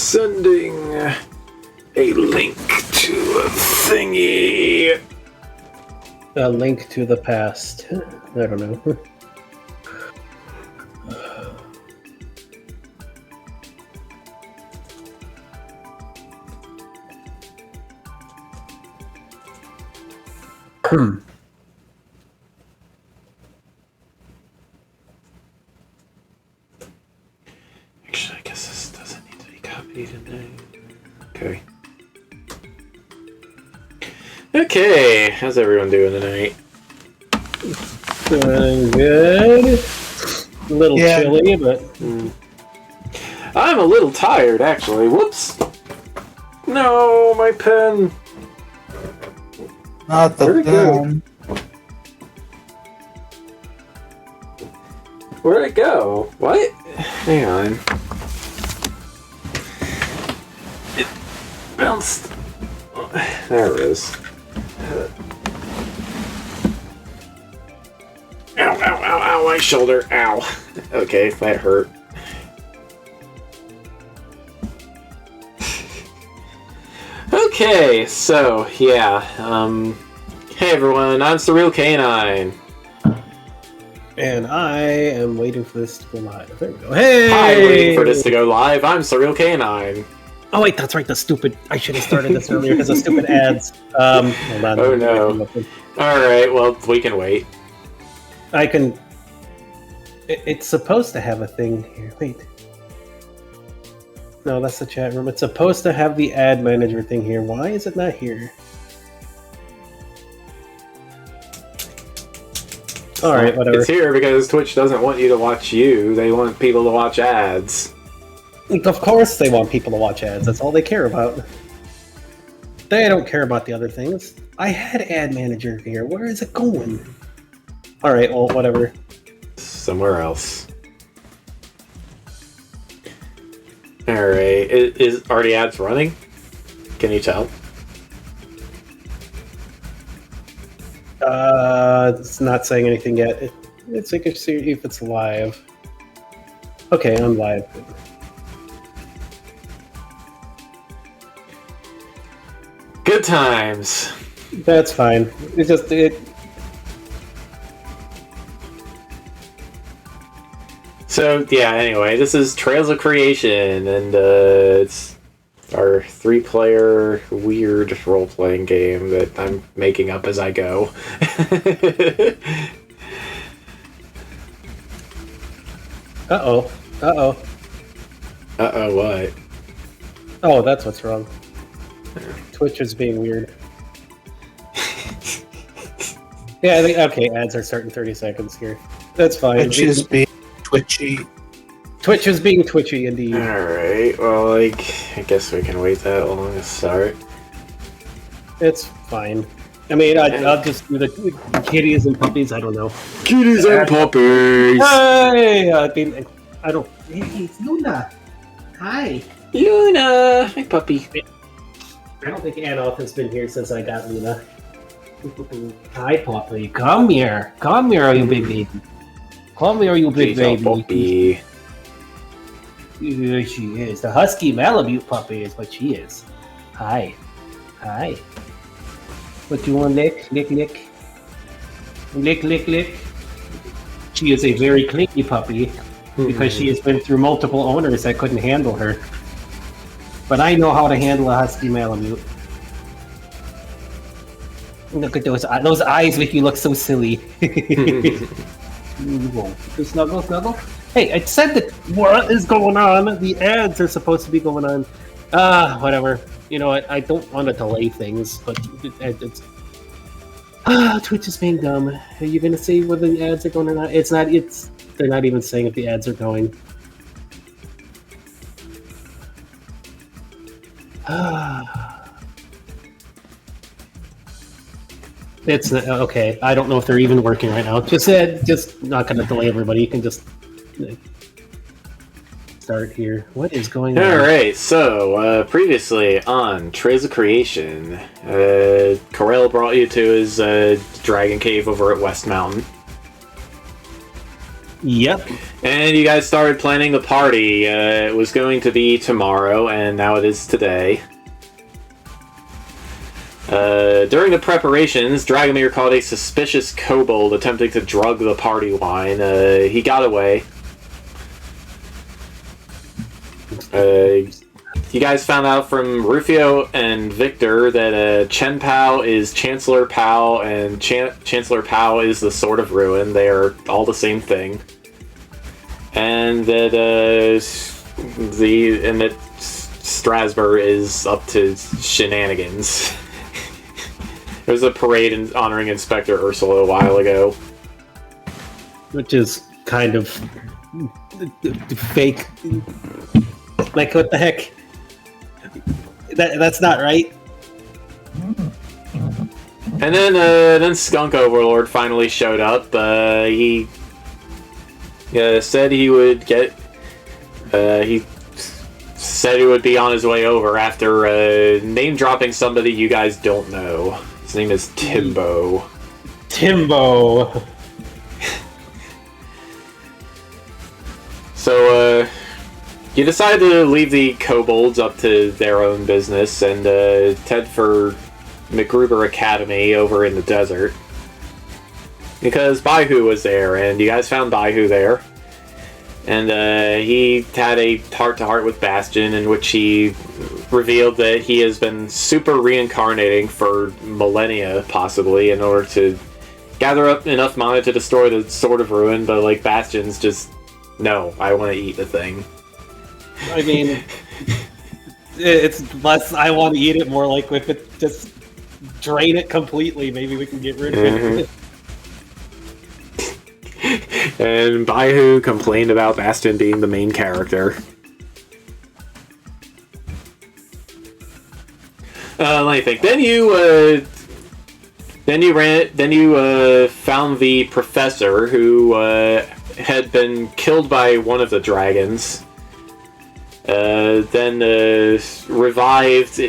sending a link to a thingy. A link to the past. I don't know. Actually, I guess this doesn't need to be copied in there. Okay. Okay, how's everyone doing tonight? Doing good. A little chilly, but... I'm a little tired, actually. Whoops! No, my pen! Not the pen. Where'd it go? What? Hang on. It bounced. There it is. Ow, ow, ow, ow, my shoulder. Ow. Okay, that hurt. Okay, so, yeah. Hey everyone, I'm Surreal Canine. And I am waiting for this to go live. There we go. Hey! I'm waiting for this to go live. I'm Surreal Canine. Oh wait, that's right, the stupid... I should have started this earlier because of stupid ads. Hold on. Oh no. Alright, well, we can wait. I can... It's supposed to have a thing here. Wait. No, that's the chat room. It's supposed to have the ad manager thing here. Why is it not here? Alright, whatever. It's here because Twitch doesn't want you to watch you. They want people to watch ads. Of course they want people to watch ads. That's all they care about. They don't care about the other things. I had ad manager here. Where is it going? Alright, well, whatever. Somewhere else. Alright, are the ads running? Can you tell? It's not saying anything yet. It's like see if it's live. Okay, I'm live. Good times. That's fine. It's just So yeah. Anyway, this is Trails of Creation, and it's our 3-player weird role-playing game that I'm making up as I go. Uh-oh. Uh-oh. Uh-oh, what? Oh, that's what's wrong. Twitch is being weird. Yeah, I think, okay, ads are starting 30 seconds here. That's fine. Twitch is being twitchy. Twitch is being twitchy, indeed. Alright, well, like, I guess we can wait that long to start. It's fine. I mean, I'll just do the kitties and puppies, I don't know. Kitties and puppies! Hey! I mean, I don't... Hey, it's Luna! Hi! Luna! Hi, puppy. I don't think Anoff has been here since I got Luna. Hi, puppy. Come here. Come here, you big baby. Come here, you big baby. Puppy. Here she is. The husky Malibu puppy is what she is. Hi. Hi. What you want, lick? Lick, lick. Lick, lick, lick. She is a very clingy puppy because she has been through multiple owners that couldn't handle her. But I know how to handle a husky Malamute. Look at those eyes. Those eyes make you look so silly. Snuggle, snuggle. Hey, I said that what is going on? The ads are supposed to be going on. Whatever. You know what? I don't want to delay things, but it's... Twitch is being dumb. Are you going to see whether the ads are going or not? It's not... They're not even saying if the ads are going. It's okay. I don't know if they're even working right now. Just not going to delay everybody. You can just start here. What is going on? All right. So previously on Trails of Creation, Corel brought you to his dragon cave over at West Mountain. Yep. And you guys started planning the party. It was going to be tomorrow, and now it is today. During the preparations, Dragomir caught a suspicious kobold attempting to drug the party wine. He got away. You guys found out from Rufio and Victor that Chen Pao is Chancellor Pao, and Chancellor Pao is the Sword of Ruin. They are all the same thing. And that Strasbourg is up to shenanigans. There was a parade honoring Inspector Ursula a while ago. Which is kind of fake. Like, what the heck? That's not right. And then Skunk Overlord finally showed up. He said he would get. He said he would be on his way over after name dropping somebody you guys don't know. His name is Timbo. Timbo. So, you decide to leave the kobolds up to their own business and head for McGruber Academy over in the desert. Because Baihu was there, and you guys found Baihu there. And he had a heart-to-heart with Bastion, in which he revealed that he has been super reincarnating for millennia, possibly, in order to gather up enough mana to destroy the Sword of Ruin, but, like, Bastion's just, no, I want to eat the thing. I mean, it's less I want to eat it, more like if it just drain it completely, maybe we can get rid of it. And Baihu complained about Bastion being the main character. Let me think. Then you found the professor who had been killed by one of the dragons. Then revived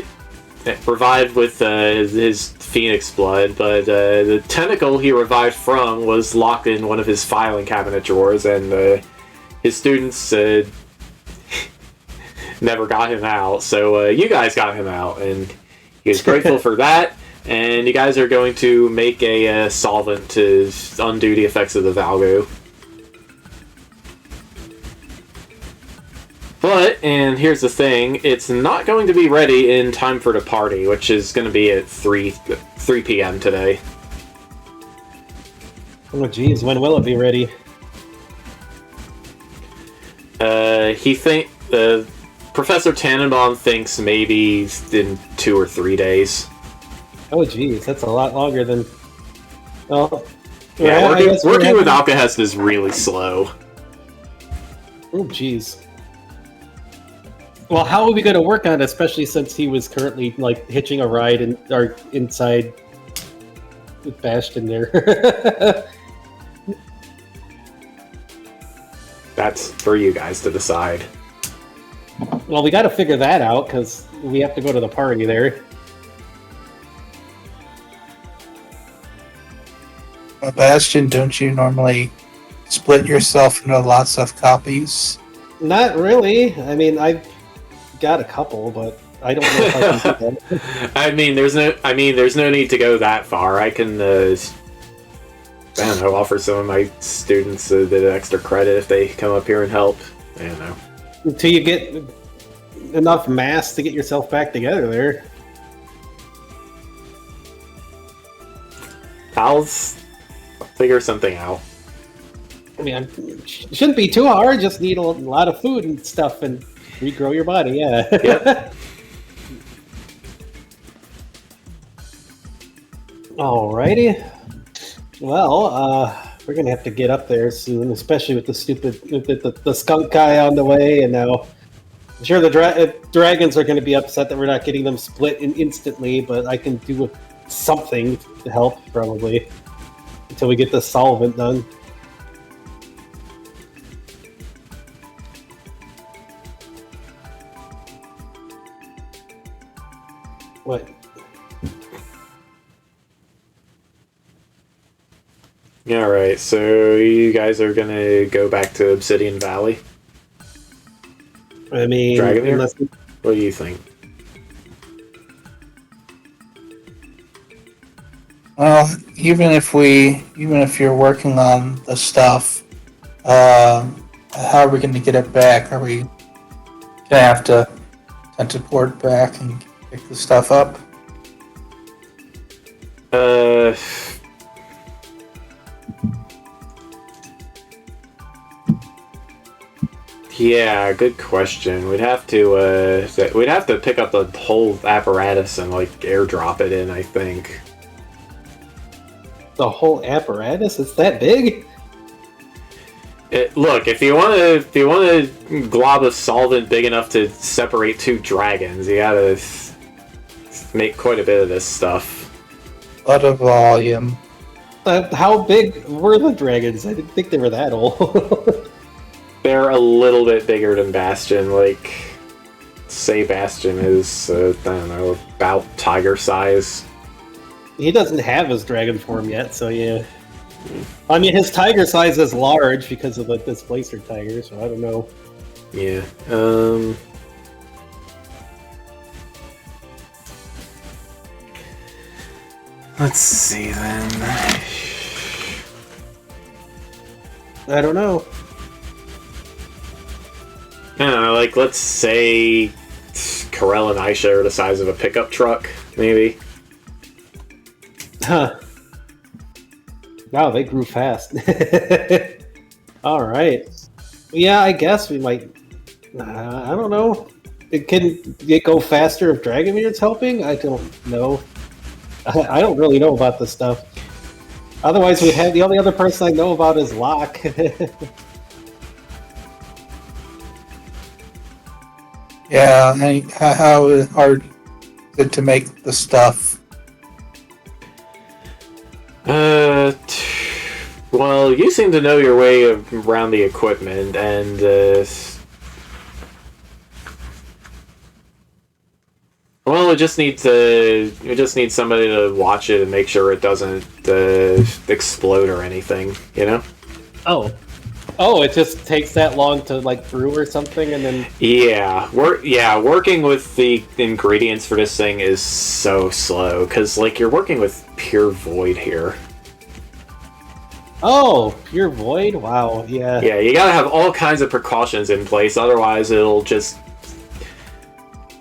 with his phoenix blood, but the tentacle he revived from was locked in one of his filing cabinet drawers, and his students never got him out. So you guys got him out, and he was grateful for that. And you guys are going to make a solvent to undo the effects of the Valgu. But, and here's the thing, it's not going to be ready in time for the party, which is going to be at 3 p.m. today. Oh geez, when will it be ready? Professor Tannenbaum thinks maybe in 2 or 3 days. Oh geez, that's a lot longer than... Well, yeah, working with Alcahest is really slow. Oh geez. Well, how are we going to work on it, especially since he was currently, like, hitching a ride inside with Bastion there? That's for you guys to decide. Well, we got to figure that out, because we have to go to the party there. Bastion, don't you normally split yourself into lots of copies? Not really. I mean, I've got a couple, but I don't know if I can do that. I mean, there's no need to go that far. I can, I don't know, offer some of my students a bit of extra credit if they come up here and help. I don't know. Until you get enough mass to get yourself back together there. I'll figure something out. I mean, it shouldn't be too hard. Just need a lot of food and stuff and regrow your body, yeah. Yep. Alrighty. Well, we're gonna have to get up there soon, especially with the skunk guy on the way, and now I'm sure the dragons are gonna be upset that we're not getting them split instantly, but I can do something to help, probably, until we get the solvent done. What? Alright, so you guys are gonna go back to Obsidian Valley? I mean, Dragonmere? unless What do you think? Well, even if you're working on the stuff, how are we going to get it back? Are we gonna have to teleport back and pick the stuff up? Uh... Yeah, good question. We'd have to pick up the whole apparatus and like airdrop it in, I think. the whole apparatus is that big. Look, if you want to glob a solvent big enough to separate two dragons, you gotta make quite a bit of this stuff. A lot of volume. How big were the dragons? I didn't think they were that old. They're a little bit bigger than Bastion. Like, say Bastion is, I don't know, about tiger size. He doesn't have his dragon form yet, so yeah. I mean, his tiger size is large because of the displacer tiger, so I don't know. Yeah. Let's see then. I don't know. I don't know, like, let's say Karel and Aisha are the size of a pickup truck, maybe. Huh. Wow, they grew fast. All right. Yeah, I guess we might. I don't know. Can it go faster if Dragomir's helping? I don't know. I don't really know about this stuff. Otherwise, we have the only other person I know about is Locke. Yeah, and how hard is it to make the stuff? Well, you seem to know your way around the equipment, and, well, we just need somebody to watch it and make sure it doesn't, explode or anything, you know? Oh, it just takes that long to like brew or something, and then working with the ingredients for this thing is so slow because like you're working with pure void here. oh, pure void. Wow, yeah. Yeah, you gotta have all kinds of precautions in place, otherwise it'll just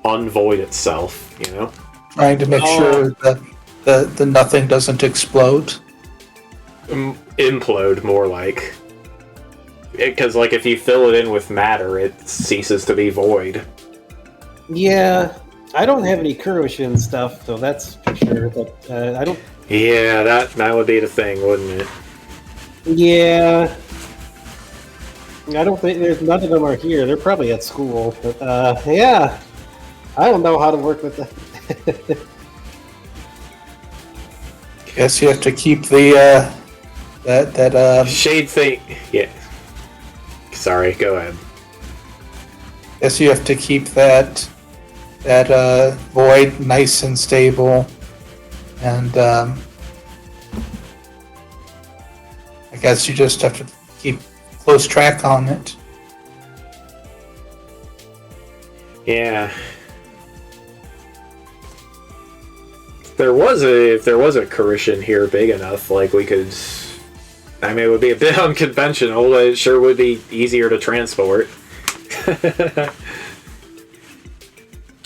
unvoid itself. You know, Trying to make sure that the nothing doesn't explode. Implode more like. Because, like, if you fill it in with matter, it ceases to be void. Yeah, I don't have any corrosion stuff, so that's for sure. But I don't. Yeah, that would be the thing, wouldn't it? Yeah, I don't think there's none of them are here. They're probably at school. But yeah, I don't know how to work with that. Guess you have to keep the that Shade thing. Yeah. Sorry, go ahead. guess you have to keep that void nice and stable, and I guess you just have to keep close track on it. Yeah. If there was a Carishian here big enough, like we could. I mean, it would be a bit unconventional, but it sure would be easier to transport.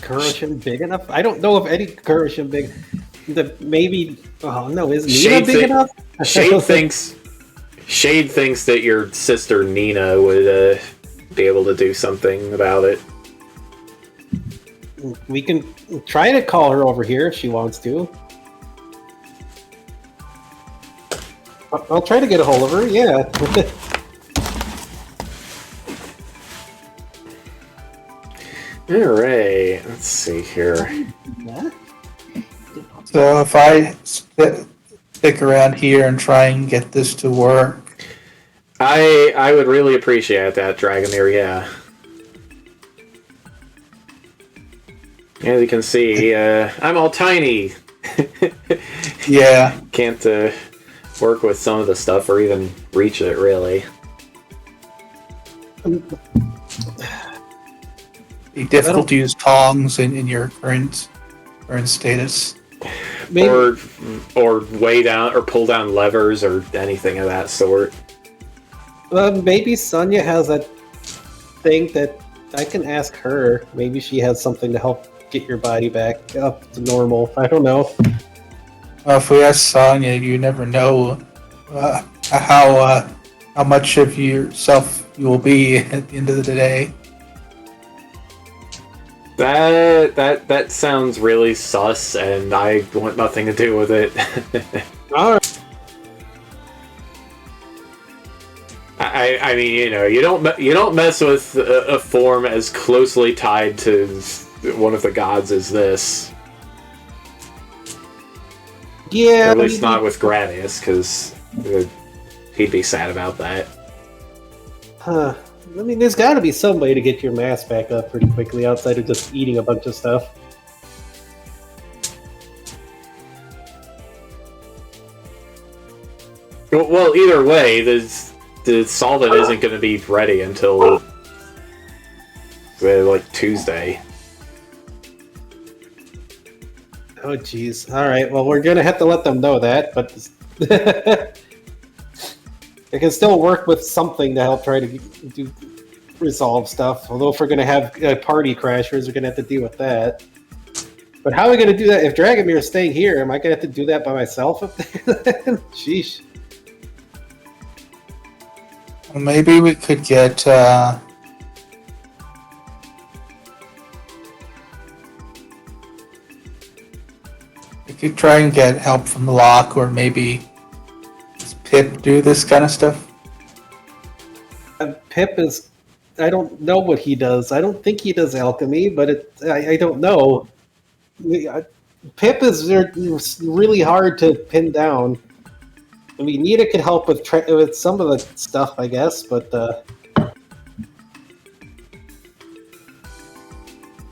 Corrosion big enough? I don't know if any corrosion big. Maybe. Oh no, is Nina big enough? Shade thinks that your sister Nina would be able to do something about it. We can try to call her over here if she wants to. I'll try to get a hold of her, yeah. Alright, let's see here. So if I stick around here and try and get this to work, I would really appreciate that, Dragomir, yeah. As you can see, I'm all tiny. yeah. Can't work with some of the stuff or even reach it, really. Be difficult to use tongs in your current status. Maybe. Or weigh down or pull down levers or anything of that sort. Maybe Sonya has a thing that I can ask her. Maybe she has something to help get your body back up to normal. I don't know. If we ask Sonya, you never know how much of yourself you will be at the end of the day. That sounds really sus, and I want nothing to do with it. All right. I mean, you don't mess with a form as closely tied to one of the gods as this. Yeah. At least not with Gradius, because he'd be sad about that. Huh. I mean, there's got to be some way to get your mass back up pretty quickly outside of just eating a bunch of stuff. Well, either way, the solvent isn't going to be ready until like Tuesday. Oh, jeez. All right. Well, we're gonna have to let them know that, but I can still work with something to help try to resolve stuff. Although if we're gonna have party crashers, we're gonna have to deal with that. But how are we gonna do that if Dragomir is staying here? Am I gonna have to do that by myself up there? Sheesh. Maybe we could get. We could try and get help from Locke, or maybe does Pip do this kind of stuff? Pip is. I don't know what he does. I don't think he does alchemy, but I don't know. Pip is really hard to pin down. I mean, Nita could help with some of the stuff, I guess, but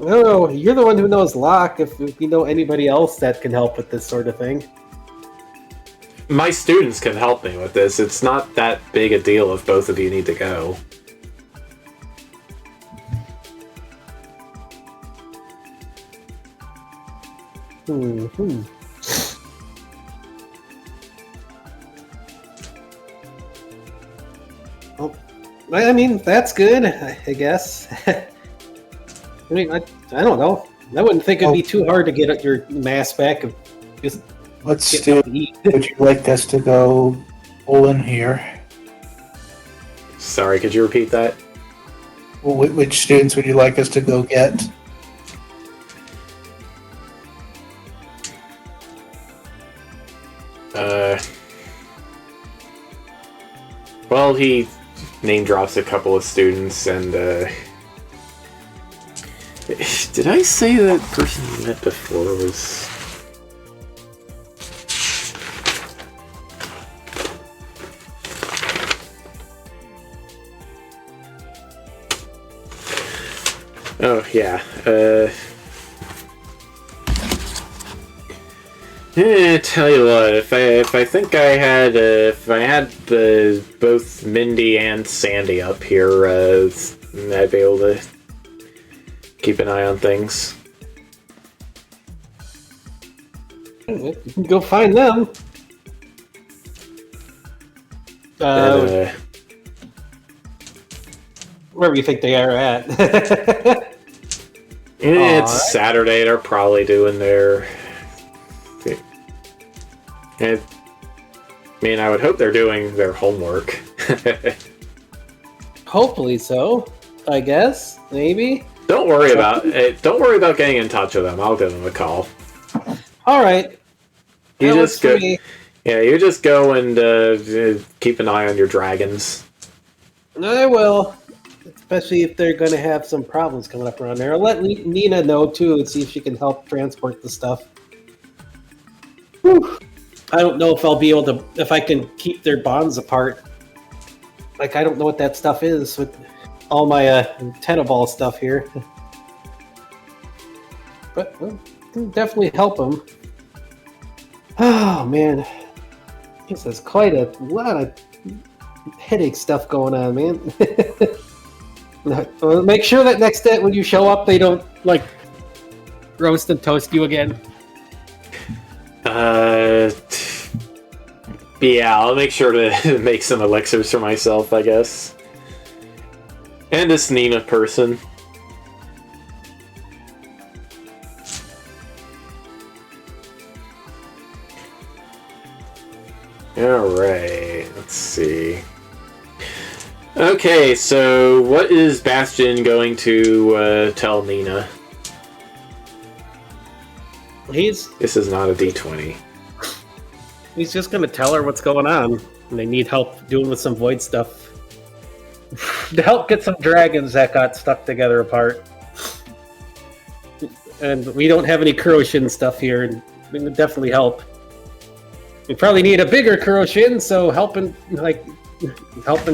oh, you're the one who knows Locke. If you know anybody else that can help with this sort of thing. My students can help me with this. It's not that big a deal if both of you need to go. Hmm. Well, I mean, that's good, I guess. I mean, I don't know. I wouldn't think it'd be too hard to get your mass back. Just What student would you like us to go pull in here? Sorry, could you repeat that? Well, which students would you like us to go get? Well, he name drops a couple of students, and did I say that person you met before was? Oh yeah. Tell you what, if I think I had if I had both Mindy and Sandy up here, I'd be able to keep an eye on things. You can go find them. Wherever you think they are at. It's Saturday. They're probably doing their. I mean, I would hope they're doing their homework. Hopefully so. I guess. Maybe. Don't worry about it. Don't worry about getting in touch with them. I'll give them a call. All right. You That just works go. for me. Yeah, you just go and keep an eye on your dragons. I will. Especially if they're going to have some problems coming up around there. I'll let Nina know too and see if she can help transport the stuff. Whew. I don't know if I'll be able to, if I can keep their bonds apart. Like, I don't know what that stuff is with all my antenna ball stuff here. But well, can definitely help them. Oh, man. This is quite a lot of headache stuff going on, man. Well, make sure that next day when you show up, they don't like roast and toast you again. Yeah, I'll make sure to make some elixirs for myself, I guess. And this Nina person. Alright, let's see. Okay, so what is Bastion going to tell Nina? This is not a D20. He's just gonna tell her what's going on. And they need help doing with some void stuff. To help get some dragons that got stuck together apart. And we don't have any Kuroshin stuff here, and it would definitely help. We probably need a bigger Kuroshin, so helping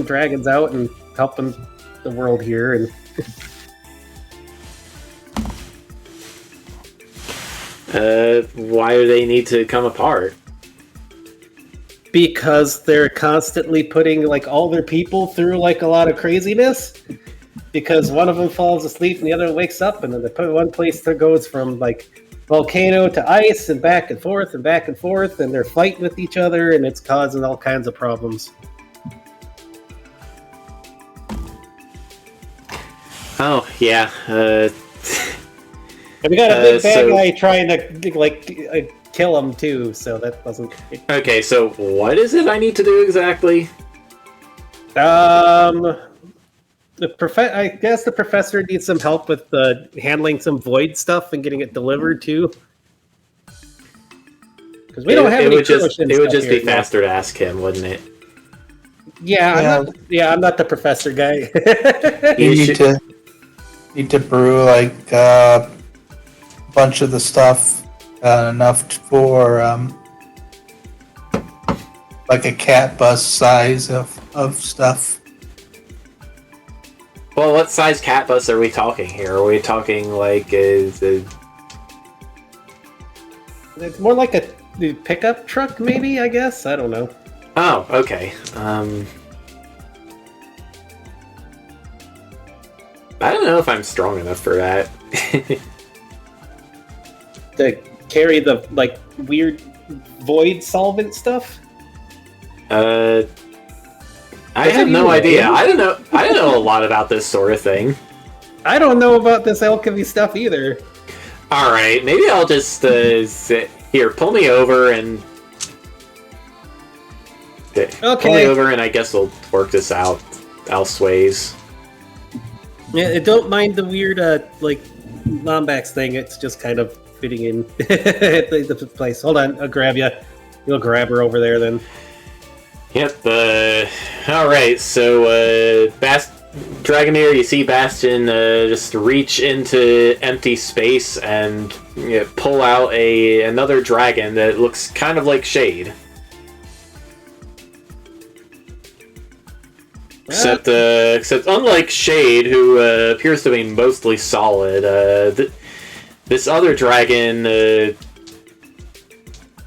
dragons out and helping the world here. And why do they need to come apart? because they're constantly putting like all their people through like a lot of craziness. Because one of them falls asleep and the other wakes up, and then they put one place that goes from like volcano to ice and back and forth and back and forth, and they're fighting with each other, and it's causing all kinds of problems. Oh yeah. And we got a big bad guy trying to like kill him too, so that wasn't. Okay, so what is it I need to do exactly? I guess the professor needs some help with handling some void stuff and getting it delivered too. Because we don't have any. It would just be faster to ask him, wouldn't it? Yeah, I'm not the professor guy. You need to brew like a bunch of the stuff, enough for like a cat bus size of stuff. Well, what size cat bus are we talking here? Are we talking like It's more like a pickup truck, maybe, I guess? I don't know. Oh, okay. I don't know if I'm strong enough for that. To carry the, like, weird void solvent stuff? I have no idea. I don't know a lot about this sort of thing. I don't know about this alchemy stuff either. Alright, maybe I'll just here, pull me over and pull me over, and I guess we'll work this out elsways. Yeah, don't mind the weird like Lombax thing. It's just kind of fitting in at the place. Hold on, I'll grab you. You'll grab her over there then. Yep, alright, so, Dragomir, you see Bastion, just reach into empty space and pull out another dragon that looks kind of like Shade. Except unlike Shade, who, appears to be mostly solid, this other dragon,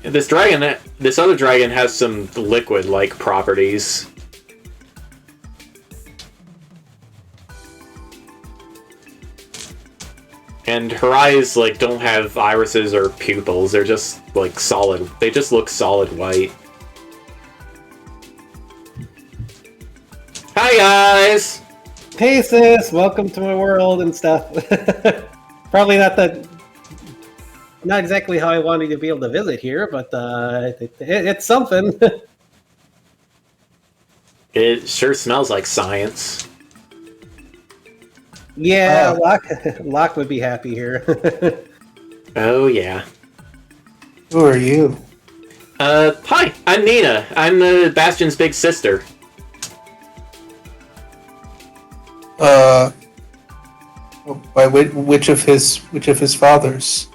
this other dragon has some liquid-like properties. And her eyes, like, don't have irises or pupils. They're just, like, solid. They just look solid white. Hi, guys! Hey, sis! Welcome to my world and stuff. Probably not exactly how I wanted to be able to visit here, but it's something. It sure smells like science. Yeah, Locke would be happy here. Oh, yeah. Who are you? Hi, I'm Nina. I'm Bastion's big sister. By which of his fathers?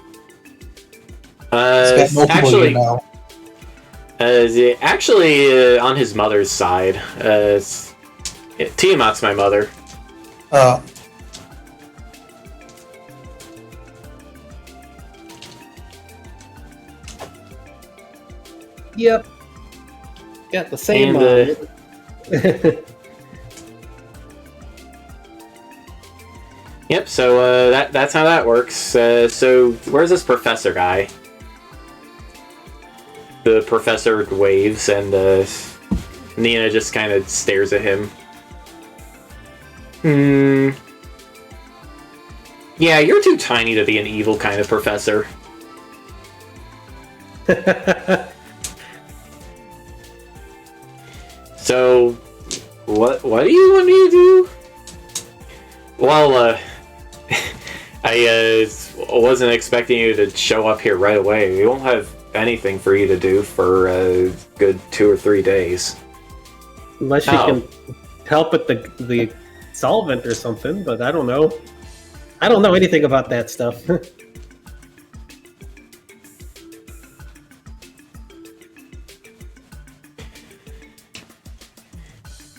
He's got multiple, you know. Actually, on his mother's side. Tiamat's my mother. Oh. Yep. Got the same. And, Yep, so that's how that works. So where's this professor guy? The professor waves, and Nina just kind of stares at him. Yeah, you're too tiny to be an evil kind of professor. So, what do you want me to do? Well, I wasn't expecting you to show up here right away. We won't have anything for you to do for a good 2 or 3 days. Unless you can help with the solvent or something, but I don't know. I don't know anything about that stuff.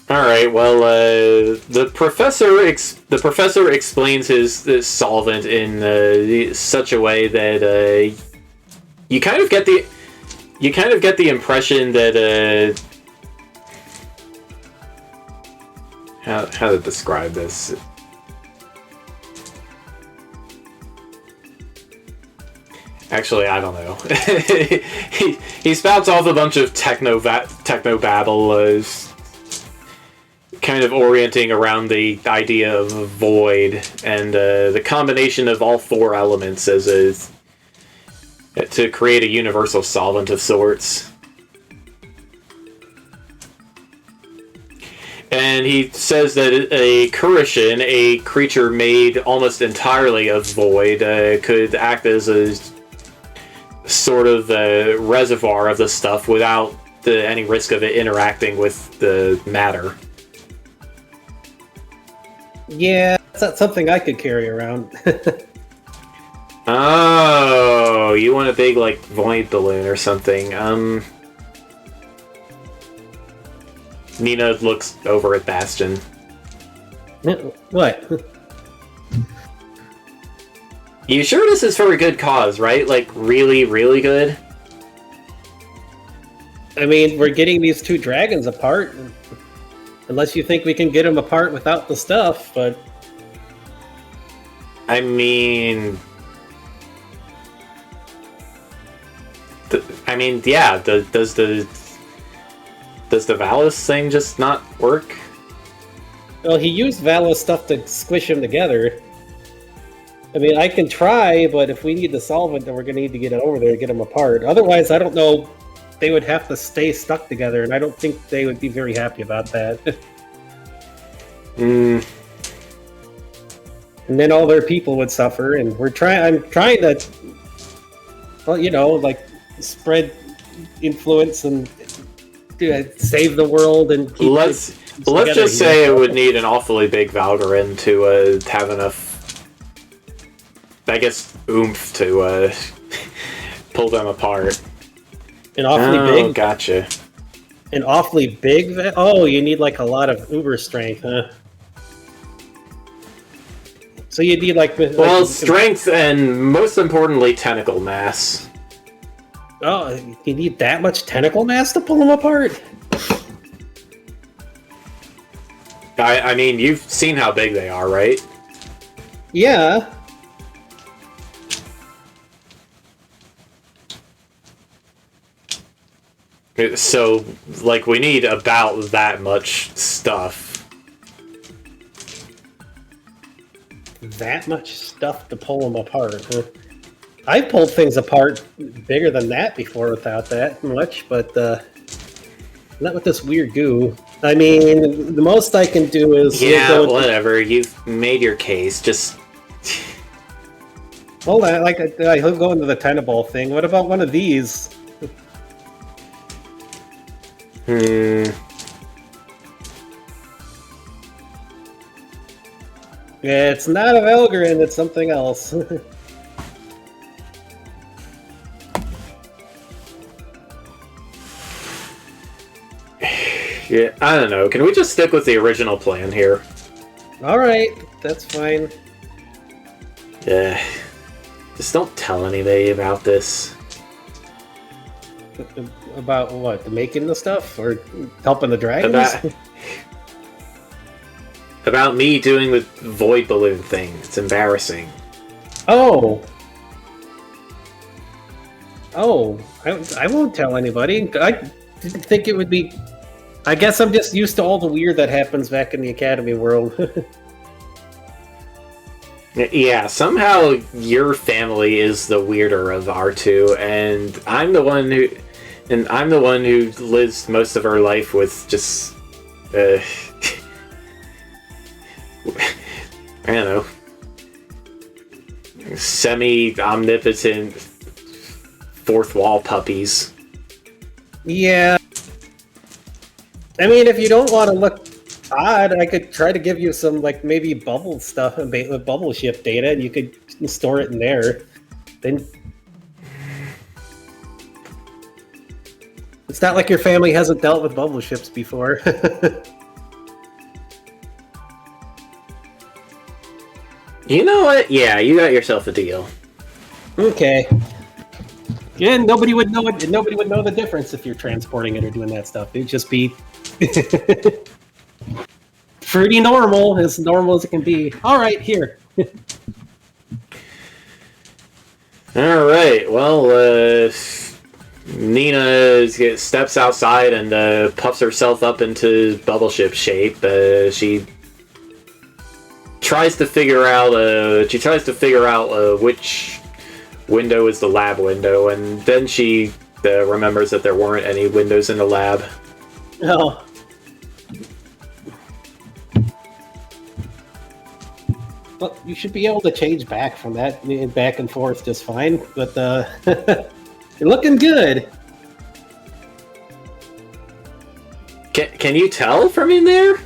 All right. Well, the professor explains his solvent in such a way that you kind of get the impression that how to describe this. Actually, I don't know. he spouts off a bunch of techno babble. Kind of orienting around the idea of a void and the combination of all 4 elements to create a universal solvent of sorts. And he says that a Kurishin, a creature made almost entirely of void, could act as a sort of reservoir of the stuff without any risk of it interacting with the matter. Yeah, that's something I could carry around. Oh, you want a big, like, void balloon or something. Nina looks over at Bastion. What? You sure this is for a good cause, right? Like, really, really good? I mean, we're getting these 2 dragons apart. Unless you think we can get them apart without the stuff, but... I mean... yeah, does the Valis thing just not work? Well, he used Valis stuff to squish them together. I mean, I can try, but if we need the solvent, then we're going to need to get it over there to get them apart. Otherwise, I don't know... They would have to stay stuck together, and I don't think they would be very happy about that. And then all their people would suffer, and I'm trying to, well, you know, like, spread influence and save the world and keep let's just say it would need an awfully big Valgrind to have enough, I guess, oomph to pull them apart. An awfully big? Gotcha. An awfully big? Oh, you need like a lot of uber strength, huh? So you need like... Well, strength and, most importantly, tentacle mass. Oh, you need that much tentacle mass to pull them apart? I mean, you've seen how big they are, right? Yeah. So, like, we need about that much stuff. That much stuff to pull them apart, huh? I've pulled things apart bigger than that before without that much, but not with this weird goo. I mean, the most I can do is... Yeah, whatever. You've made your case. Just... Hold on, I'll go into the Tenable thing. What about one of these? Yeah, it's not a Valgrind, it's something else. Yeah, I don't know. Can we just stick with the original plan here? Alright, that's fine. Yeah. Just don't tell anybody about this. About what? Making the stuff or helping the dragons? About me doing the void balloon thing. It's embarrassing. Oh. I won't tell anybody. I didn't think it would be. I guess I'm just used to all the weird that happens back in the academy world. Yeah, somehow your family is the weirder of our two, and I'm the one who lives most of her life with just I don't know, semi-omnipotent fourth wall puppies. Yeah. I mean, if you don't want to look odd, I could try to give you some, like, maybe bubble stuff and bubble ship data, and you could store it in there. Then it's not like your family hasn't dealt with bubble ships before. You know what? Yeah, you got yourself a deal. Okay. Yeah, nobody would know it. Nobody would know the difference if you're transporting it or doing that stuff. It'd just be pretty normal as it can be. All right, here. All right. Well, Nina steps outside and puffs herself up into bubble ship shape. She tries to figure out. Which window is the lab window, and then she remembers that there weren't any windows in the lab. Oh. Well, you should be able to change back from that back and forth just fine, but you're looking good. Can you tell from in there?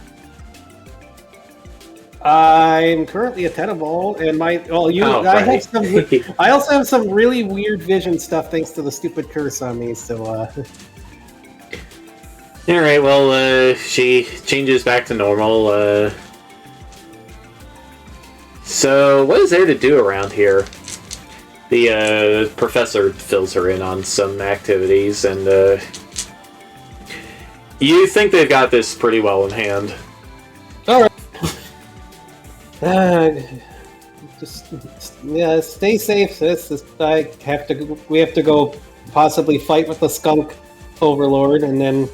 I'm currently a tenable, and I also have some really weird vision stuff thanks to the stupid curse on me. So, all right. Well, she changes back to normal. So, what is there to do around here? The professor fills her in on some activities, and you think they've got this pretty well in hand. All right. Stay safe. We have to go possibly fight with the skunk overlord, and then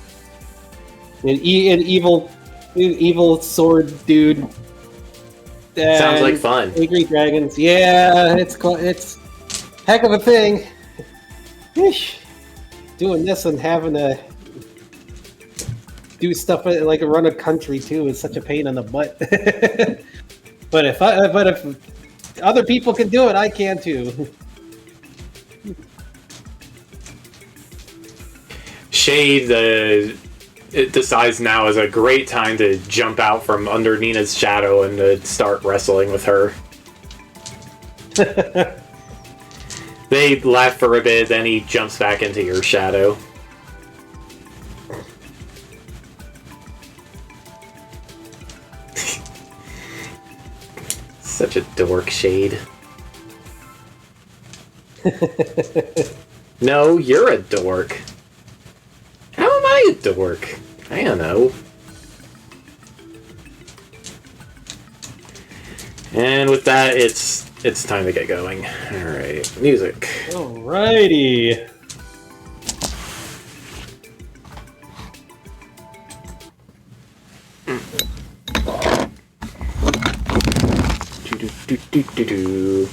an evil sword dude. Sounds like fun. Angry dragons. Yeah, it's heck of a thing. Doing this and having to do stuff like run a country too is such a pain in the butt. But if other people can do it, I can too. Shade it decides now is a great time to jump out from under Nina's shadow and to start wrestling with her. They laugh for a bit, then he jumps back into your shadow. Such a dork, Shade. No, you're a dork. How am I a dork? I don't know. And with that, it's time to get going. Alright, music. Alrighty. Do-do-do-do-do-do.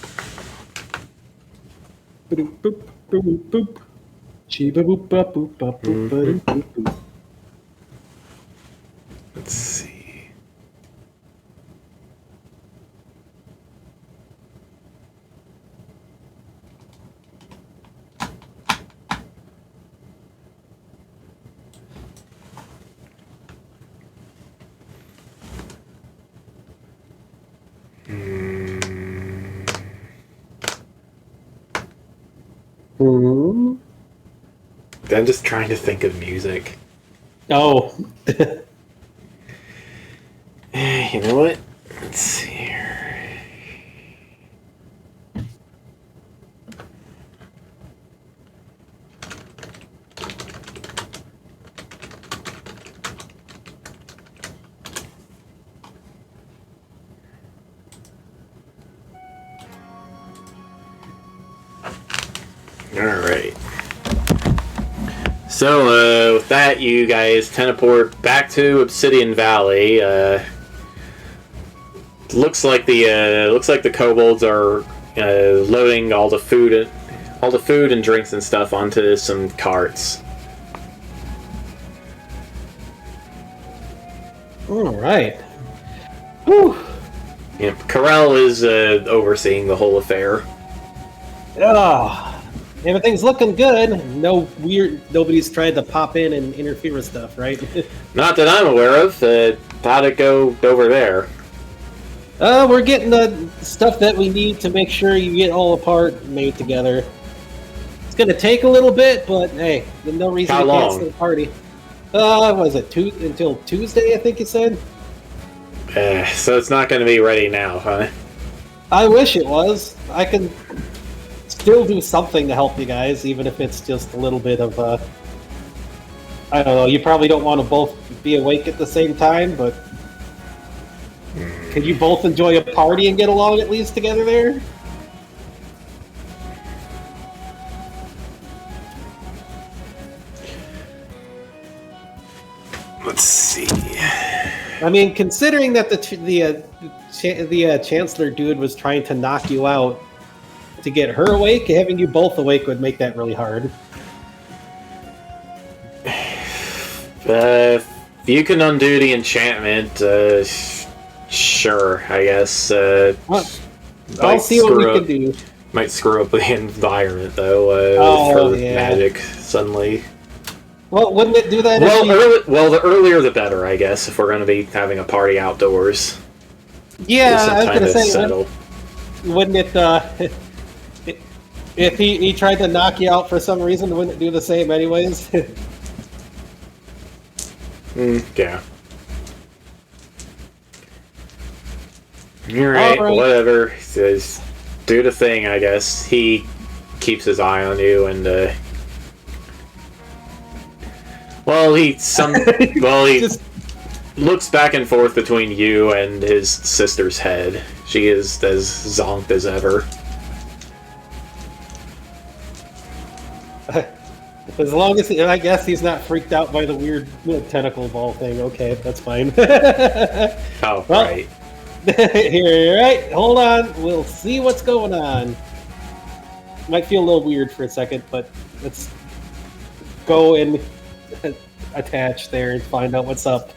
Boop boop boop boop. Chiba boop boop boop boop boop boop. Let's see. I'm just trying to think of music. Oh. You know what? Let's see here. Alright. So, with that, you guys teleport back to Obsidian Valley. Looks like the kobolds are loading all the food and drinks and stuff onto some carts. All right. Whew. Yep, Corel is overseeing the whole affair. Everything's looking good. Nobody's tried to pop in and interfere with stuff, right? Not that I'm aware of. How'd it go over there? We're getting the stuff that we need to make sure you get all apart made together. It's gonna take a little bit, but hey, there's no reason to cancel the party. Was it until Tuesday? I think you said. So it's not going to be ready now, huh? I wish it was. I can still do something to help you guys, even if it's just a little bit of I don't know. You probably don't want to both be awake at the same time, but can you both enjoy a party and get along at least together there? Let's see. I mean, considering that the Chancellor dude was trying to knock you out to get her awake, having you both awake would make that really hard. If you can undo the enchantment, sure, I guess. I'll see what we can do. Might screw up the environment, though, for yeah. magic, suddenly. Well, wouldn't it do that? The earlier the better, I guess, if we're going to be having a party outdoors. Yeah, I was going to say, wouldn't it, if he tried to knock you out for some reason, wouldn't it do the same anyways? Yeah. Alright, whatever. Says, do the thing, I guess. He keeps his eye on you, and, he just looks back and forth between you and his sister's head. She is as zonked as ever. As long as I guess he's not freaked out by the weird tentacle ball thing. Okay, that's fine. Oh, well, right. Here, right. Hold on. We'll see what's going on. Might feel a little weird for a second, but let's go and attach there and find out what's up.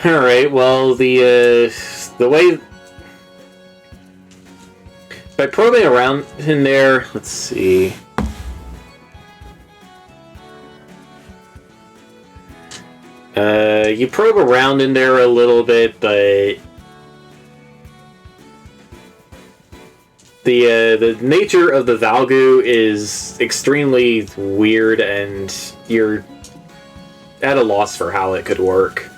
All right. Well, the way by probing around in there, let's see. You probe around in there a little bit, but the nature of the Valgu is extremely weird, and you're at a loss for how it could work.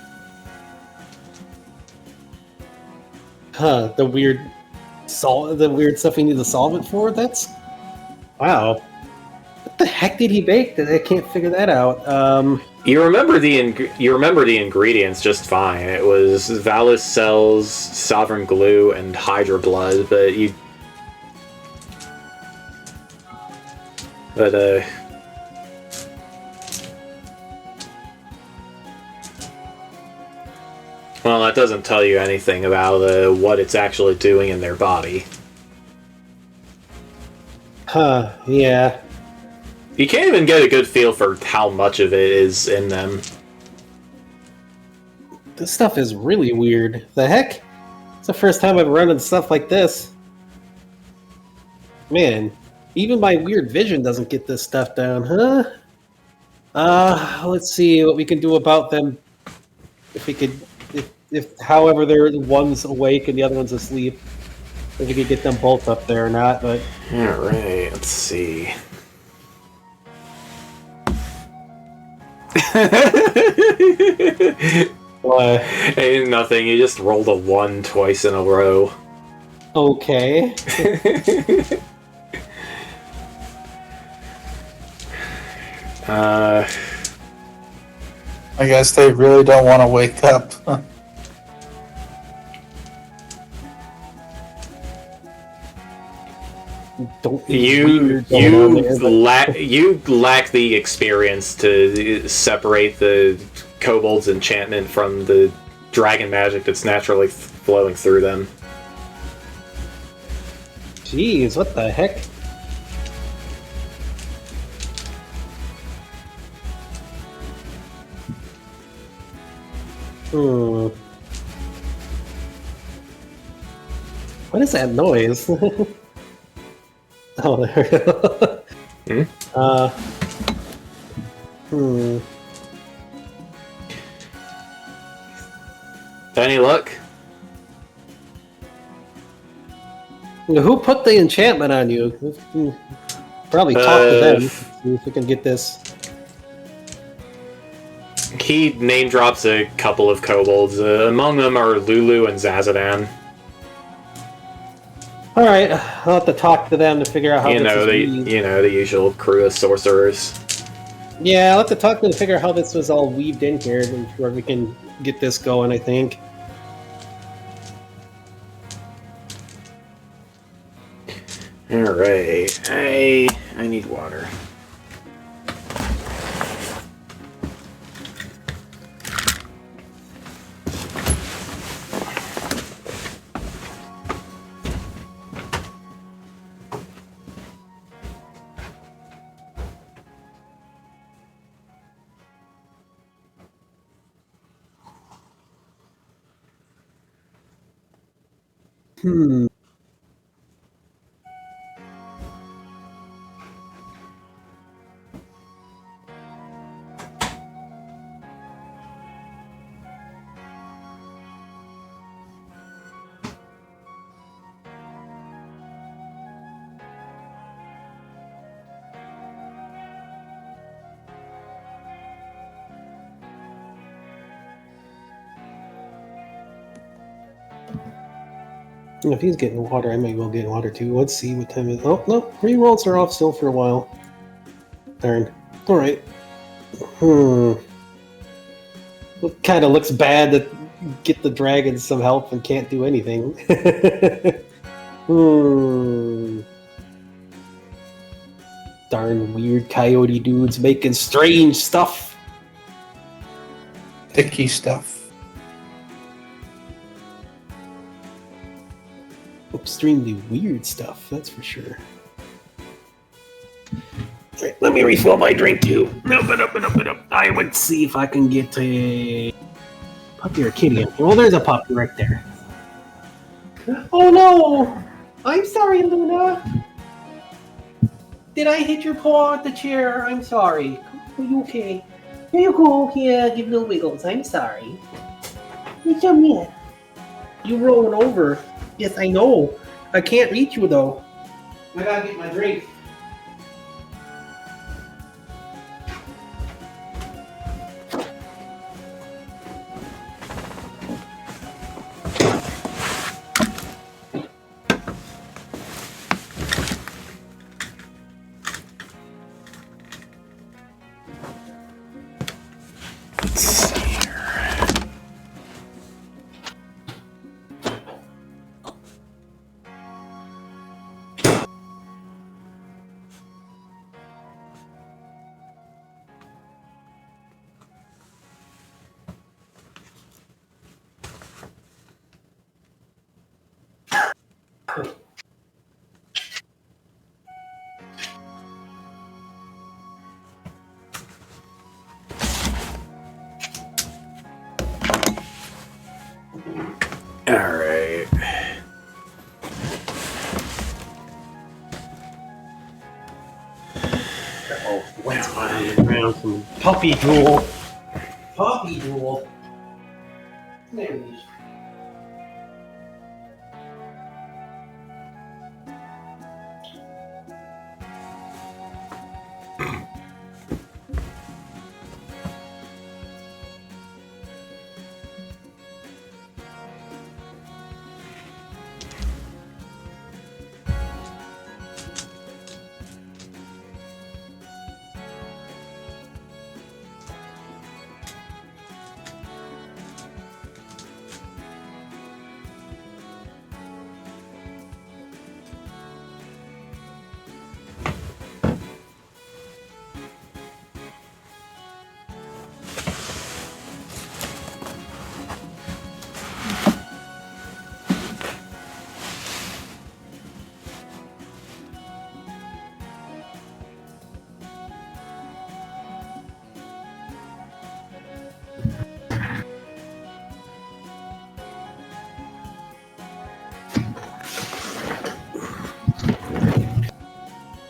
Huh? The weird stuff you need to solve it for. That's wow. What the heck did he bake? I can't figure that out. You remember the ingredients just fine. It was Valus cells, Sovereign glue, and Hydra blood, but well, that doesn't tell you anything about what it's actually doing in their body. Huh, yeah. You can't even get a good feel for how much of it is in them. This stuff is really weird. The heck? It's the first time I've run into stuff like this. Man, even my weird vision doesn't get this stuff down, huh? Let's see what we can do about them. If we could... If however, one's awake and the other one's asleep, if we could get them both up there or not, but... Alright, let's see. What? Hey, nothing, you just rolled a 1 twice in a row. Okay. I guess they really don't want to wake up. Don't You going on there, you lack the experience to separate the kobold's enchantment from the dragon magic that's naturally flowing through them. Jeez, what the heck? What is that noise? Oh, there we go. Any luck? Who put the enchantment on you? Probably talk to them. See if we can get this. He name drops a couple of kobolds. Among them are Lulu and Zazadan. All right, I'll have to talk to them to figure out how the usual crew of sorcerers. Yeah, I'll have to talk to them to figure out how this was all weaved in here, and where we can get this going. I think. All right, I need water. If he's getting water, I may well get water too. Let's see what time it is. Oh, no. Rerolls are off still for a while. Darn. Alright. It kind of looks bad to get the dragons some help and can't do anything. Darn weird coyote dudes making strange stuff. Icky stuff. Extremely weird stuff, that's for sure. Right, let me refill my drink too. I would see if I can get a puppy or kitty. Well, there's a puppy right there. Oh no! I'm sorry, Luna. Did I hit your paw at the chair? I'm sorry. Are you okay? Here you go. Here, give little wiggles. I'm sorry. It's a man. You rolling over. Yes, I know. I can't reach you though. I gotta get my drink. Alright. Oh, what's flying around? Some puppy drool. Puppy drool. There it is.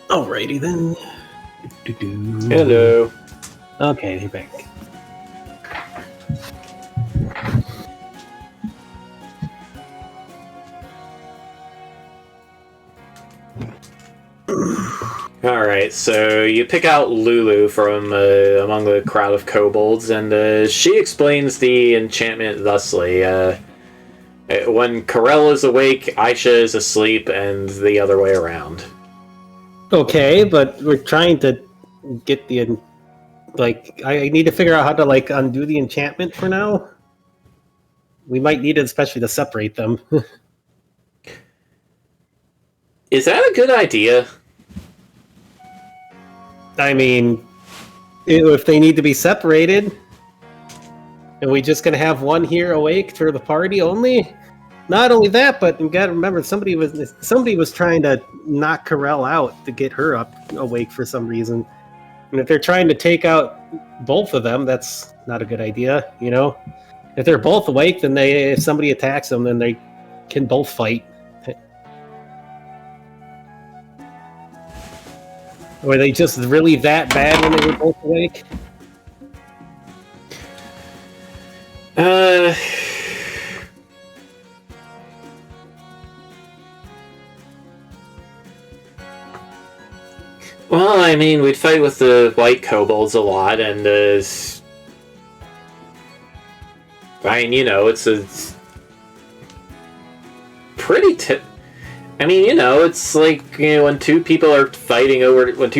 Alrighty then. Hello. Okay, they're back. Alright, so you pick out Lulu from among the crowd of kobolds, and she explains the enchantment thusly. When Karel is awake, Aisha is asleep, and the other way around. Okay, but we're trying to get the... Like, I need to figure out how to, like, undo the enchantment for now. We might need it especially to separate them. Is that a good idea? I mean, if they need to be separated, and we just gonna have one here awake for the party only? Not only that, but you gotta remember somebody was trying to knock Karel out to get her up awake for some reason. And if they're trying to take out both of them, that's not a good idea, you know? If they're both awake, then if somebody attacks them, then they can both fight. Were they just really that bad when they were both awake? Well, I mean, we'd fight with the white kobolds a lot, and I mean, you know, it's pretty I mean, you know, it's like, you know, when two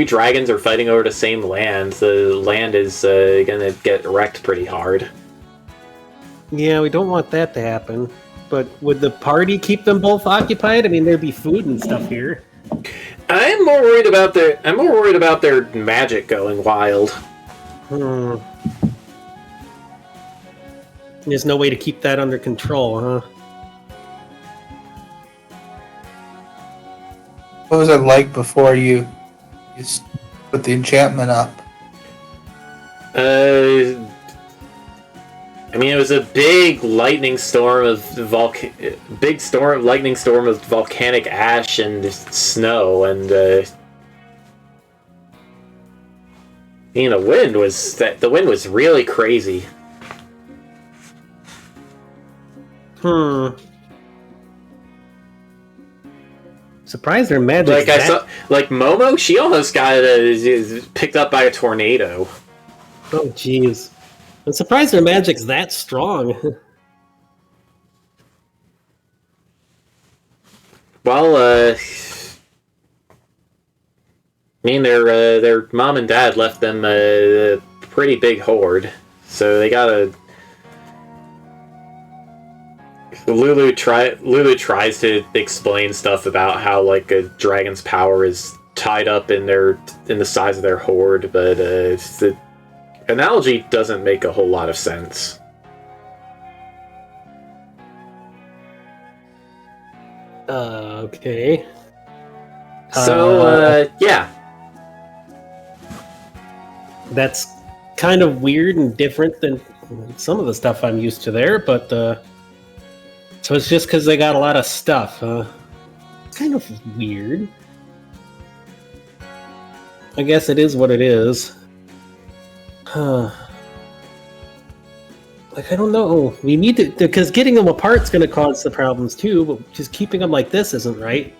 dragons are fighting over the same land, the land is gonna get wrecked pretty hard. Yeah, we don't want that to happen. But would the party keep them both occupied? I mean, there'd be food and stuff here. I'm more worried about their magic going wild. There's no way to keep that under control, huh? What was it like before you put the enchantment up? I mean, it was a big lightning storm of volcanic ash and snow, and you know, the wind was really crazy. Surprised their magic. Like I saw, like Momo, she almost got picked up by a tornado. Oh, jeez. I'm surprised their magic's that strong. Well, I mean, their mom and dad left them a pretty big hoard, so they gotta. Lulu tries to explain stuff about how, like, a dragon's power is tied up in the size of their hoard, but the analogy doesn't make a whole lot of sense. Okay. So, yeah. That's kind of weird and different than some of the stuff I'm used to there, but so it's just because they got a lot of stuff, huh? Kind of weird. I guess it is what it is. Huh. Like, I don't know. We need to... Because getting them apart is going to cause the problems, too, but just keeping them like this isn't right.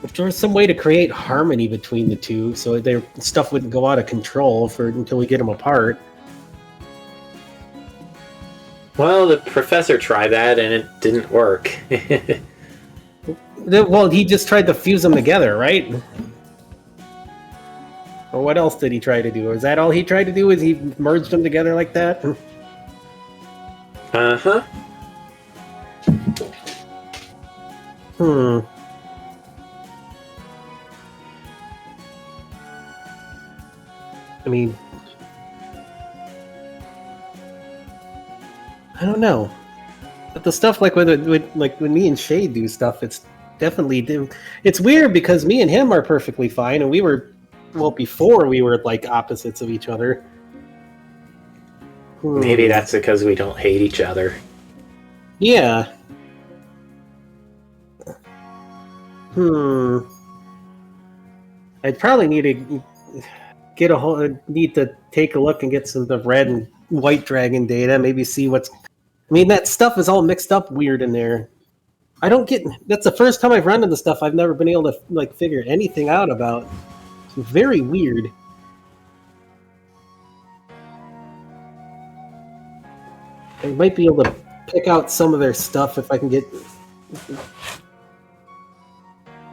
If there was some way to create harmony between the two, so their stuff wouldn't go out of control until we get them apart. Well, the professor tried that, and it didn't work. Well, he just tried to fuse them together, right? Or what else did he try to do? Is that all he tried to do? Is he merged them together like that? Uh-huh. I mean... I don't know. But the stuff like when me and Shay do stuff, it's definitely it's weird because me and him are perfectly fine, and we were before we were like opposites of each other. Maybe that's because we don't hate each other. Yeah. I'd probably need to need to take a look and get some of the red and white dragon data. Maybe see what's. I mean, that stuff is all mixed up weird in there. I don't get. That's the first time I've run into stuff I've never been able to like figure anything out about. It's very weird. I might be able to pick out some of their stuff if I can get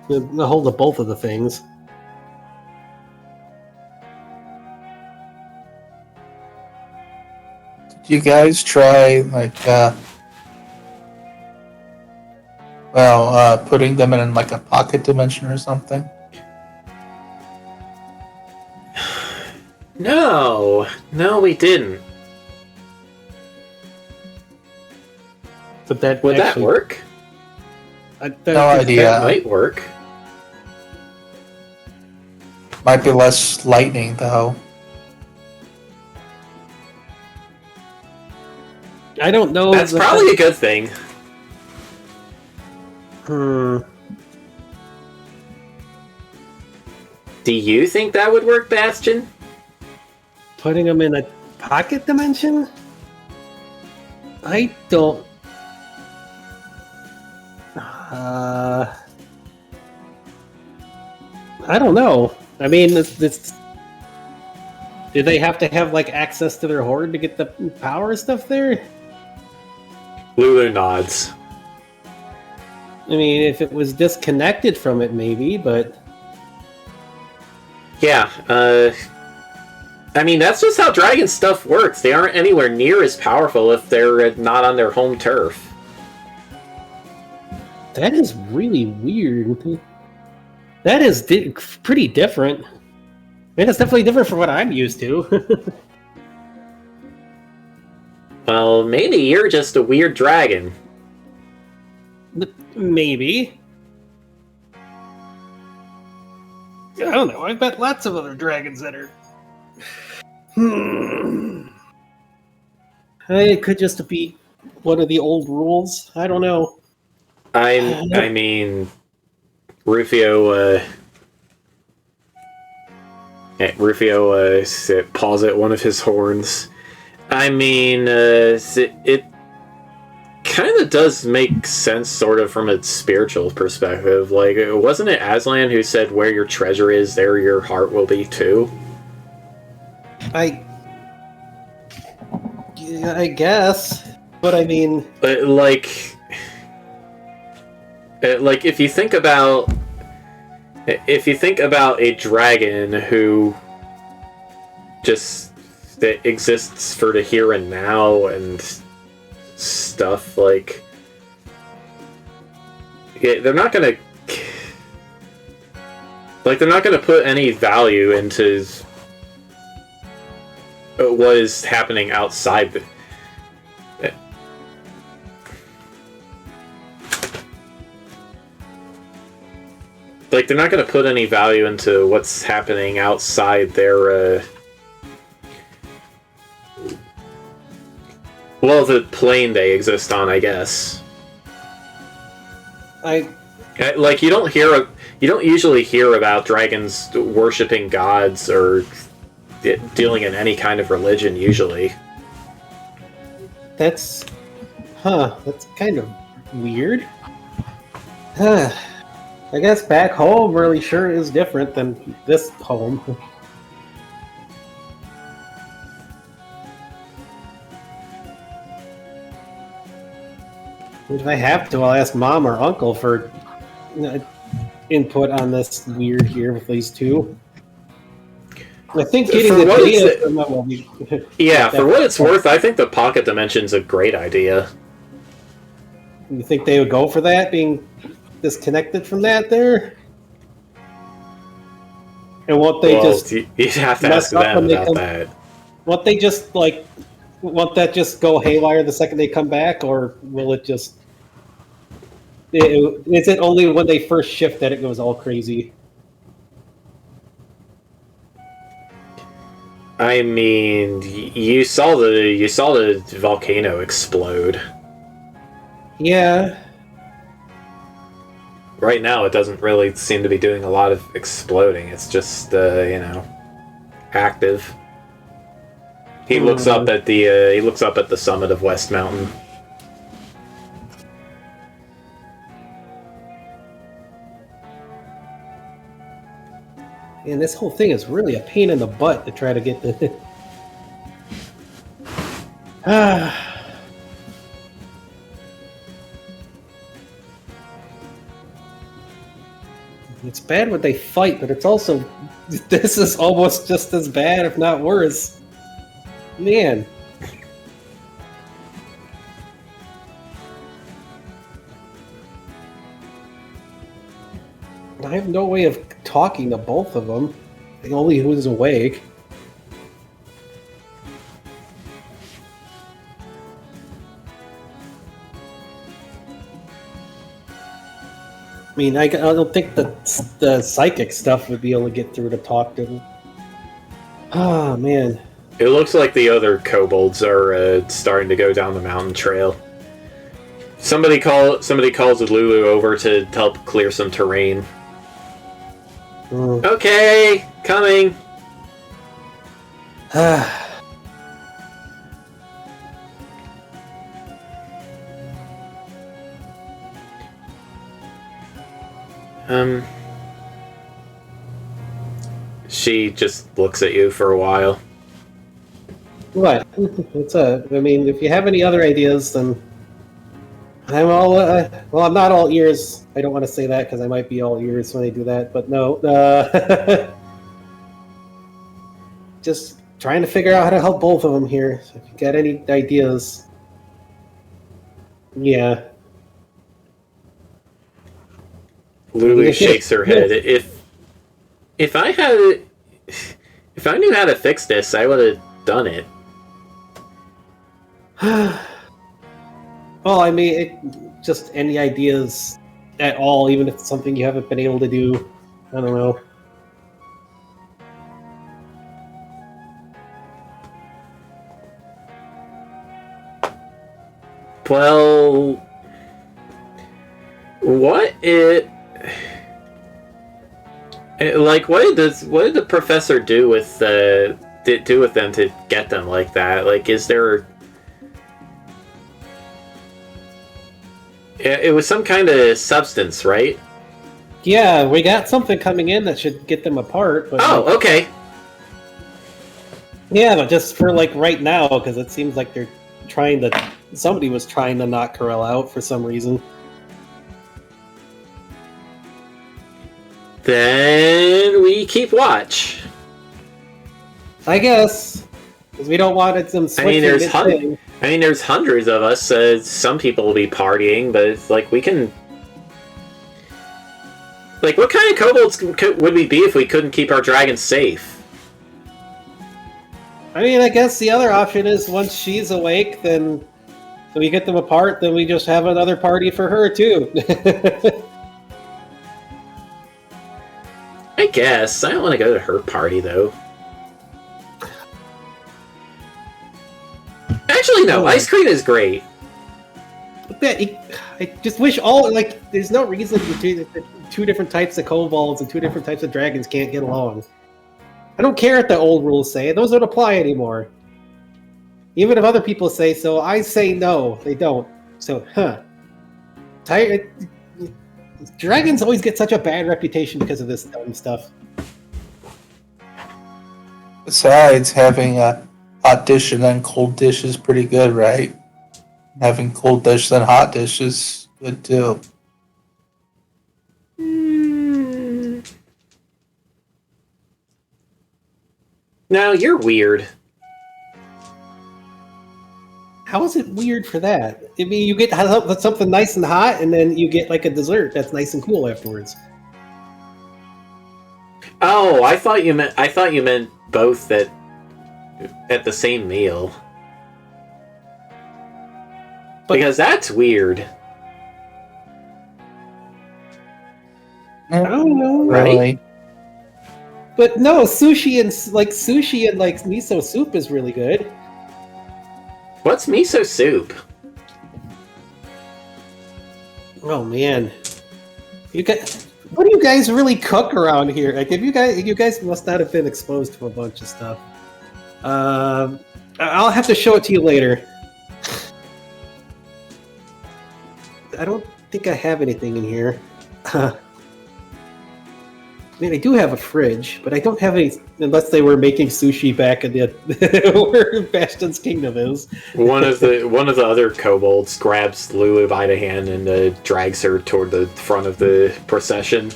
a hold of both of the things. Did you guys try putting them in like a pocket dimension or something? No, we didn't. But that Would that work? No idea. That might work. Might be less lightning though. I don't know. That's probably a good thing. Hmm. Do you think that would work, Bastion? Putting them in a pocket dimension? I don't. I don't know. I mean, it's. Do they have to have like access to their horde to get the power stuff there? Lulu nods. I mean, if it was disconnected from it, maybe, but Yeah, I mean, that's just how dragon stuff works. They aren't anywhere near as powerful if they're not on their home turf. that is really weird. That is pretty different. I mean, it's definitely different from what I'm used to. Well, maybe you're just a weird dragon. Maybe. I don't know. I bet lots of other dragons that are. It could just be one of the old rules. I don't know. I mean, Rufio paws at one of his horns. I mean, it kind of does make sense, sort of, from a spiritual perspective. Like, wasn't it Aslan who said, "Where your treasure is, there your heart will be too"? I guess, but I mean, like if you think about a dragon who just that exists for the here and now and stuff, like, they're not gonna put any value into what is happening outside the. Like, they're not going to put any value into what's happening outside their, well, the plane they exist on, I guess. Like, you don't usually hear about dragons worshipping gods or dealing in any kind of religion, usually. that's kind of weird. I guess back home really sure is different than this home. If I have to, I'll ask Mom or Uncle for input on this weird here with these two. I think getting the data from them will be... Yeah, for what it's worth, I think the pocket dimension's a great idea. You think they would go for that, being disconnected from that there? And won't they just... You'd have to ask them about that. Won't they just, like... Won't that just go haywire the second they come back, or will it just... Is it only when they first shift that it goes all crazy? I mean, you saw the volcano explode. Yeah. right now it doesn't really seem to be doing a lot of exploding. It's just, active. He looks up at the summit of West Mountain. And this whole thing is really a pain in the butt to try to get the. It's bad when they fight, but it's also. This is almost just as bad, if not worse. Man. I have no way of talking to both of them. The only who's awake. I mean, I don't think the psychic stuff would be able to get through to talk to them. Ah, man. It looks like the other kobolds are starting to go down the mountain trail. Somebody calls Lulu over to help clear some terrain. Okay, coming. She just looks at you for a while. What? What's up? I mean, if you have any other ideas, then I'm all. Well, I'm not all ears. I don't want to say that because I might be all ears when I do that. But no, just trying to figure out how to help both of them here. So if you got any ideas, yeah. Lulu shakes her head. If I knew how to fix this, I would have done it. Well, I mean, just any ideas at all, even if it's something you haven't been able to do. I don't know. Well, what did the professor do with them to get them like that? Like, is there? It was some kind of substance, right? Yeah, we got something coming in that should get them apart. But oh, okay. Yeah, but just for like right now, because it seems like they're trying to. Somebody was trying to knock Corell out for some reason. Then we keep watch. I guess, because we don't want it some. There's hundreds of us. Some people will be partying, but it's like we can. Like, what kind of kobolds would we be if we couldn't keep our dragons safe? I mean, I guess the other option is once she's awake, then we get them apart. Then we just have another party for her too. I guess I don't want to go to her party though. Actually, no. Ice cream is great. I just wish there's no reason the two different types of kobolds and two different types of dragons can't get along. I don't care what the old rules say; those don't apply anymore. Even if other people say so, I say no, they don't. So, dragons always get such a bad reputation because of this dumb stuff. Besides, having a hot dish and then cold dish is pretty good, right? Having cold dish then hot dish is good too. No, you're weird. How is it weird for that? I mean, you get something nice and hot, and then you get like a dessert that's nice and cool afterwards. Oh, I thought you meant both at the same meal. Because that's weird. I don't know, right? But no, sushi and miso soup is really good. What's miso soup? Oh man, You guys, what do you guys really cook around here? Like, if you guys must not have been exposed to a bunch of stuff. I'll have to show it to you later. I don't think I have anything in here. I mean, I do have a fridge, but I don't have any unless they were making sushi back in the where Bastion's kingdom is. One of the other kobolds grabs Lulu by the hand and drags her toward the front of the procession.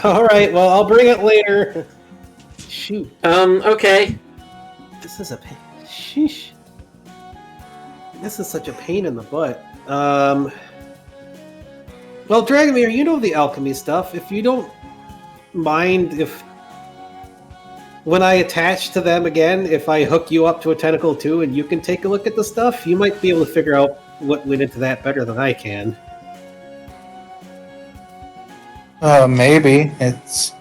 All right, well, I'll bring it later. Shoot. Okay. This is a pain. Sheesh. This is such a pain in the butt. Well, Dragomir, you know the alchemy stuff. If you don't mind if when I attach to them again, if I hook you up to a tentacle too and you can take a look at the stuff, you might be able to figure out what went into that better than I can. Maybe. It's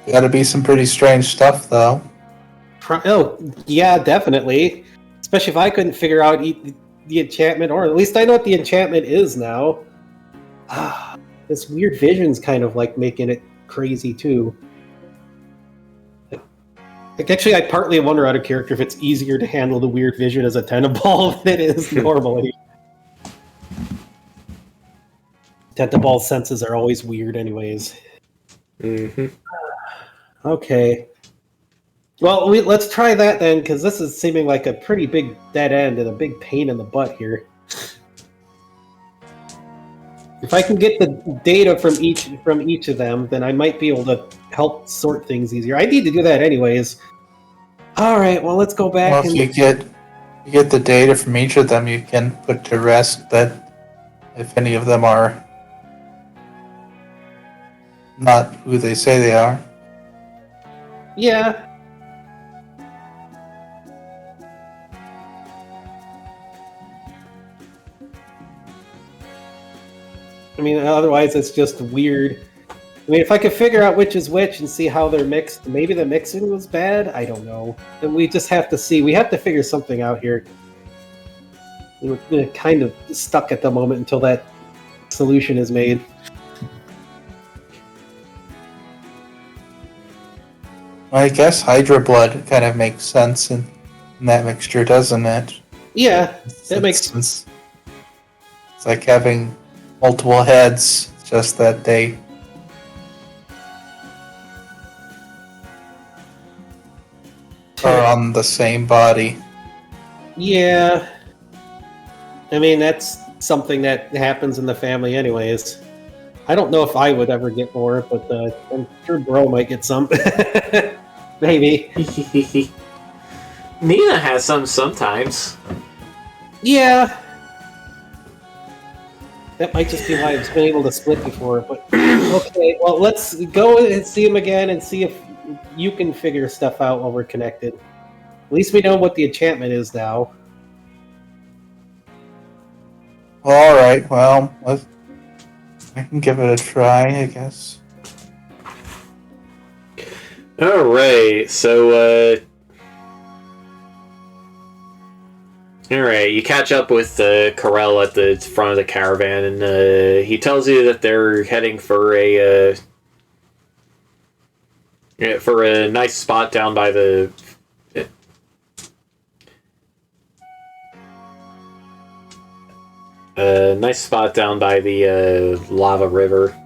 gotta be some pretty strange stuff, though. Oh, yeah, definitely. Especially if I couldn't figure out the enchantment, or at least I know what the enchantment is now. This weird vision's kind of like making it crazy too. Like, actually, I partly wonder out of character if it's easier to handle the weird vision as a tentable than it is normally. Tentable senses are always weird, anyways. Mm-hmm. Okay. Well, let's try that then, because this is seeming like a pretty big dead end and a big pain in the butt here. If I can get the data from each of them, then I might be able to help sort things easier. I need to do that anyways. All right, well, let's go back. Well, if you get the data from each of them, you can put to rest that if any of them are not who they say they are. Yeah. I mean, otherwise it's just weird. I mean, if I could figure out which is which and see how they're mixed, maybe the mixing was bad? I don't know. And we just have to see. We have to figure something out here. We're kind of stuck at the moment until that solution is made. I guess Hydra blood kind of makes sense in that mixture, doesn't it? Yeah, that makes sense. It's like having multiple heads, just that they are on the same body. Yeah. I mean, that's something that happens in the family anyways. I don't know if I would ever get more, but I'm sure Bro might get some. Maybe. Nina has some sometimes. Yeah. That might just be why I've been able to split before, but okay, well, let's go and see him again and see if you can figure stuff out while we're connected. At least we know what the enchantment is now. Alright, well, I can give it a try, I guess. Alright, so, Alright, you catch up with Corel at the front of the caravan, and he tells you that they're heading for a nice spot down by the lava river.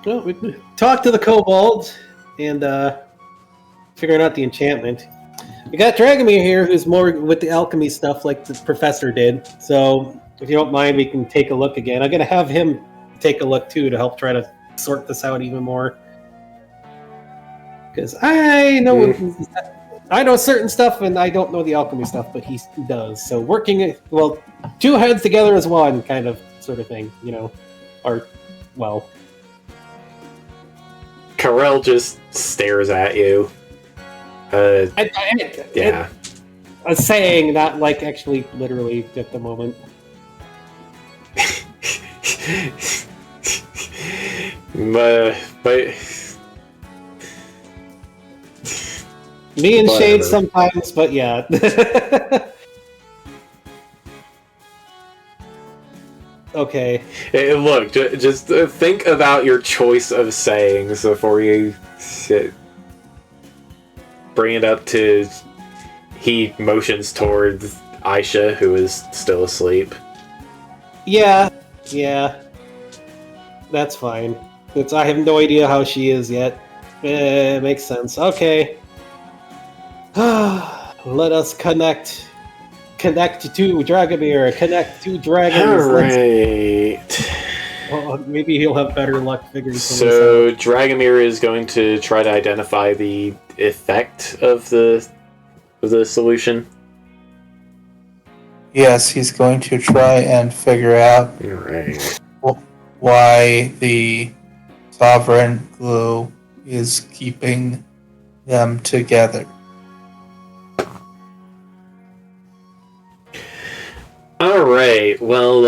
Well, we talk to the kobolds and figuring out the enchantment. We got Dragomir here, who's more with the alchemy stuff like the professor did. So, if you don't mind, we can take a look again. I'm going to have him take a look, too, to help try to sort this out even more. Because I know certain stuff, and I don't know the alchemy stuff, but he does. So, working, well, two heads together as one kind of sort of thing, you know. Or, well... Corel just stares at you. Yeah. A saying, not like actually literally at the moment. but me and Shade sometimes, but yeah. Okay. Hey, look, just think about your choice of sayings before you bring it up to. He motions towards Aisha, who is still asleep. Yeah. That's fine. I have no idea how she is yet. It makes sense. Okay. Let us connect. Connect to Dragomir. Connect to dragons. Alright. Maybe he'll have better luck figuring things So out. Dragomir is going to try to identify the effect of the solution. Yes, he's going to try and figure out Alright. why the sovereign glue is keeping them together. Alright, well,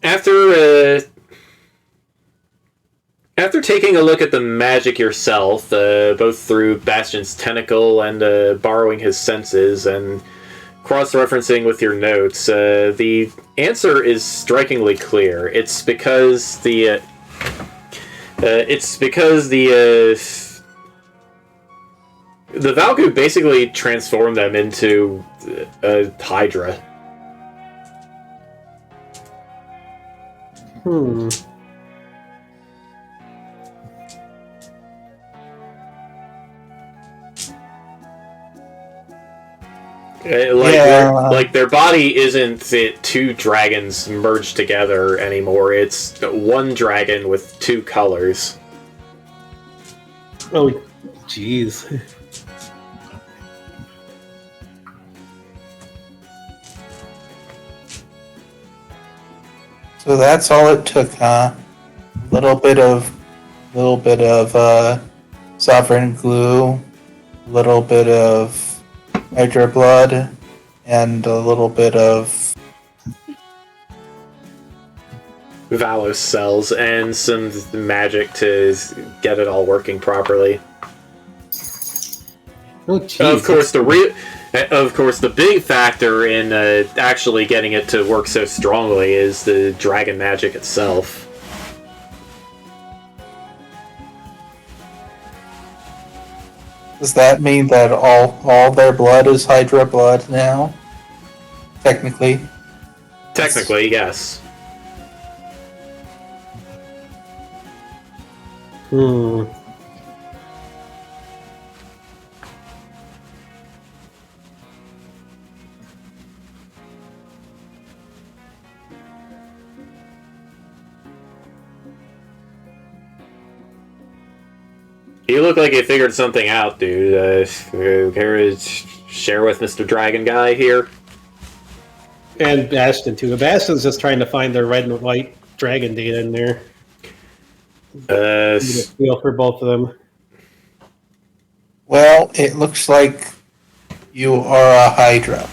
after taking a look at the magic yourself, both through Bastion's tentacle and borrowing his senses and cross-referencing with your notes, the answer is strikingly clear. It's because the Valku basically transformed them into a Hydra. Like their body isn't two dragons merged together anymore. It's one dragon with two colors. Oh, jeez. So that's all it took, huh? A little bit of sovereign glue, a little bit of Hydra blood, and a little bit of Valos cells and some magic to get it all working properly. Oh, jeez. Of course, the big factor in actually getting it to work so strongly is the dragon magic itself. Does that mean that all their blood is Hydra blood now? Technically, Yes. You look like you figured something out, dude. Care to share with Mr. Dragon Guy here? And Bastion, too. Bastion's just trying to find the red and white dragon data in there. Get a feel for both of them. well, it looks like you are a Hydra.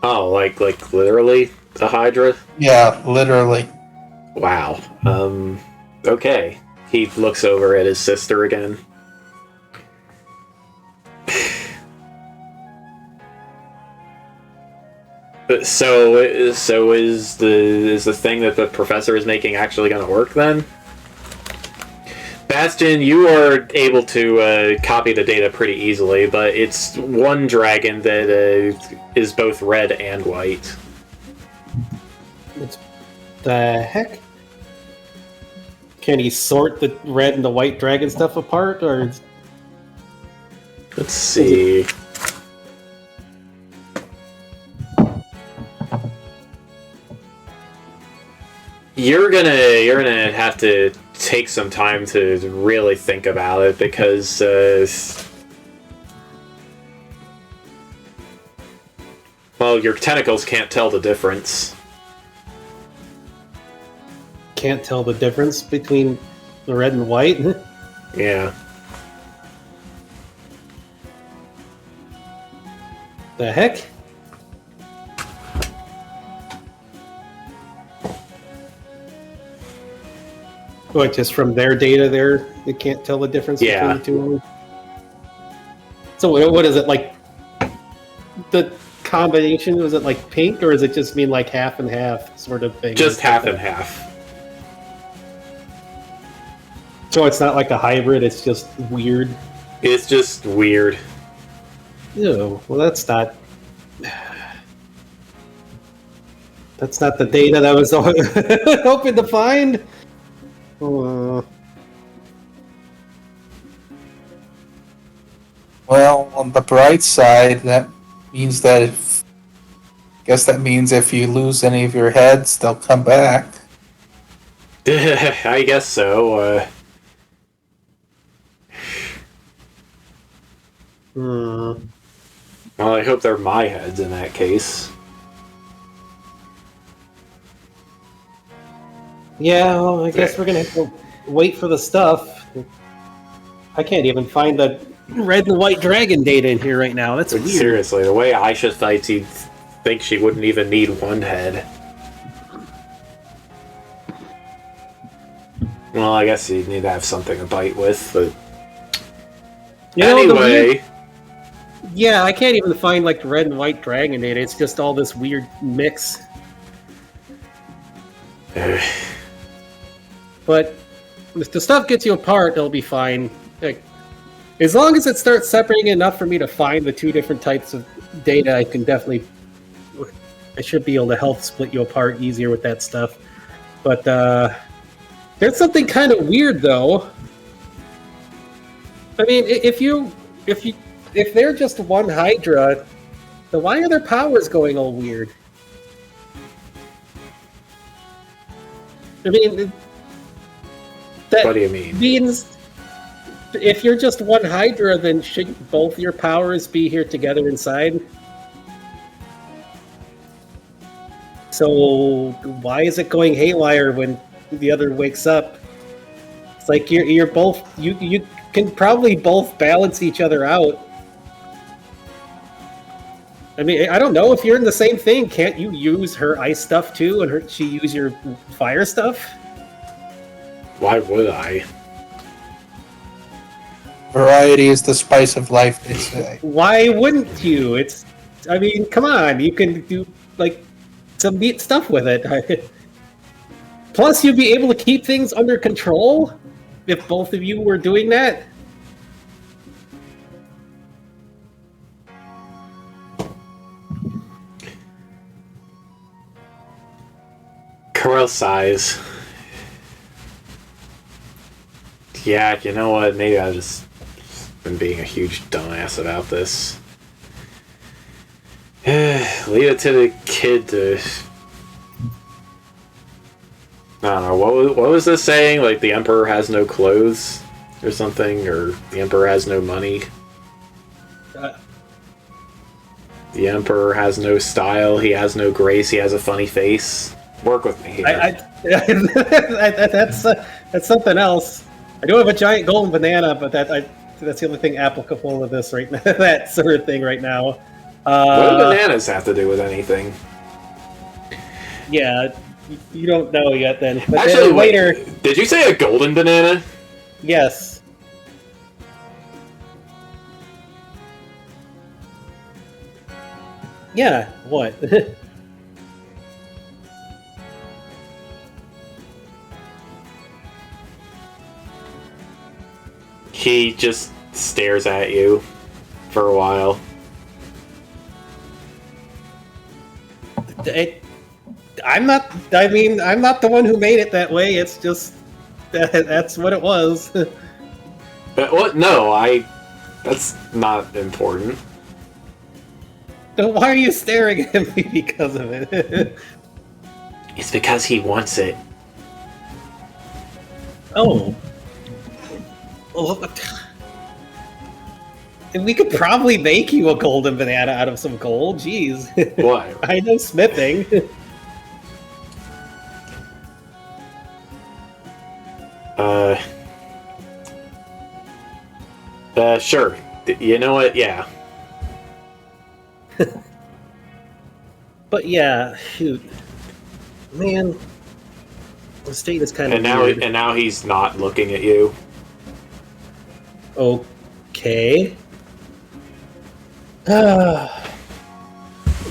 Oh, like literally a Hydra? Yeah, literally. Wow. Okay. He looks over at his sister again. So is the thing that the professor is making actually going to work then? Bastion, you are able to copy the data pretty easily, but it's one dragon that is both red and white. What the heck? Can he sort the red and the white dragon stuff apart, or? Let's see. You're gonna have to take some time to really think about it because well, your tentacles can't tell the difference. Can't tell the difference between the red and white? Yeah. The heck? What, just from their data there, they can't tell the difference Yeah. between the two of them? So what is it, like, the combination? Was it like pink, or does it just mean like half and half sort of thing? Just half and half. So it's not like a hybrid, it's just weird? It's just weird. Ew, well that's not... That's not the data that I was hoping to find. Well, on the bright side, that means that that means if you lose any of your heads, they'll come back. I guess so. Well, I hope they're my heads in that case. Yeah, well, I guess we're gonna have to wait for the stuff. I can't even find the red and white dragon data in here right now. That's weird. Seriously, the way Aisha fights, you'd think she wouldn't even need one head. Well, I guess you'd need to have something to bite with, but... Anyway... Yeah, I can't even find like the red and white dragon data. It's just all this weird mix. But if the stuff gets you apart, it'll be fine. Like, as long as it starts separating enough for me to find the two different types of data, I can definitely... I should be able to help split you apart easier with that stuff. But there's something kind of weird, though. I mean, if they're just one Hydra, then why are their powers going all weird? I mean... What do you mean? Means if you're just one Hydra, then shouldn't both your powers be here together inside? So why is it going haywire when the other wakes up? It's like you're both you can probably both balance each other out. I mean, I don't know, if you're in the same thing, can't you use her ice stuff too, and she use your fire stuff? Why would I? Variety is the spice of life, they say. Why wouldn't you? I mean, come on, you can do, like, some neat stuff with it. Plus, you'd be able to keep things under control if both of you were doing that. Corel size. Yeah, you know what? Maybe I've just been being a huge dumbass about this. Leave it to the kid to... I don't know, what was this saying? Like, the Emperor has no clothes? Or something? Or the Emperor has no money? The Emperor has no style, he has no grace, he has a funny face. Work with me here. That's something else. I do have a giant golden banana, but that's the only thing applicable to this right now. That sort of thing right now. What do bananas have to do with anything? Yeah, you don't know yet then. But actually, then later... Did you say a golden banana? Yes. Yeah, what? He just stares at you for a while. I'm not the one who made it that way. It's just that's what it was. But what? No, that's not important. Then why are you staring at me because of it? It's because he wants it. Oh. And we could probably make you a golden banana out of some gold. Jeez. What? I know smithing. Sure. You know what? Yeah. But yeah, shoot. Man. The state is kind of weird. And now he's not looking at you. Okay.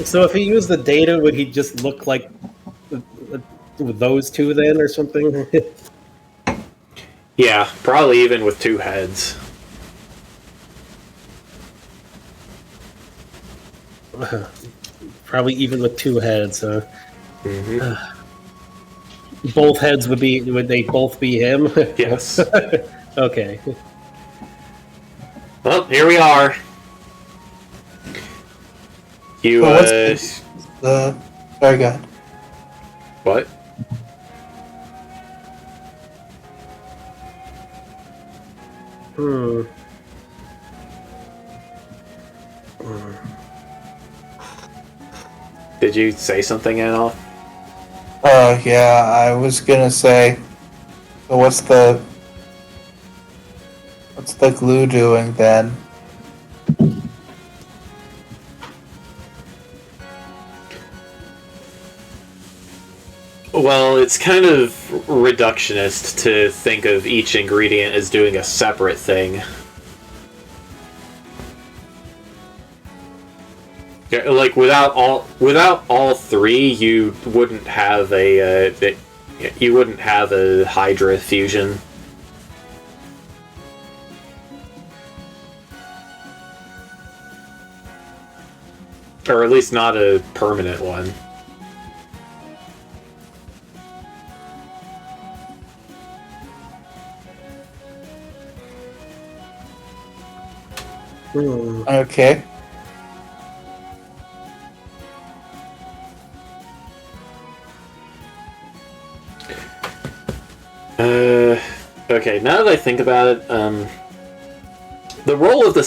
So if he used the data, would he just look like those two then, or something? Yeah, probably even with 2 heads. Probably even with 2 heads. Mm-hmm. Both heads would they both be him? Yes. Okay. Well, here we are. You, So what's the sorry, God. What? Hmm. Did you say something, Anil? Oh yeah, I was gonna say. So what's the glue doing then? Well, it's kind of reductionist to think of each ingredient as doing a separate thing. Yeah, like without all 3, you wouldn't have a Hydra fusion. Or at least not a permanent one. Okay. Okay. Now that I think about it, the role of the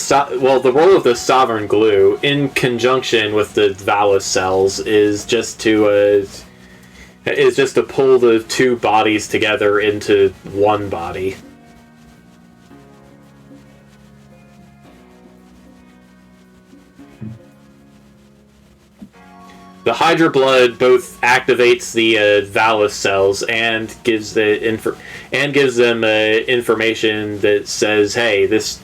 sovereign glue, in conjunction with the Valis cells, is just to pull the 2 bodies together into one body. The Hydra blood both activates the Valis cells and gives them information that says, "Hey, this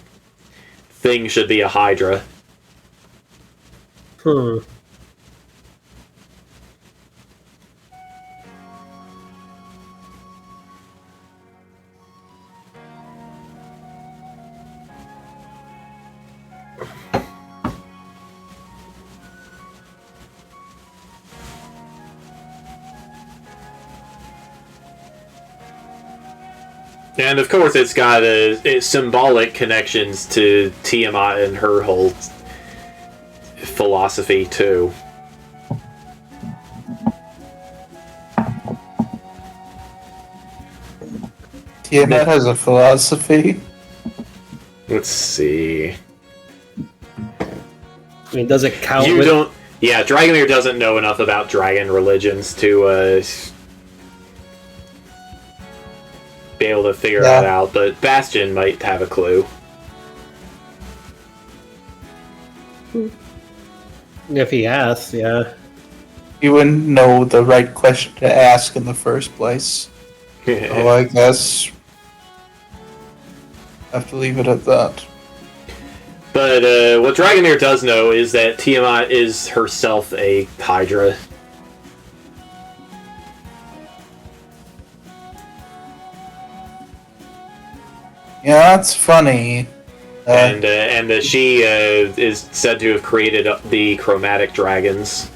thing should be a Hydra." Hmm. And of course, it's got symbolic connections to Tiamat and her whole philosophy too. Tiamat has a philosophy. Let's see. I mean, does it count? You don't. Yeah, Dragomir doesn't know enough about dragon religions to be able to figure that out, but Bastion might have a clue. If he asks, yeah. You wouldn't know the right question to ask in the first place. So I guess I have to leave it at that. But what Dragomir does know is that Tiamat is herself a Hydra. Yeah, that's funny. And that she is said to have created the chromatic dragons.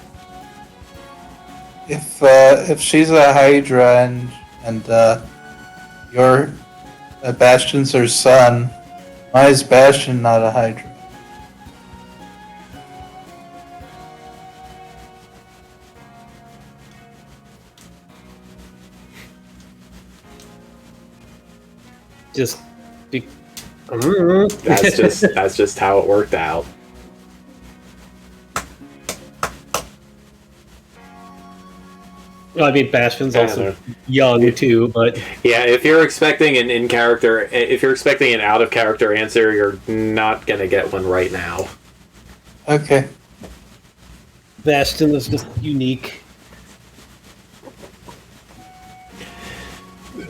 If she's a Hydra and your Bastion's her son, why is Bastion not a Hydra? Just be. That's just how it worked out. Well, I mean, Bastion's also young too, but yeah, if you're expecting an out of character answer, you're not gonna get one right now. Okay. Bastion is just unique.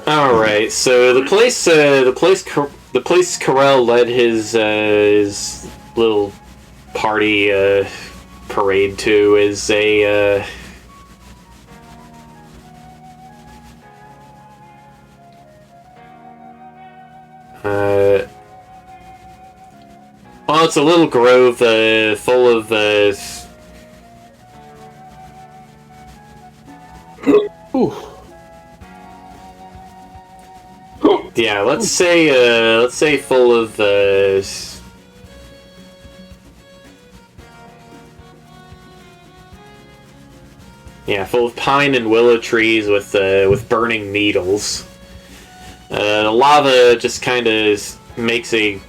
All right, so the place Carell led his little party parade to is a well, it's a little grove full of yeah, let's say full of yeah, full of pine and willow trees with burning needles. The lava just kind of makes the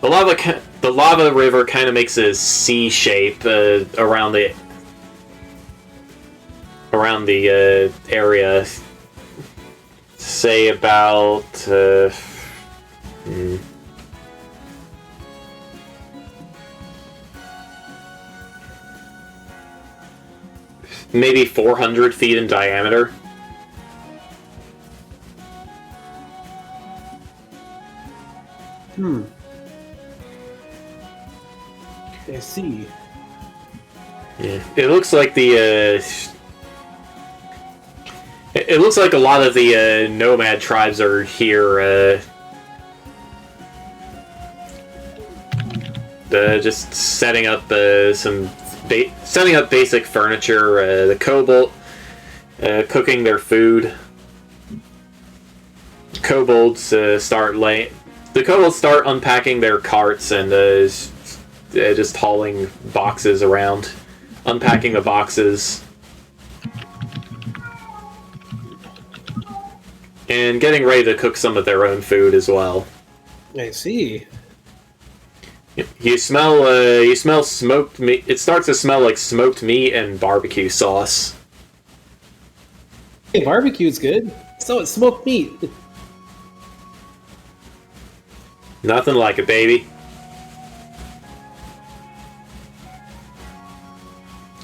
lava river kind of makes a C shape around the area. Say about maybe 400 feet in diameter. I see. Yeah, it looks like it looks like a lot of the nomad tribes are here, just setting up setting up basic furniture. The kobold cooking their food. The kobolds start unpacking their carts and just hauling boxes around, unpacking the boxes. And getting ready to cook some of their own food as well. I see. You smell smoked meat. It starts to smell like smoked meat and barbecue sauce. Hey, barbecue's good. So it's smoked meat. Nothing like it, baby.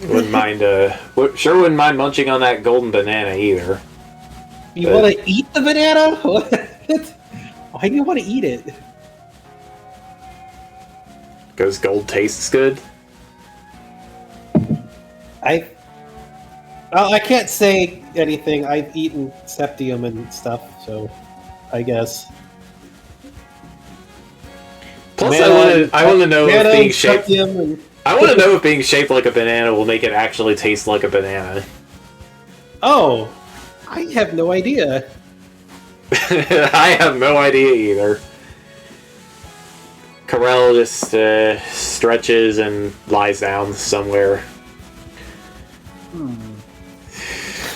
Wouldn't mind. Sure wouldn't mind munching on that golden banana either. You want to eat the banana? What? Why do you want to eat it? Because gold tastes good. I can't say anything. I've eaten septium and stuff, so I guess. Plus, I want to know if being shaped. I want to know if being shaped like a banana will make it actually taste like a banana. Oh, I have no idea. I have no idea either. Carell just stretches and lies down somewhere.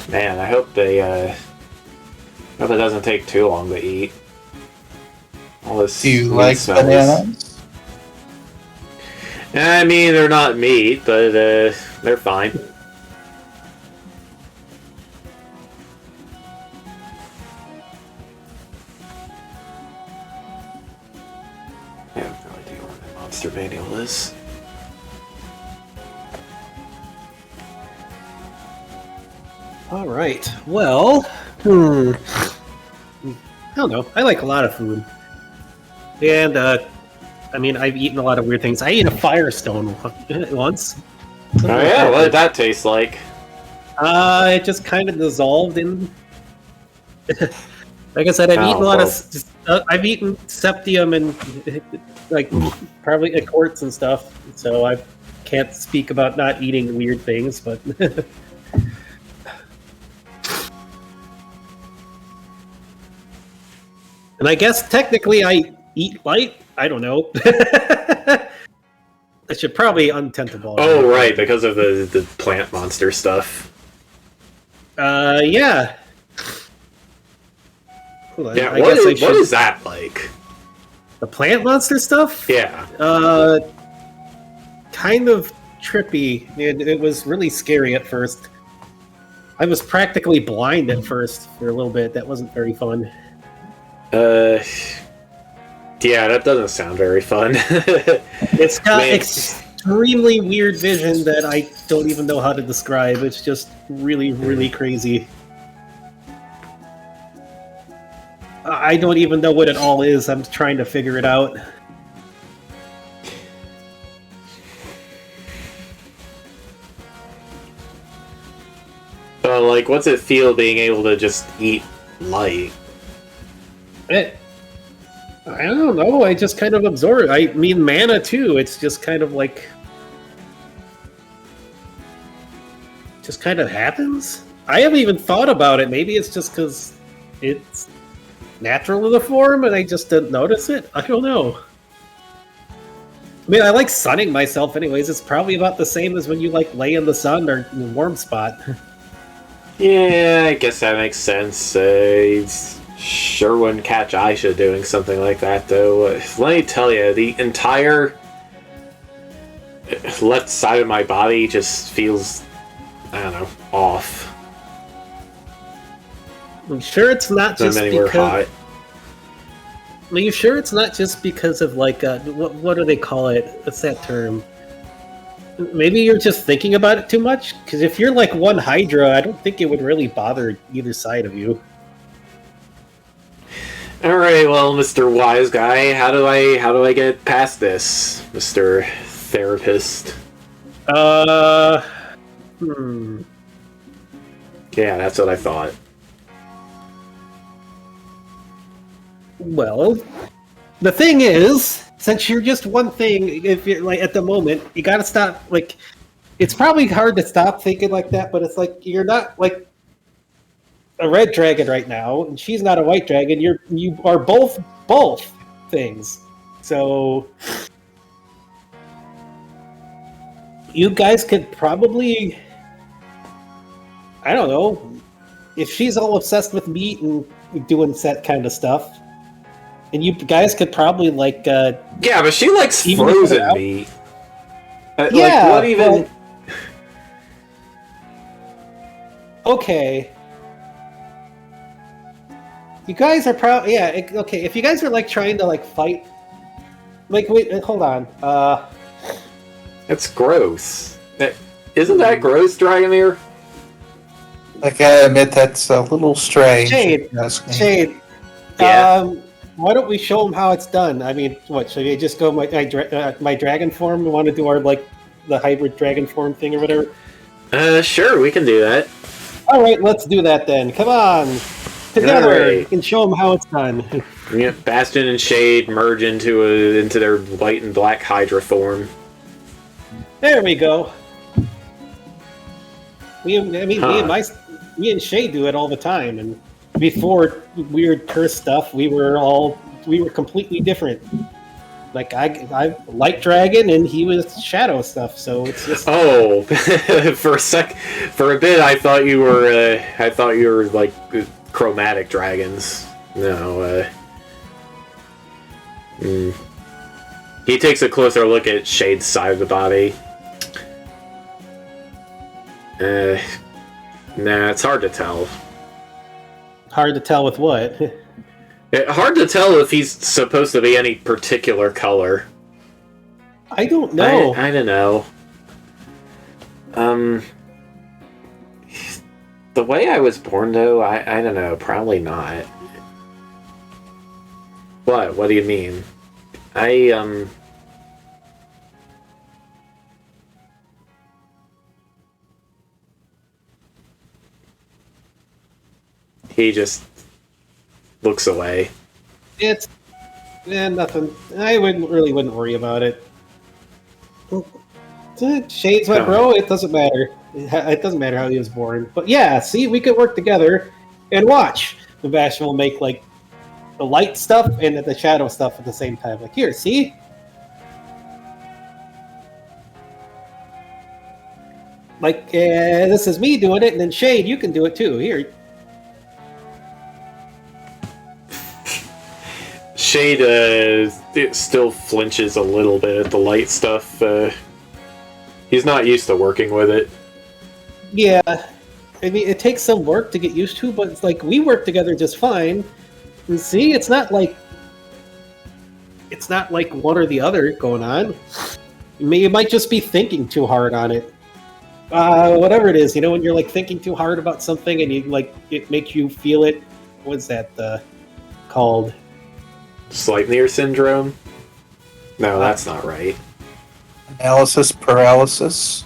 Man, I hope it doesn't take too long to eat. All this. Do you like bananas? I mean, they're not meat, but they're fine. I have no idea where the monster manual is. All right. Well, I don't know. I like a lot of food, and I mean, I've eaten a lot of weird things. I ate a Firestone once. Oh yeah, what did that taste like? It just kind of dissolved in. Like I said, I've eaten a lot of. I've eaten septium and like probably quartz and stuff. So I can't speak about not eating weird things, but. And I guess technically I eat light. I don't know. I should probably untend the ball. Oh right, because of the plant monster stuff. Yeah. Hold on. Yeah, what is that like? The plant monster stuff? Yeah. Kind of trippy. It was really scary at first. I was practically blind at first for a little bit. That wasn't very fun. Yeah, that doesn't sound very fun. It's got extremely weird vision that I don't even know how to describe. It's just really, really crazy. I don't even know what it all is. I'm trying to figure it out. Like, what's it feel being able to just eat light? I don't know. I just kind of absorb. I mean, mana too. It's just kind of like, just kind of happens. I haven't even thought about it. Maybe it's just because it's natural in the form, and I just didn't notice it. I don't know. I mean, I like sunning myself, anyways. It's probably about the same as when you like lay in the sun or in a warm spot. Yeah, I guess that makes sense. Sure wouldn't catch Aisha doing something like that, though. Let me tell you, the entire left side of my body just feels, I don't know, off. I'm sure it's not So just many were hot. Are you sure it's not just because of like what do they call it? What's that term? Maybe you're just thinking about it too much. Because if you're like one Hydra, I don't think it would really bother either side of you. All right, well, Mr. Wise Guy, how do I get past this, Mr. Therapist? Hmm. Yeah, that's what I thought. Well, the thing is, since you're just one thing, if you're like at the moment, you gotta stop. Like, it's probably hard to stop thinking like that, but it's like you're not like a red dragon right now, and she's not a white dragon. You are both things. So you guys could probably, I don't know, if she's all obsessed with meat and doing that kind of stuff, and you guys could probably like Yeah, but she likes even frozen out- meat. Yeah, like, what even? Okay. You guys are probably okay. If you guys are like trying to like fight, like wait, hold on. That's gross. Isn't that gross, Dragomir? Like, I admit that's a little strange. Shade. if you ask me. Shade. Yeah. Why don't we show them how it's done? I mean, what should I just go my dragon form? We want to do our like the hybrid dragon form thing or whatever. Sure, we can do that. All right, let's do that then. Come on, together Alright. and show them how it's done. Yeah, Bastion and Shade merge into their white and black Hydra form. There we go. Me and Shay do it all the time, and before weird curse stuff, we were completely different. Like I light dragon, and he was shadow stuff. So it's just Oh, for a bit, I thought you were like chromatic dragons. No. He takes a closer look at Shade's side of the body. Nah, it's hard to tell. hard to tell with what. Hard to tell if he's supposed to be any particular color. I don't know. I don't know. The way I was born, though, I don't know. Probably not. What? What do you mean? He just looks away. It's nothing. I wouldn't worry about it. Shade's my bro. It doesn't matter. It doesn't matter how he was born. But yeah, see, we could work together and watch. The Bastion will make like the light stuff and the shadow stuff at the same time. Like here, see. Like this is me doing it, and then Shade, you can do it too. Here. Shade it still flinches a little bit at the light stuff. He's not used to working with it. Yeah, I mean it takes some work to get used to, but it's like we work together just fine. And see, it's not like one or the other going on. You might just be thinking too hard on it. Whatever it is, when you're like thinking too hard about something and you like it makes you feel it. What's that called? Sleipnir syndrome? No, that's not right. Analysis paralysis.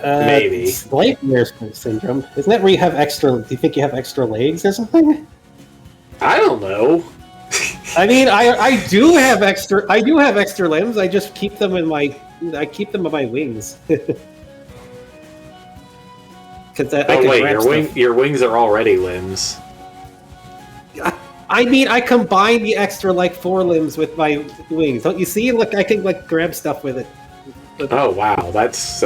Maybe. It's Nightmare syndrome. Isn't that where you have extra? Do you think you have extra legs or something? I don't know. I mean, I do have extra. I do have extra limbs. I just keep them in my. I keep them in my wings. Because I Oh can wait, grab stuff. your wings are already limbs. I mean, I combine the extra like forelimbs with my wings. Don't you see? Look, I can like grab stuff with it. Oh wow, that's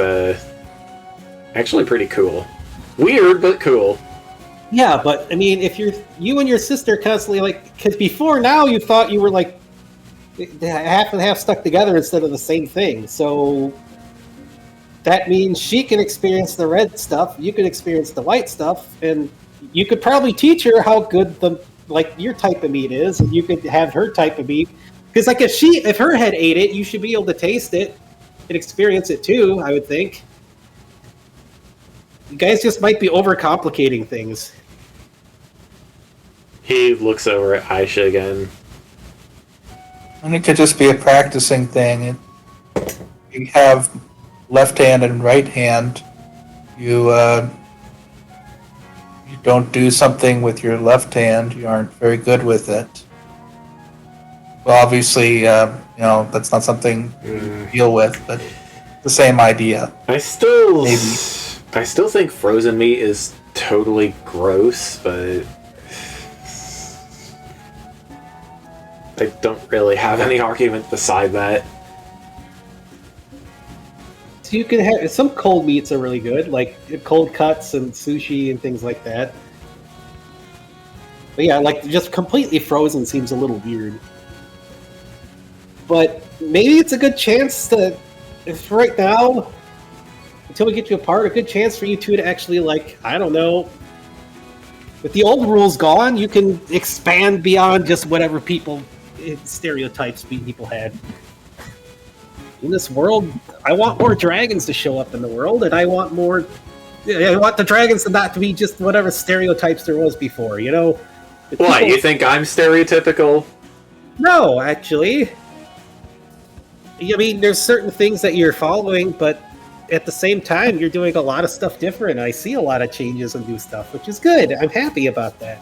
actually pretty cool. Weird, but cool. Yeah, but I mean, if you and your sister constantly like, because before now you thought you were like half and half stuck together instead of the same thing. So that means she can experience the red stuff, you can experience the white stuff, and you could probably teach her how good the like your type of meat is, and you could have her type of meat. Because like if her head ate it, you should be able to taste it and experience it too. I would think. You guys just might be overcomplicating things. He looks over at Aisha again. And it could just be a practicing thing. You have left hand and right hand. You you don't do something with your left hand, you aren't very good with it. Well, obviously, that's not something you deal with, but the same idea. I still think frozen meat is totally gross, but I don't really have any argument beside that. So you can have some cold meats are really good, like cold cuts and sushi and things like that. But yeah, like just completely frozen seems a little weird. But maybe it's a good chance to, if right now, until we get you apart, a good chance for you two to actually, like, I don't know, with the old rules gone, you can expand beyond just whatever stereotypes people had. In this world, I want more dragons to show up in the world, and I want the dragons to not to be just whatever stereotypes there was before, you know? What, you think I'm stereotypical? No, actually. I mean, there's certain things that you're following, but at the same time, you're doing a lot of stuff different. I see a lot of changes and new stuff, which is good. I'm happy about that.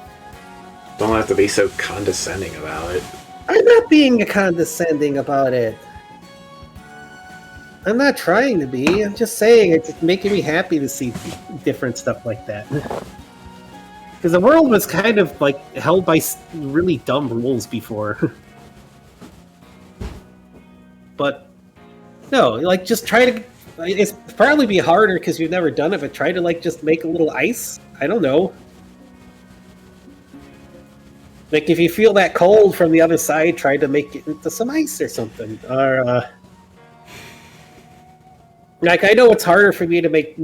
Don't have to be so condescending about it. I'm not being condescending about it. I'm not trying to be. I'm just saying it's making me happy to see different stuff like that. Because the world was kind of like held by really dumb rules before. But no, like just try to. It's probably be harder because you've never done it, but try to like just make a little ice. I don't know. Like if you feel that cold from the other side, try to make it into some ice or something. Or like I know it's harder for me to make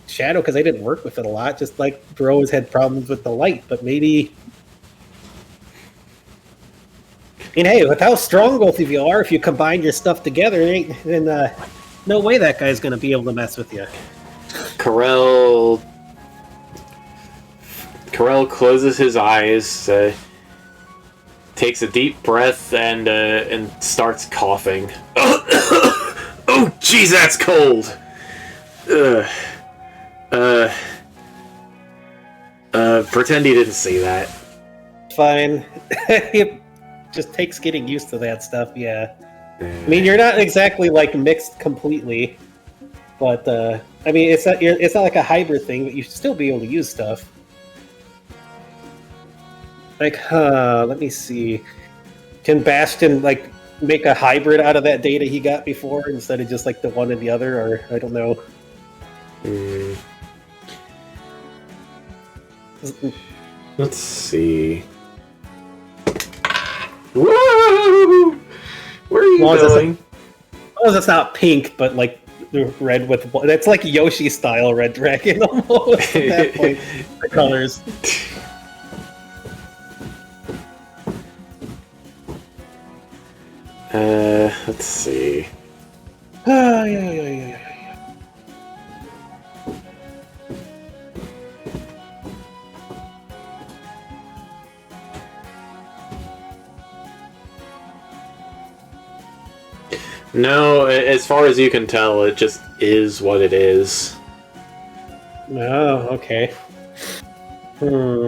shadow because I didn't work with it a lot. Just like Bro has had problems with the light, but maybe. And hey, with how strong both of you are, if you combine your stuff together, then no way that guy's going to be able to mess with you. Corel closes his eyes, takes a deep breath, and starts coughing. Oh, jeez, that's cold. Pretend he didn't see that. Fine. It just takes getting used to that stuff, yeah. I mean, you're not exactly like mixed completely, but I mean, it's not like a hybrid thing, but you should still be able to use stuff. Like, let me see. Can Bastion like make a hybrid out of that data he got before instead of just like the one and the other, or I don't know. Let's see. Whoa! Where are you going? Oh, that's not pink, but like the red with that's like Yoshi style red dragon almost at that point. The colors. Let's see. Yeah. No, as far as you can tell, it just is what it is. Oh, okay. Hmm.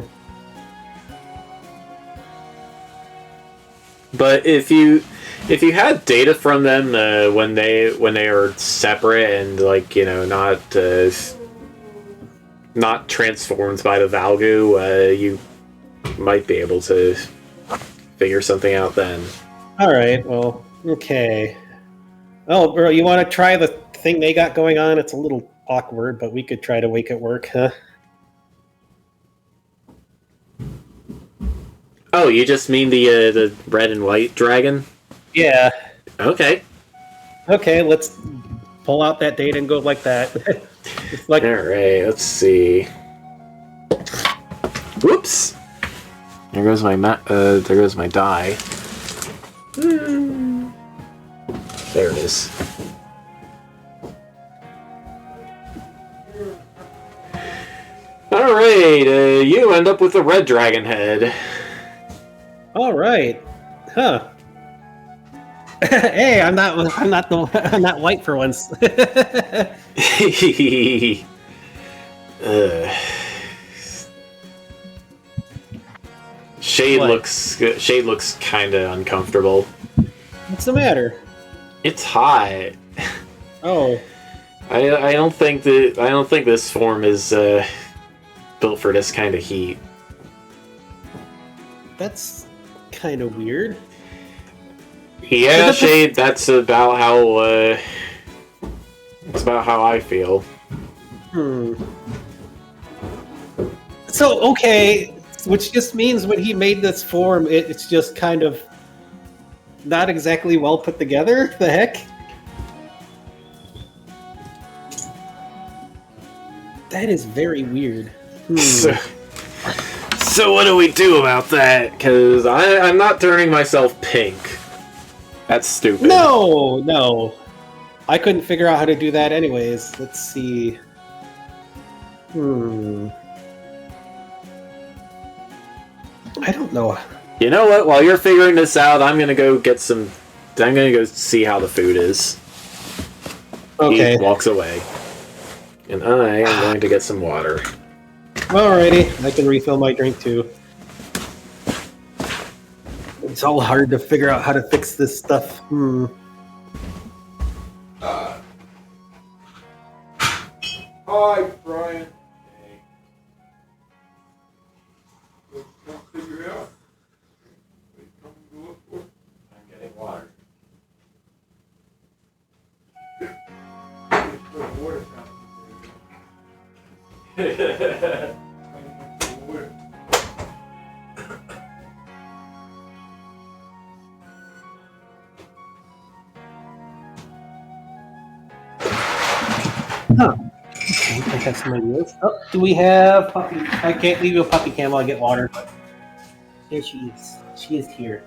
But if you had data from them when they are separate and like not transformed by the Valgu, you might be able to figure something out then. All right. Well, okay. Oh, bro, you want to try the thing they got going on? It's a little awkward, but we could try to make it work, huh? Oh, you just mean the red and white dragon? Yeah. Okay. Okay, let's pull out that data and go like that. It's like, All right. Let's see. Whoops. There goes my there goes my die. There it is. All right. You end up with a red dragon head. all right, huh? Hey, I'm not white for once. Shade What? looks kind of uncomfortable. What's the matter? It's hot. Oh, I don't think this form is built for this kind of heat. that's kind of weird. Yeah, Shade. That's about how. That's about how I feel. Hmm. So okay, which just means when he made this form, it's just kind of not exactly well put together. The heck? That is very weird. So what do we do about that? Because I'm not turning myself pink. That's stupid. No. I couldn't figure out how to do that anyways. Let's see. I don't know. You know what? While you're figuring this out, I'm gonna go get some. I'm gonna go see how the food is. Okay. He walks away, and I am going to get some water. Alrighty. I can refill my drink too. It's all hard to figure out how to fix this stuff. Hi, Brian. Hey. Let's figure out. I'm getting water. Huh. Okay, I have some ideas. Oh, do we have puppy? I can't leave you a puppy cam while I get water. But here she is. She is here.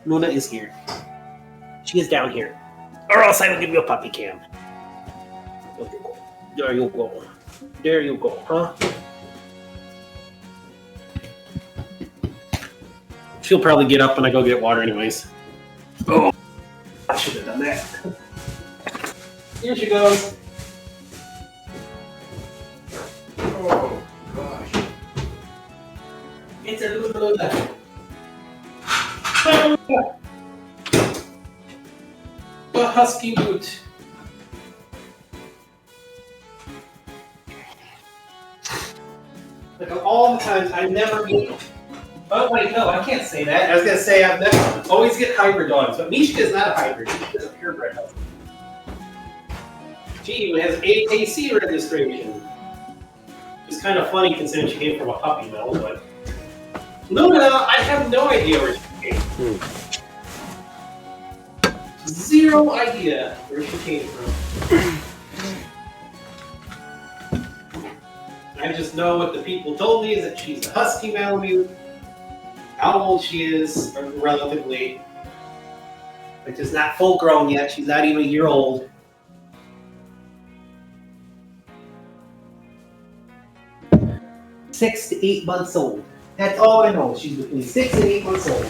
Luna is here. She is down here. Or else I will give you a puppy cam. There you go. There you go, huh? She'll probably get up when I go get water anyways. Oh, I should have done that. Here she goes. Oh gosh. It's a Luna. A husky boot. Like all the times, I never get. Oh wait, no, I can't say that. I was gonna say I've never always get hybrid dogs, but Mishka is not a hybrid. Mishka is a purebred husky. She even has AKC registration. It's kind of funny considering she came from a puppy mill, but Luna, I have no idea where she came from. Zero idea where she came from. I just know what the people told me is that she's a husky Malamute. How old she is, relatively, which is not full grown yet. She's not even a year old. Six to 8 months old. That's all I know. She's between 6 and 8 months old.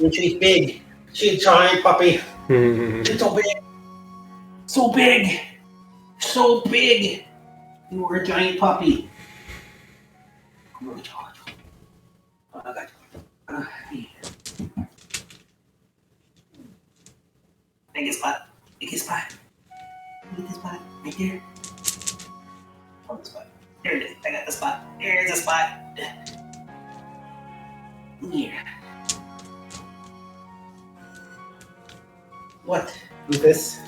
And she's big. She's a giant puppy. She's so big. So big. So big. You are a giant puppy. Oh my god. Oh my god. Biggest spot. Biggest spot. Biggest spot. Right there. Oh, the spot. There it is. I got the spot. There's the spot. Yeah. What? Who's this?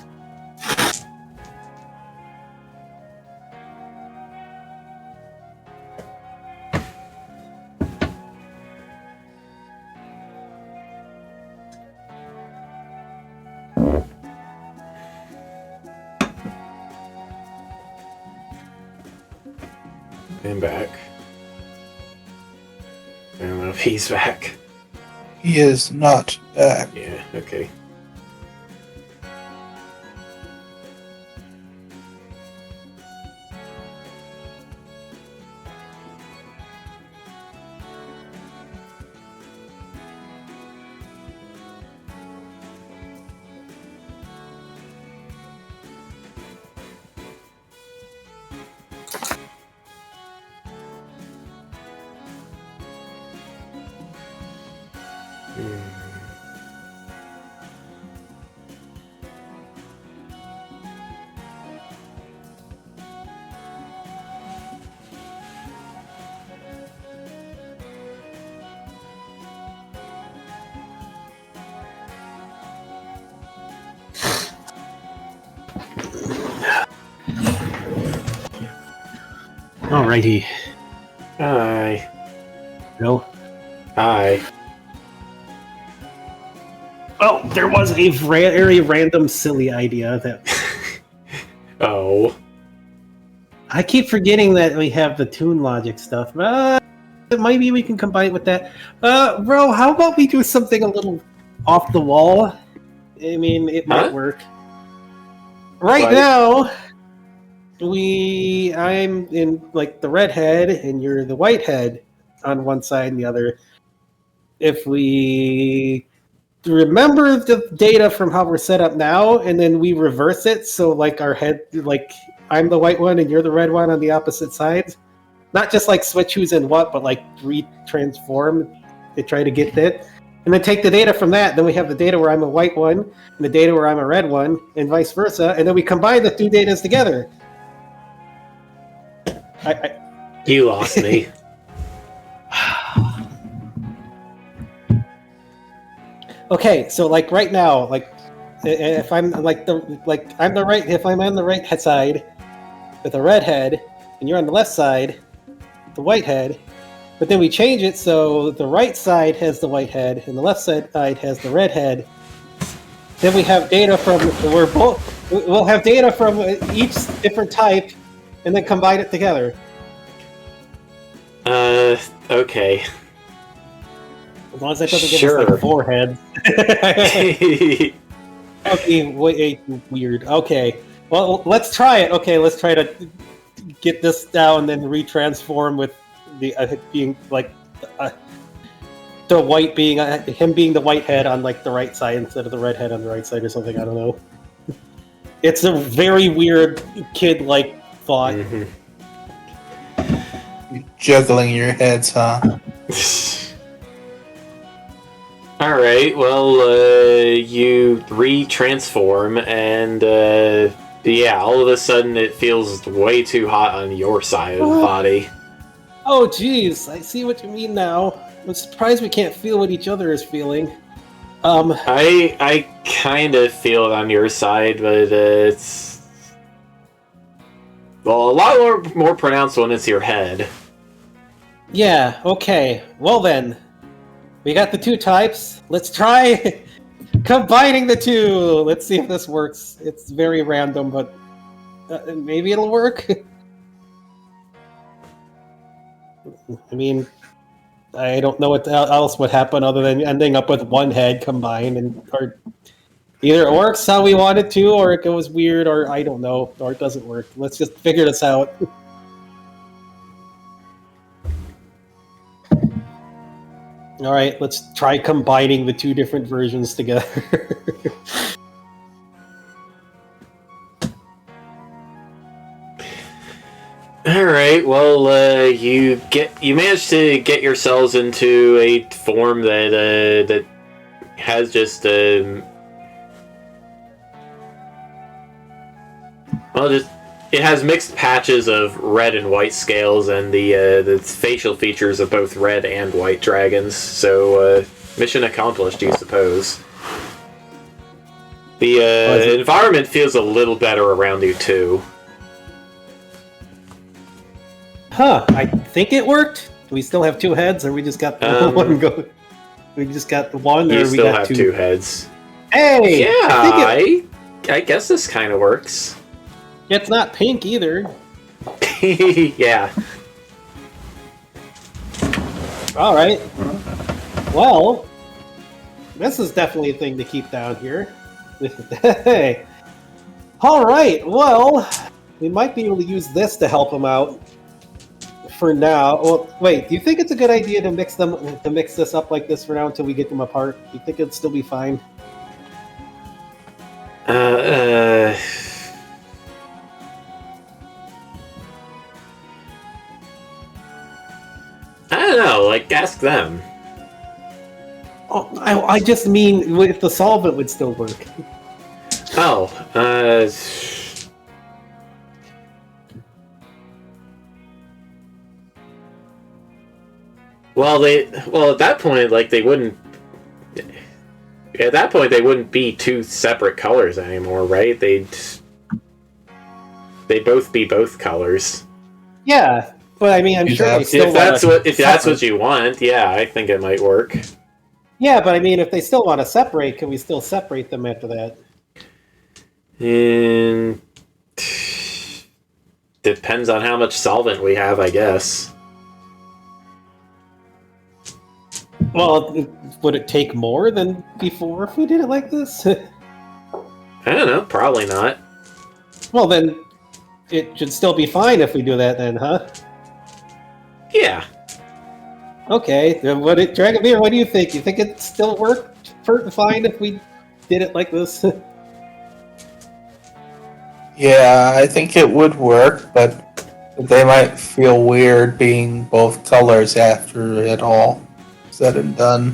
I'm back. I don't know if he's back. He is not back. Yeah, okay. Alrighty. Hi. No. Hi. Oh, there was a very random, silly idea that Oh. I keep forgetting that we have the tune logic stuff. Maybe we can combine it with that. Bro, how about we do something a little off the wall? I mean, it might work. Right now, I'm in like the red head, and you're the white head on one side and the other. If we remember the data from how we're set up now, and then we reverse it, so like our head, like I'm the white one and you're the red one on the opposite sides. Not just like switch who's in what, but like retransform to try to get that. And then take the data from that, then we have the data where I'm a white one, and the data where I'm a red one, and vice versa, and then we combine the two datas together. You lost me. Okay, so like right now, like if I'm like I'm the right, if I'm on the right side with a red head, and you're on the left side, the white head, but then we change it so the right side has the white head and the left side has the red head. Then we have data from we'll have data from each different type, and then combine it together. Okay. As long as that doesn't give us like 4 heads. Okay, wait, weird. Okay, well, let's try it. Okay, let's try to get this down and then retransform with the being like the white being him being the white head on like the right side instead of the red head on the right side or something. I don't know. It's a very weird kid-like thought. Mm-hmm. Juggling your heads, huh? Alright, well, you re-transform, and, yeah, all of a sudden it feels way too hot on your side of the body. Oh, geez, I see what you mean now. I'm surprised we can't feel what each other is feeling. I kind of feel it on your side, but, it's... Well, a lot more pronounced when it's your head. Yeah, okay. Well then, we got the two types. Let's try combining the two. Let's see if this works. It's very random, but maybe it'll work. I mean, I don't know what else would happen other than ending up with one head combined, or either it works how we want it to, or it goes weird, or I don't know, or it doesn't work. Let's just figure this out. All right, let's try combining the two different versions together. All right. Well, you managed to get yourselves into a form that has just just it has mixed patches of red and white scales and the facial features of both red and white dragons. So mission accomplished, you suppose. The environment feels a little better around you too. Huh, I think it worked. Do we still have two heads, or we just got the one go? We just got the one, or You we still got have two heads. Hey! Yeah, I guess this kind of works. It's not pink either. Yeah. Alright. Well, this is definitely a thing to keep down here. Hey. Alright, well, we might be able to use this to help them out. For now. Well, wait, do you think it's a good idea to mix this up like this for now until we get them apart? Do you think it'd still be fine? I don't know, like, ask them. Oh, I just mean if the solvent would still work. Oh, well, at that point, like, they wouldn't... At that point, they wouldn't be two separate colors anymore, right? They'd both be both colors. Yeah, but I mean, I'm sure they still if that's what you want, yeah, I think it might work. Yeah, but I mean, if they still want to separate, can we still separate them after that? And depends on how much solvent we have, I guess. Well, would it take more than before if we did it like this? I don't know, probably not. Well, then it should still be fine if we do that then, huh? Yeah. Okay, then Dragomir, what do you think? You think it still worked fine if we did it like this? Yeah, I think it would work, but they might feel weird being both colors after it all said and done.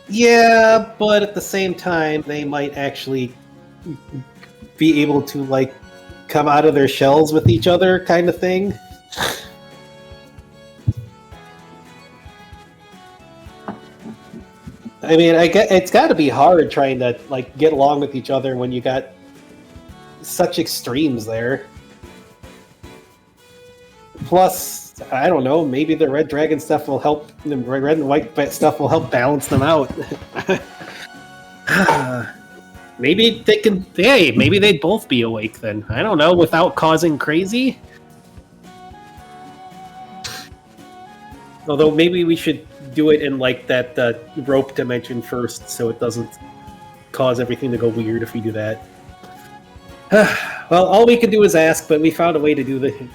Yeah, but at the same time, they might actually be able to, like, come out of their shells with each other, kind of thing. I mean, it's got to be hard trying to, like, get along with each other when you got such extremes there. Plus, I don't know, maybe the red dragon stuff will help, the red and white stuff will help balance them out. Maybe they can, hey, maybe they'd both be awake then. I don't know, without causing crazy. Although maybe we should do it in, like, that rope dimension first, so it doesn't cause everything to go weird if we do that. Well, all we can do is ask, but we found a way to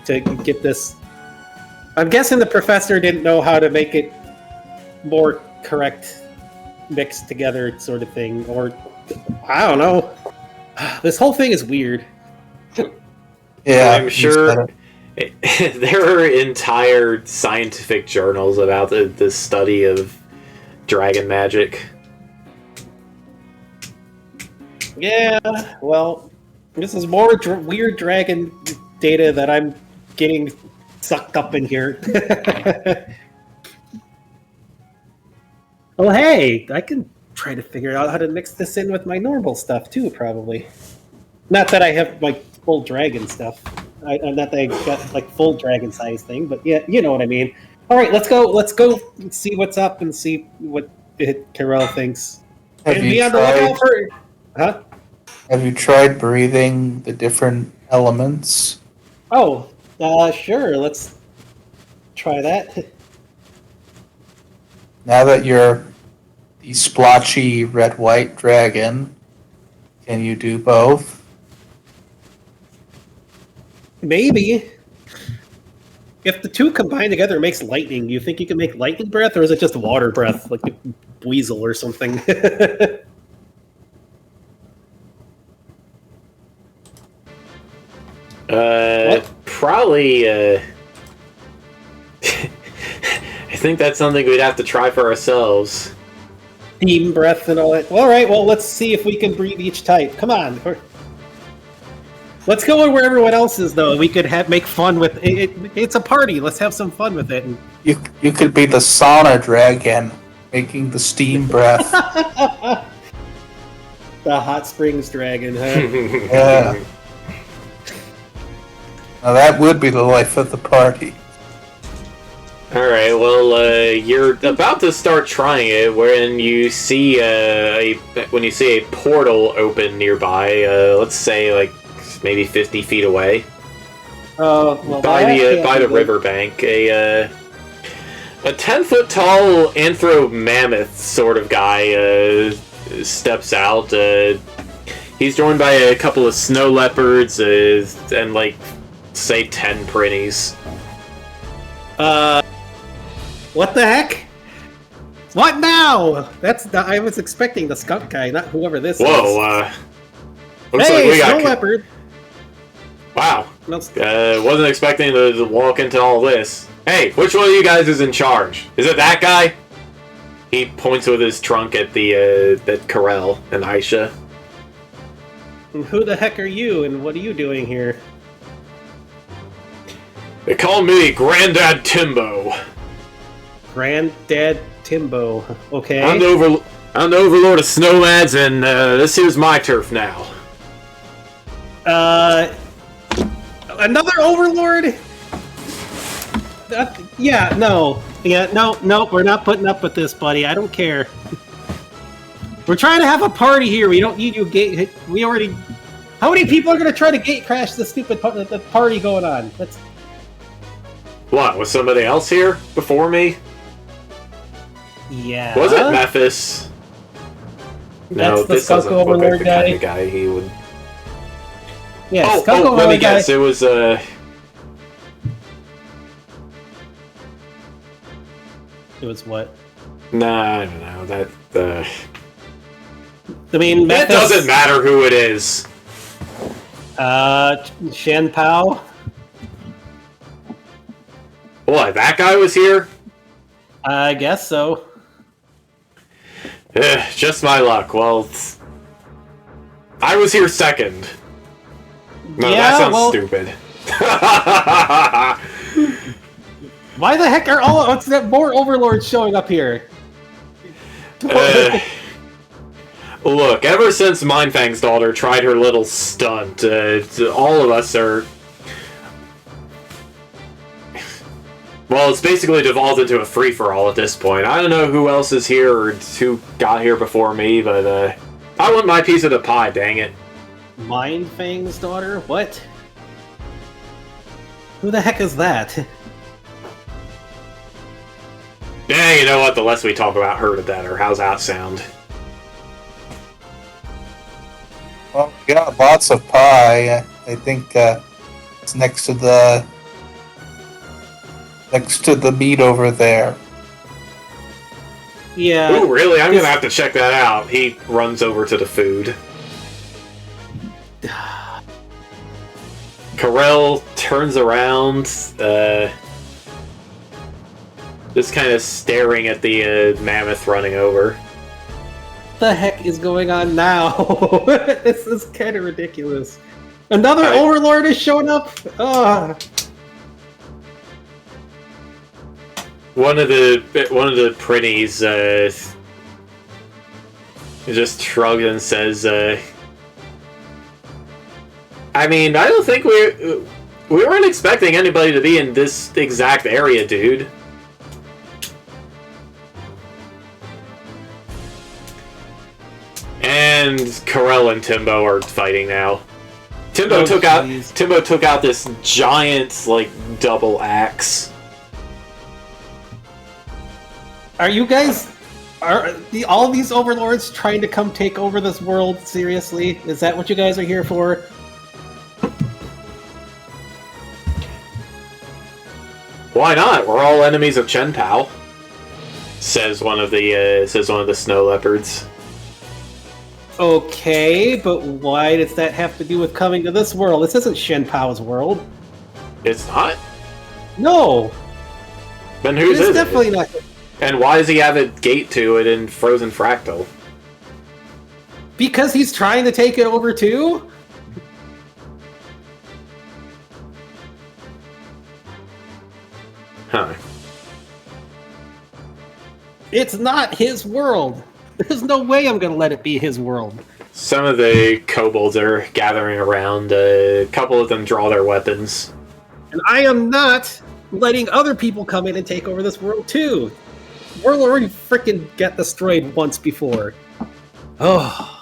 to get this. I'm guessing the professor didn't know how to make it more correct, mixed together sort of thing, or I don't know. This whole thing is weird. Yeah, I'm sure there are entire scientific journals about the study of dragon magic. Yeah, well, this is more weird dragon data that I'm getting sucked up in here. Well, hey, I can try to figure out how to mix this in with my normal stuff too, probably. Not that I have, like, full dragon stuff. Not that I got, like, full dragon size thing, but yeah, you know what I mean. All right, let's go see what's up and see what Carell thinks. Have you Huh? Have you tried breathing the different elements? Oh, sure. Let's try that. Now that you're the splotchy red-white dragon, can you do both? Maybe. If the two combine together makes lightning, do you think you can make lightning breath, or is it just water breath, like a weasel or something? Probably, I think that's something we'd have to try for ourselves. Steam breath and all that. All right, well, let's see if we can breathe each type. Come on. Let's go where everyone else is, though. We could make fun with it. It's a party. Let's have some fun with it. You could be the sauna dragon, making the steam breath. The hot springs dragon, huh? Yeah. Now that would be the life of the party. Alright, well, you're about to start trying it when you see a portal open nearby, let's say, like, maybe 50 feet away. Well, by the riverbank, a 10-foot tall anthro mammoth sort of guy steps out. He's joined by a couple of snow leopards and, like, say 10 prinnies. What the heck? What now? I was expecting the skunk guy, not whoever this is. Whoa, looks hey, like we got... snow leopard! Wow. No, Wasn't expecting to walk into all this. Hey, which one of you guys is in charge? Is it that guy? He points with his trunk at at Karel and Aisha. who the heck are you, and what are you doing here? They call me Granddad Timbo. Granddad Timbo. Okay. I'm the overlord of Snowlands, and this here's my turf now. Another overlord? Yeah, no. Yeah, no, we're not putting up with this, buddy. I don't care. We're trying to have a party here. We don't need you gate. We already. How many people are going to try to gate crash the stupid the party going on? What, was somebody else here before me? Yeah. Was it Memphis? No, That's the this Skunk doesn't look like Overlord the guy. kind of guy he would... Yeah, Skunk let me Overlord guy. guess, it was, It was what? Nah, I don't know, that, I mean, It Memphis, doesn't matter who it is. Shen Pao. What, that guy was here? I guess so. Just my luck. Well, I was here second. No, Yeah, that sounds well- stupid. Why the heck are what's that more overlords showing up here? Look, ever since Mindfang's daughter tried her little stunt, all of us are... Well, it's basically devolved into a free-for-all at this point. I don't know who else is here or who got here before me, but I want my piece of the pie, dang it. Mindfang's daughter? What? Who the heck is that? Yeah, you know what? The less we talk about her, the better. How's that sound? Well, we got lots of pie. I think it's next to the meat over there. Yeah. Ooh, really? I'm gonna have to check that out. He runs over to the food. Karel turns around, just kind of staring at the mammoth running over. What the heck is going on now? This is kind of ridiculous. Another Alright. overlord is showing up? Ugh. One of the prinnies just shrugs and says, I mean, I don't think we weren't expecting anybody to be in this exact area, dude. And Karel and Timbo are fighting now. Timbo took out this giant, like, double axe. Are you guys... Are all these overlords trying to come take over this world? Seriously? Is that what you guys are here for? Why not? We're all enemies of Chen Pao. Says one of the snow leopards. Okay, but why does that have to do with coming to this world? This isn't Shen Pao's world. It's not? No! Then whose It's is definitely it? not. And why does he have a gate to it in Frozen Fractal? Because he's trying to take it over too? Huh. It's not his world. There's no way I'm gonna let it be his world. Some of the kobolds are gathering around. A couple of them draw their weapons. And I am not letting other people come in and take over this world too. The world already freaking got destroyed once before. Oh.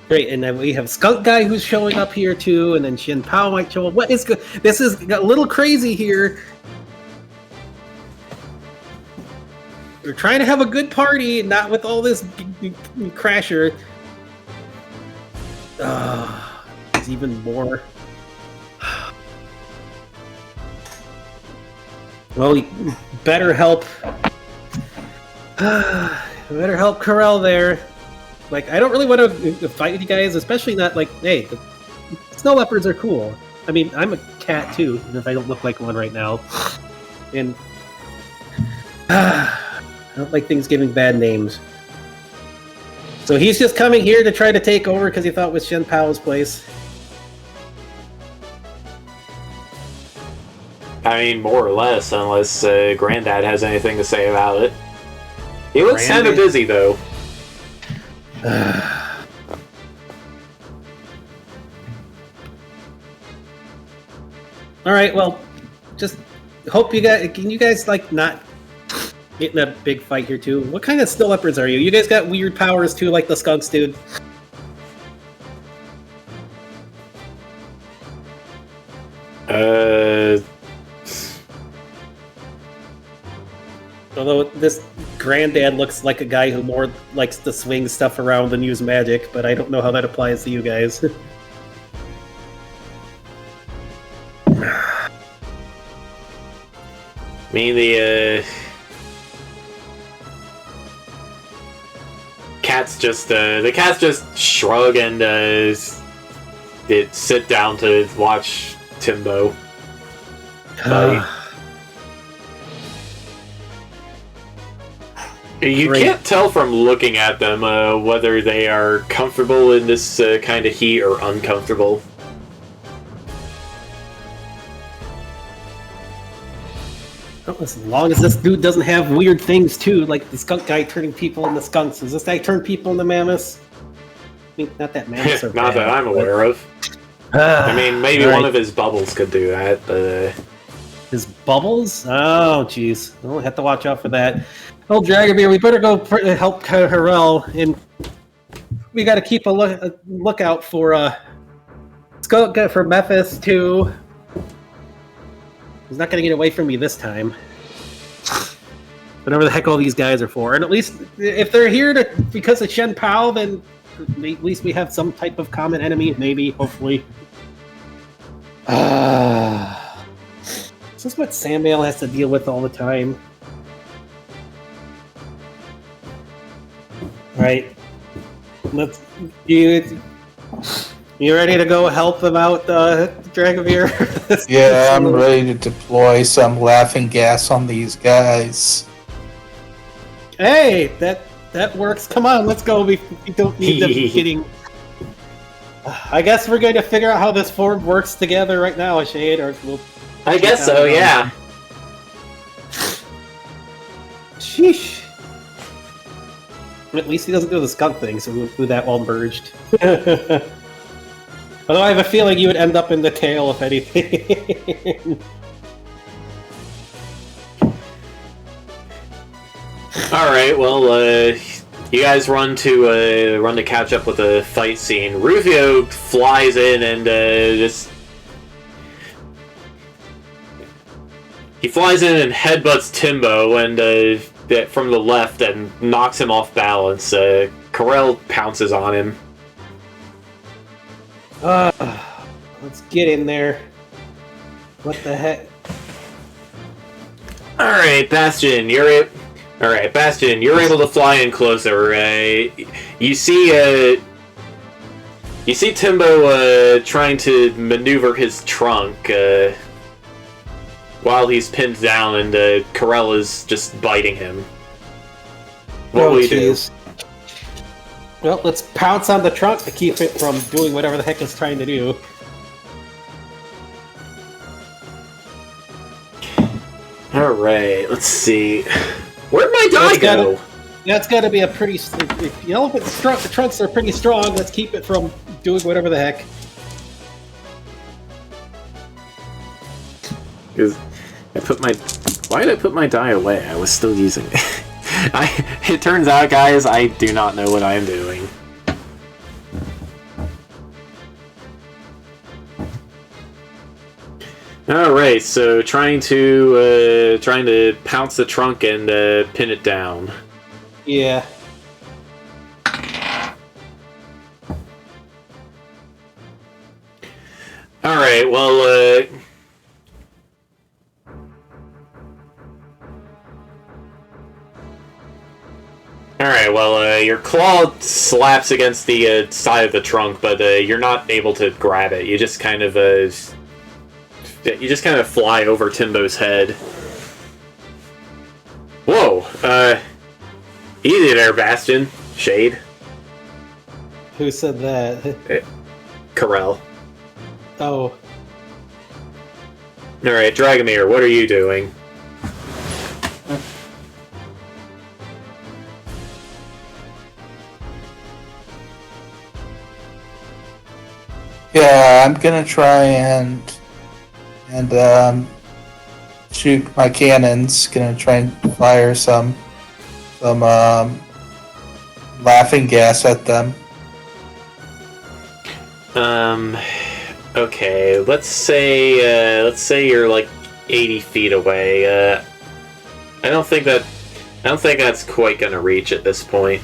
Great, and then we have Skunk Guy who's showing up here too, and then Shin Pao might show up. What is good? This is a little crazy here. We're trying to have a good party, not with all this crasher. There's even more. Well, we better help. Better help Corel there. Like, I don't really want to fight with you guys, especially not like, hey, the snow leopards are cool. I mean, I'm a cat too, even if I don't look like one right now. And I don't like things giving bad names. So he's just coming here to try to take over because he thought it was Shen Pao's place. I mean, more or less, unless Granddad has anything to say about it. He looks kind of busy, though. All right, well, just hope you guys can you guys like not get in a big fight here too. What kind of snow leopards are you? You guys got weird powers too, like the skunks, dude. Although this Granddad looks like a guy who more likes to swing stuff around than use magic, but I don't know how that applies to you guys. I mean, the cats just shrug and sit down to watch Timbo fight. You Great. can't tell from looking at them whether they are comfortable in this kind of heat or uncomfortable. Oh, as long as this dude doesn't have weird things too, like the skunk guy turning people into skunks. Does this guy turn people into mammoths? I mean, not that mammoths are Not bad, that I'm but- aware of. I mean, maybe one of his bubbles could do that, but... His bubbles? Oh, jeez. We'll have to watch out for that. Oh, Dragomir, we better go help Harel, and we got to keep a lookout for Skunk for Memphis too. He's not going to get away from me this time. Whatever the heck all these guys are for, and at least if they're here because of Shen Pao, then at least we have some type of common enemy, maybe, hopefully. Is this what Sandmail has to deal with all the time? Right. Let's you ready to go help him out, Dragomir? Yeah, I'm ready to deploy some laughing gas on these guys. Hey, that works. Come on, let's go. We don't need them getting. I guess we're going to figure out how this form works together right now, Shade, or we'll. I guess so, yeah. Sheesh. At least he doesn't do the skunk thing, so we'll do that while merged. Although I have a feeling you would end up in the tail, if anything. Alright, well, you guys run to catch up with the fight scene. Rufio flies in and just... He flies in and headbutts Timbo and from the left and knocks him off balance. Corel pounces on him. Let's get in there. What the heck? Alright, Bastion, Alright, Bastion, you're able to fly in closer. You see Timbo trying to maneuver his trunk while he's pinned down, and Corel is just biting him. What will you do? Well, let's pounce on the trunk to keep it from doing whatever the heck it's trying to do. Alright, let's see. Where'd my die go? That's got to be a pretty... If the elephant's the trunks are pretty strong, let's keep it from doing whatever the heck. Because why did I put my die away? I was still using it. It turns out, guys, I do not know what I am doing. Alright, so trying to pounce the trunk and pin it down. Yeah. Alright, well, your claw slaps against the side of the trunk, but you're not able to grab it. You just kind of fly over Timbo's head. Whoa! Easy there, Bastion. Shade. Who said that? Corel. Oh. Alright, Dragomir, what are you doing? Yeah, I'm gonna try and shoot my cannons. Gonna try and fire some laughing gas at them. Okay, let's say you're like 80 feet away. I don't think that's quite gonna reach at this point.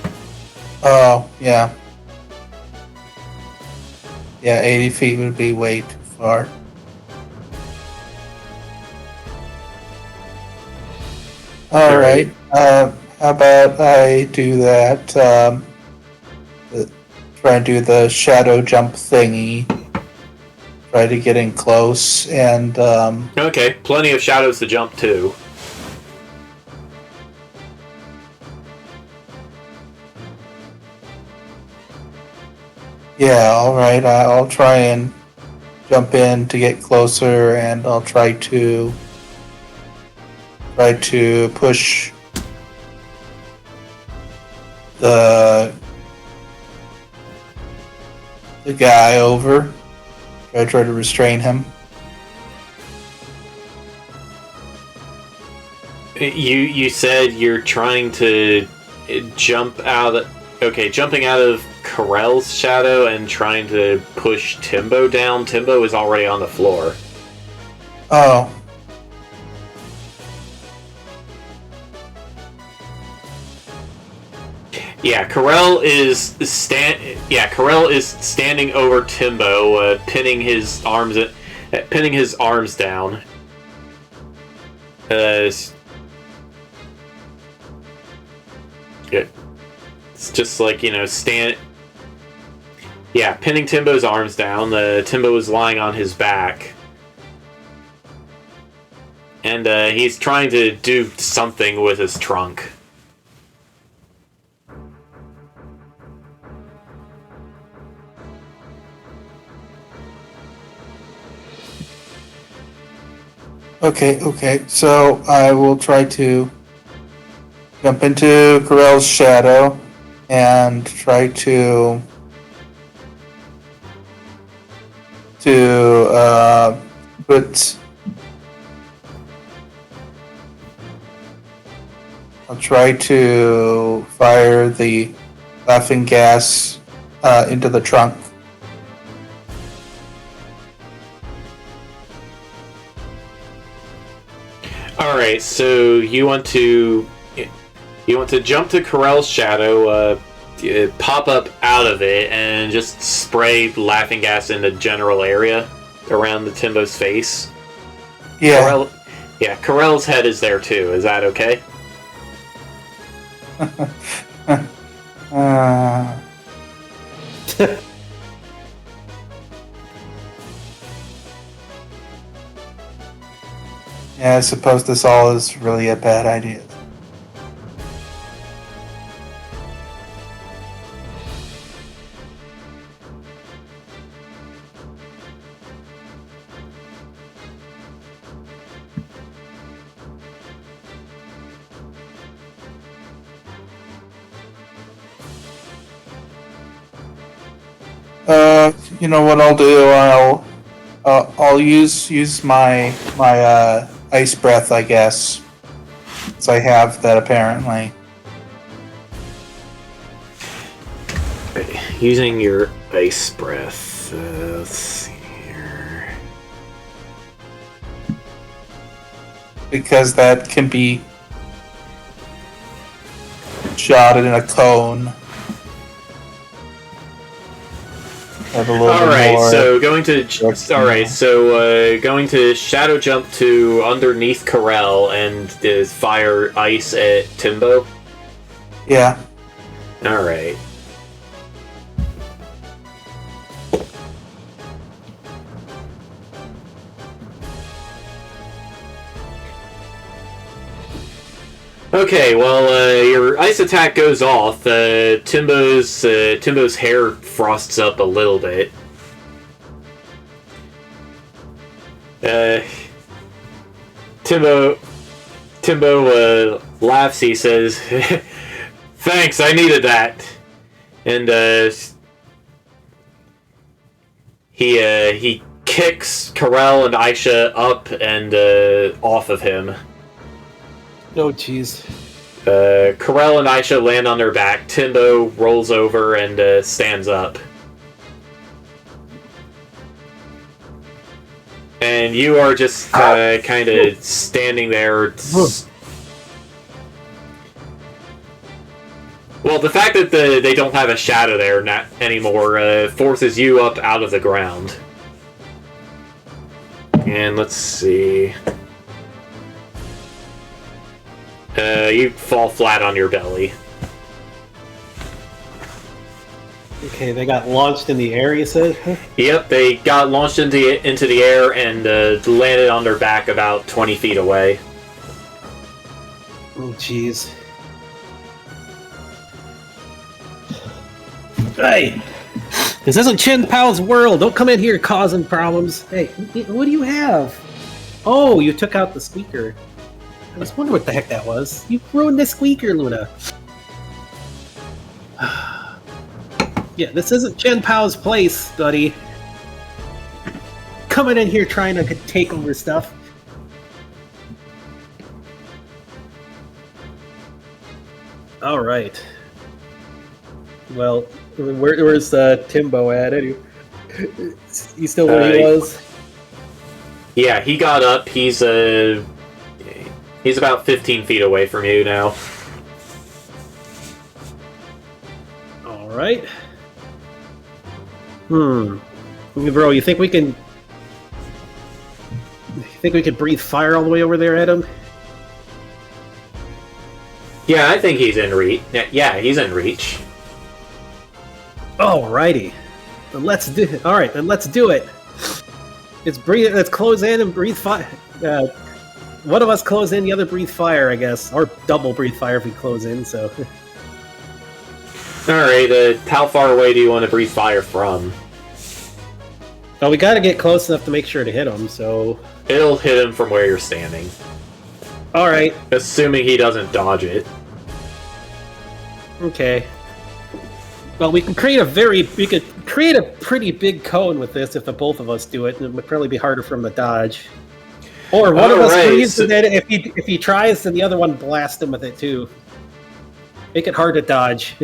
Oh, yeah. Yeah, 80 feet would be way too far. Alright, how about I do that? Try and do the shadow jump thingy. Try to get in close and... Okay, plenty of shadows to jump to. Yeah, alright, I'll try and jump in to get closer, and I'll try to push the guy over. Try to restrain him. You said you're trying to jump out. Okay, jumping out of Corel's shadow and trying to push Timbo down. Timbo is already on the floor. Oh. Yeah, Corel is standing over Timbo, pinning his arms down. It's just like, pinning Timbo's arms down. Timbo is lying on his back. And he's trying to do something with his trunk. Okay, so I will try to jump into Corel's shadow and try to put... I'll try to fire the laughing gas into the trunk. Alright, so you want to jump to Corel's shadow, pop up out of it, and just spray laughing gas in the general area around the Timbo's face. Yeah. Yeah, Corell's head is there too. Is that okay? uh, yeah, I suppose this all is really a bad idea. You know what I'll do? I'll use my ice breath, I guess. So I have that apparently. Using your ice breath. Let's see here. Because that can be shot in a cone. Alright, so going to shadow jump to underneath Corell and fire ice at Timbo. Yeah. Alright. Okay, well, your ice attack goes off. Timbo's hair frosts up a little bit. Timbo laughs. He says, "Thanks, I needed that." And he kicks Corell and Aisha up and off of him. Oh, jeez. Corell and Aisha land on their back. Timbo rolls over and stands up. And you are just kind of standing there. Well, the fact that they don't have a shadow there anymore forces you up out of the ground. And let's see. You fall flat on your belly. Okay, they got launched in the air, you said? Yep, they got launched into the air and landed on their back about 20 feet away. Oh, jeez. Hey! This isn't Chin Pao's world! Don't come in here causing problems! Hey, what do you have? Oh, you took out the squeaker. I just wonder what the heck that was. You ruined the squeaker, Luna. Yeah, this isn't Chen Pao's place, buddy. Coming in here trying to take over stuff. All right. Well, where's Timbo at? He's still where he was? Yeah, he got up. He's about 15 feet away from you now. All right. Bro, you think we can... You think we could breathe fire all the way over there at him? Yeah, I think he's in reach. Yeah, he's in reach. Alrighty. Then let's do it. Alright, then let's do it. Let's close in and breathe fire. One of us close in, the other breathe fire, I guess. Or double breathe fire if we close in, so... Alright, how far away do you want to breathe fire from? Well, we gotta get close enough to make sure to hit him, so... It'll hit him from where you're standing. Alright. Assuming he doesn't dodge it. Okay. Well, we could create a pretty big cone with this if the both of us do it, and it would probably be harder for him to dodge. Or one of us breathes, and then if he tries, then the other one blasts him with it too. Make it hard to dodge.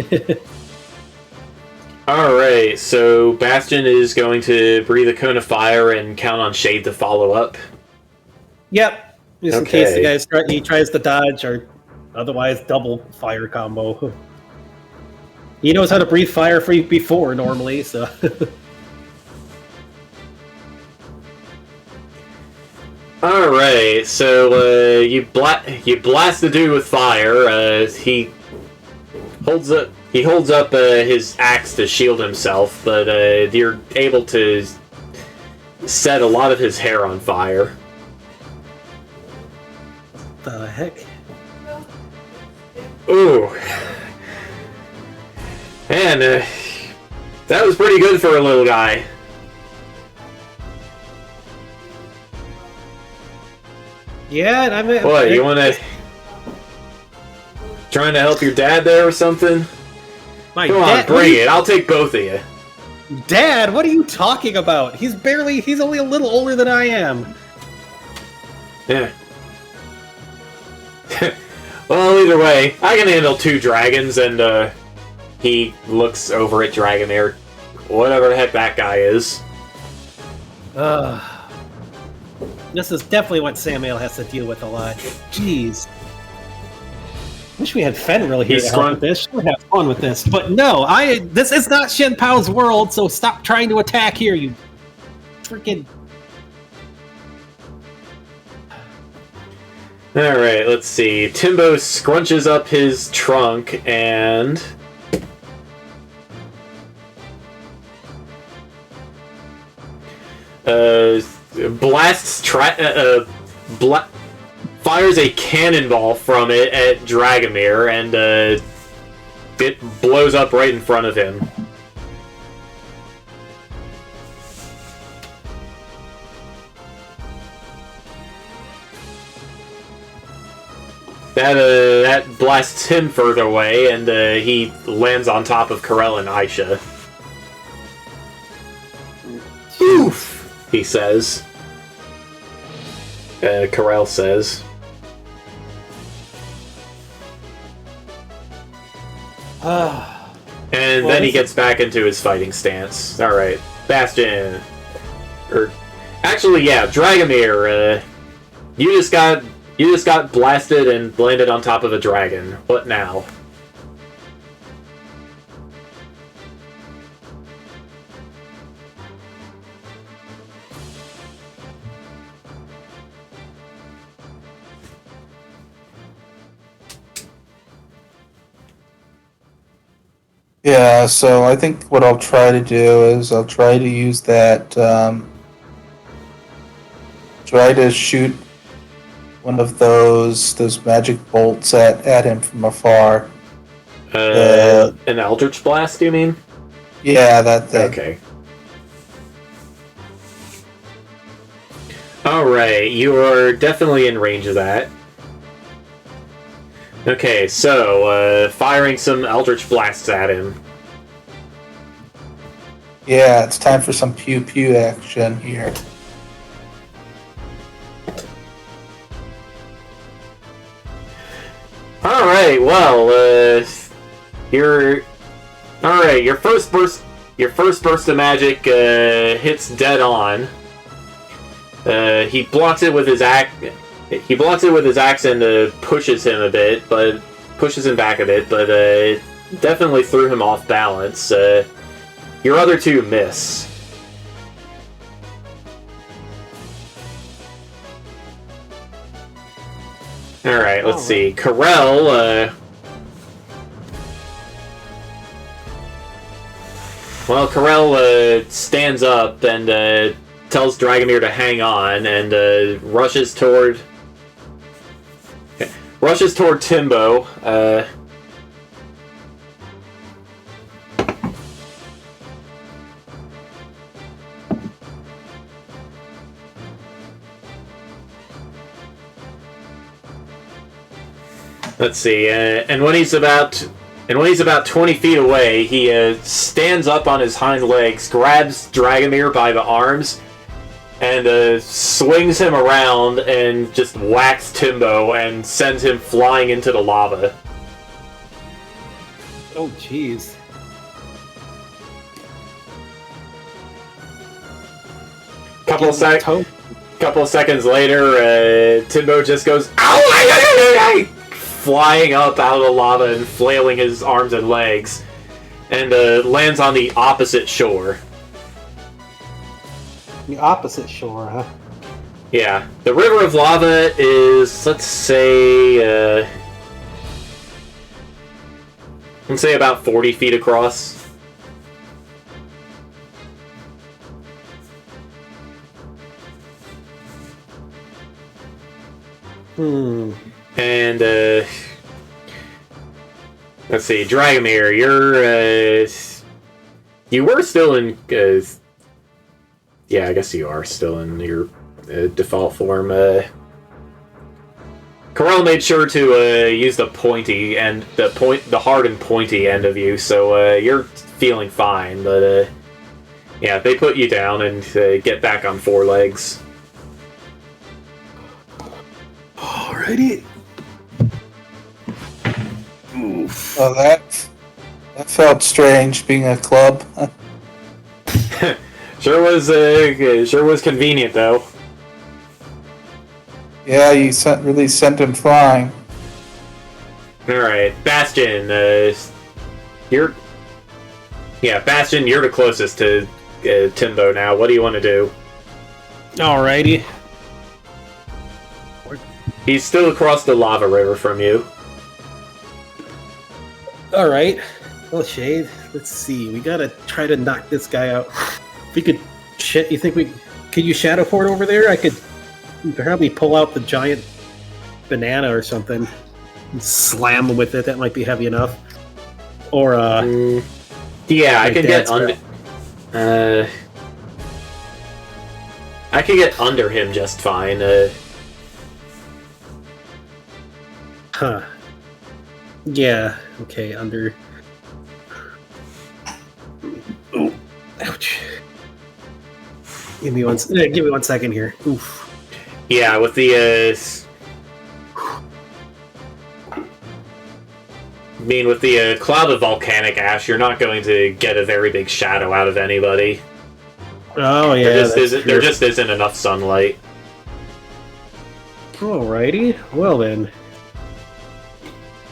Alright, so Bastion is going to breathe a cone of fire and count on Shade to follow up. Yep. Just in case the guy tries to dodge, or otherwise double fire combo. He knows how to breathe fire before normally, so... Alright, so you blast the dude with fire. He holds up his axe to shield himself, but you're able to set a lot of his hair on fire. The heck? Ooh. And that was pretty good for a little guy. Yeah, and I mean, What, you wanna... Trying to help your dad there or something? my Come on, dad, bring it. I'll take both of you. Dad, what are you talking about? He's only a little older than I am. Yeah. Well, either way, I can handle 2 dragons, and he looks over at Dragomir, whatever the heck that guy is. This is definitely what Samuel has to deal with a lot. Jeez. Wish we had Fenrir here to help with this. We'd have fun with this. But no, this is not Shen Pao's world, so stop trying to attack here, you freaking... Alright, let's see. Timbo scrunches up his trunk and... fires a cannonball from it at Dragomir, and it blows up right in front of him. That blasts him further away, and he lands on top of Karel and Aisha. Oof, he says. Karel says. And then he gets back into his fighting stance. Alright, Bastion. Actually, yeah, Dragomir, you just got blasted and landed on top of a dragon. What now? Yeah, so I think what I'll try to do is I'll try to use that, try to shoot one of those magic bolts at him from afar. An Eldritch Blast, you mean? Yeah, that thing. Okay. Alright, you are definitely in range of that. Okay, so, firing some Eldritch Blasts at him. Yeah, it's time for some pew-pew action here. Alright, well, your first burst of magic, hits dead on. He blocks it with his axe. He blocks it with his axe and pushes him back a bit, but definitely threw him off balance. Your other 2 miss. Alright, let's see. Karel, Karel stands up and tells Dragomir to hang on and rushes toward Timbo. Let's see, and when he's about 20 feet away, he stands up on his hind legs, grabs Dragomir by the arms, and swings him around and just whacks Timbo and sends him flying into the lava. Oh, jeez. Couple of seconds later, Timbo just goes, "Ow!" flying up out of the lava and flailing his arms and legs, and lands on the opposite shore. The opposite shore, huh? Yeah, the river of lava is, let's say about 40 feet across. And, let's see, Dragomir, you were still in, yeah, I guess you are still in your default form. Corel made sure to use the pointy and the hard and pointy end of you, so you're feeling fine. But yeah, they put you down and get back on 4 legs. Alrighty. Oof. Oh, that felt strange being a club. Sure was convenient though. Yeah, you really sent him flying. All right, Bastion. Bastion. You're the closest to Timbo now. What do you want to do? Alrighty. He's still across the lava river from you. Alright. Well, Shade, let's see. We gotta try to knock this guy out. If we could... you think we... Could you shadow port over there? I could probably pull out the giant banana or something and slam him with it. That might be heavy enough. Or, yeah, I can get under... I can get under him just fine. Huh. Yeah, okay, under... Ooh, ouch. Give me one second here. Oof. Yeah, with the cloud of volcanic ash, you're not going to get a very big shadow out of anybody. Oh yeah, there just isn't enough sunlight. Alrighty, well then.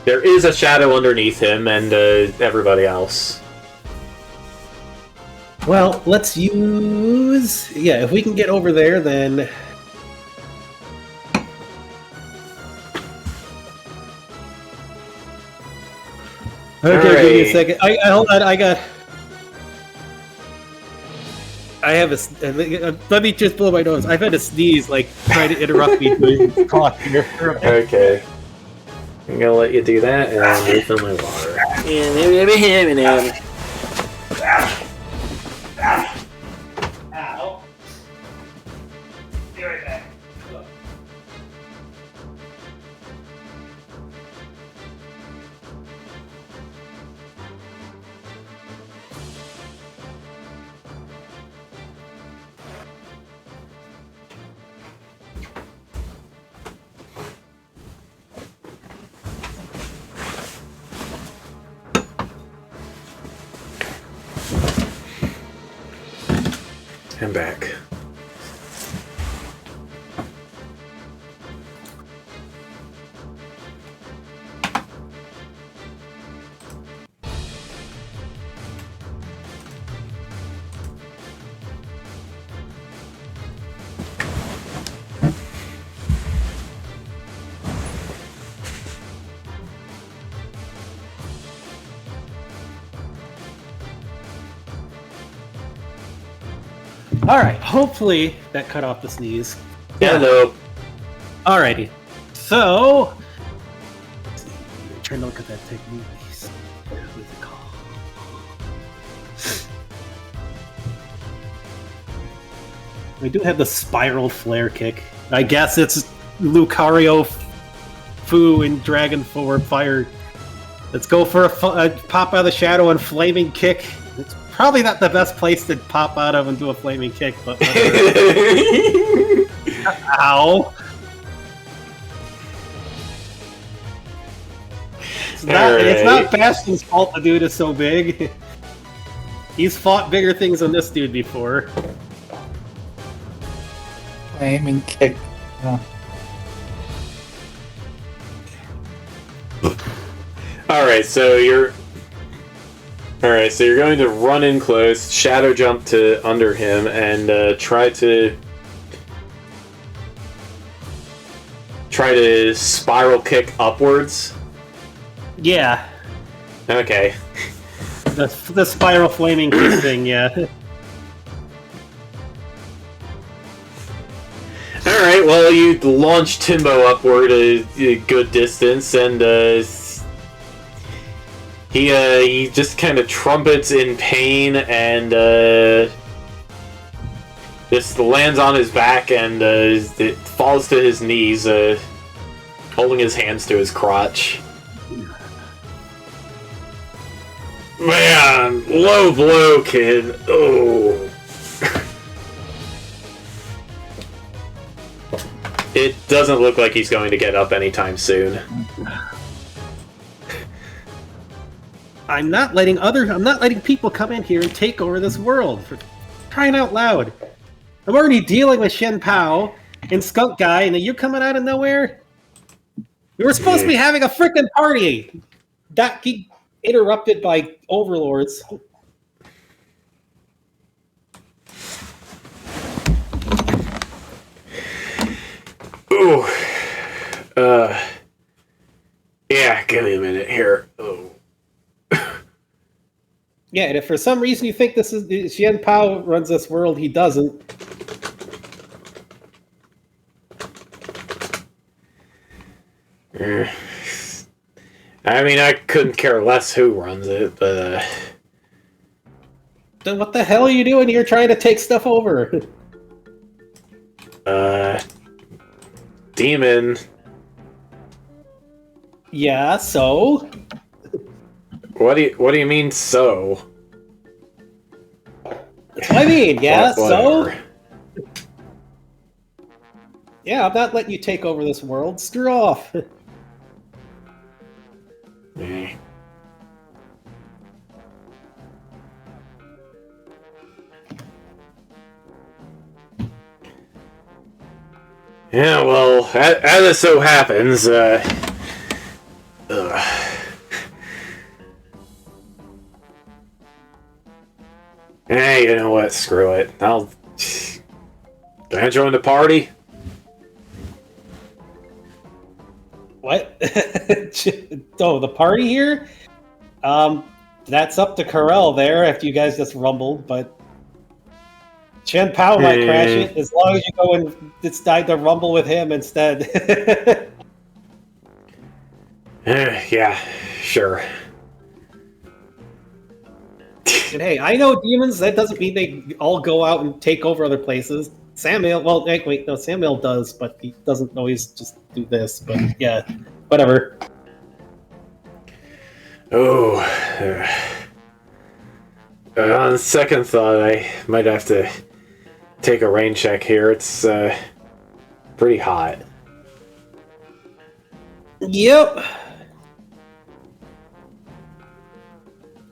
There is a shadow underneath him and everybody else. Well, let's use... Yeah, if we can get over there, then... Okay, give me a second. Hold on, I have a... let me just blow my nose. I've had a sneeze, like, trying to interrupt me to talk here. Okay. I'm gonna let you do that and refill my water. Ow. Be right back. I'm back. Alright, hopefully that cut off the sneeze. Hello. Alrighty. So... Let's see. I'm trying to look at that technique. What is it called? We do have the spiral flare kick. I guess it's Lucario Fu in Dragon Forward Fire. Let's go for a pop out of the shadow and flaming kick. It's probably not the best place to pop out of and do a flaming kick, but ow! It's not Bastion's fault the dude is so big. He's fought bigger things than this dude before. Flaming kick. Alright, so you're going to run in close, shadow jump to under him, and try to try to spiral kick upwards? Yeah, Okay. the spiral flaming kick thing. Yeah. Alright, well, you launch Timbo upward a good distance, and he just kind of trumpets in pain and just lands on his back and it falls to his knees, holding his hands to his crotch. Man, low blow, kid. Oh. It doesn't look like he's going to get up anytime soon. I'm not letting people come in here and take over this world. For crying out loud. I'm already dealing with Shen Pao and Skunk Guy, and then you're coming out of nowhere? We were supposed to be having a freaking party! Got interrupted by overlords. Ooh. Yeah, give me a minute here. Oh. Yeah, and if for some reason you think this is Shen Pao runs this world, he doesn't. I mean, I couldn't care less who runs it, but Then what the hell are you doing here trying to take stuff over? Demon. Yeah, so? What do you mean, so? That's what I mean, yeah, so? Whatever. Yeah, I'm not letting you take over this world. Screw off. Eh. Yeah, well, as it so happens, hey, you know what? Screw it. Can I join the party? What? Oh, the party here? That's up to Carell there after you guys just rumbled, but Shen Pao might crash it as long as you go and decide to rumble with him instead. Yeah, sure. And hey, I know demons, that doesn't mean they all go out and take over other places. Samuel, well, wait, no, Samuel does, but he doesn't always just do this, but yeah, whatever. Oh, on second thought, I might have to take a rain check here. It's pretty hot. Yep.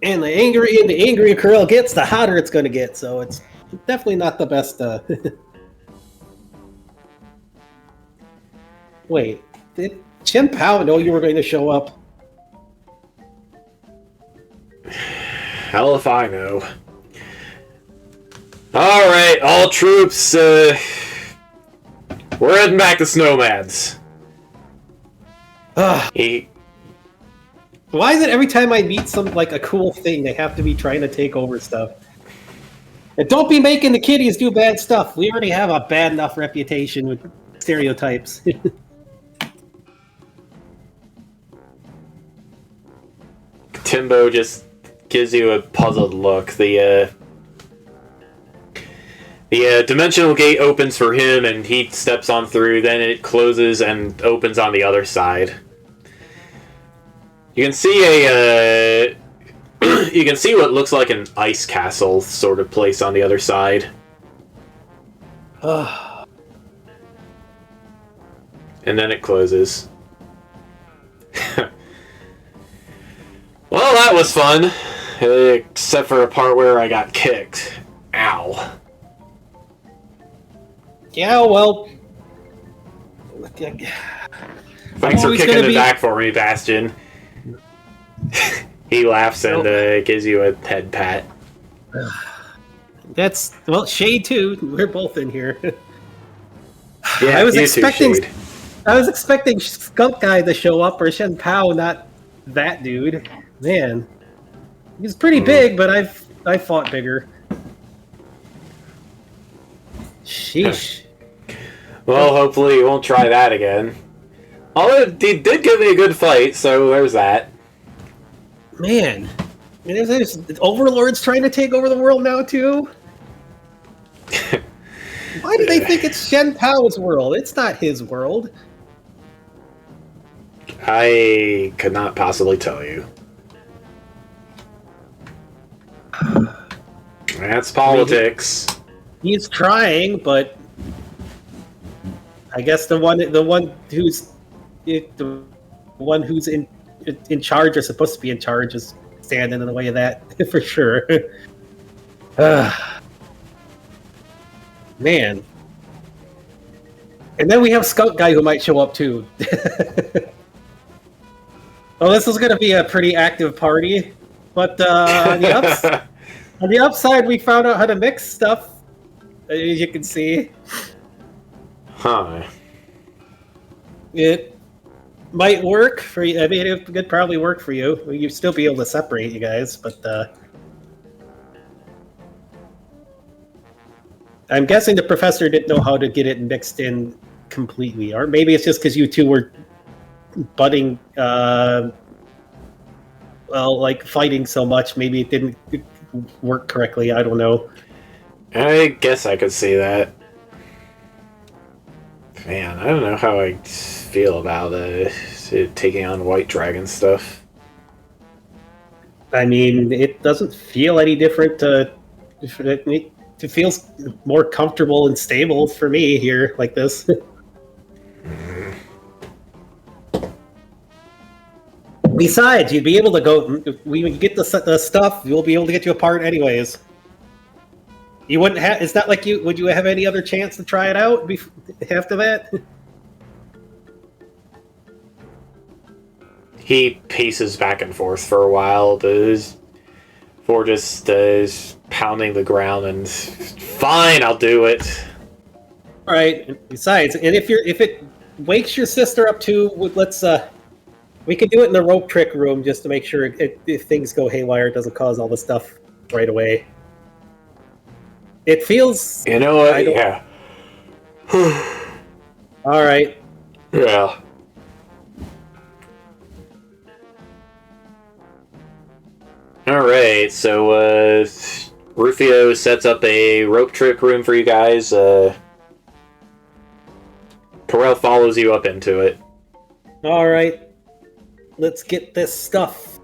And the angrier Carell gets, the hotter it's going to get. So it's definitely not the best. Wait, did Shen Pao know you were going to show up? Hell if I know. Alright, all troops, we're heading back to Snowmads. Why is it every time I meet some, like, a cool thing, they have to be trying to take over stuff? And don't be making the kiddies do bad stuff. We already have a bad enough reputation with stereotypes. Timbo just gives you a puzzled look. The dimensional gate opens for him and he steps on through, then it closes and opens on the other side. You can see you can see what looks like an ice castle sort of place on the other side. And then it closes. Well, that was fun. Except for a part where I got kicked. Ow. Yeah, well... Thanks for kicking it back for me, Bastion. He laughs and gives you a head pat. That's... Well, Shade too. We're both in here. Yeah, I was expecting... Shade. I was expecting Skunk Guy to show up or Shen Pao, not that dude. Man, he's pretty big, but I fought bigger. Sheesh. Well, hopefully you won't try that again. Although he did give me a good fight, so there's that. Man, there's overlords trying to take over the world now too. Why do they think it's Shen Pao's world? It's not his world. I could not possibly tell you. That's politics. He's trying, but I guess the one who's in charge or supposed to be in charge is standing in the way of that for sure. Man. And then we have Skunk Guy who might show up too. Well, this is going to be a pretty active party, but on the upside, we found out how to mix stuff, as you can see. Huh. It might work for you. I mean, it could probably work for you. You'd still be able to separate you guys, but I'm guessing the professor didn't know how to get it mixed in completely, or maybe it's just because you two were butting, fighting so much. Maybe it didn't work correctly. I don't know. I guess I could see that. Man, I don't know how I feel about taking on White Dragon stuff. I mean, it doesn't feel any different. It feels more comfortable and stable for me here, like this. Besides, you'd be able to go. We get the stuff. You'll be able to get you apart anyways. You wouldn't have. It's not like you. Would you have any other chance to try it out after that? He paces back and forth for a while before just pounding the ground and fine, I'll do it. All right. Besides, and if it wakes your sister up too, let's we can do it in the rope trick room just to make sure if things go haywire, it doesn't cause all the stuff right away. It feels. You know what? Yeah. All right. Yeah. Alright, so Rufio sets up a rope trick room for you guys. Corel follows you up into it. Alright. Let's get this stuff.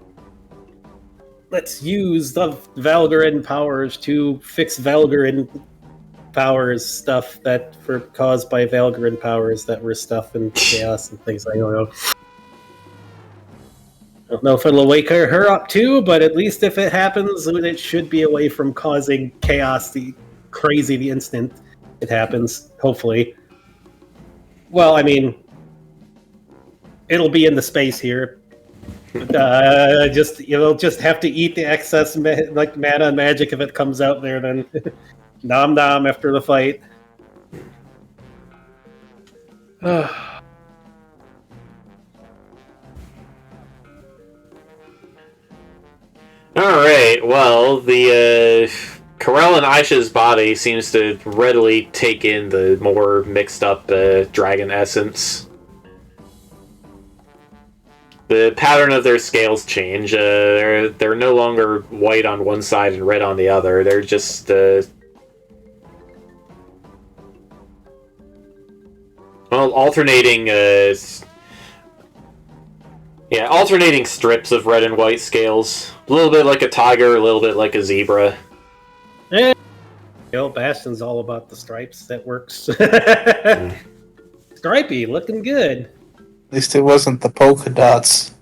Let's use the Valgarin powers to fix Valgarin powers stuff that were caused by Valgarin powers that were stuff and chaos and things. I don't know. I don't know if it'll wake her up too, but at least if it happens, it should be away from causing chaos the instant it happens, hopefully. Well, I mean, it'll be in the space here. You'll just have to eat the excess mana and magic if it comes out there, then nom nom after the fight. Alright, well, the Corel and Aisha's body seems to readily take in the more mixed up dragon essence. The pattern of their scales change. They're no longer white on one side and red on the other. They're just alternating alternating strips of red and white scales. A little bit like a tiger, a little bit like a zebra. Yeah. Bastion's all about the stripes. That works. Stripey, looking good. At least it wasn't the polka dots.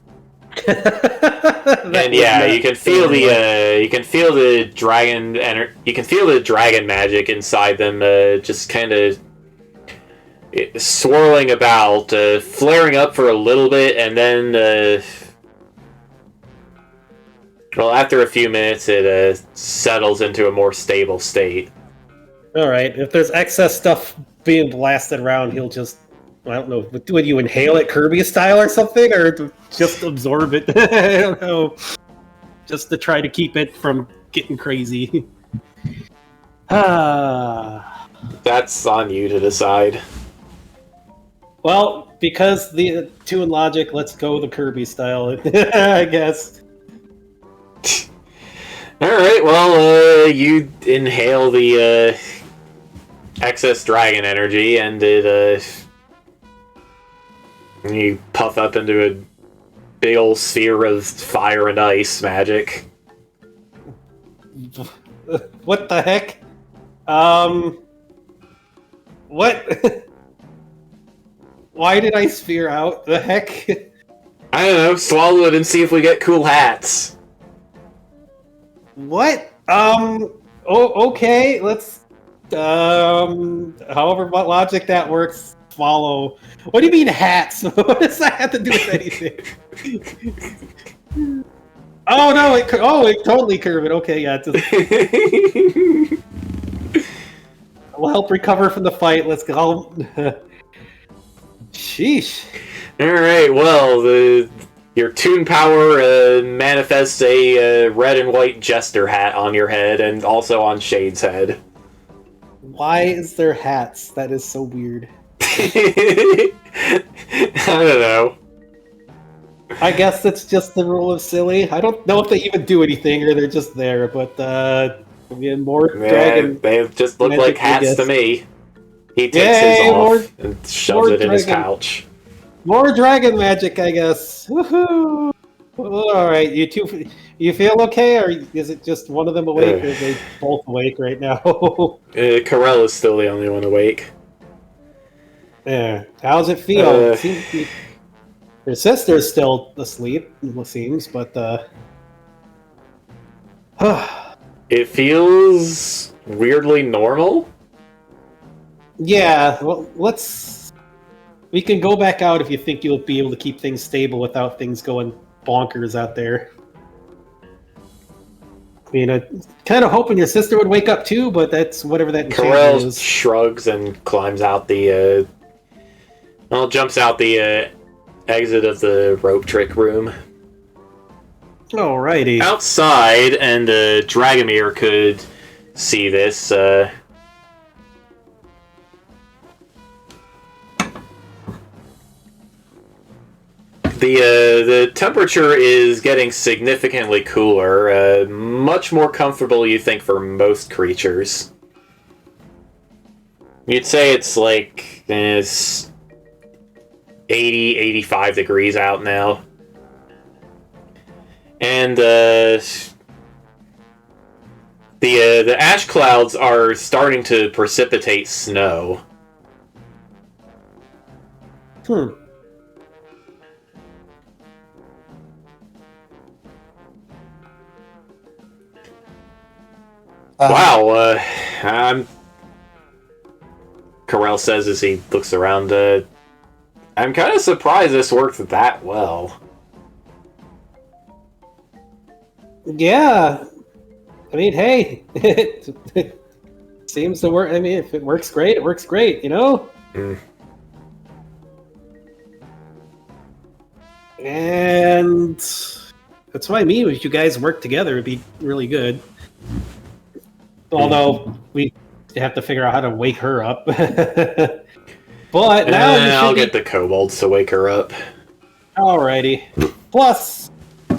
And yeah, you can feel the dragon you can feel the dragon magic inside them, just kind of swirling about, flaring up for a little bit, and then after a few minutes, it settles into a more stable state. All right. If there's excess stuff being blasted around, he'll just I don't know. Would you inhale it Kirby style or something, or just absorb it? I don't know. Just to try to keep it from getting crazy. That's on you to decide. Well, because the two in logic, let's go the Kirby style. I guess. All right. Well, you inhale the excess dragon energy, and you puff up into a big old sphere of fire and ice magic. What the heck? What? Why did I sphere out? The heck? I don't know. Swallow it and see if we get cool hats. What? Okay. Let's. However, what logic that works. Follow. What do you mean hats? What does that have to do with anything? Oh no! It totally curved it. Okay, yeah. We'll help recover from the fight. Let's go. Sheesh. All right. Well, your Toon Power manifests a red and white jester hat on your head, and also on Shade's head. Why is there hats? That is so weird. I don't know. I guess that's just the rule of silly. I don't know if they even do anything or they're just there, but more dragon. They just look magic, like hats to me. He takes his off and shoves it in his pouch. More dragon magic, I guess. Woohoo! All right, you two. You feel okay, or is it just one of them awake, or are they both awake right now? Corell is still the only one awake. Yeah. How's it feel? Your sister's still asleep, it seems, but it feels weirdly normal. Yeah, well, we can go back out if you think you'll be able to keep things stable without things going bonkers out there. I mean, kind of hoping your sister would wake up too, but that's whatever that Corell is. Shrugs and climbs out jumps out the exit of the rope trick room. Alrighty. Outside, and Dragomir could see this. The temperature is getting significantly cooler, much more comfortable, you think, for most creatures. You'd say it's like 80, 85 degrees out now. And the ash clouds are starting to precipitate snow. Wow, Corell says as he looks around, I'm kind of surprised this worked that well. Yeah. I mean, hey, it seems to work. I mean, if it works great, it works great, you know? And that's what I mean. If you guys work together, it'd be really good. Although we have to figure out how to wake her up. But now I'll get the kobolds to wake her up. Alrighty. Plus,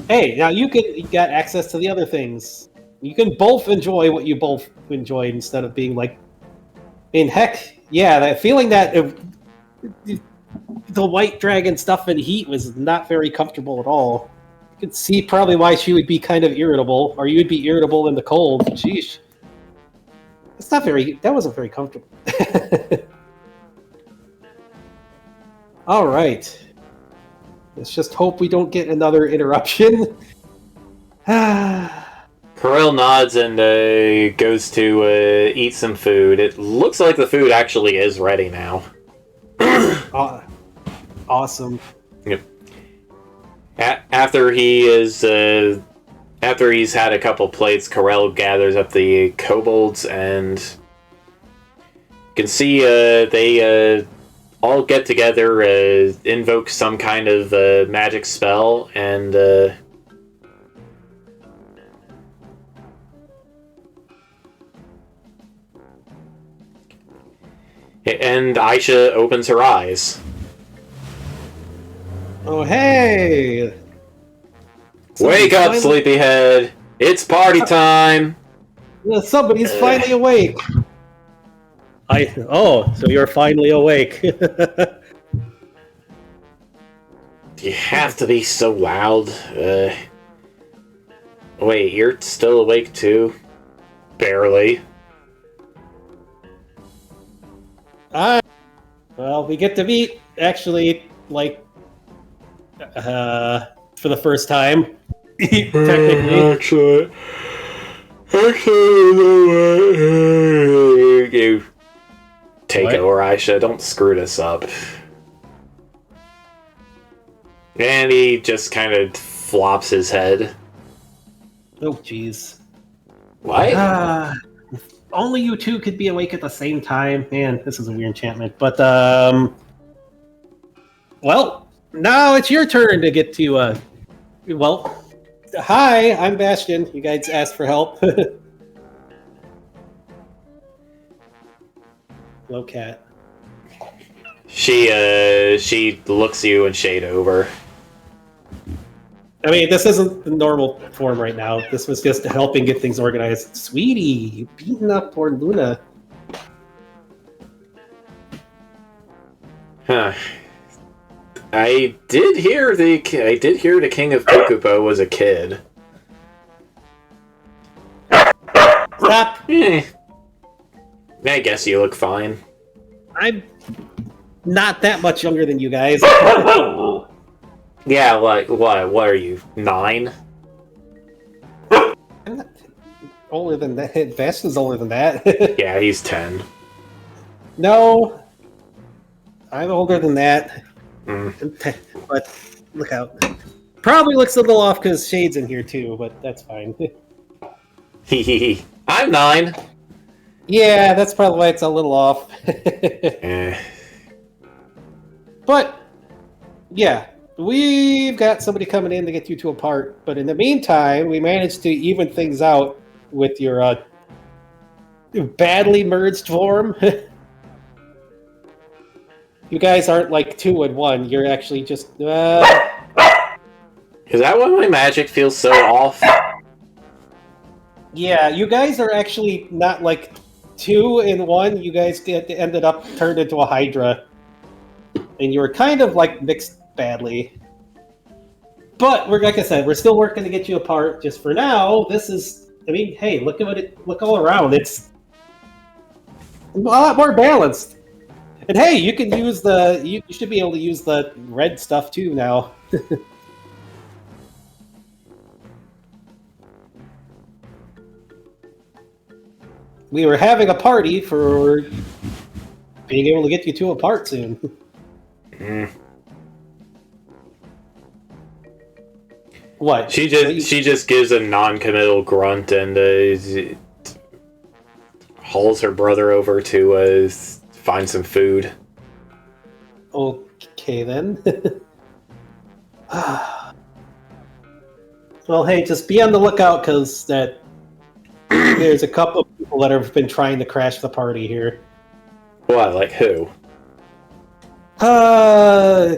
hey, now you got access to the other things. You can both enjoy what you both enjoyed instead of being like. I mean, heck, yeah, that feeling that the white dragon stuff in heat was not very comfortable at all. You could see probably why she would be kind of irritable, or you would be irritable in the cold. Sheesh. That wasn't very comfortable. All right. Let's just hope we don't get another interruption. Corell nods and goes to eat some food. It looks like the food actually is ready now. Awesome. Yep. After he's had a couple plates, Corell gathers up the kobolds, and you can see they all get together, invoke some kind of magic spell, and Aisha opens her eyes. Oh, hey! Wake up, sleepyhead! It's party time! Somebody's finally awake. So you're finally awake. Do you have to be so loud? Wait, you're still awake too? Barely. Well, we get to meet, actually, like, for the first time. Technically. You take over, Aisha. Don't screw this up. And he just kind of flops his head. Oh, jeez. What? Only you two could be awake at the same time. Man, this is a weird enchantment. But, well, now it's your turn to get to, well, hi, I'm Bastion. You guys asked for help. Hello, cat. She looks you and shade over. I mean, this isn't the normal form right now. This was just helping get things organized. Sweetie, you beating up poor Luna. Huh. I did hear the King of Kokupo was a kid. Stop! I guess you look fine. I'm not that much younger than you guys. Yeah, like, what? What are you, 9? I'm not older than that. Bastion's older than that. Yeah, he's 10. No. I'm older than that. Mm. But, look out. Probably looks a little off because Shade's in here too, but that's fine. I'm 9. Yeah, that's probably why it's a little off. But, yeah. We've got somebody coming in to get you two apart, but in the meantime, we managed to even things out with your badly merged form. You guys aren't like 2 and 1. You're actually just. Is that why my magic feels so off? Yeah, you guys are actually not like 2 and 1. You guys ended up turned into a Hydra, and you were kind of like mixed badly. But we're like I said, we're still working to get you apart. Just for now, this is. I mean, hey, look all around. It's a lot more balanced. And hey, you can use you should be able to use the red stuff too now. We were having a party for being able to get you two apart soon. What? She just gives a non-committal grunt and hauls her brother over to find some food. Okay then. Well, hey, just be on the lookout because there's a couple of people that have been trying to crash the party here. What? Like who?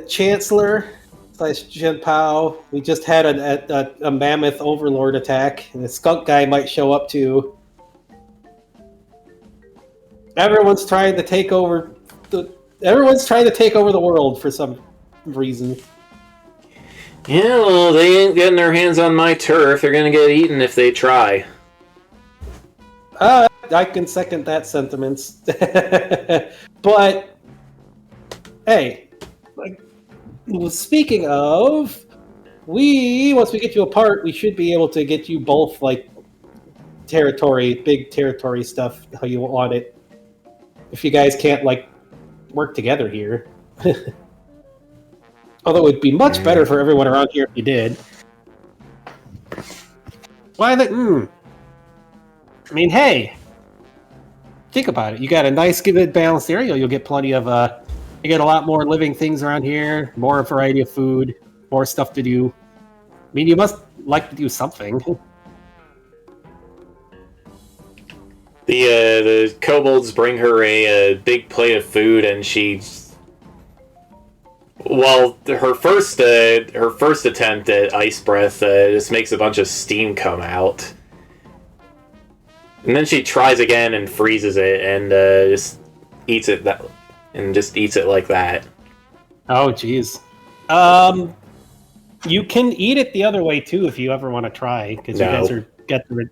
Chancellor / Jinpao. We just had a mammoth overlord attack, and the skunk guy might show up too. Everyone's trying to take over the world for some reason. Yeah, well, they ain't getting their hands on my turf. They're gonna get eaten if they try. I can second that sentiment. But, hey, speaking of, once we get you apart, we should be able to get you both, like, big territory stuff, how you want it. If you guys can't, like, work together here. Although it would be much better for everyone around here if you did. Why the... I mean, hey, think about it. You got a nice, good, balanced area. You'll get plenty of You get a lot more living things around here, more variety of food, more stuff to do. I mean, you must like to do something. The kobolds bring her a big plate of food, and her first attempt at ice breath just makes a bunch of steam come out, and then she tries again and freezes it, and just eats it like that. Oh, jeez. You can eat it the other way too if you ever want to try, because you guys are getting.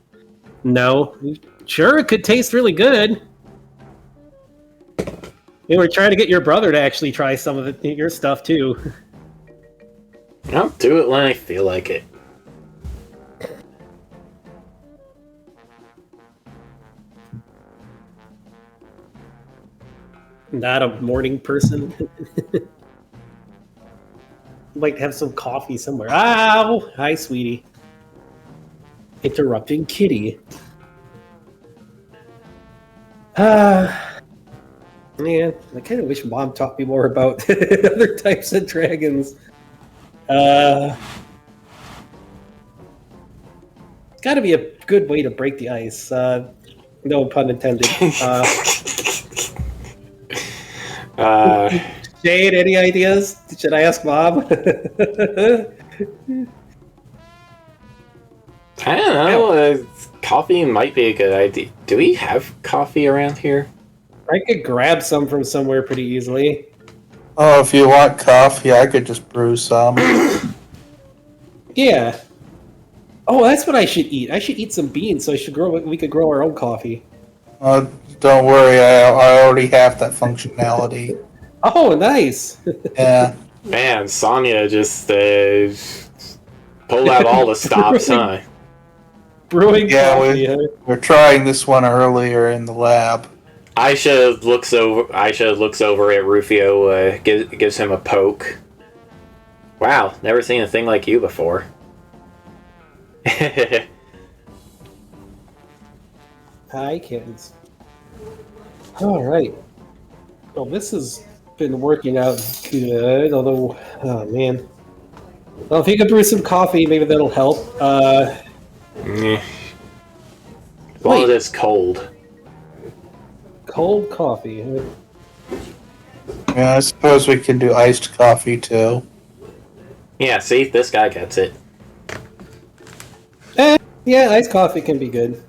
No, sure, it could taste really good. We were trying to get your brother to actually try some of your stuff too. I'll do it when I feel like it. Not a morning person. I'd like to have some coffee somewhere. Ow! Hi, sweetie. Interrupting kitty. Man, I kind of wish Mom taught me more about other types of dragons. It's got to be a good way to break the ice. No pun intended. Jade, any ideas? Should I ask Mom? I don't know. Coffee might be a good idea. Do we have coffee around here? I could grab some from somewhere pretty easily. Oh, if you want coffee, I could just brew some. Yeah. Oh, that's what I should eat. I should eat some beans, so we could grow our own coffee. Don't worry, I already have that functionality. Oh, nice. Yeah. Man, Sonya just pulled out all the stops, huh? Brewing coffee. We're trying this one earlier in the lab. Aisha looks over at Rufio, gives him a poke. Wow, never seen a thing like you before. Hi, kittens. All right. Well, this has been working out good, although, oh man. Well, if you could brew some coffee, maybe that'll help. As long as it's cold. Cold coffee. Yeah, I suppose we can do iced coffee too. Yeah, see, this guy gets it. Yeah, iced coffee can be good.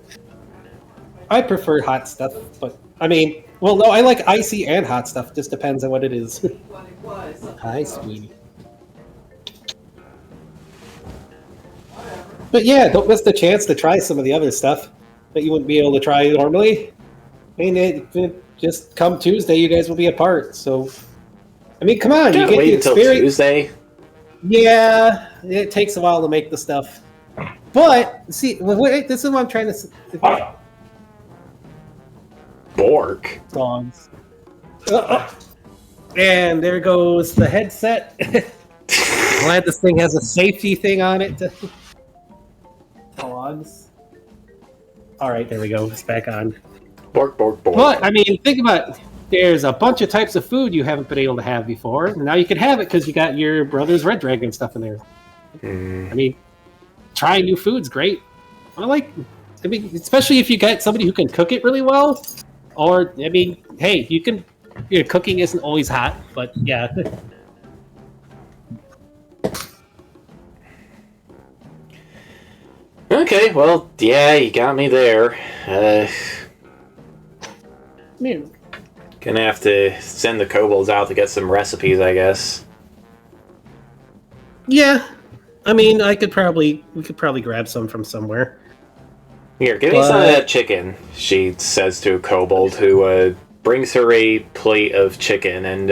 I prefer hot stuff, but I mean, well, no, I like icy and hot stuff. Just depends on what it is. Hi, sweetie. But yeah, don't miss the chance to try some of the other stuff that you wouldn't be able to try normally. I mean, just come Tuesday, you guys will be apart. So, I mean, come on, you get wait the until experience. Tuesday. Yeah, it takes a while to make the stuff. But see, wait, this is what I'm trying to say. Bork. Songs. And there goes the headset. Glad this thing has a safety thing on it. Dogs. All right, there we go. It's back on. Bork, bork, bork. But I mean, think about it. There's a bunch of types of food you haven't been able to have before. Now you can have it because you got your brother's red dragon stuff in there. I mean, trying new food's great. I mean, especially if you got somebody who can cook it really well. Or, I mean, hey, cooking isn't always hot, but yeah. Okay, well, yeah, you got me there. Man. Gonna have to send the kobolds out to get some recipes, I guess. Yeah. I mean, we could probably grab some from somewhere. Here, give me some of that chicken, she says to a kobold who brings her a plate of chicken, and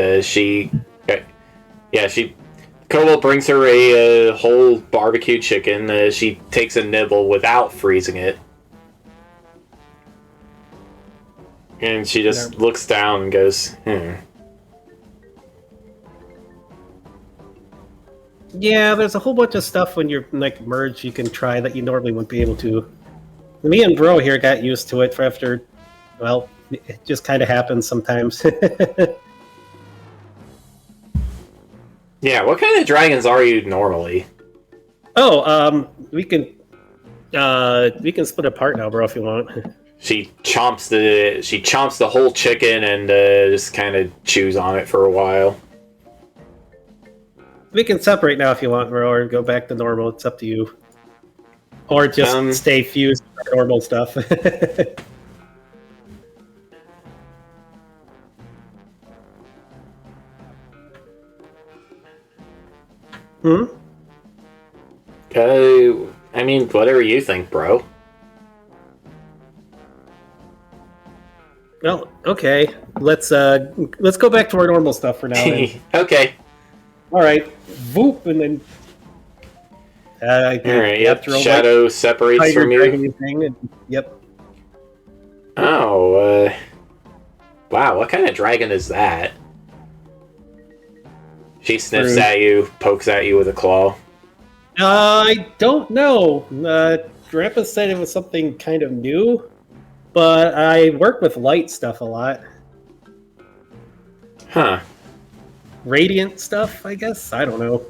kobold brings her a whole barbecue chicken. She takes a nibble without freezing it. And she just looks down and goes, Yeah, there's a whole bunch of stuff when you're merged you can try that you normally wouldn't be able to. Me and Bro here got used to it it just kind of happens sometimes. Yeah, what kind of dragons are you normally? Oh, we can split apart now, bro, if you want. She chomps the whole chicken and just kind of chews on it for a while. We can separate now if you want, bro, or go back to normal. It's up to you. Or just stay fused with normal stuff. Hmm? I mean, whatever you think, bro. Well, okay. Let's go back to our normal stuff for now. Then. Okay. All right. Voop, and then. All right. Yep. Shadow separates from you. Thing, yep. Oh. Wow. What kind of dragon is that? She sniffs at you, pokes at you with a claw. I don't know. Grandpa said it was something kind of new, but I work with light stuff a lot. Huh. Radiant stuff, I guess? I don't know.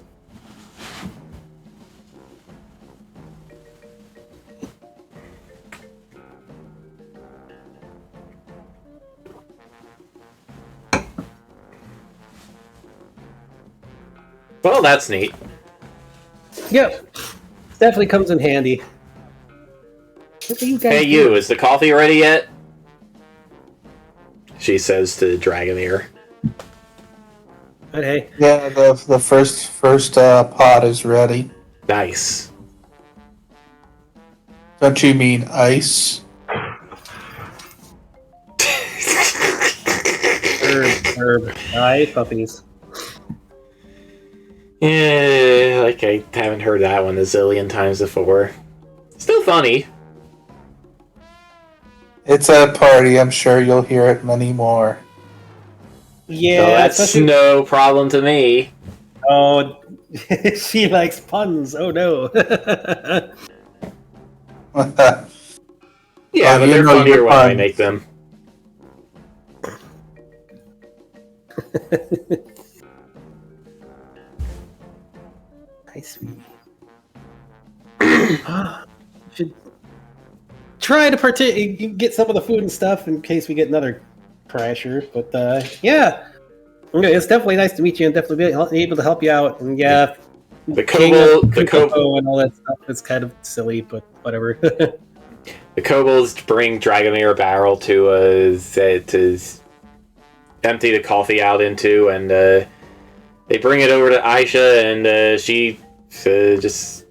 Well, that's neat. Yep. Definitely comes in handy. What are you guys Hey, doing? is the coffee ready yet? She says to Dragoneer. But hey. Yeah, the first pot is ready. Nice. Don't you mean ice? Herb. Hi, puppies. Yeah, like I haven't heard that one a zillion times before. Still funny. It's a party. I'm sure you'll hear it many more. Yeah, so that's no problem to me. Oh, she likes puns. Oh no. Yeah, but they're funnier when I make them. Hi, sweetie. Should try to get some of the food and stuff in case we get another crasher. But yeah, okay, it's definitely nice to meet you and definitely be able to help you out. And yeah, the kobold and all that stuff is kind of silly, but whatever. The kobolds bring Dragoneer a barrel to empty the coffee out into, and they bring it over to Aisha, and she just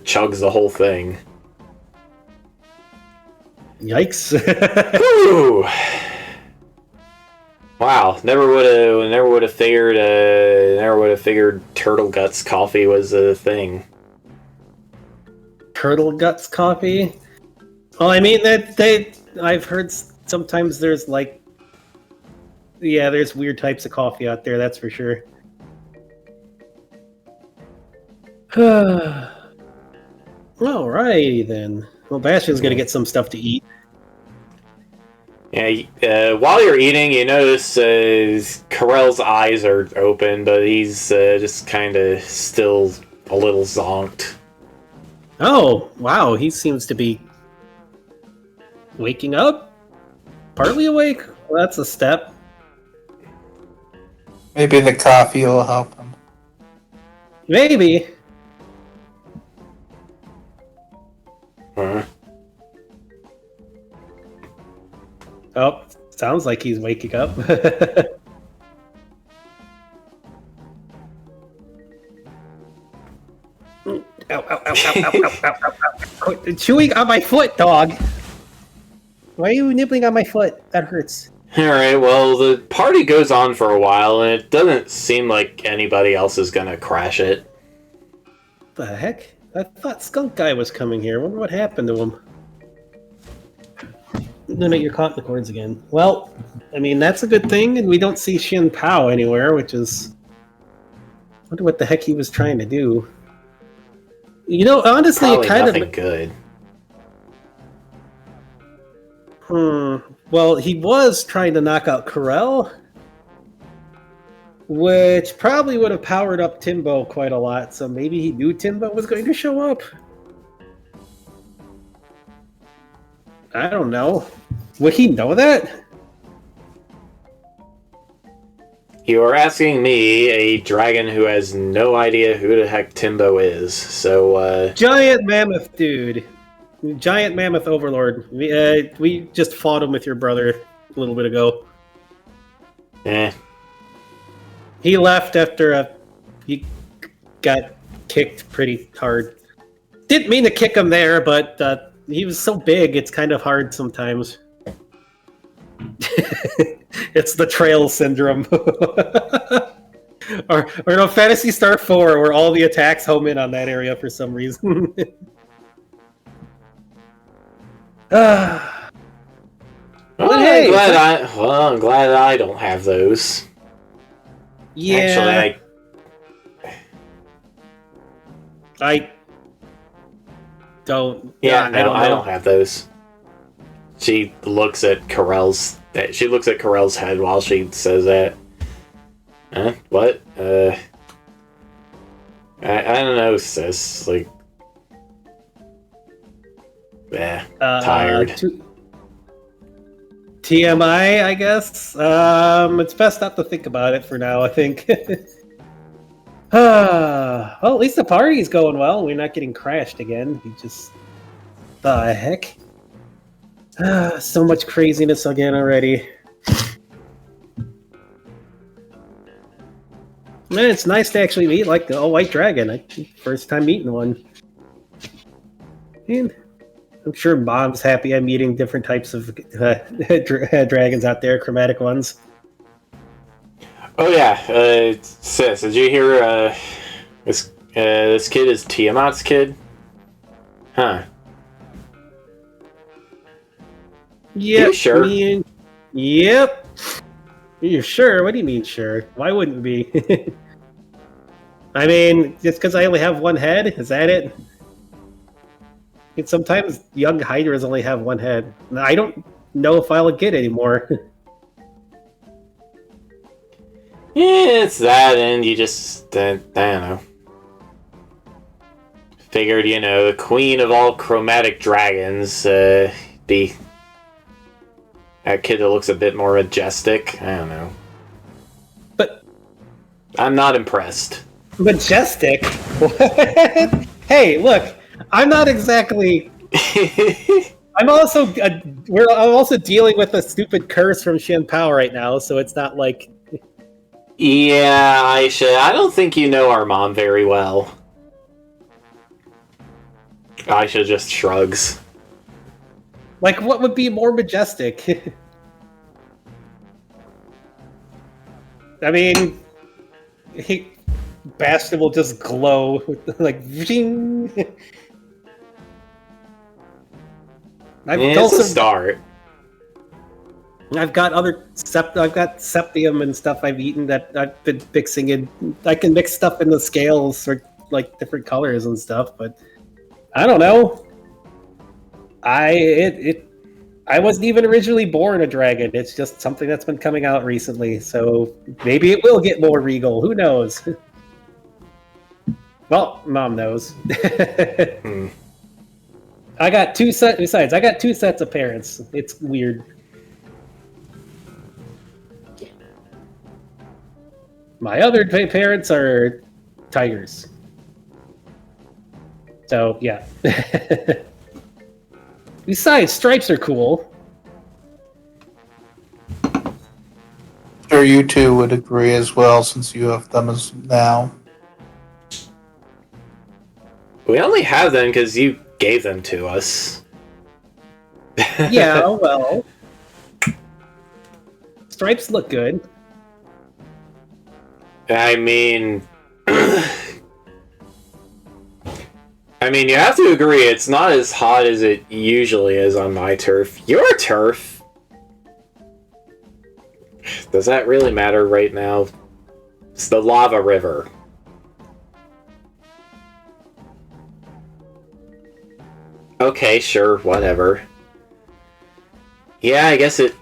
chugs the whole thing. Yikes! Ooh. Wow, never would have figured turtle guts coffee was a thing. Turtle guts coffee? Well, I mean I've heard sometimes there's there's weird types of coffee out there, that's for sure. Alrighty then. Well, Bastion's gonna get some stuff to eat. Yeah, while you're eating, you notice Carell's eyes are open, but he's just kind of still a little zonked. Oh, wow, he seems to be waking up? Partly awake? Well, that's a step. Maybe the coffee will help him. Maybe. Huh? Oh, sounds like he's waking up. Ow, ow, ow, ow, ow, ow, ow, ow. Chewing on my foot, dog. Why are you nibbling on my foot? That hurts. Alright, well, the party goes on for a while, and it doesn't seem like anybody else is gonna crash it. The heck? I thought Skunk Guy was coming here. Wonder what happened to him. Limit your cotton cords again. Well, I mean, that's a good thing, and we don't see Shin Pao anywhere, which is... I wonder what the heck he was trying to do. You know, honestly, Probably it kind nothing of... good. Well, he was trying to knock out Carell. which probably would have powered up Timbo quite a lot. So maybe he knew Timbo was going to show up. I don't know. Would he know that? You are asking me, a dragon who has no idea who the heck Timbo is. So, Giant mammoth dude. Giant mammoth overlord. We just fought him with your brother a little bit ago. He left after he got kicked pretty hard. Didn't mean to kick him there, but he was so big, it's kind of hard sometimes. It's the trail syndrome. or no, Phantasy Star 4, where all the attacks home in on that area for some reason. Well, hey, I'm glad I don't have those. Yeah. Actually, I don't. Yeah, no, I know. don't have those. She looks at Carell's. She looks at Carell's head while she says that. What? I don't know, sis. Like, tired. TMI, I guess. It's best not to think about it for now, I think. Well, at least the party's going well. We're not getting crashed again. We just... The heck? So much craziness again already. Man, it's nice to actually meet, like, the all-white dragon. First time meeting one. And I'm sure Mom's happy I'm meeting different types of dragons out there, chromatic ones. Oh yeah, sis, did you hear, this kid is Tiamat's kid? Huh. Yep. You sure? Yep. You sure? What do you mean sure? Why wouldn't it be? I mean, just because I only have one head? Is that it? And sometimes young hydras only have one head. I don't know if I'll get any more. Yeah, it's that, and you just, I don't know. Figured, the queen of all chromatic dragons, be a kid that looks a bit more majestic. I don't know. But I'm not impressed. Majestic? What? Hey, look, I'm not exactly... I'm also dealing with a stupid curse from Shen Pao right now, so it's not like... Yeah, Aisha, I don't think you know our mom very well. Aisha just shrugs. Like, what would be more majestic? I mean, Bastion will just glow with, like, zing. It's a start. I've got septium and stuff I've eaten that I've been mixing in. I can mix stuff in the scales for like different colors and stuff, but I don't know. I wasn't even originally born a dragon. It's just something that's been coming out recently, so maybe it will get more regal. Who knows? Well, Mom knows. I got two sets of parents. It's weird. My other parents are tigers. So, yeah. Besides, stripes are cool. Sure, you two would agree as well, since you have them as now. We only have them because you gave them to us. Yeah, well. Stripes look good. I mean, you have to agree, it's not as hot as it usually is on my turf. Your turf? Does that really matter right now? It's the lava river. Okay, sure, whatever. Yeah, I guess it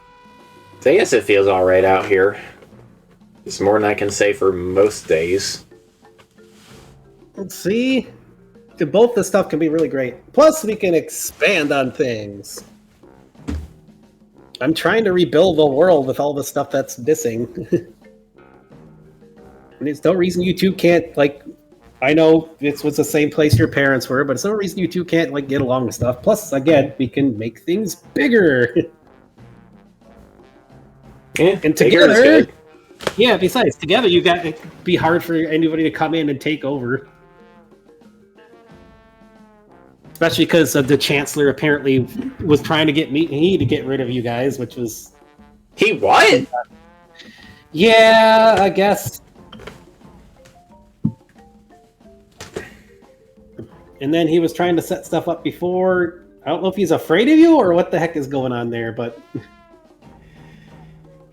feels alright out here. It's more than I can say for most days. Let's see. Both the stuff can be really great. Plus, we can expand on things. I'm trying to rebuild the world with all the stuff that's missing. And there's no reason you two can't, like... I know this was the same place your parents were, but it's no reason you two can't, like, get along with stuff. Plus, again, we can make things bigger. Yeah, And bigger is together... good. Yeah, besides, together you got it'd be hard for anybody to come in and take over. Especially because the Chancellor apparently was trying to get me to get rid of you guys, which was... He what? Yeah, I guess. And then he was trying to set stuff up before. I don't know if he's afraid of you or what the heck is going on there, but...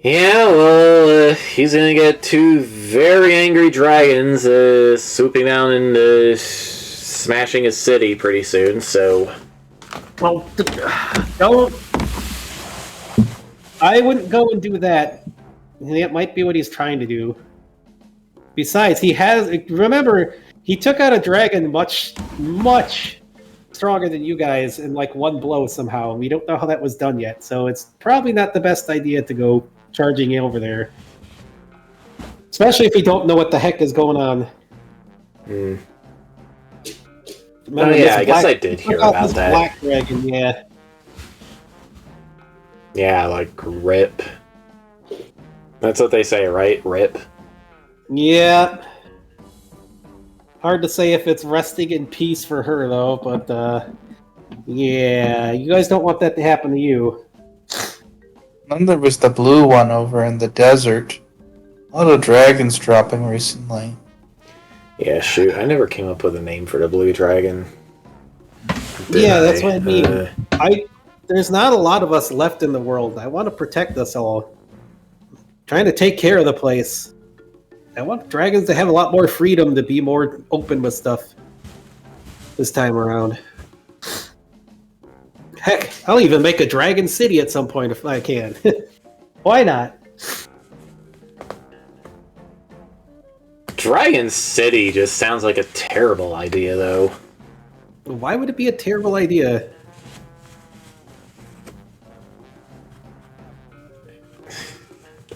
Yeah, well, he's gonna get two very angry dragons swooping down and smashing his city pretty soon, so... Well, don't... I wouldn't go and do that. That might be what he's trying to do. Besides, he has... Remember, he took out a dragon much stronger than you guys in like one blow somehow. We don't know how that was done yet, so it's probably not the best idea to go charging over there. Especially if you don't know what the heck is going on. Hmm. Remember Oh yeah, I this guess black- I did hear about this that. Black dragon, yeah. Yeah, like, rip. That's what they say, right? Rip. Yeah. Hard to say if it's resting in peace for her, though, but, yeah, you guys don't want that to happen to you. Then there was the blue one over in the desert. A lot of dragons dropping recently. Yeah, shoot, I never came up with a name for the blue dragon. Did Yeah, that's what I mean. Uh, There's not a lot of us left in the world. I want to protect us all. Trying to take care of the place. I want dragons to have a lot more freedom to be more open with stuff this time around. Heck, I'll even make a dragon city at some point if I can. Why not? Dragon City just sounds like a terrible idea, though. Why would it be a terrible idea?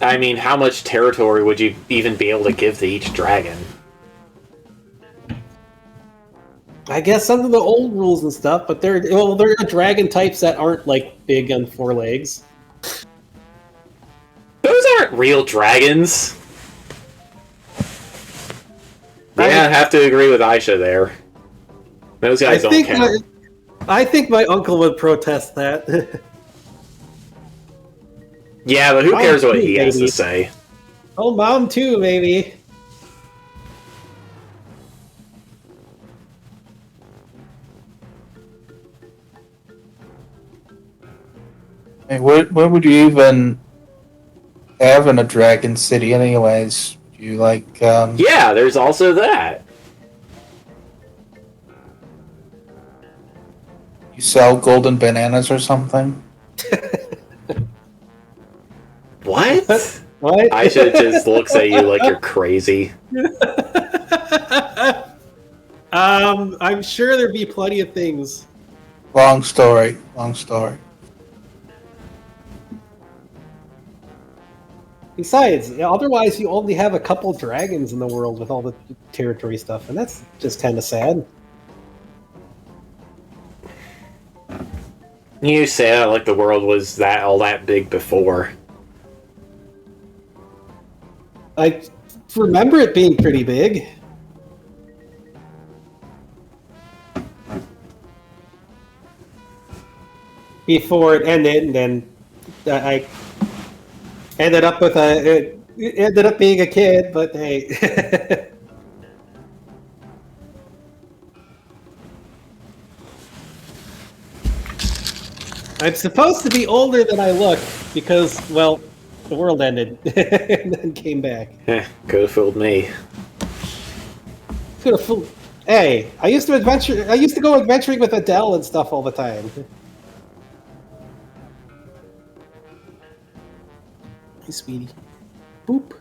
I mean, how much territory would you even be able to give to each dragon? I guess under the old rules and stuff, but there are dragon types that aren't like big on four legs. Those aren't real dragons. Yeah, I have to agree with Aisha there. Those guys don't count. I think my uncle would protest that. Yeah, but who Mom cares what too, he has baby. to say? Oh, mom too, maybe. Hey, what would you even have in a dragon city anyways? Do you like Yeah, there's also that. you sell golden bananas or something? What? What? Aisha just looks at you like you're crazy. I'm sure there'd be plenty of things. Long story. Long story. Besides, otherwise you only have a couple dragons in the world with all the territory stuff, and that's just kind of sad. You say that like the world was all that big before. I remember it being pretty big. Before it ended, and then I ended up with it ended up being a kid, but hey. I'm supposed to be older than I look because, well, the world ended and then came back. Could have fooled me. Could have fooled. Hey, I used to go adventuring with Adele and stuff all the time. Hey, sweetie. Boop.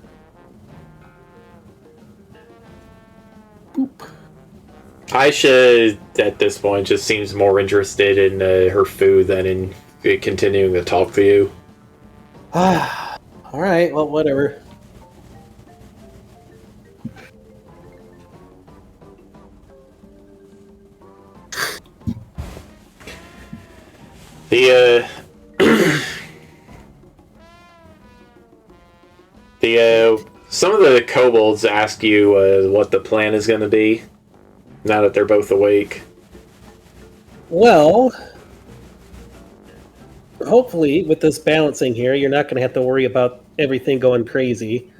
Aisha, at this point, just seems more interested in her food than in continuing to talk to you. All right, well, whatever. The some of the kobolds ask you what the plan is going to be now that they're both awake. Well, hopefully, with this balancing here, you're not going to have to worry about everything going crazy.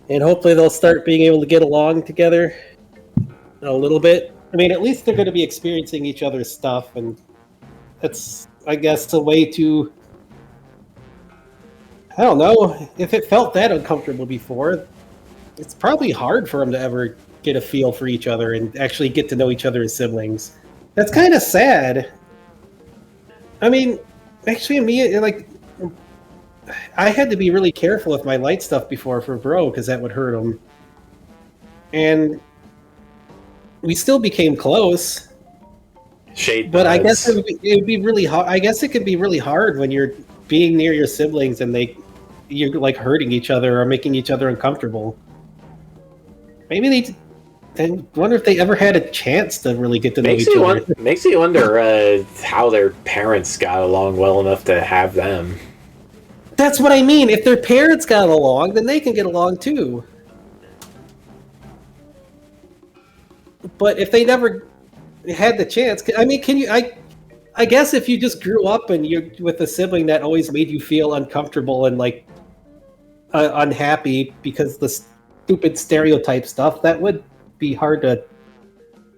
And hopefully they'll start being able to get along together a little bit. I mean, at least they're going to be experiencing each other's stuff, and that's, I guess, a way to... I don't know. If it felt that uncomfortable before, it's probably hard for them to ever get a feel for each other and actually get to know each other as siblings. That's kind of sad. I mean, actually, me, like, I had to be really careful with my light stuff before for Bro, because that would hurt him. And we still became close. Shade But I buds. guess it would be really hard. I guess it could be really hard when you're being near your siblings and you're like hurting each other or making each other uncomfortable. Maybe I wonder if they ever had a chance to really get to know each other. Makes you wonder how their parents got along well enough to have them. That's what I mean. If their parents got along, then they can get along too. But if they never had the chance, I mean, can you? I guess if you just grew up and you're with a sibling that always made you feel uncomfortable and like unhappy because the stupid stereotype stuff, that would be hard to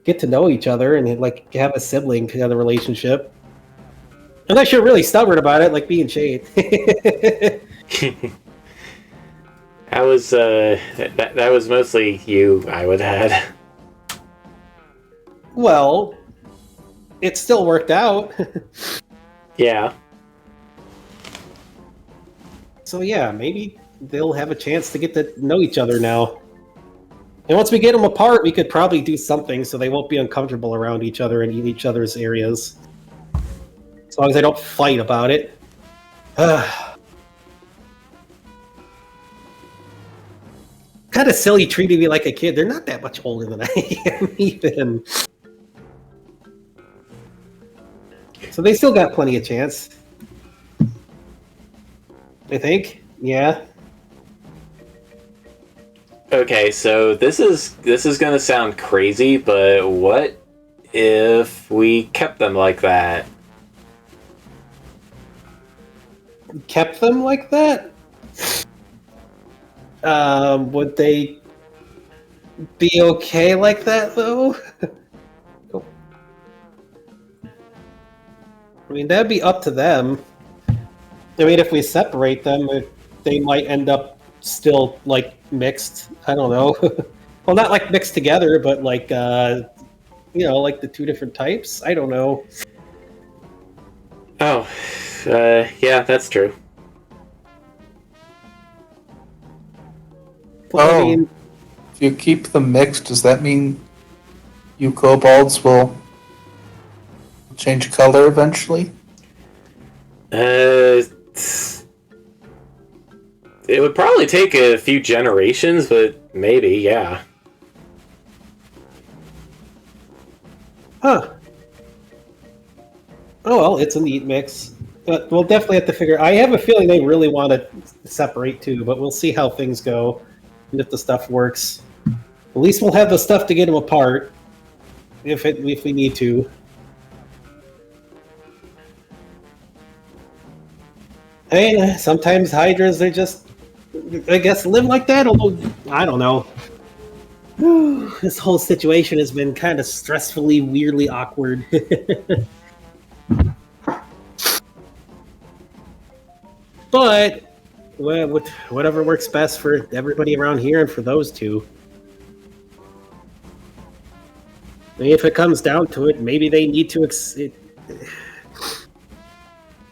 get to know each other and like have a sibling kind of relationship. Unless you're really stubborn about it, like being Shade. That was mostly you, I would add. Well, it still worked out. Yeah. So yeah, maybe they'll have a chance to get to know each other now. And once we get them apart, we could probably do something so they won't be uncomfortable around each other and in each other's areas. As long as they don't fight about it. Kind of silly treating me like a kid. They're not that much older than I am, even. So they still got plenty of chance. I think. Yeah. Okay, so this is gonna sound crazy, but what if we kept them like that? Kept them like that? Would they be okay like that, though? I mean, that'd be up to them. I mean, if we separate them, they might end up still, like, mixed. I don't know. Well, not, like, mixed together, but, like, like the two different types. I don't know. Oh, yeah, that's true. Well, I mean, if you keep them mixed, does that mean you kobolds will change color eventually? It would probably take a few generations, but maybe, yeah. huh. Oh, well, it's a neat mix. But we'll definitely have to figure... I have a feeling they really want to separate, too, but we'll see how things go and if the stuff works. At least we'll have the stuff to get them apart if we need to. I mean, sometimes hydras, they just, I guess, live like that, although, I don't know. This whole situation has been kind of stressfully, weirdly awkward. But, whatever works best for everybody around here and for those two. I mean, if it comes down to it, maybe they need to...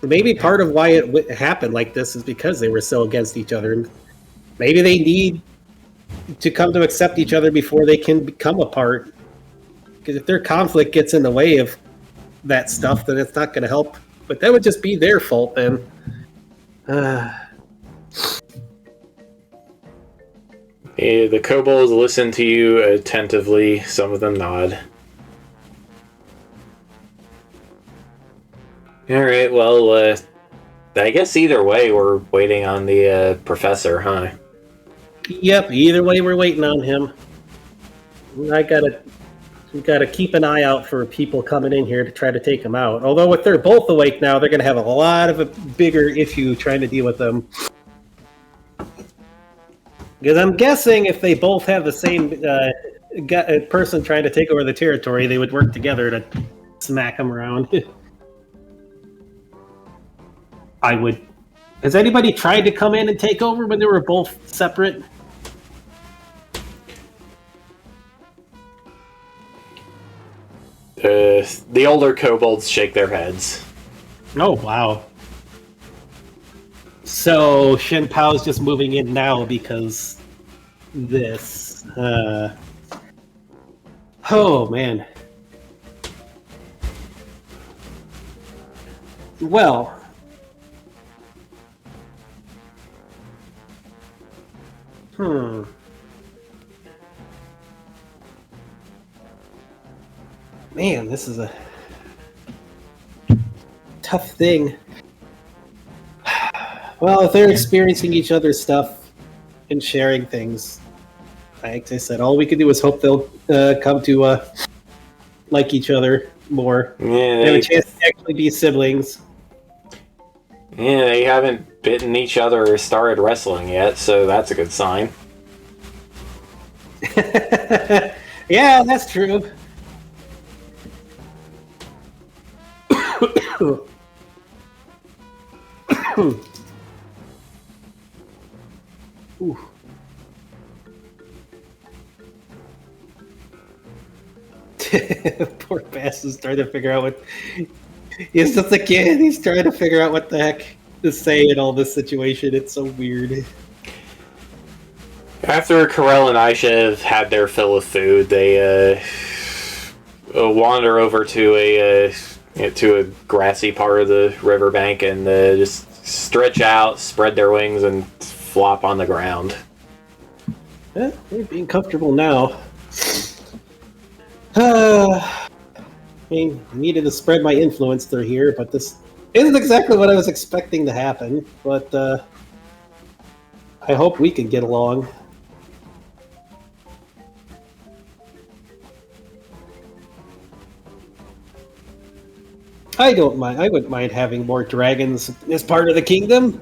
Maybe part of why it happened like this is because they were so against each other. Maybe they need to come to accept each other before they can become a part. Because if their conflict gets in the way of that stuff, then it's not going to help. But that would just be their fault then. The kobolds listen to you attentively. Some of them nod. Alright, well, I guess either way we're waiting on the professor, huh? Yep, either way we're waiting on him. We gotta keep an eye out for people coming in here to try to take him out. Although if they're both awake now, they're gonna have a lot of a bigger issue trying to deal with them. Because I'm guessing if they both have the same person trying to take over the territory, they would work together to smack them around. I would. Has anybody tried to come in and take over when they were both separate? The older kobolds shake their heads. Oh, wow. So Shen Pao's just moving in now because this. Oh, man. Well. Man, this is a tough thing. Well, if they're experiencing each other's stuff and sharing things, like I said, all we can do is hope they'll come to like each other more. Yeah, they have a chance to actually be siblings. Yeah, they haven't bitten each other or started wrestling yet, so that's a good sign. Yeah, that's true. Ooh. Poor bastard's trying to figure out what... He's just a kid. He's trying to figure out what the heck to say in all this situation. It's so weird. After Karel and Aisha have had their fill of food, they wander over to a grassy part of the riverbank and just stretch out, spread their wings, and flop on the ground. They're being comfortable now. I mean, I needed to spread my influence through here, but this isn't exactly what I was expecting to happen. But I hope we can get along. I don't mind. I wouldn't mind having more dragons as part of the kingdom.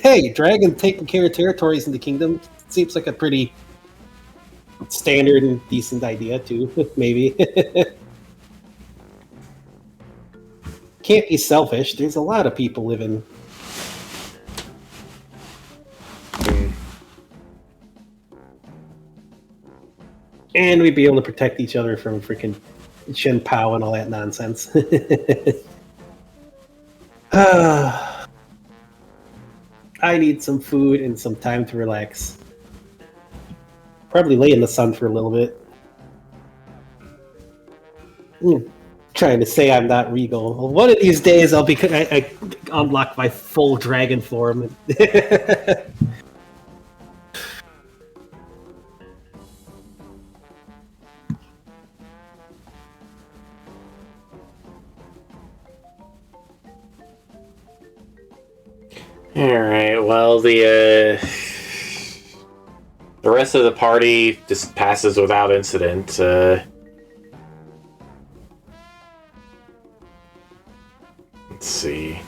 Hey, dragon taking care of territories in the kingdom seems like a pretty standard and decent idea too. Maybe. Can't be selfish. There's a lot of people living. And we'd be able to protect each other from freaking Shen Pao and all that nonsense. I need some food and some time to relax. Probably lay in the sun for a little bit. Trying to say I'm not regal. Well, one of these days I'll be I unlock my full dragon form. Alright, well, the rest of the party just passes without incident. Let's see.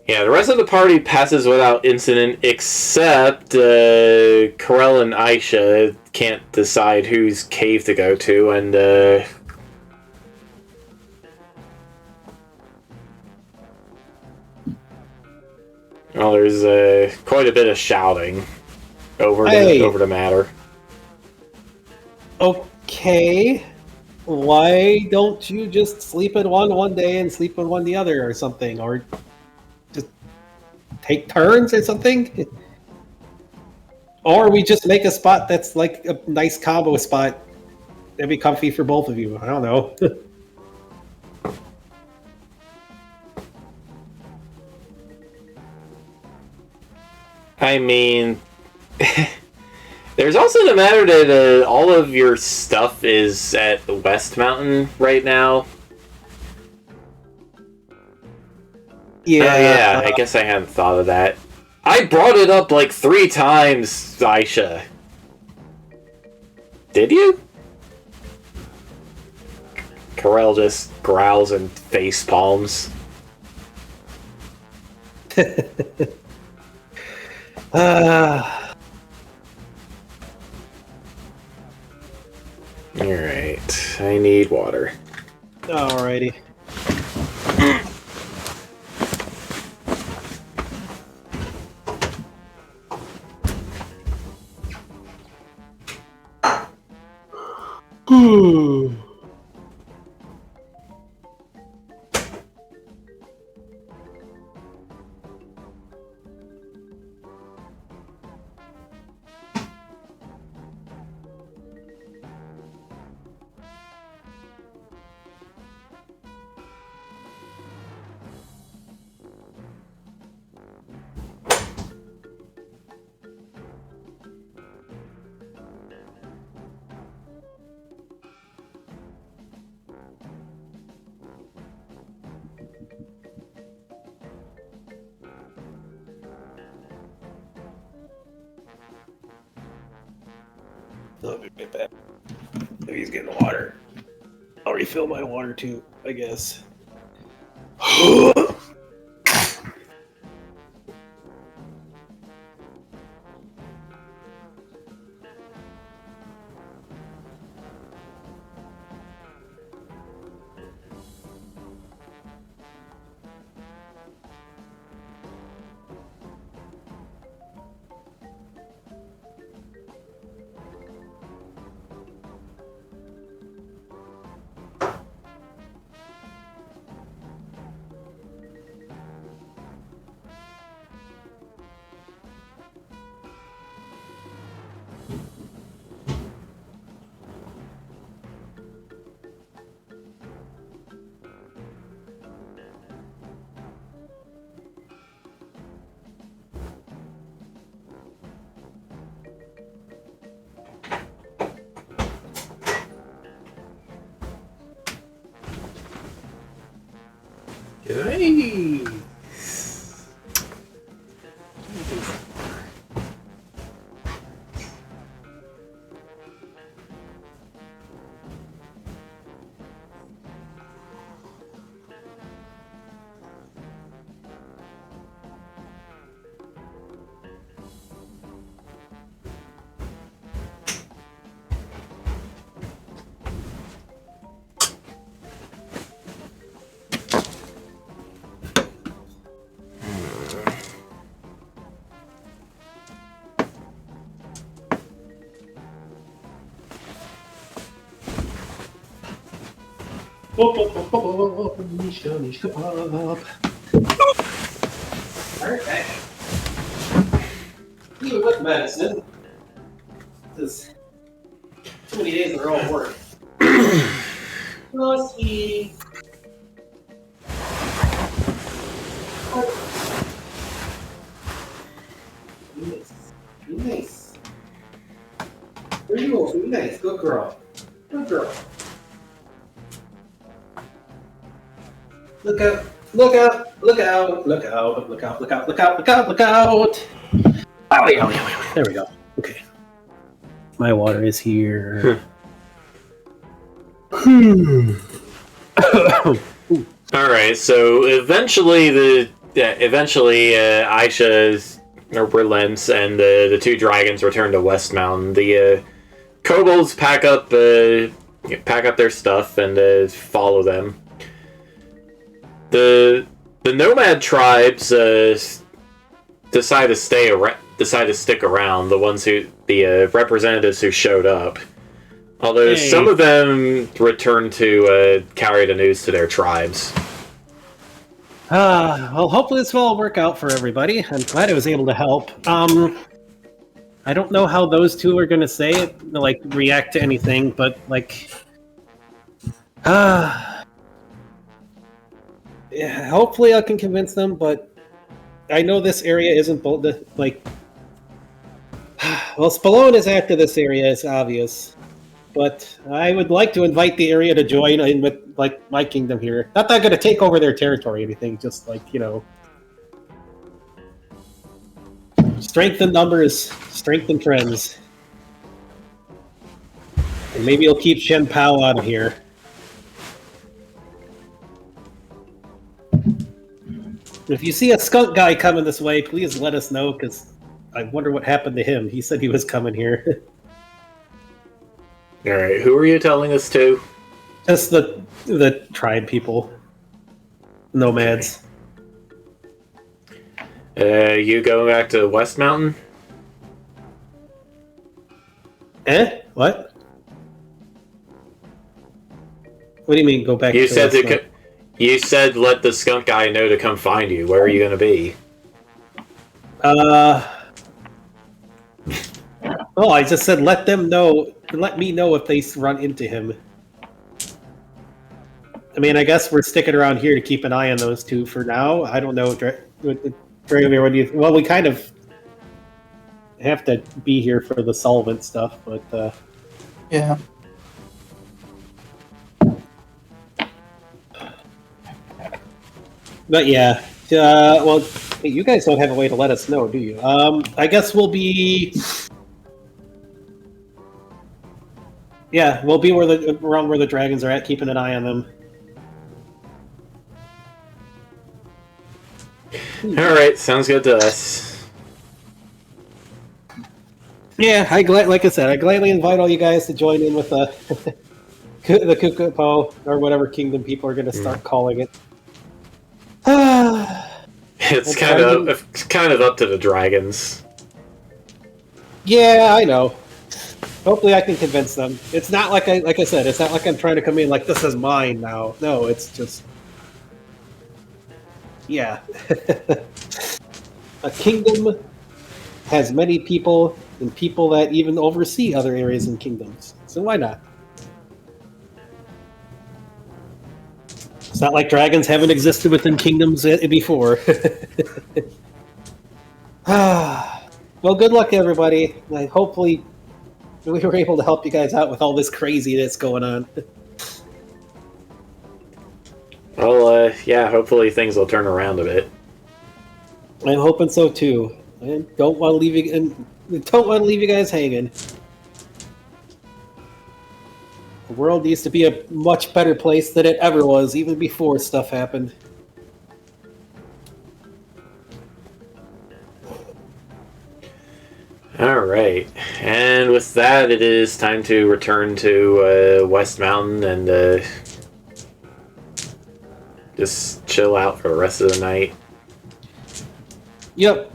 Yeah, the rest of the party passes without incident, except Karel and Aisha can't decide whose cave to go to, and well, there's quite a bit of shouting over over the matter. Okay. Why don't you just sleep in one day and sleep in one the other or something? Or just take turns or something? Or we just make a spot that's like a nice combo spot. That'd be comfy for both of you. I don't know. I mean, there's also the matter that all of your stuff is at the West Mountain right now. Yeah. I guess I hadn't thought of that. I brought it up like 3 times, Aisha. Did you? Karel just growls and face palms. Alright, I need water. Alrighty. I'll be right back. If he's getting water, I'll refill my water too, I guess. Hey. Niche kebab. Alright. Even with medicine, this too many days in a row of work. Frosty. Be nice. There you go. Be nice. Good girl. Good girl. Look out! Look out! Look out! Look out! Look out! Look out! Look out! Look out! Look out! Oh yeah! There we go. Okay. My water is here. Alright, so eventually Aisha relents and the 2 dragons return to West Mountain. The kobolds pack up their stuff and follow them. The nomad tribes decide to decide to stick around. The representatives who showed up. Although Hey. some of them returned to carry the news to their tribes. Well, hopefully this will all work out for everybody. I'm glad I was able to help. I don't know how those two are going to say it, like, react to anything, but, like... yeah, hopefully I can convince them, but I know this area isn't, like... well, Spallone is after this area, it's obvious. But I would like to invite the area to join in with, like, my kingdom here. Not that I'm going to take over their territory or anything, just, like, you know... strength in numbers, strength in friends. And maybe you'll keep Shen Pao out of here. If you see a skunk guy coming this way, please let us know, because I wonder what happened to him. He said he was coming here. Alright, who are you telling this to? Just the tribe people. Nomads. You going back to West Mountain? Eh? What? What do you mean, go back You to said West Mountain? you said let the skunk guy know to come find you. Where are you going to be? Oh, I just said let them know. Let me know if they run into him. I mean, I guess we're sticking around here to keep an eye on those two for now. I don't know, Dragomir. What do you? Well, we kind of have to be here for the solvent stuff, but Yeah. but yeah. Well, you guys don't have a way to let us know, do you? I guess we'll be. Yeah, we'll be around where the dragons are at, keeping an eye on them. Alright, sounds good to us. Yeah, like I said, I gladly invite all you guys to join in with the Kukupo, or whatever kingdom people are going to start calling it. It's kind of up to the dragons. Yeah, I know. Hopefully, I can convince them. It's not like I said. It's not like I'm trying to come in like this is mine now. No, it's just yeah. A kingdom has many people, and people that even oversee other areas and kingdoms. So why not? It's not like dragons haven't existed within kingdoms before. Well, good luck, everybody. Hopefully, we were able to help you guys out with all this craziness going on. Well, yeah, hopefully things will turn around a bit. I'm hoping so too. I don't want to leave you guys hanging. The world needs to be a much better place than it ever was, even before stuff happened. Alright, and with that, it is time to return to West Mountain and just chill out for the rest of the night. Yep.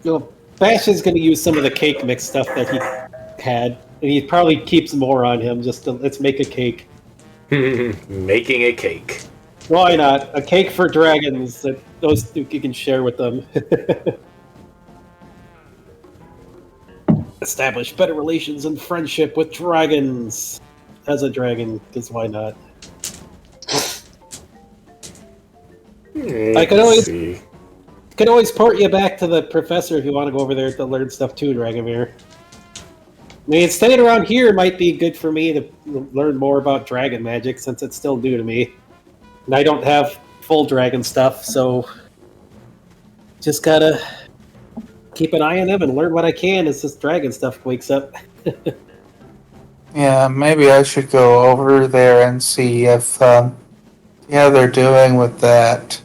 You know, Bash is going to use some of the cake mix stuff that he had, and he probably keeps more on him. Just to, let's make a cake. Making a cake. Why not? A cake for dragons that those two you can share with them. Establish better relations and friendship with dragons. As a dragon, because why not? I could always port you back to the professor if you want to go over there to learn stuff too, Dragomir. I mean, staying around here might be good for me to learn more about dragon magic, since it's still new to me. And I don't have full dragon stuff, so just gotta keep an eye on them and learn what I can as this dragon stuff wakes up. Yeah, maybe I should go over there and see if they're doing with that.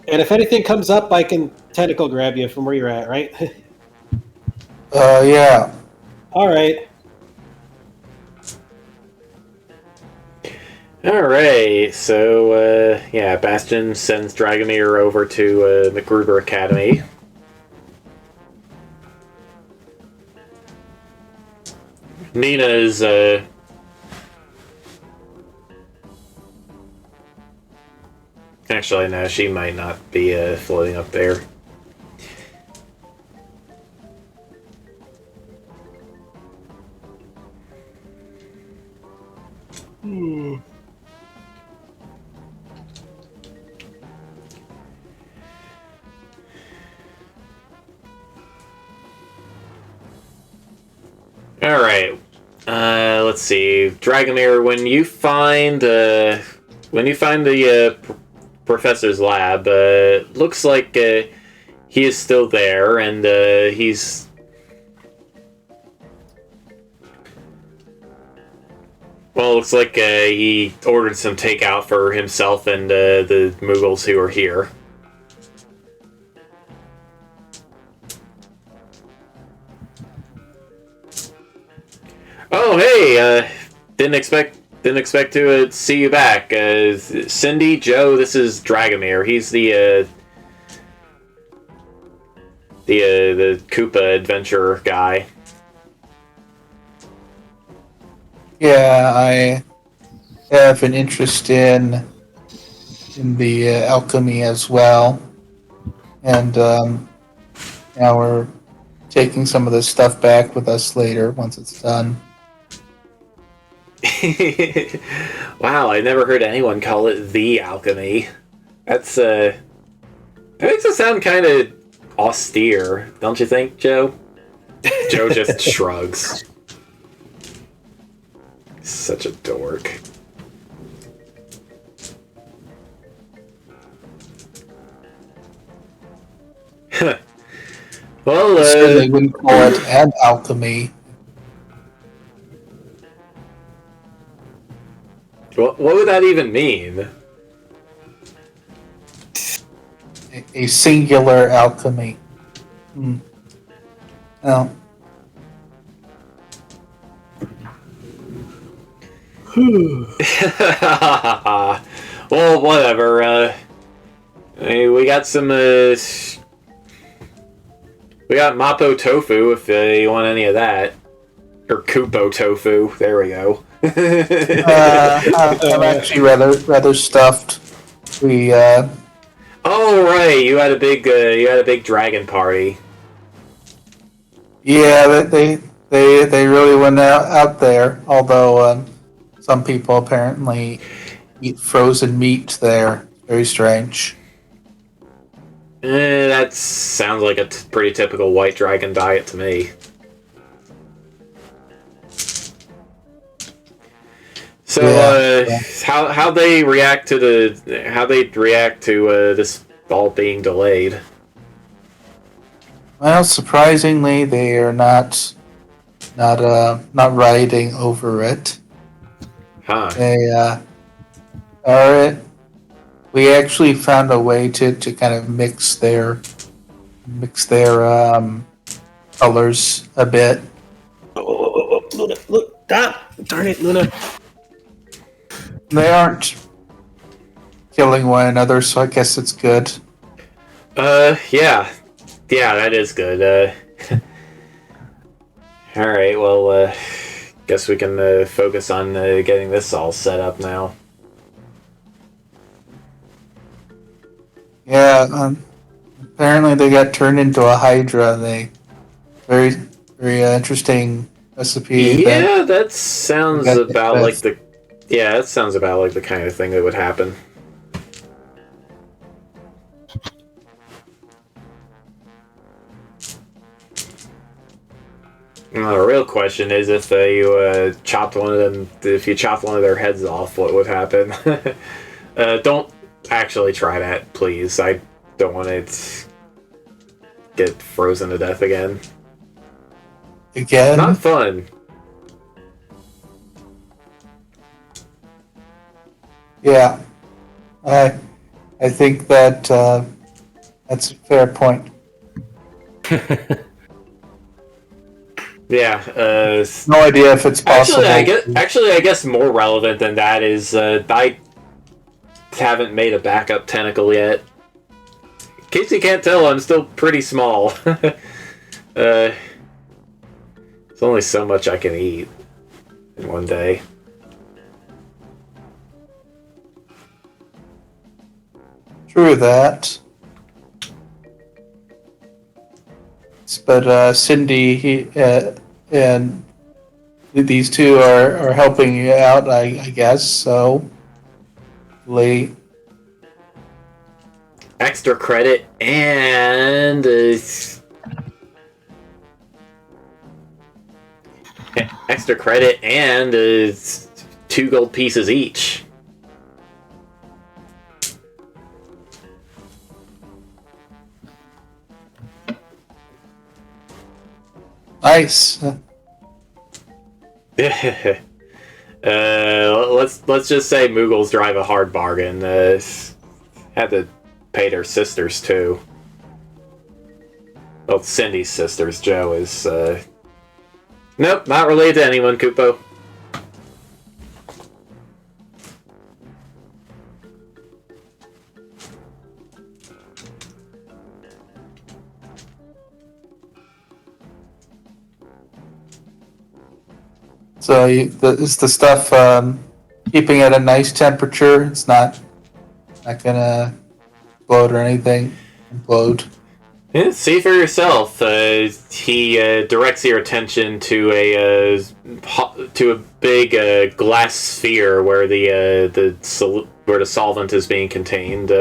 And if anything comes up, I can tentacle grab you from where you're at, right? Yeah. All right. Alright, so, yeah, Bastion sends Dragomir over to McGruber Academy. Nina is, actually, no, she might not be, floating up there. Alright, let's see. Dragomir, when you find the, professor's lab, looks like, he is still there, and, he's... Well, looks like, he ordered some takeout for himself and, the Muggles who are here. Oh, hey, didn't expect to see you back. Cindy, Joe, this is Dragomir. He's the Koopa adventure guy. Yeah, I have an interest in the alchemy as well, and now we're taking some of this stuff back with us later once it's done. Wow, I never heard anyone call it the alchemy. That's that makes it sound kind of austere, don't you think, Joe? Joe just shrugs. Such a dork. Well, Certainly wouldn't call it an alchemy. what would that even mean? A singular alchemy. Well, well, whatever. We got some. We got Mapo tofu if you want any of that, or Kupo tofu. There we go. I'm actually rather stuffed. We Oh right, you had a big dragon party. yeah, they really went out there. Although some people apparently eat frozen meat there. Very strange. That sounds like a pretty typical white dragon diet to me. So, Yeah. how they react to this all being delayed? Well, surprisingly, they are not rioting over it. Huh? They are. We actually found a way to kind of mix their colors a bit. Oh, Luna, look, stop! Darn it, Luna. They aren't killing one another, so I guess it's good. Yeah, that is good. All right, well, guess we can focus on getting this all set up now. Yeah, apparently they got turned into a hydra. They very interesting recipe. Yeah, that sounds got about that. like the. Yeah, that sounds about like the kind of thing that would happen. The real question is if you chopped one of them. If you chopped one of their heads off, what would happen? Don't actually try that, please. I don't want to get frozen to death again. Again, Not fun. yeah. I think that that's a fair point. Yeah. No idea if it's possible. Actually, I guess more relevant than that is I haven't made a backup tentacle yet. In case you can't tell, I'm still pretty small. There's only so much I can eat in one day. True that. But Cindy and these two are helping you out, I guess. So, Lee. Extra credit and extra credit and 2 gold pieces each. Nice. Let's just say Moogles drive a hard bargain. Had to pay their sisters too. Well, Cindy's sisters. Joe is. Nope, not related to anyone. Kupo. So is the stuff keeping at a nice temperature? It's not gonna explode or anything. Implode. Yeah, see for yourself. He directs your attention to a big glass sphere where the solvent is being contained.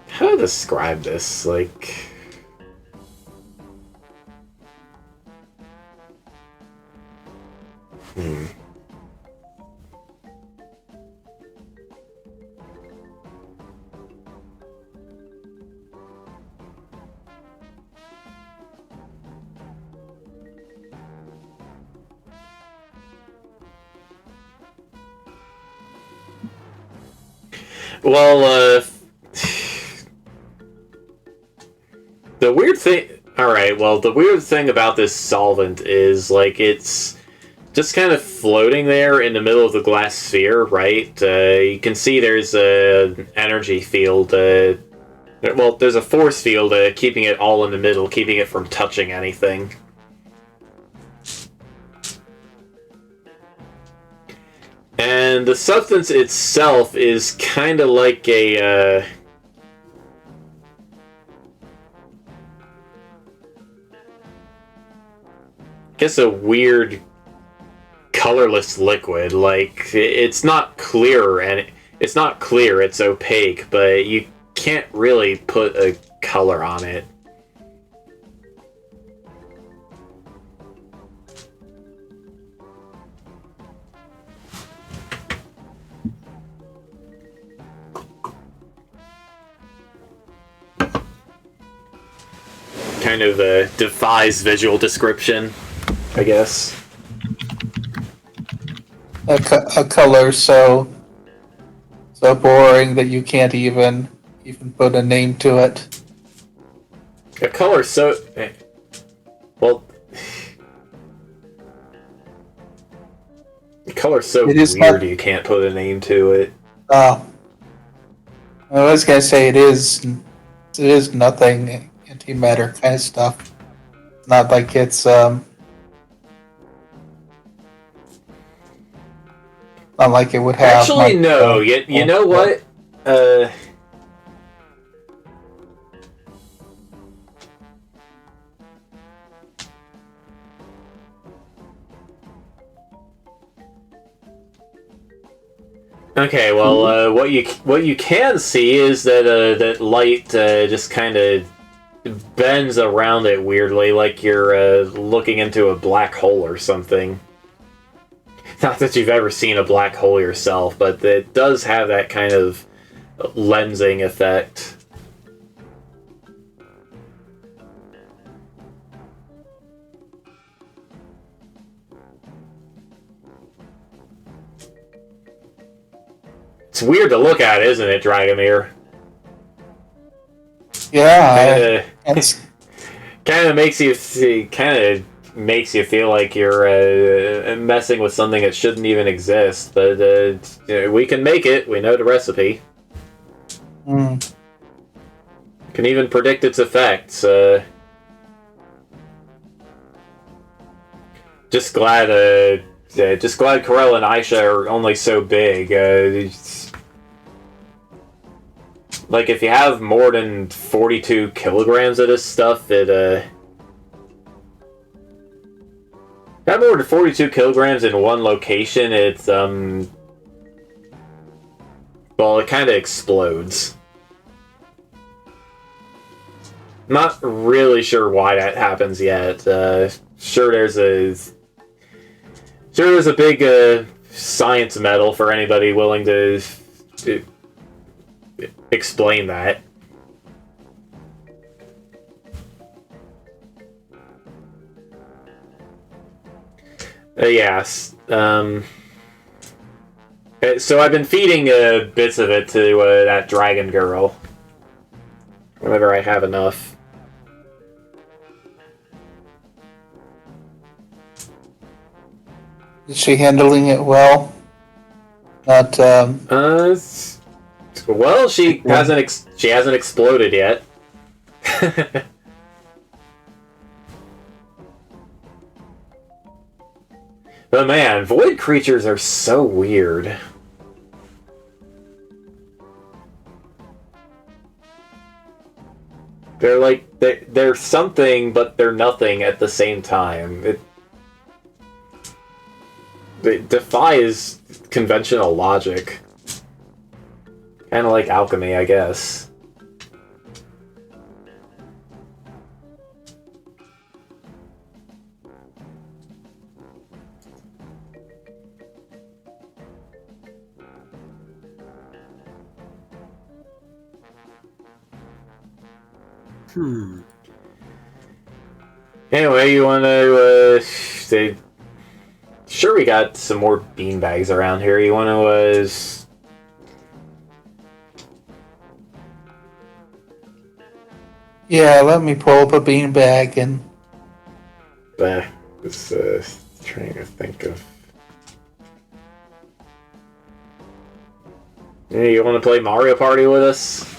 How to describe this? Like. Well, the weird thing. Alright, well, the weird thing about this solvent is, like, it's just kind of floating there in the middle of the glass sphere, right? You can see there's an energy field. Well, there's a force field keeping it all in the middle, keeping it from touching anything. And the substance itself is kind of like a... I guess a weird colorless liquid. Like, it's not clear, and it's not clear, it's opaque, but you can't really put a color on it. Kind of defies visual description, I guess. A color so boring that you can't even put a name to it. A color so... Well... A color so weird you can't put a name to it. Oh. I was gonna say it is nothing antimatter kind of stuff. Not like it's not like it would have. Actually, no. You know what? Okay, well, what you can see is that that light just kind of bends around it weirdly, like you're looking into a black hole or something. Not that you've ever seen a black hole yourself, but it does have that kind of lensing effect. It's weird to look at, isn't it, Dragomir? Yeah. It's, kind of makes you feel like you're messing with something that shouldn't even exist. But we can make it. We know the recipe. mm, Can even predict its effects. Just glad Corell and Aisha are only so big. Like, if you have more than 42 kilograms of this stuff, have more than 42 kilograms in one location, it's, well, it kind of explodes. Not really sure why that happens yet. Sure there's a big, science medal for anybody willing to explain that. Yes. So I've been feeding bits of it to that dragon girl. Whenever I have enough. is she handling it well? Not, Well, she hasn't exploded yet. But man, void creatures are so weird. They're like they're something, but they're nothing at the same time. It defies conventional logic. Kind of like alchemy, I guess. Anyway, you want to say? Sure, we got some more beanbags around here. You want to yeah, let me pull up a beanbag and... Just trying to think of... Hey, you want to play Mario Party with us?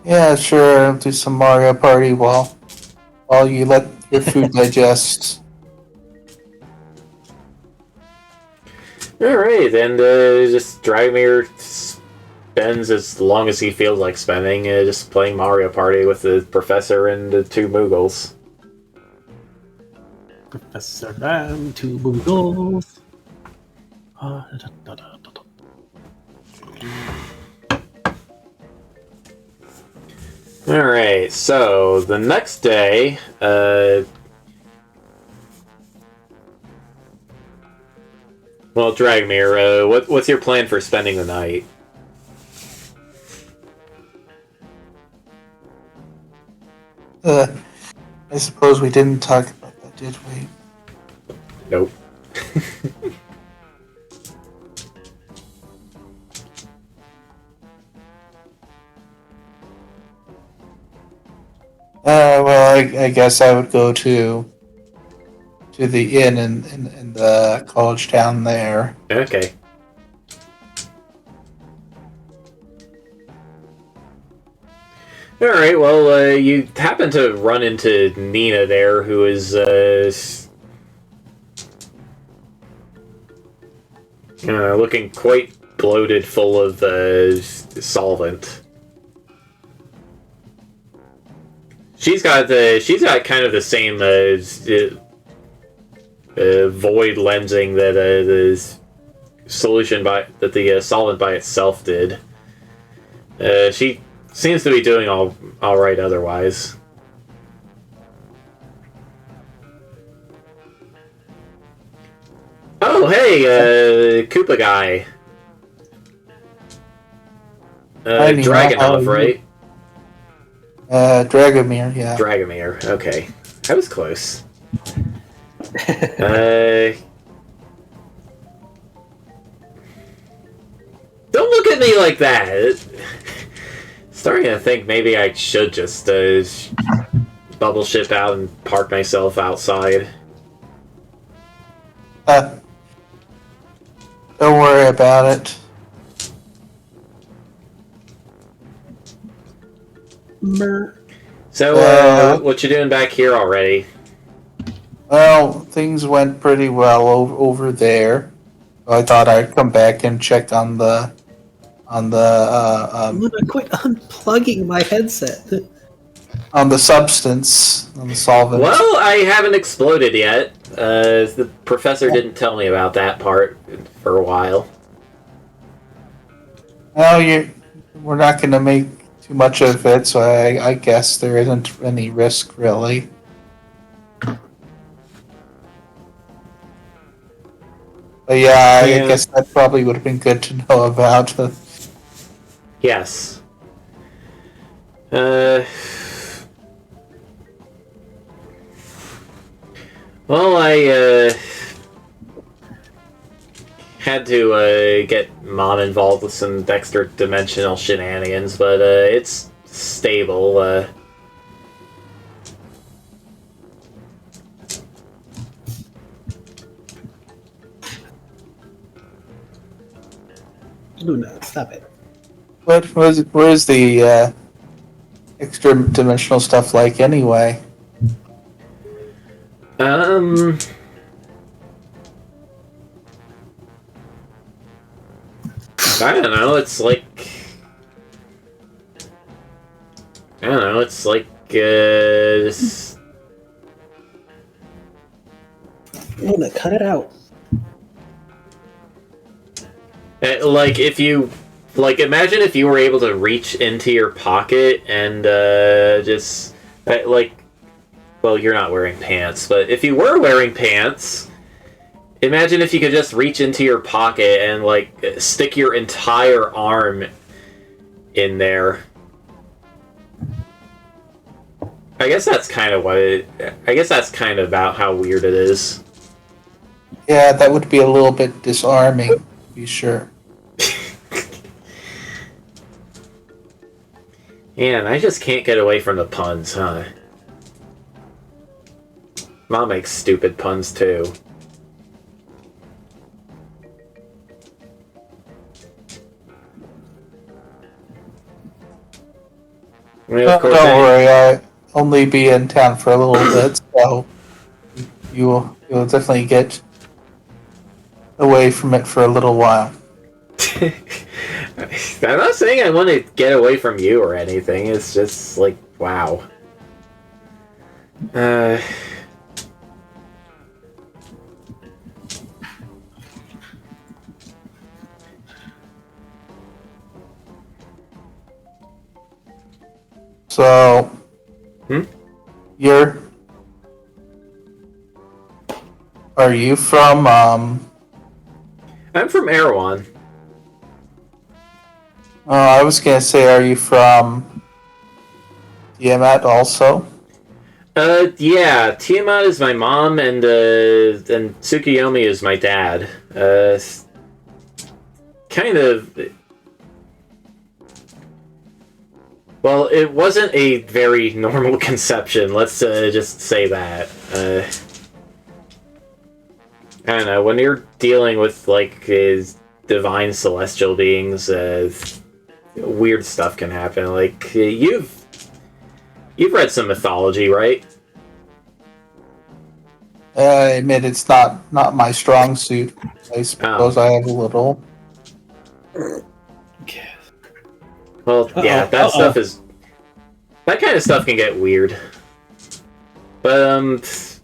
Yeah, sure, I'll do some Mario Party while you let your food digest. Alright, and just Dragomir spends as long as he feels like spending just playing Mario Party with the professor and the two Moogles. Professor and two Moogles. Alright, so the next day, well, Dragomir, what's your plan for spending the night? I suppose we didn't talk about that, did we? Nope. Well, I guess I would go to the inn in the college town there. Okay. Alright, well, you happen to run into Nina there, who is, looking quite bloated, full of, solvent. She's got kind of the same, void lensing that, the solvent by itself did. She seems to be doing all right otherwise. Oh, hey, Koopa guy. Hi, Nina. Dragonov, right? Dragomir, yeah. Dragomir, okay. I was close. Don't look at me like that. Starting to think maybe I should just bubble ship out and park myself outside. Uh, don't worry about it. So, what you doing back here already? Well, things went pretty well over there. So I thought I'd come back and check on the Luna, quit unplugging my headset. on the substance, on the solvent. Well, I haven't exploded yet. The professor didn't tell me about that part for a while. Well, we're not going to make too much of it, so I guess there isn't any risk really. But yeah, I guess that probably would have been good to know about. Yes. Well, I had to get Mom involved with some extra dimensional shenanigans, but it's stable. Luna, stop it. Where's the extra dimensional stuff like anyway? I don't know, it's like... just... Luna, cut it out. Like, if you... Like, imagine if you were able to reach into your pocket and, just... Like... Well, you're not wearing pants, but if you were wearing pants... Imagine if you could just reach into your pocket and, like, stick your entire arm in there. I guess that's kind of what it... I guess that's kind of about how weird it is. Yeah, that would be a little bit disarming, to be sure. Man, I just can't get away from the puns, huh? Mom makes stupid puns, too. I mean, of course, Don't worry, I'll only be in town for a little bit, so you'll definitely get away from it for a little while. I'm not saying I want to get away from you or anything. It's just like, wow. So, are you from, I'm from Erewhon. I was gonna say, are you from Tiamat also? Yeah, Tiamat is my mom, and Tsukuyomi is my dad. Kind of... Well, it wasn't a very normal conception, let's just say that. I don't know, when you're dealing with, like, divine celestial beings, weird stuff can happen. Like, you've read some mythology, right? I admit it's not my strong suit. I suppose I have a little. Well, yeah, stuff is... That kind of stuff can get weird. But,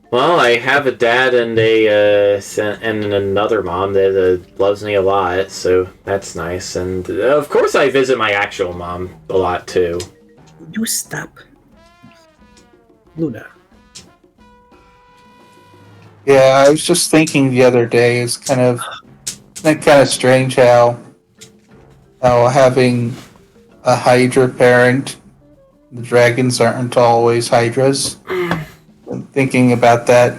well, I have a dad and and another mom that loves me a lot, so that's nice. And, of course, I visit my actual mom a lot, too. You stop. Luna. Yeah, I was just thinking the other day, it's kind of strange how having a Hydra parent, the dragons aren't always Hydras. I'm thinking about that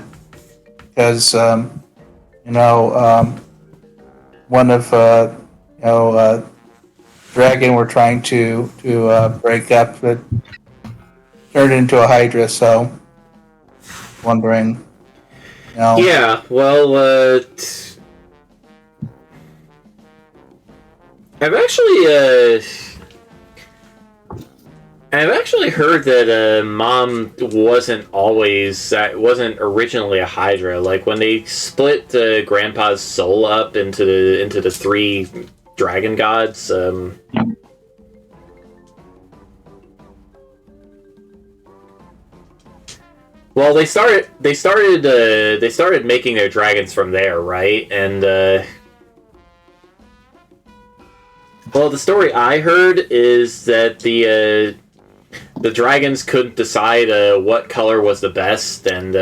because one of dragon we're trying to break up that turned into a hydra. So wondering, Yeah, well, I've actually, I've actually heard that Mom wasn't originally a Hydra. Like when they split Grandpa's soul up into the three dragon gods. Well, they started making their dragons from there, right? And well, the story I heard is that the dragons couldn't decide what color was the best, and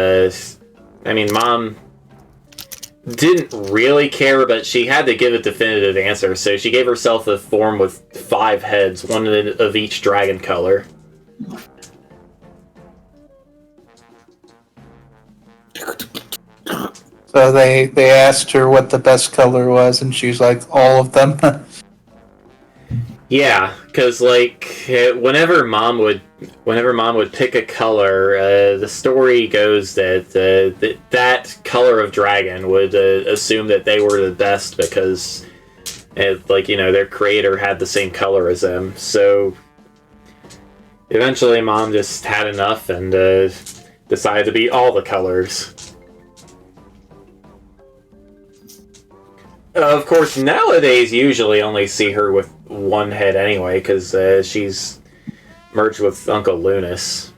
I mean, Mom didn't really care, but she had to give a definitive answer, so she gave herself a form with 5 heads, one of each dragon color. So they asked her what the best color was, and she's like, all of them. Yeah, because like whenever mom would pick a color, the story goes that that color of dragon would assume that they were the best because, their creator had the same color as them. So eventually, Mom just had enough and decided to be all the colors. Of course, nowadays usually only see her with 1 head anyway, because she's merged with Uncle Lunas.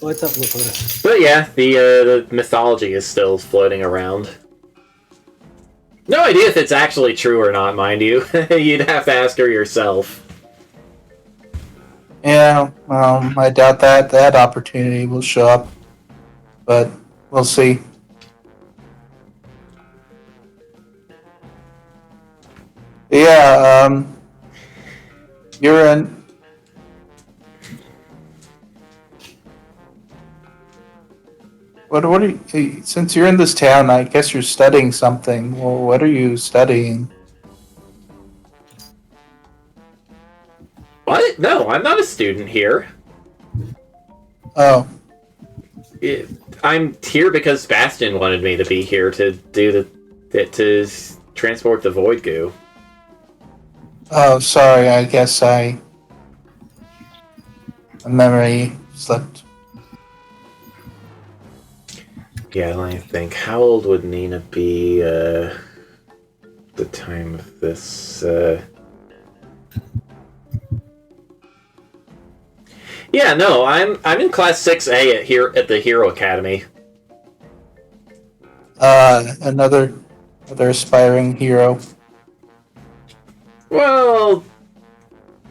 What's up, Lakota? But yeah, the mythology is still floating around. No idea if it's actually true or not, mind you. You'd have to ask her yourself. Yeah, I doubt that opportunity will show up, but we'll see. Yeah, you're in. What are you? Since you're in this town, I guess you're studying something. Well, what are you studying? What? No, I'm not a student here. Oh, I'm here because Bastion wanted me to be here to do to transport the void goo. oh, sorry. I guess my memory slipped. Yeah, let me think. How old would Nina be the time of this? Yeah, no, I'm in class 6A at the Hero Academy. Another aspiring hero. Well,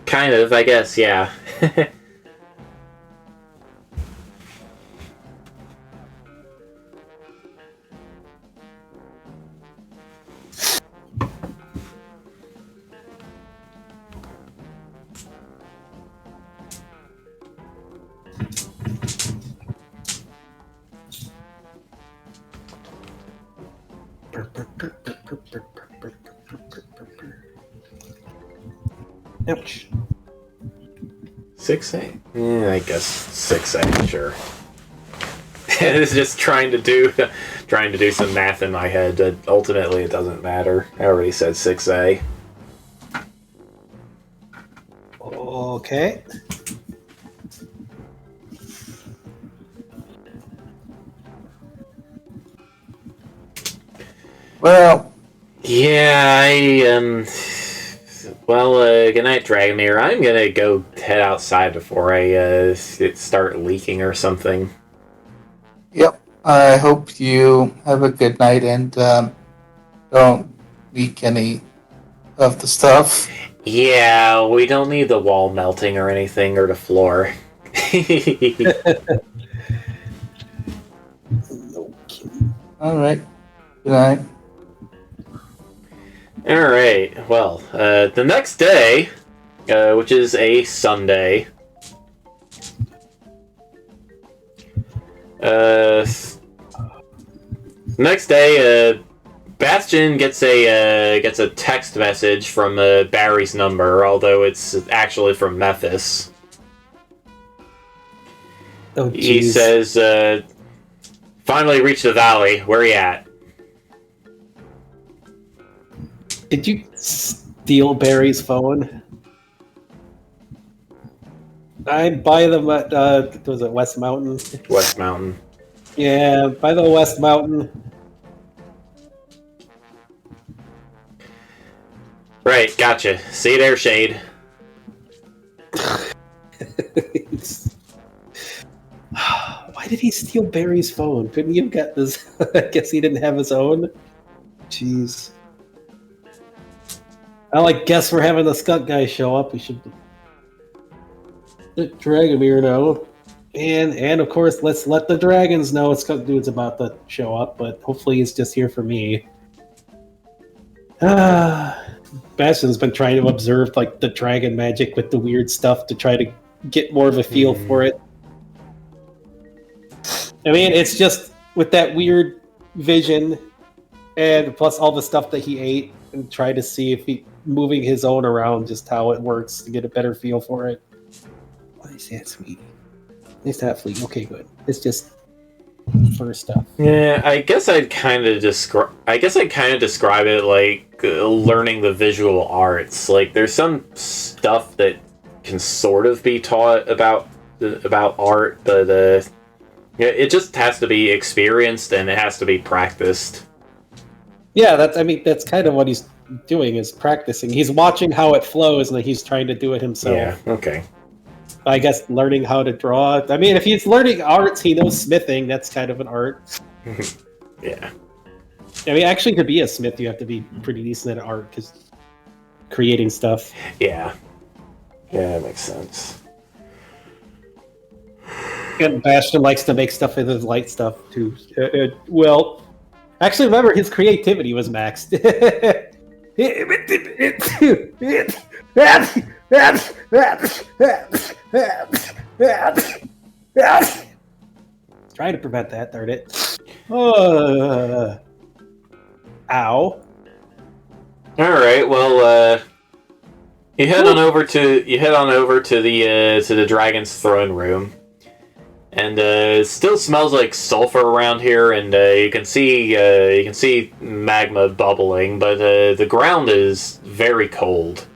kind of, I guess, yeah. Ouch. 6A? I guess 6A, sure. It's just trying to do some math in my head. Ultimately, it doesn't matter. I already said 6A. Okay. Well, Yeah, well, good night, Dragomir. I'm gonna go head outside before I start leaking or something. yep. I hope you have a good night and don't leak any of the stuff. Yeah, we don't need the wall melting or anything or the floor. Okay. All right. Good night. Alright, well, the next day, which is a Sunday, Next day, Bastion gets a text message from Barry's number, although it's actually from Memphis. Oh, He jeez. says, "Finally reached the valley. Where you at?" Did you steal Barry's phone? I'm by the was it West Mountain? West Mountain. Yeah, by the West Mountain. Right, gotcha. See you there, Shade. Why did he steal Barry's phone? Couldn't he have got this? I guess he didn't have his own. Jeez. Well, I guess we're having the skunk guy show up. We should let Dragomir know. And of course, let's let the dragons know Skunk Dude's about to show up, but hopefully he's just here for me. Bastion's been trying to observe like the dragon magic with the weird stuff to try to get more of a feel for it. I mean, it's just with that weird vision and plus all the stuff that he ate and try to see if he moving his own around just how it works to get a better feel for it. Why is that sweet? It's not fleet. Okay, good. It's just for stuff. Yeah, I guess I'd kind of describe it like learning the visual arts. Like, there's some stuff that can sort of be taught about art, but it just has to be experienced and it has to be practiced. Yeah, that's kind of what he's doing is practicing. He's watching how it flows and he's trying to do it himself. Yeah. Okay. I guess learning how to draw. I mean, if he's learning arts, he knows smithing. That's kind of an art. Yeah. I mean, actually, to be a smith, you have to be pretty decent at art because creating stuff. Yeah. Yeah, that makes sense. And Bastion likes to make stuff with his light stuff too. Well, actually, remember his creativity was maxed. Trying to prevent that, darn it. Ow. All right. Well, you head on over to the dragon's throne room, and it still smells like sulfur around here, and you can see magma bubbling, but the ground is very cold.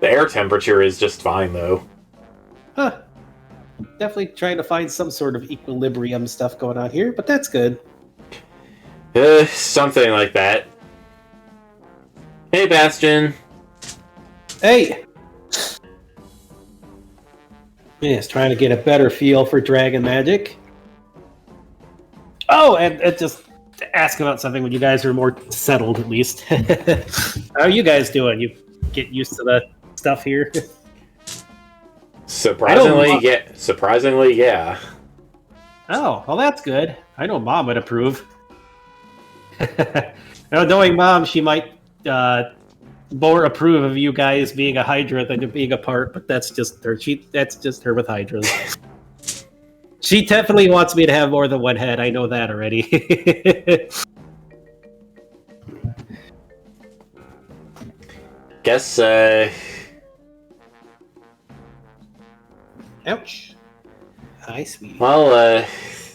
The air temperature is just fine, though. Huh. Definitely trying to find some sort of equilibrium stuff going on here, but that's good. Something like that. Hey, Bastion. Hey! Yes, trying to get a better feel for dragon magic. Oh, and just to ask about something when you guys are more settled, at least. How are you guys doing? You get used to the stuff here? Surprisingly, yeah. Oh, well, that's good. I know Mom would approve. Now, knowing Mom, she might more approve of you guys being a Hydra than being a part, but that's just her. That's just her with Hydras. She definitely wants me to have more than one head. I know that already. Guess, Ouch. Hi, sweetie. well,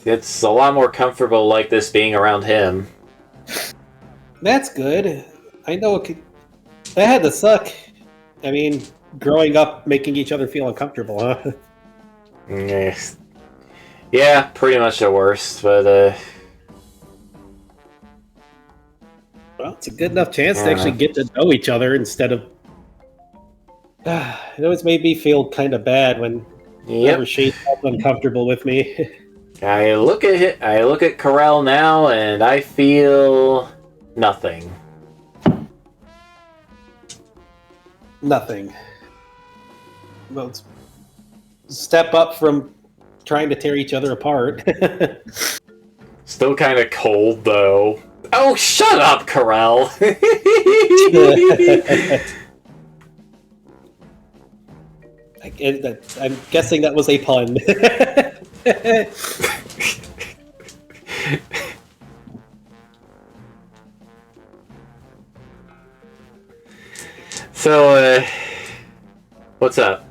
it's a lot more comfortable like this being around him. That's good. I know that had to suck. I mean, growing up, making each other feel uncomfortable, huh? Yeah, pretty much the worst, but, Well, it's a good enough chance to Yeah. actually get to know each other instead of... It always made me feel kind of bad when whenever she felt uncomfortable with me. I look at Corel now, and I feel nothing. Nothing. Well, it's step up from trying to tear each other apart. Still kind of cold, though. Oh, shut up, Corel! I'm guessing that was a pun. So, what's up?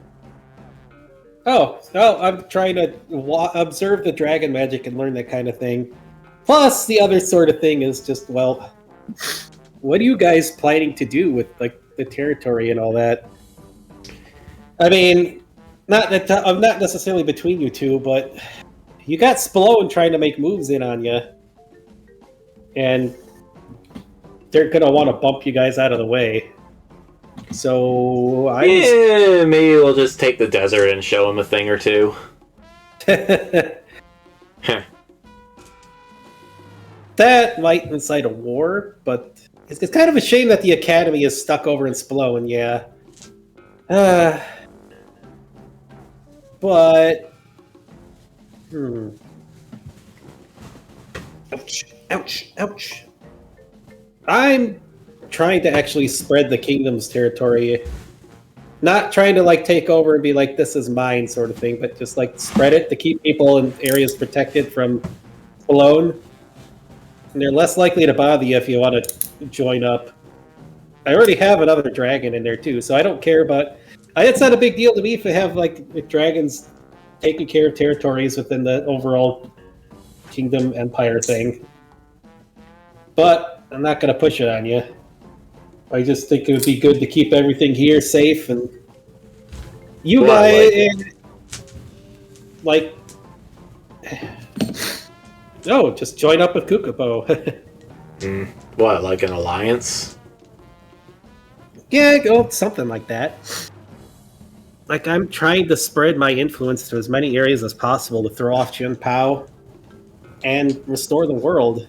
Oh, I'm trying to observe the dragon magic and learn that kind of thing. Plus, the other sort of thing is just, well, what are you guys planning to do with like the territory and all that? I mean, not that I'm not necessarily between you two, but you got Spallone trying to make moves in on you, and they're gonna want to bump you guys out of the way. So Yeah, maybe we'll just take the desert and show him a thing or two. Heh. That might incite a war, but it's kind of a shame that the Academy is stuck over in Spallone, yeah. But... Ouch, ouch, ouch. I'm trying to actually spread the kingdom's territory. Not trying to, like, take over and be like, this is mine sort of thing, but just, like, spread it to keep people in areas protected from Spallone. And they're less likely to bother you if you want to join up. I already have another dragon in there too, so I don't care about... It's not a big deal to me if they have like dragons taking care of territories within the overall kingdom empire thing. But I'm not going to push it on you. I just think it would be good to keep everything here safe, and you guys like... Oh, just join up with Kukupo. What, like an alliance? Yeah, go something like that. Like, I'm trying to spread my influence to as many areas as possible to throw off Jin Pao and restore the world.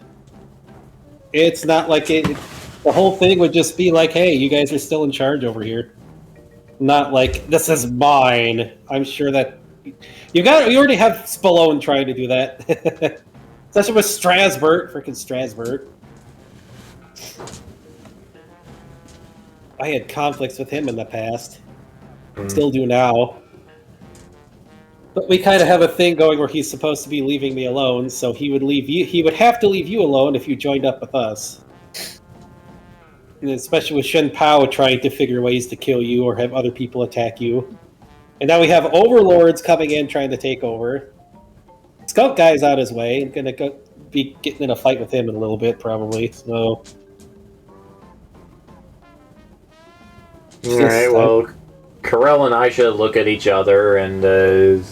It's not like the whole thing would just be like, hey, you guys are still in charge over here. Not like, this is mine. I'm sure that... You already have Spallone trying to do that. Especially with Strasbourg, freaking Strasbourg. I had conflicts with him in the past. Still do now. But we kind of have a thing going where he's supposed to be leaving me alone, so he would leave you. He would have to leave you alone if you joined up with us. And especially with Shen Pao trying to figure ways to kill you or have other people attack you. And now we have overlords coming in trying to take over. Skunk Guy's out his way. I'm gonna be getting in a fight with him in a little bit, probably. So. Alright, well, Karel and Aisha look at each other, and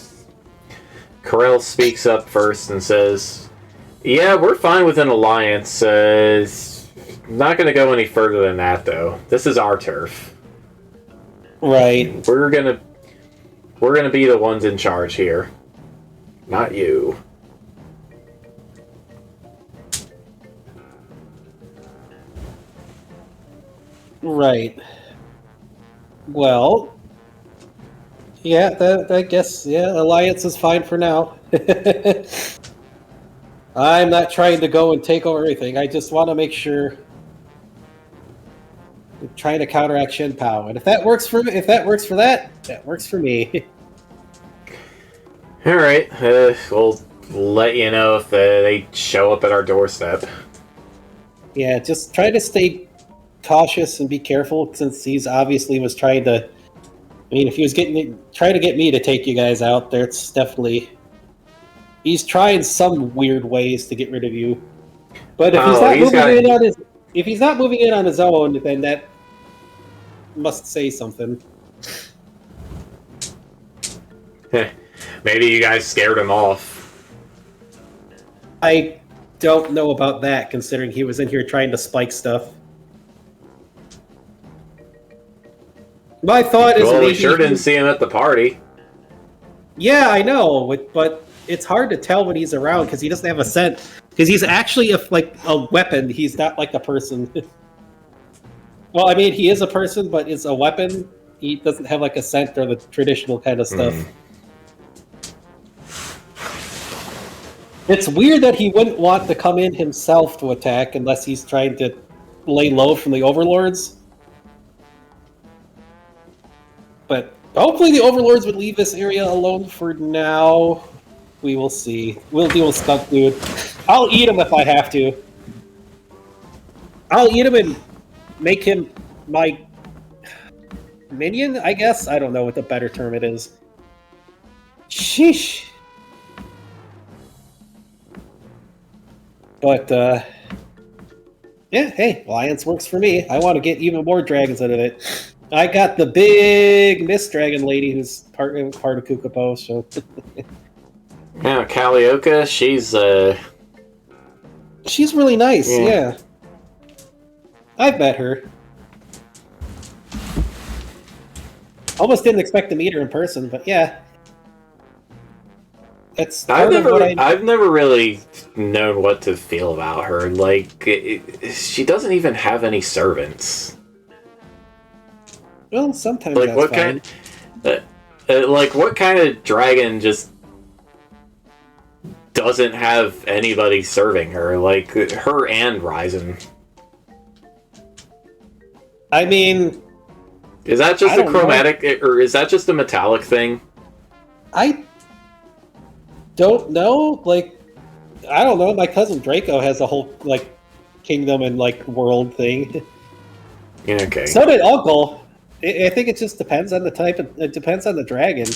Karel speaks up first and says, yeah, we're fine with an alliance. Not going to go any further than that, though. This is our turf. Right. We're gonna be the ones in charge here. Not you. Right. Well, yeah, I guess, yeah, alliance is fine for now. I'm not trying to go and take over everything. I just want to make sure I'm trying to counteract Shen Pao, and if that works for that works for me. All right, we'll let you know if they show up at our doorstep. Yeah, just try to stay cautious and be careful, since he's obviously was trying to. I mean, if he was trying to get me to take you guys out, there's definitely he's trying some weird ways to get rid of you. But if he's not moving in on his own, then that must say something. Maybe you guys scared him off. I don't know about that, considering he was in here trying to spike stuff. My thought is, well, maybe we sure didn't see him at the party. Yeah, I know, but it's hard to tell when he's around because he doesn't have a scent. Because he's actually like a weapon. He's not like a person. Well, I mean, he is a person, but it's a weapon. He doesn't have like a scent or the traditional kind of stuff. It's weird that he wouldn't want to come in himself to attack unless he's trying to lay low from the overlords. But hopefully the overlords would leave this area alone for now. We will see. We'll deal with Skunk Dude. I'll eat him if I have to. I'll eat him and make him my minion, I guess. I don't know what the better term it is. Sheesh. But yeah, hey, Alliance works for me. I want to get even more dragons out of it. I got the big Mist Dragon lady who's part of Kukapo, so Yeah, Kalioka, she's really nice, Yeah. yeah. I've met her. Almost didn't expect to meet her in person, but yeah. It's I've part of what I've never really known what to feel about her. Like, she doesn't even have any servants. Well, sometimes Like, that's what fine. like, what kind of dragon just doesn't have anybody serving her? Like, her and Ryzen. I mean, Is that just I a don't know. chromatic, or is that just a metallic thing? I don't know. Like, I don't know. My cousin Draco has a whole like kingdom and like world thing. Yeah, okay. So did Uncle. I think it just depends on the type. It depends on the dragon.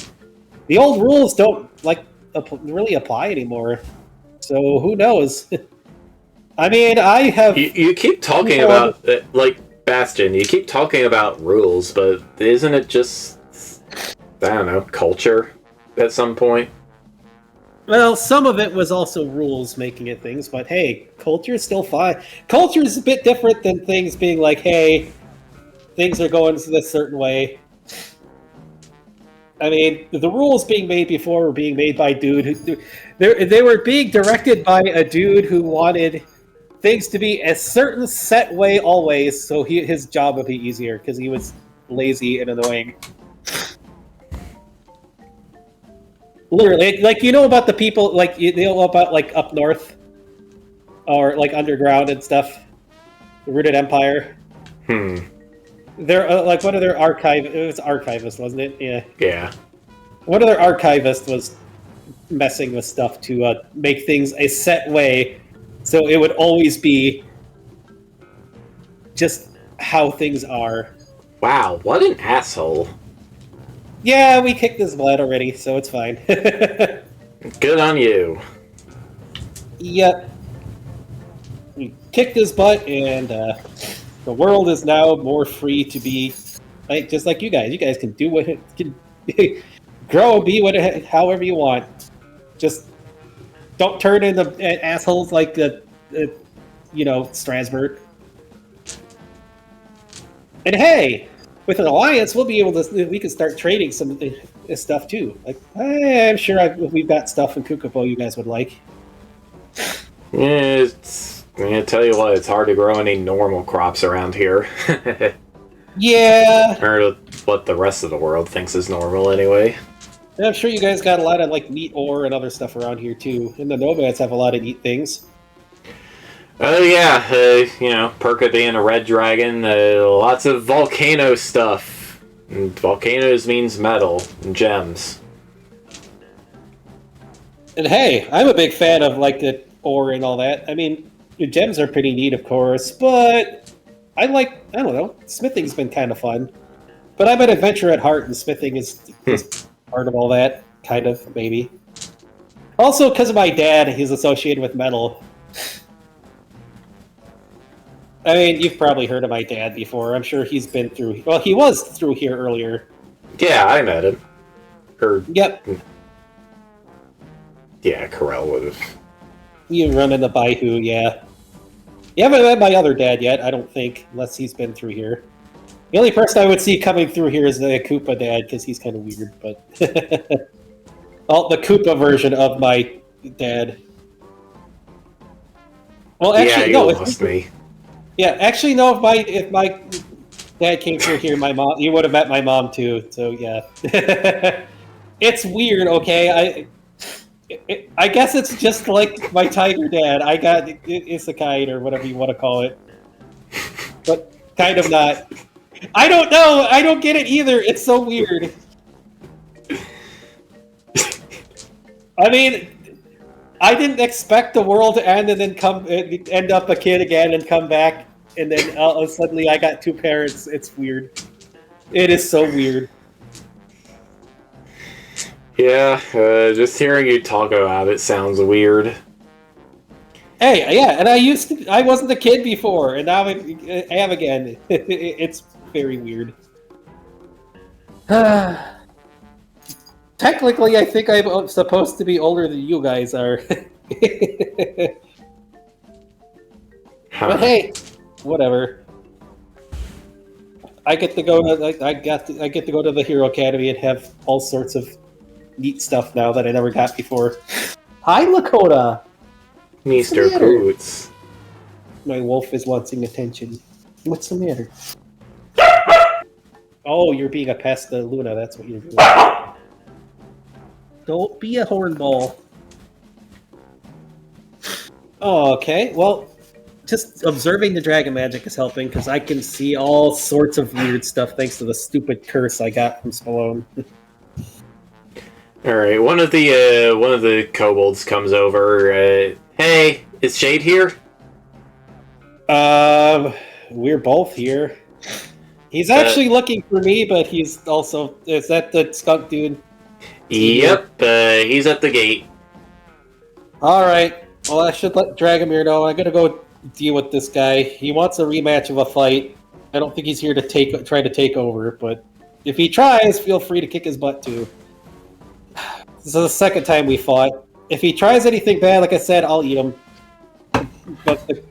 The old rules don't like really apply anymore. So who knows? I mean, I have. You keep talking about, like, Bastion, you keep talking about rules, but isn't it just, I don't know, culture at some point? Well, some of it was also rules making it things, but hey, culture is still fine. Culture is a bit different than things being like, hey, things are going this certain way. I mean, the rules being made before were being made by a dude who they were being directed by a dude who wanted things to be a certain set way always, so his job would be easier because he was lazy and annoying. Literally, like, you know about the people, like, you know about, like, up north or like underground and stuff, the Rooted Empire. They're like, one of their it was archivist, wasn't it? Yeah. One of their archivists was messing with stuff to make things a set way, so it would always be just how things are. Wow, what an asshole. Yeah, we kicked his butt already, so it's fine. Good on you. Yep. We kicked his butt, and the world is now more free to be, like, just like you guys. You guys can do what it can grow, be however you want. Just don't turn into assholes like Strasbourg. And hey, with an alliance, we'll be able to. We can start trading some stuff too. Like, I'm sure we've got stuff in Kukupo you guys would like. Yeah, I'm gonna tell you what, it's hard to grow any normal crops around here. Yeah. Or what the rest of the world thinks is normal, anyway. And I'm sure you guys got a lot of like neat ore and other stuff around here too. And the nomads have a lot of neat things. Oh yeah, Perka being a red dragon, lots of volcano stuff. And volcanoes means metal and gems. And hey, I'm a big fan of like the ore and all that. I mean, the gems are pretty neat, of course, but I don't know, smithing's been kind of fun. But I'm an adventurer at heart, and smithing is part of all that, kind of, maybe. Also, because of my dad, he's associated with metal. I mean, you've probably heard of my dad before. I'm sure he's been through... Well, he was through here earlier. Yeah, I met him. Yep. Yeah, Corel would have. You run into Baihu, yeah. You haven't met my other dad yet, I don't think, unless he's been through here. The only person I would see coming through here is the Koopa dad, because he's kind of weird, but... well, the Koopa version of my dad. Well, actually, yeah, you lost me. Yeah, actually, no. If my dad came through here, you would have met my mom too. So yeah, it's weird. Okay, I guess it's just like my tiger dad. I got isekai or whatever you want to call it, but kind of not. I don't know. I don't get it either. It's so weird. I mean, I didn't expect the world to end and then end up a kid again and come back, and then suddenly I got two parents. It's weird. It is so weird. Yeah, just hearing you talk about it sounds weird. Hey, yeah, and I wasn't a kid before, and now I am again. It's very weird. Technically, I think I'm supposed to be older than you guys are. Huh. But hey, whatever. I get to go to I get to go to the Hero Academy and have all sorts of neat stuff now that I never got before. Hi, Lakota. What's the Mr. matter? Poots. My wolf is wanting attention. What's the matter? Oh, you're being a pest to Luna. That's what you're doing. Don't be a hornball. Oh, okay. Well, just observing the dragon magic is helping because I can see all sorts of weird stuff thanks to the stupid curse I got from Stallone. All right, one of the kobolds comes over. Hey, is Shade here? We're both here. He's actually looking for me, but he's also... Is that the skunk dude? Yep, he's at the gate. Alright. Well, I should let Dragomir know. I'm gonna go deal with this guy. He wants a rematch of a fight. I don't think he's here to try to take over, but if he tries, feel free to kick his butt too. This is the second time we fought. If he tries anything bad, like I said, I'll eat him. But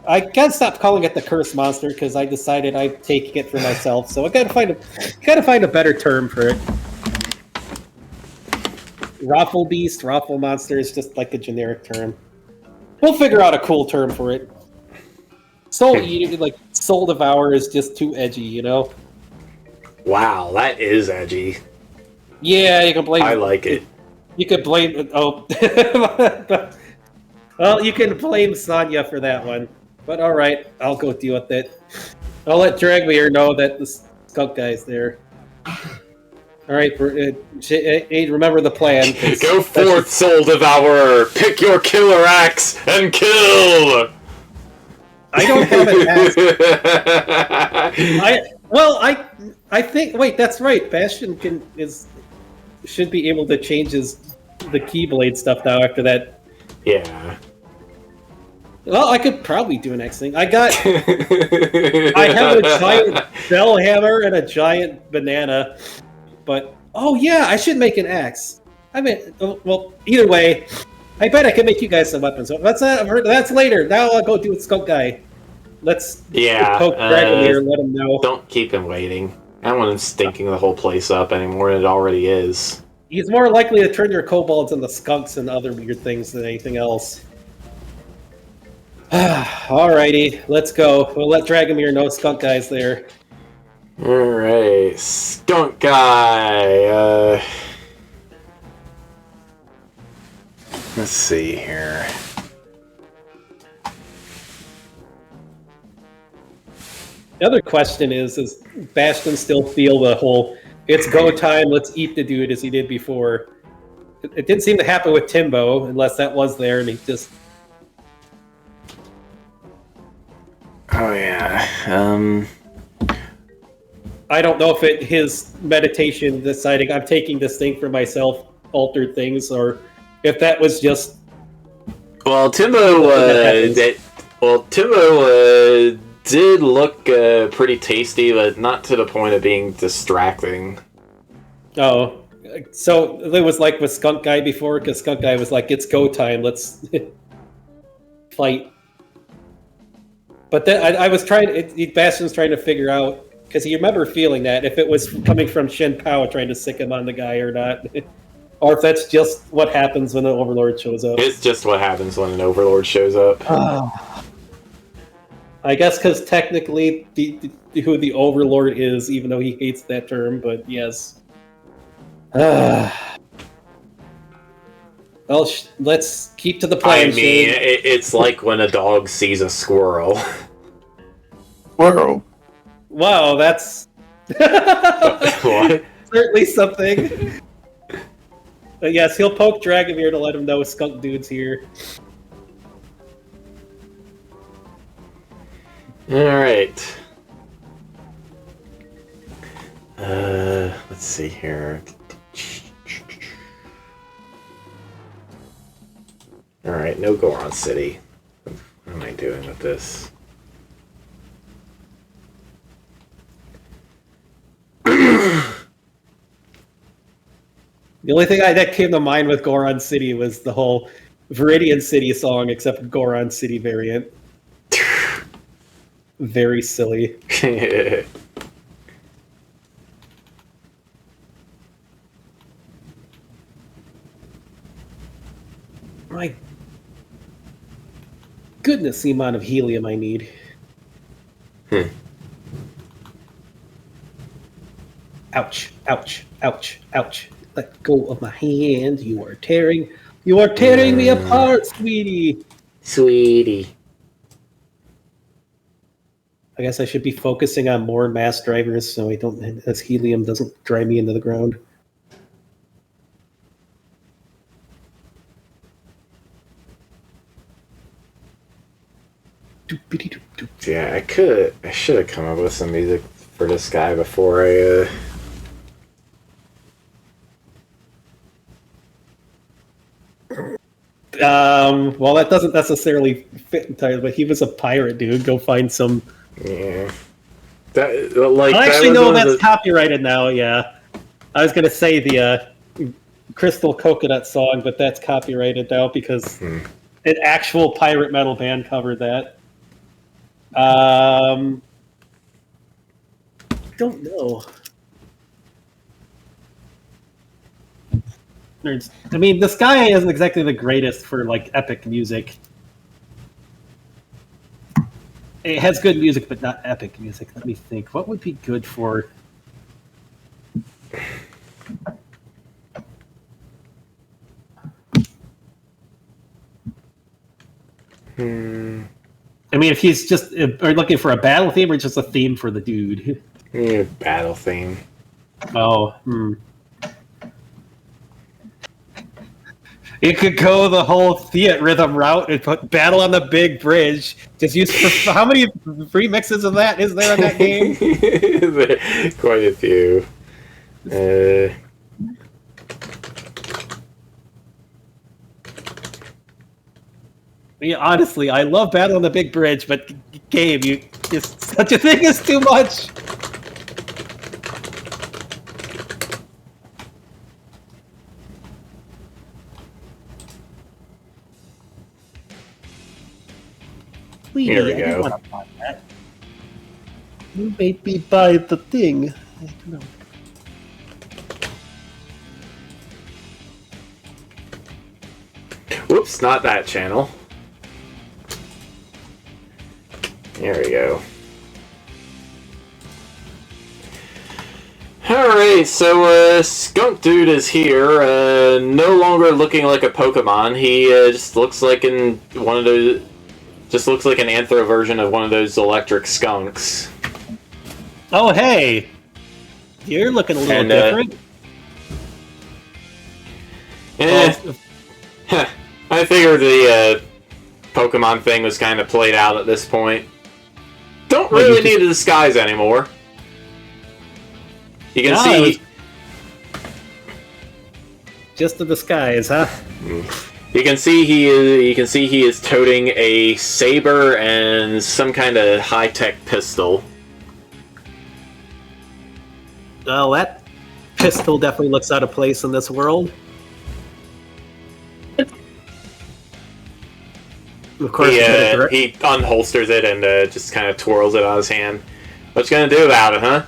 I gotta stop calling it the curse monster because I decided I'm taking it for myself. So I gotta find a better term for it. Raffle beast, raffle monster is just like a generic term. We'll figure out a cool term for it. Soul eater, like soul devourer, is just too edgy, you know. Wow, that is edgy. Yeah, you can blame. I like it. You could blame. Oh, well, you can blame Sonya for that one. But all right, I'll go deal with it. I'll let Dragmere know that the skunk guy's there. All right, remember the plan. Go forth, Soul Devourer! Pick your killer axe and kill! I don't have an axe. I think. Wait, that's right. Bastion should be able to change the Keyblade stuff now after that. Yeah. Well, I could probably do an X thing. I have a giant bell hammer and a giant banana, but oh yeah, I should make an axe. I mean, well, either way, I bet I can make you guys some weapons. That's later. Now I'll go do with Skunk Guy. Let's poke Dragomir and let him know. Don't keep him waiting. I don't want him stinking the whole place up anymore than it already is. He's more likely to turn your kobolds into skunks and other weird things than anything else. Alrighty, let's go. We'll let Dragomir know Skunk Guy's there. Alright, Skunk Guy. Let's see here. The other question is does Bastion still feel the whole, it's go time, let's eat the dude as he did before? It didn't seem to happen with Timbo, unless that was there and he just... Oh yeah, I don't know if his meditation deciding I'm taking this thing for myself altered things, or if that was just... Well, Timbo did look pretty tasty, but not to the point of being distracting. Oh, so it was like with Skunk Guy before, because Skunk Guy was like, it's go time, let's fight. But then I was Bastion's trying to figure out, because you remember feeling that, if it was coming from Shen Pao trying to sick him on the guy or not. Or if that's just what happens when the Overlord shows up. It's just what happens when an Overlord shows up. I guess because technically who the Overlord is, even though he hates that term, but yes. Well, let's keep to the plan. I mean, it's like when a dog sees a squirrel. Squirrel. Wow, that's What? certainly something. But yes, he'll poke Dragomir to let him know Skunk Dude's here. Alright. let's see here. Alright, no Goron City. What am I doing with this? The only thing that came to mind with Goron City was the whole Viridian City song, except Goron City variant. Very silly. My goodness, the amount of helium I need. Ouch, ouch, ouch, ouch. Let go of my hand. You are tearing me apart, sweetie. Sweetie. I guess I should be focusing on more mass drivers so as helium doesn't drive me into the ground. Yeah, I should have come up with some music for this guy before I, Well, that doesn't necessarily fit entirely, but he was a pirate, dude. Go find some. yeah. That, like, I that actually was know one of that's the- copyrighted now, yeah. I was going to say the Crystal Coconut song, but that's copyrighted now because an actual pirate metal band covered that. Don't know. I mean, this guy isn't exactly the greatest for like epic music. It has good music, but not epic music. Let me think. What would be good for? I mean, if he's just or looking for a battle theme or just a theme for the dude. Yeah, battle theme. Oh, You could go the whole Fiat rhythm route and put Battle on the Big Bridge. Just use for how many remixes of that is there in that game? Quite a few. I mean, honestly, I love Battle on the Big Bridge, but game, just such a thing is too much. Here we I didn't go. want to buy that. You made me buy the thing. I don't know. Whoops, not that channel. There we go. Alright, so Skunk Dude is here, no longer looking like a Pokemon. He just looks like an anthro version of one of those electric skunks. Oh, hey! You're looking a little And, different. I figured the Pokemon thing was kind of played out at this point. Don't Well, really need a disguise anymore. You can see. Just a disguise, huh? You can see he is toting a saber and some kind of high-tech pistol. Well, that pistol definitely looks out of place in this world. Of course, He direct- he unholsters it and just kind of twirls it on his hand. What you gonna do about it, huh?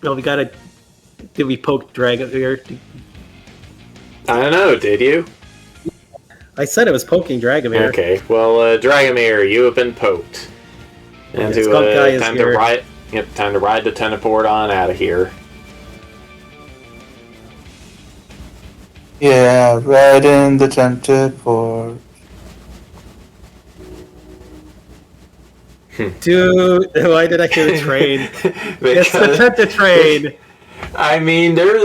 well, did we poke Dragon here? I don't know. Did you? I said it was poking Dragomir. Okay. Well, Dragomir, you have been poked. And Yeah, Skunk Guy is time here. to ride. Yep, time to ride the teleport on out of here. Yeah, right in the Tentaport. Dude, why did I hear a train? It's the Because- Tenta train. I mean, there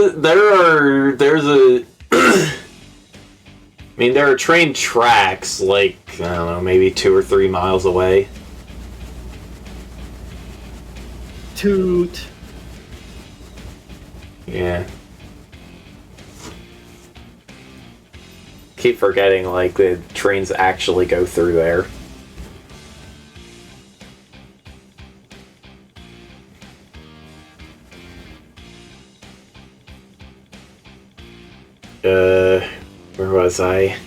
are train tracks like I don't know, maybe 2 or 3 miles away. toot. Yeah. Keep forgetting, like, the trains actually go through there. Where was I?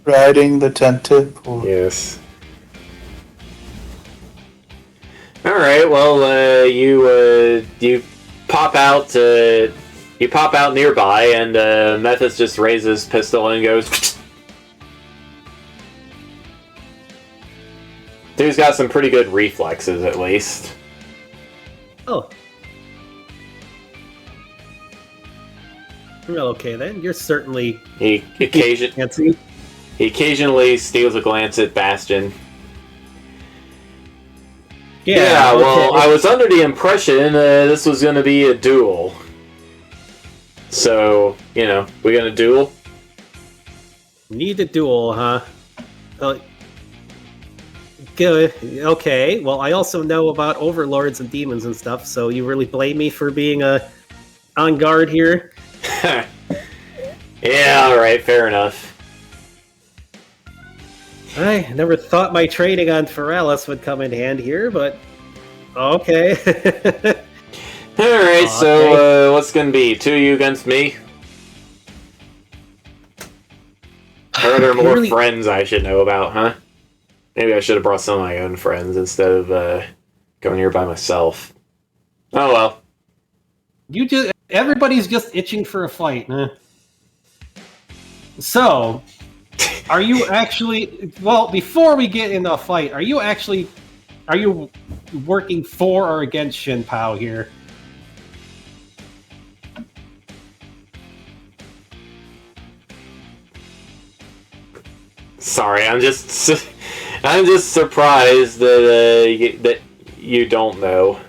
Riding the tentacle. Yes. Alright, well, you pop out, nearby, and, Methus just raises pistol and goes... Dude's got some pretty good reflexes, at least. Oh. Well, okay then. You're certainly He fancy. occasionally steals a glance at Bastion. Yeah, well, okay. I was under the impression this was going to be a duel. So, we gonna duel? Need a duel, huh? Good. Okay. Well, I also know about overlords and demons and stuff, so you really blame me for being on guard here? Yeah, alright, fair enough. I never thought my training on Feralis would come in hand here, but okay. Alright, so what's gonna be? 2 of you against me? Or are there more friends I should know about, huh? Maybe I should have brought some of my own friends instead of going here by myself. Oh well. Everybody's just itching for a fight, huh? So, are you actually... Well, before we get into a fight, are you working for or against Shin Pao here? Sorry, I'm just surprised that you don't know.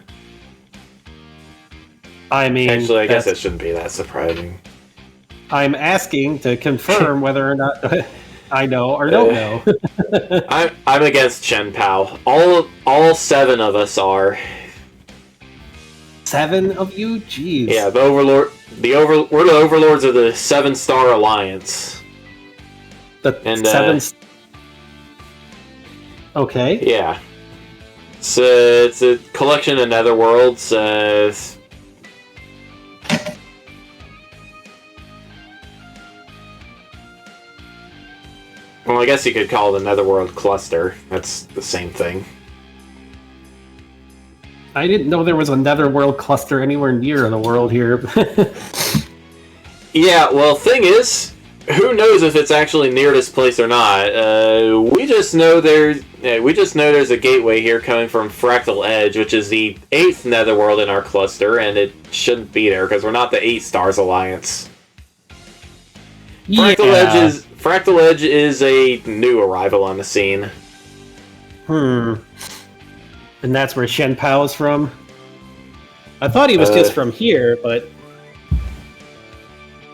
I mean, actually, I guess it shouldn't be that surprising. I'm asking to confirm whether or not I know or don't know. I'm against Chen Pao. All 7 of us are. 7 of you? Jeez. Yeah, we're the overlords of the 7-Star Alliance. Okay. Yeah. It's a collection of netherworlds. Well, I guess you could call it a netherworld cluster. That's the same thing. I didn't know there was a netherworld cluster anywhere near the world here. Yeah, well, thing is, who knows if it's actually near this place or not? We just know there's a gateway here coming from Fractal Edge, which is the 8th netherworld in our cluster, and it shouldn't be there because we're not the 8 Stars Alliance. Yeah. Fractal Edge is a new arrival on the scene. And that's where Shen Pao is from? I thought he was just from here, but...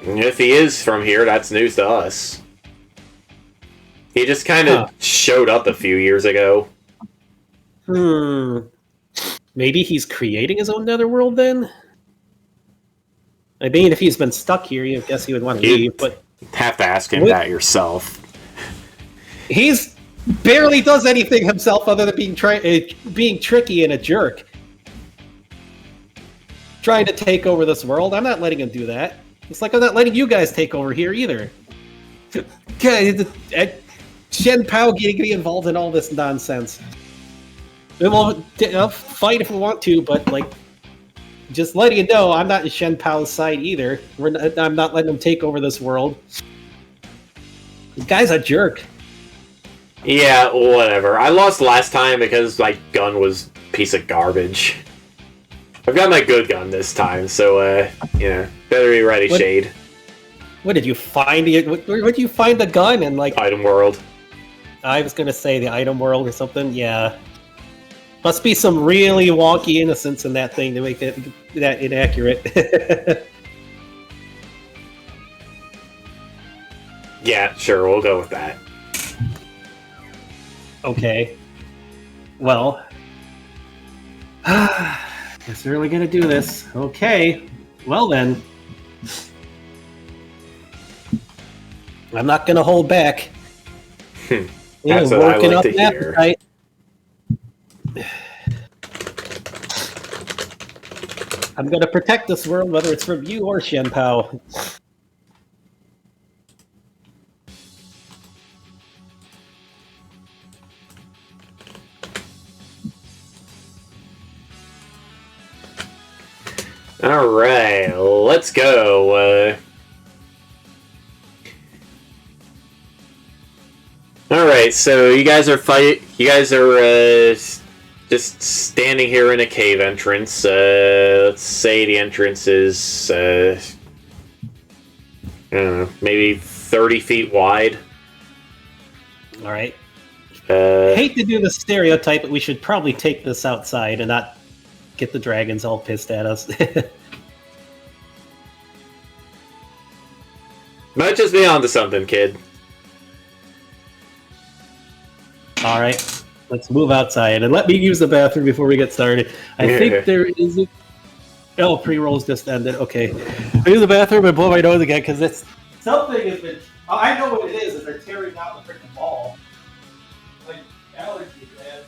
If he is from here, that's news to us. He just kind of showed up a few years ago. Maybe he's creating his own netherworld then? I mean, if he's been stuck here, I guess he would want to leave, but... Have to ask him that yourself. He's barely does anything himself other than being tricky and a jerk. Trying to take over this world. I'm not letting him do that. It's like I'm not letting you guys take over here either. Shen Pao getting me involved in all this nonsense. I'll fight if we want to, but like, just letting you know, I'm not in Shen Pao's side either. I'm not letting him take over this world. This guy's a jerk. Yeah, whatever. I lost last time because my gun was a piece of garbage. I've got my good gun this time, so, better be ready, Shade. What did you find? Where did you find the gun? And like Item World. I was gonna say the item world or something. Yeah, must be some really wonky innocence in that thing to make it that inaccurate. Yeah, sure, we'll go with that. Okay. Well, Guess we're really gonna do this. Okay. Well then. I'm not gonna hold back. That's what I like to an hear. appetite. I'm gonna protect this world, whether it's from you or Shenpao. All right, let's go. All right, so you guys are just standing here in a cave entrance. Let's say the entrance is I don't know, maybe 30 feet wide. All right. Hate to do the stereotype, but we should probably take this outside and not get the dragons all pissed at us. Might just be onto something, kid. All right, let's move outside and let me use the bathroom before we get started. I think there is a... Oh, pre-rolls just ended. Okay. I use the bathroom and blow my nose again because it's... Something has been... I know what it is they're tearing out the freaking ball. Like, allergies, man.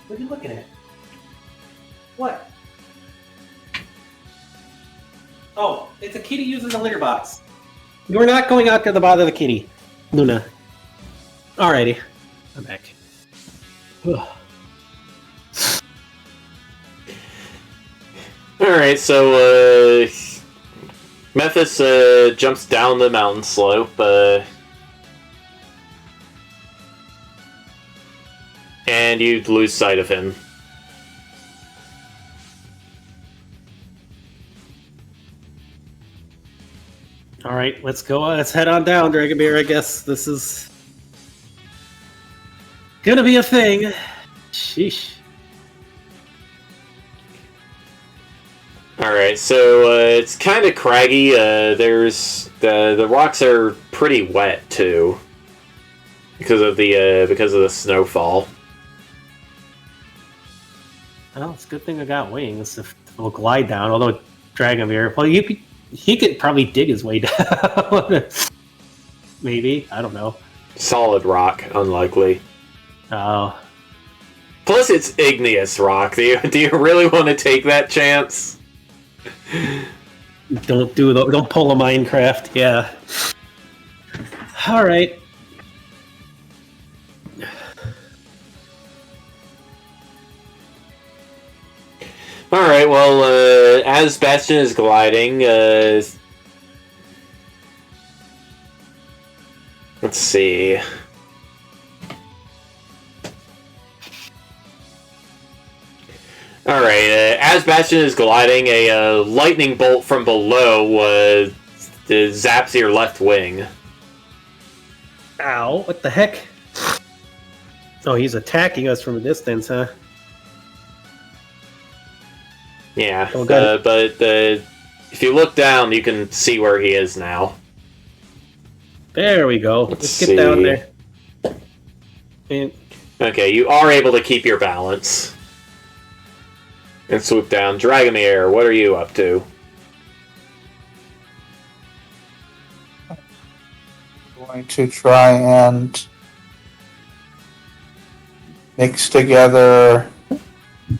What are you looking at? What? Oh, it's a kitty using the litter box. You're not going out to the bother the kitty, Luna. Alrighty, I'm back. Ugh. Alright, so, Memphis, jumps down the mountain slope, and you lose sight of him. Alright, let's go. Let's head on down, Dragomir. I guess this is gonna be a thing. Sheesh. Alright, so, it's kind of craggy. There's... The rocks are pretty wet, too. Because of the snowfall. Well, it's a good thing I got wings. If we'll glide down, although Dragomir, well, he could probably dig his way down. Maybe, I don't know. Solid rock, unlikely. Oh, Plus, it's igneous rock. Do you really want to take that chance? don't pull a Minecraft. Yeah. All right. Alright, well, as Bastion is gliding, let's see. Alright, as Bastion is gliding, a lightning bolt from below zaps your left wing. Ow! What the heck? Oh, he's attacking us from a distance, huh? Yeah, Oh, good. but if you look down, you can see where he is now. There we go. Let's get down there. And Okay, you are able to keep your balance. And swoop down. Dragomir, what are you up to? going to try and mix together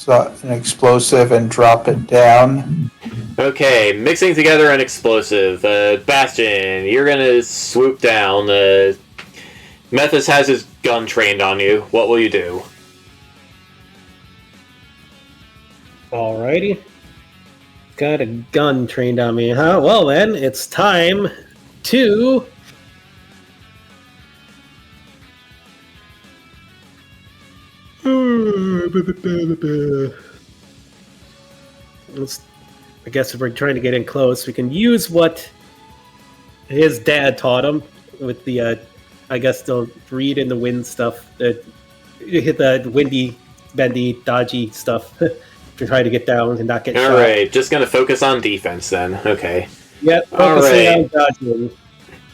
an explosive and drop it down. Okay, mixing together an explosive. Bastion, you're gonna swoop down. Mephis has his gun trained on you. What will you do? Alrighty. Got a gun trained on me, huh? Well then, it's time to... I guess if we're trying to get in close, we can use what his dad taught him with the, I guess the read in the wind stuff. Hit the windy, bendy, dodgy stuff to try to get down and not get shot. Alright, just gonna focus on defense then. Okay. Yep, focusing on dodging.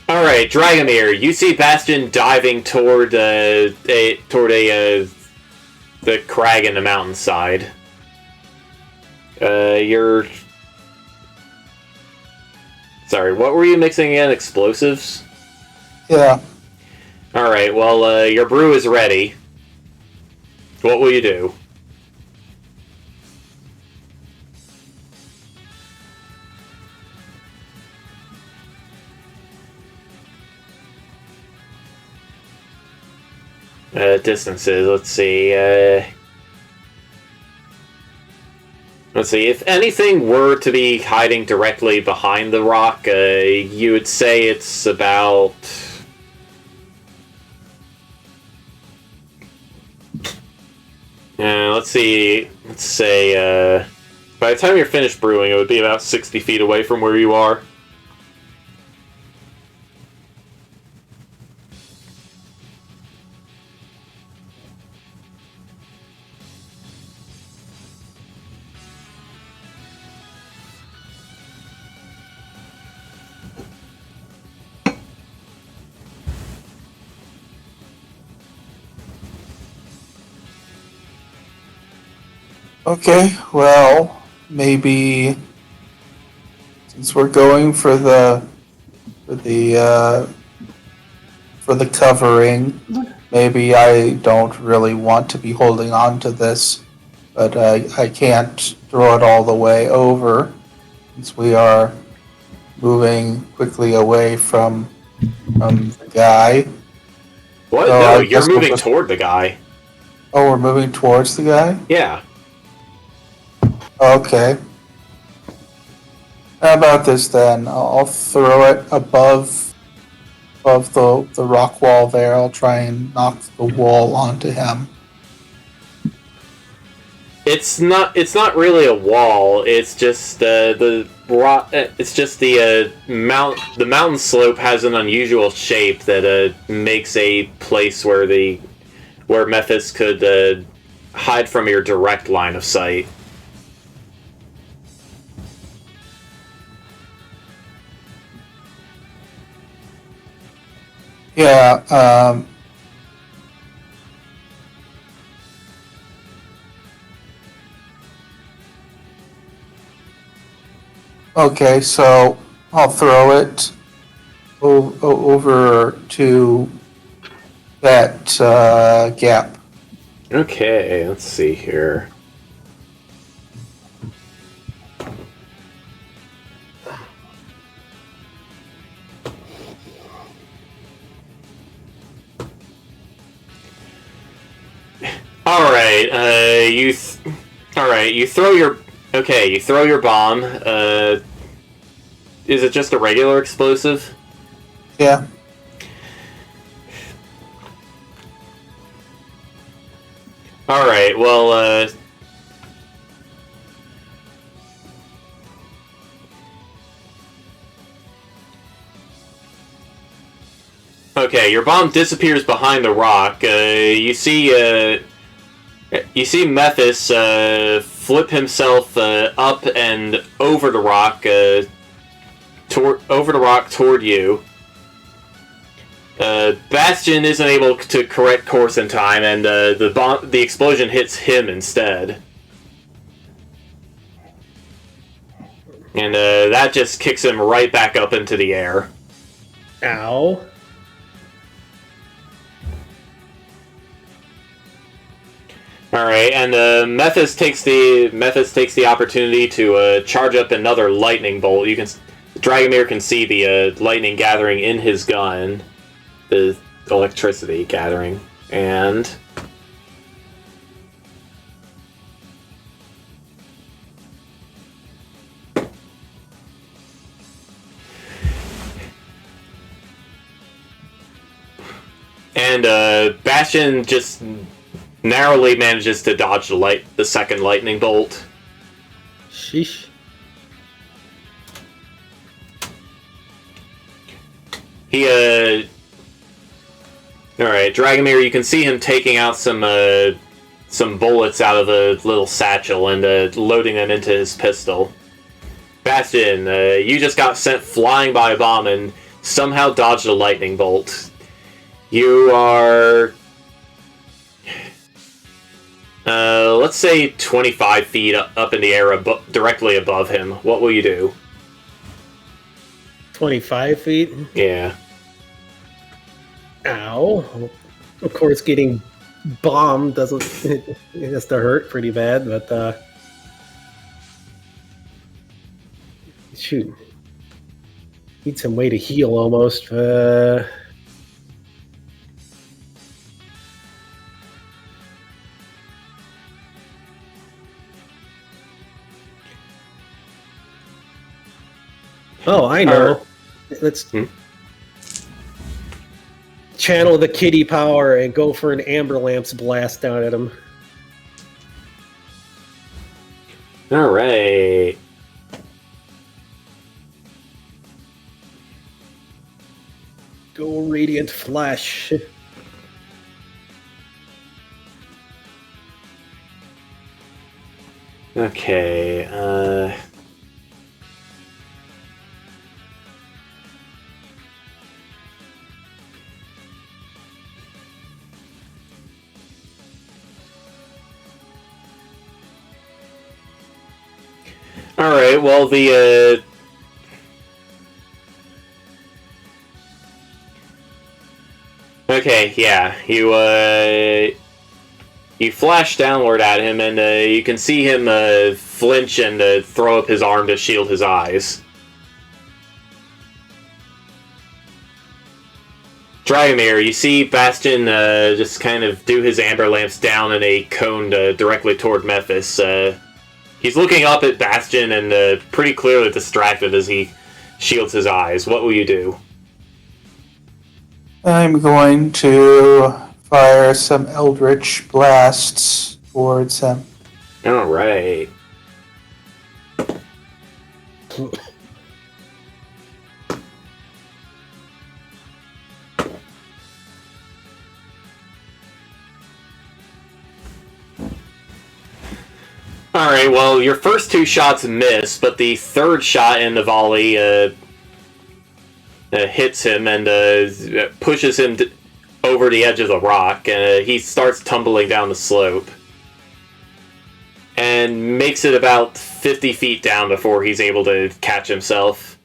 Alright, Dragomir, you see Bastion diving toward the crag in the mountainside. You're... Sorry, what were you mixing in? Explosives? Yeah. Alright, well, your brew is ready. What will you do? Distances, let's see. Let's see, if anything were to be hiding directly behind the rock, you would say it's about... let's see, let's say, by the time you're finished brewing, it would be about 60 feet away from where you are. Okay, well, maybe since we're going for the covering, maybe I don't really want to be holding on to this, but I can't throw it all the way over since we are moving quickly away from the guy. What? So No, I you're guess we'll moving just- toward the guy. Oh, we're moving towards the guy? Yeah. Okay. How about this then? I'll throw it above the rock wall there. I'll try and knock the wall onto him. It's not really a wall. It's just the rock. It's just the mountain slope has an unusual shape that makes a place where Mephis could hide from your direct line of sight. Yeah. Okay, so I'll throw it over to that gap. Okay, let's see here. All right, you throw your bomb. Is it just a regular explosive? Yeah. All right. Well, okay. Your bomb disappears behind the rock. You see Mephis flip himself up and over the rock, toward you. Bastion isn't able to correct course in time, and the explosion hits him instead. And that just kicks him right back up into the air. Ow. right, and Mephis takes the opportunity to charge up another lightning bolt. Dragomir can see the lightning gathering in his gun, the electricity gathering, and Bastion just narrowly manages to dodge the second lightning bolt. Sheesh. Alright, Dragomir, you can see him taking out some bullets out of a little satchel and loading them into his pistol. Bastion, you just got sent flying by a bomb and somehow dodged a lightning bolt. You are, let's say 25 feet up in the air directly above him. What will you do? 25 feet? Yeah. Ow. Of course, getting bombed doesn't... it has to hurt pretty bad, but, shoot. Need some way to heal, almost. Oh, I know. Let's channel the kitty power and go for an Amber Lamps blast down at him. Alright. Go Radiant Flash. Okay, Alright, well, Okay, yeah, you flash downward at him, and you can see him flinch and throw up his arm to shield his eyes. Dragomir, you see Bastion just kind of do his amber lamps down in a cone directly toward Mephis. He's looking up at Bastion and pretty clearly distracted as he shields his eyes. What will you do? I'm going to fire some Eldritch blasts towards him. Alright. Alright, well, your first two shots miss, but the third shot in the volley hits him and pushes him over the edge of the rock, and he starts tumbling down the slope. And makes it about 50 feet down before he's able to catch himself.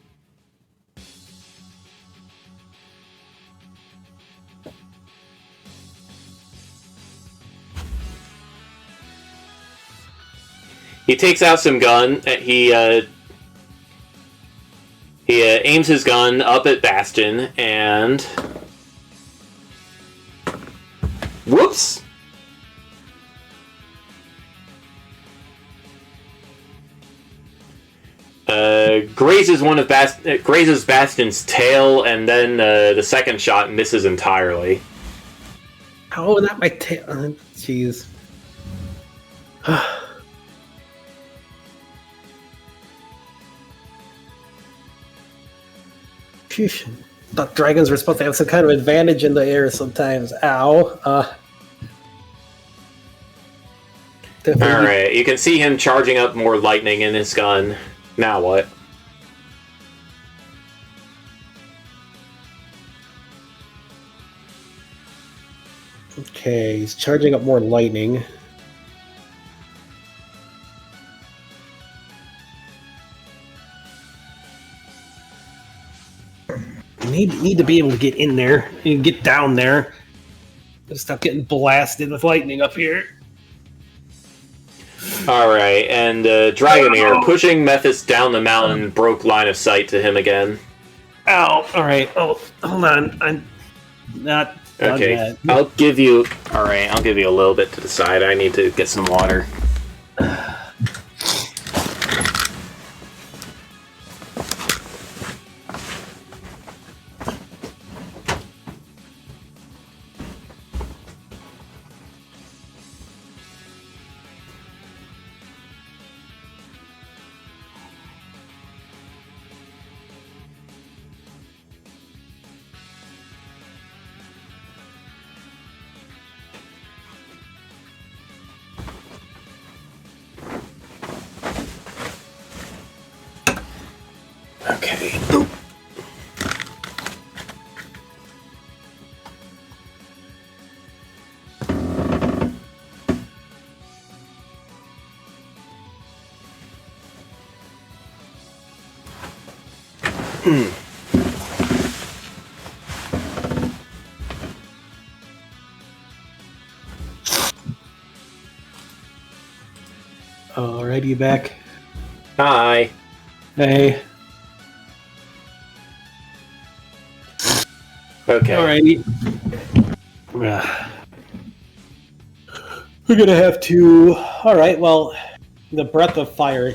He takes out some gun. He aims his gun up at Bastion and... Whoops! Grazes Bastion's tail, and then the second shot misses entirely. Oh, not my tail. Jeez. Phew. Thought dragons were supposed to have some kind of advantage in the air sometimes. Ow. Alright, you can see him charging up more lightning in his gun. Now what? Okay, he's charging up more lightning. Need to be able to get in there and get down there. Stop getting blasted with lightning up here. Alright, and Dragomir, pushing Mephis down the mountain, broke line of sight to him again. Ow! Alright, oh, hold on. I'm not done Okay, yet. I'll give you... Alright, I'll give you a little bit to the side. I need to get some water. Okay. Alrighty, you back? Hi. Hey. Okay. Alrighty. We're gonna have to. Alright, well, the breath of fire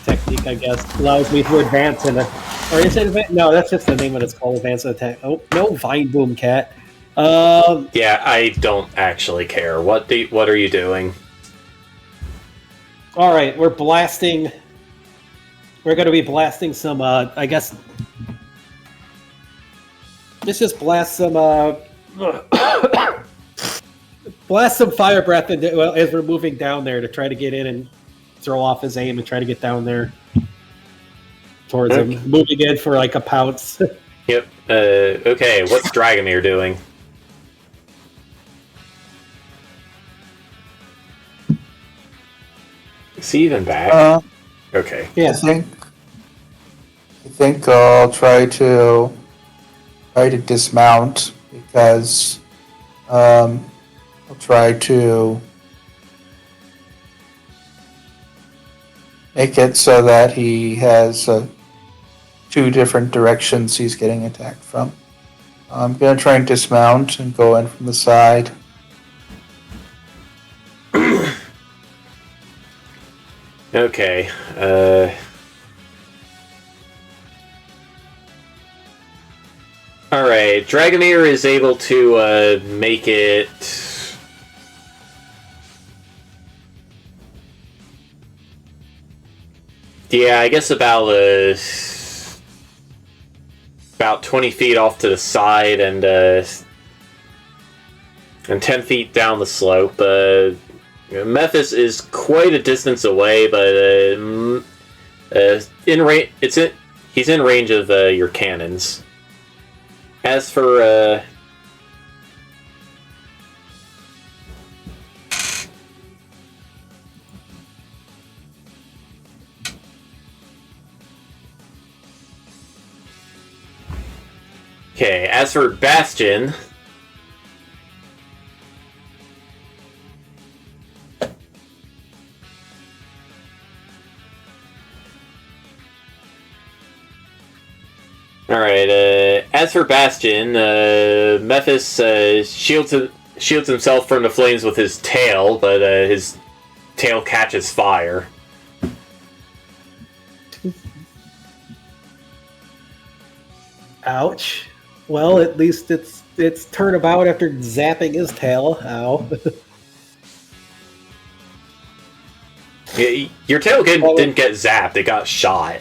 technique, I guess, allows me to advance in a. Or is it? No, that's just the name of it's called. Advance attack. Oh, no, Vine Boom Cat. Yeah, I don't actually care. What are you doing? Alright, we're blasting. We're gonna be blasting some, I guess. Let's just blast some, blast some fire breath as we're moving down there to try to get in and throw off his aim and try to get down there towards him. Moving in for like a pounce. Yep. Okay, what's Dragomir doing? Is he even back? Okay. I Yeah. think I'll try to dismount because I'll try to make it so that he has two different directions he's getting attacked from. I'm gonna try and dismount and go in from the side. Okay. Alright, Dragomir is able to make it. Yeah, I guess about 20 feet off to the side and 10 feet down the slope. Mephis is quite a distance away, but he's in range of your cannons. As for Bastion. Alright, as for Bastion, Mephis shields himself from the flames with his tail, but his tail catches fire. Ouch. Well, at least it's turnabout after zapping his tail. Ow. Your tail didn't get zapped; it got shot.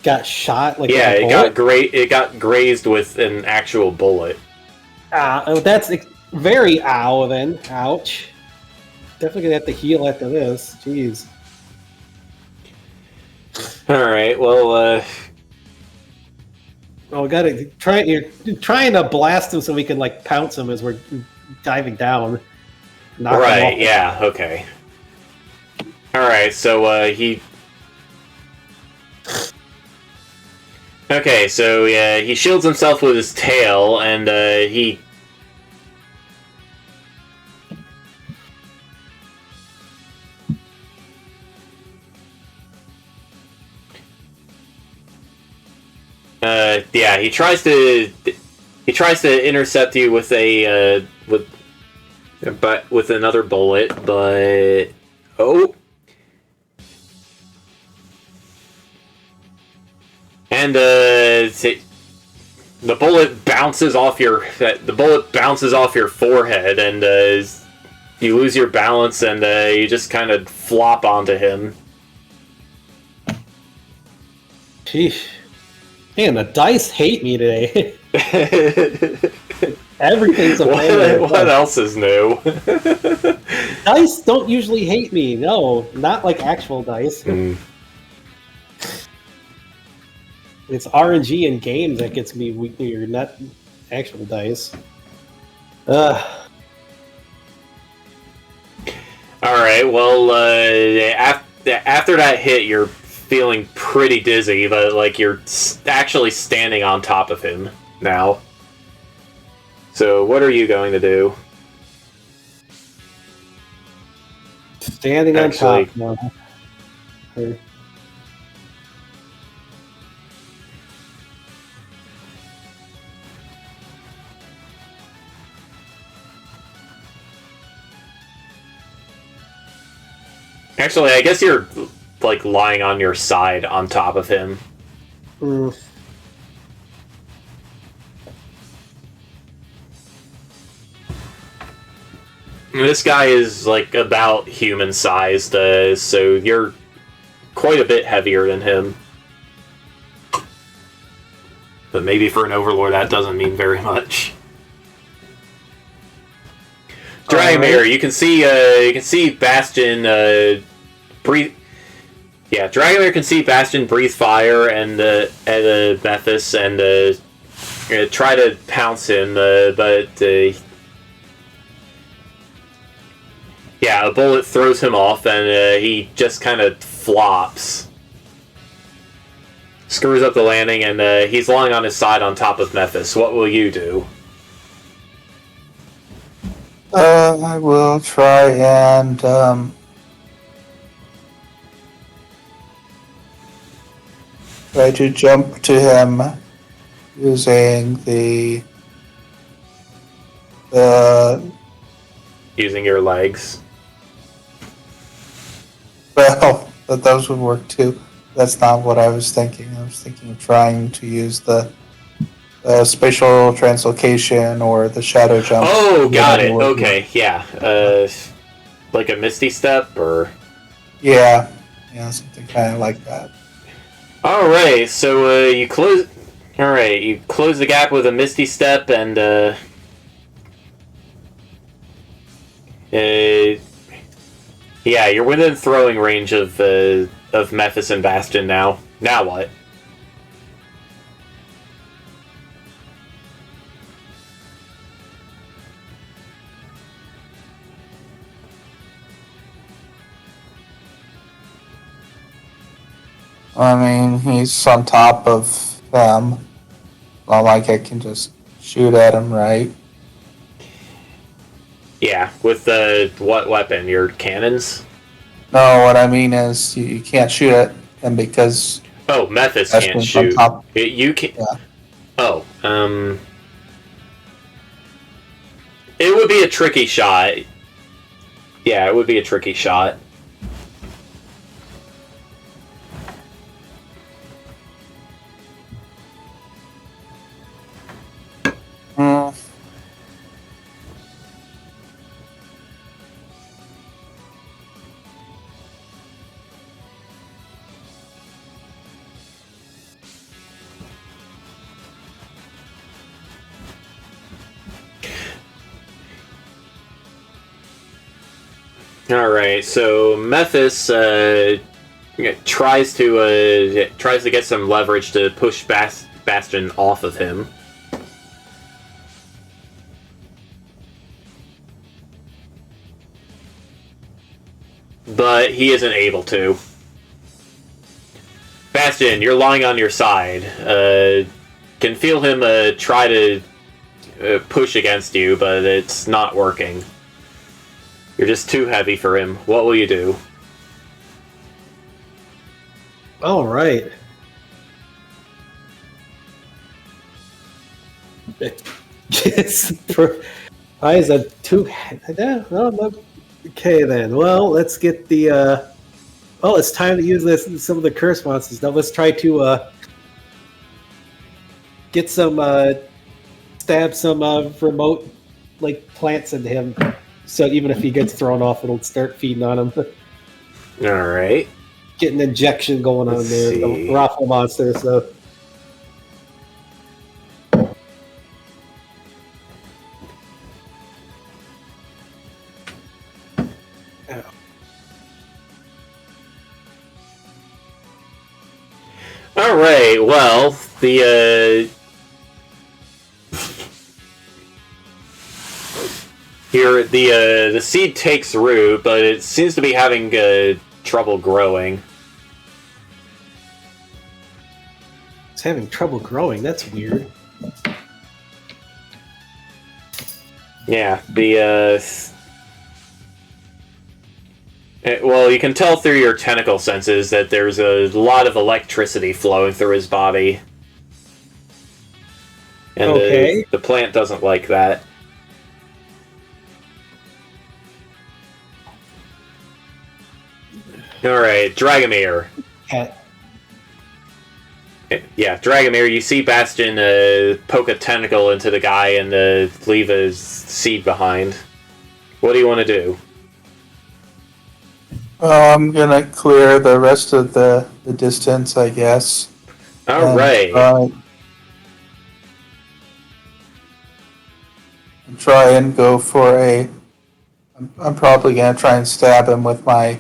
Got shot like Yeah, a bullet? it got grazed with an actual bullet. That's very ow then. Ouch. Definitely gonna have to heal after this. Jeez. Alright, well, Oh, we gotta try. You're trying to blast him so we can like pounce him as we're diving down. Knock him right, off. yeah, okay. Alright, so, he... Okay, so, yeah, he shields himself with his tail, and, he... Yeah, he tries to intercept you with with another bullet, but oh. And the bullet bounces off your forehead, and you lose your balance, and you just kind of flop onto him. Sheesh. Man, the dice hate me today. Everything's a failure. What else is new? Dice don't usually hate me. No, not like actual dice. It's RNG in games that gets me weird, not actual dice. All right. Well, after that hit, you're feeling pretty dizzy, but like you're actually standing on top of him now. So, what are you going to do? Standing on top now. Actually, I guess you're like lying on your side on top of him. This guy is like about human sized, so you're quite a bit heavier than him. But maybe for an overlord, that doesn't mean very much. Dragomir, you can see Bastion breathe. Yeah, Dragomir can see Bastion breathe fire and at Mephis and try to pounce him, but yeah, a bullet throws him off, and he just kind of flops, screws up the landing, and he's lying on his side on top of Mephis. What will you do? I will try and try to jump to him using the Using your legs. well, those would work too. That's not what I was thinking. I was thinking of trying to use the spatial translocation or the shadow jump. Oh, got it. Okay, yeah. Like a Misty Step, or... Yeah, something kind of like that. Alright, so you close... Alright, you close the gap with a Misty Step, and yeah, you're within throwing range of Mephis and Bastion now. Now what? I mean, he's on top of them. Not like I can just shoot at him, right? Yeah, with what weapon? Your cannons? No, what I mean is you can't shoot at him because... Oh, Mephis can't on shoot. top. You can... Yeah. Oh, it would be a tricky shot. Yeah, it would be a tricky shot. Alright, so Mephis tries to get some leverage to push Bastion off of him. But he isn't able to. Bastion, you're lying on your side. Can feel him try to push against you, but it's not working. You're just too heavy for him. What will you do? All right. Why is a two? No, okay then. Well, let's get the. Oh, it's time to use some of the curse monsters. Now let's try to get some stab some remote like plants into him. So even if he gets thrown off, it'll start feeding on him. All right. Get an injection going on Let's there. see. The raffle monster. So. All right. Well, the seed takes root, but it seems to be having trouble growing. It's having trouble growing. That's weird. Yeah, well, you can tell through your tentacle senses that there's a lot of electricity flowing through his body. And Okay. the plant doesn't like that. Alright, Dragomir. Cat. Yeah, Dragomir, you see Bastion poke a tentacle into the guy and leave a seed behind. What do you want to do? I'm gonna clear the rest of the distance, I guess. Alright. Try and go for I'm probably gonna try and stab him with my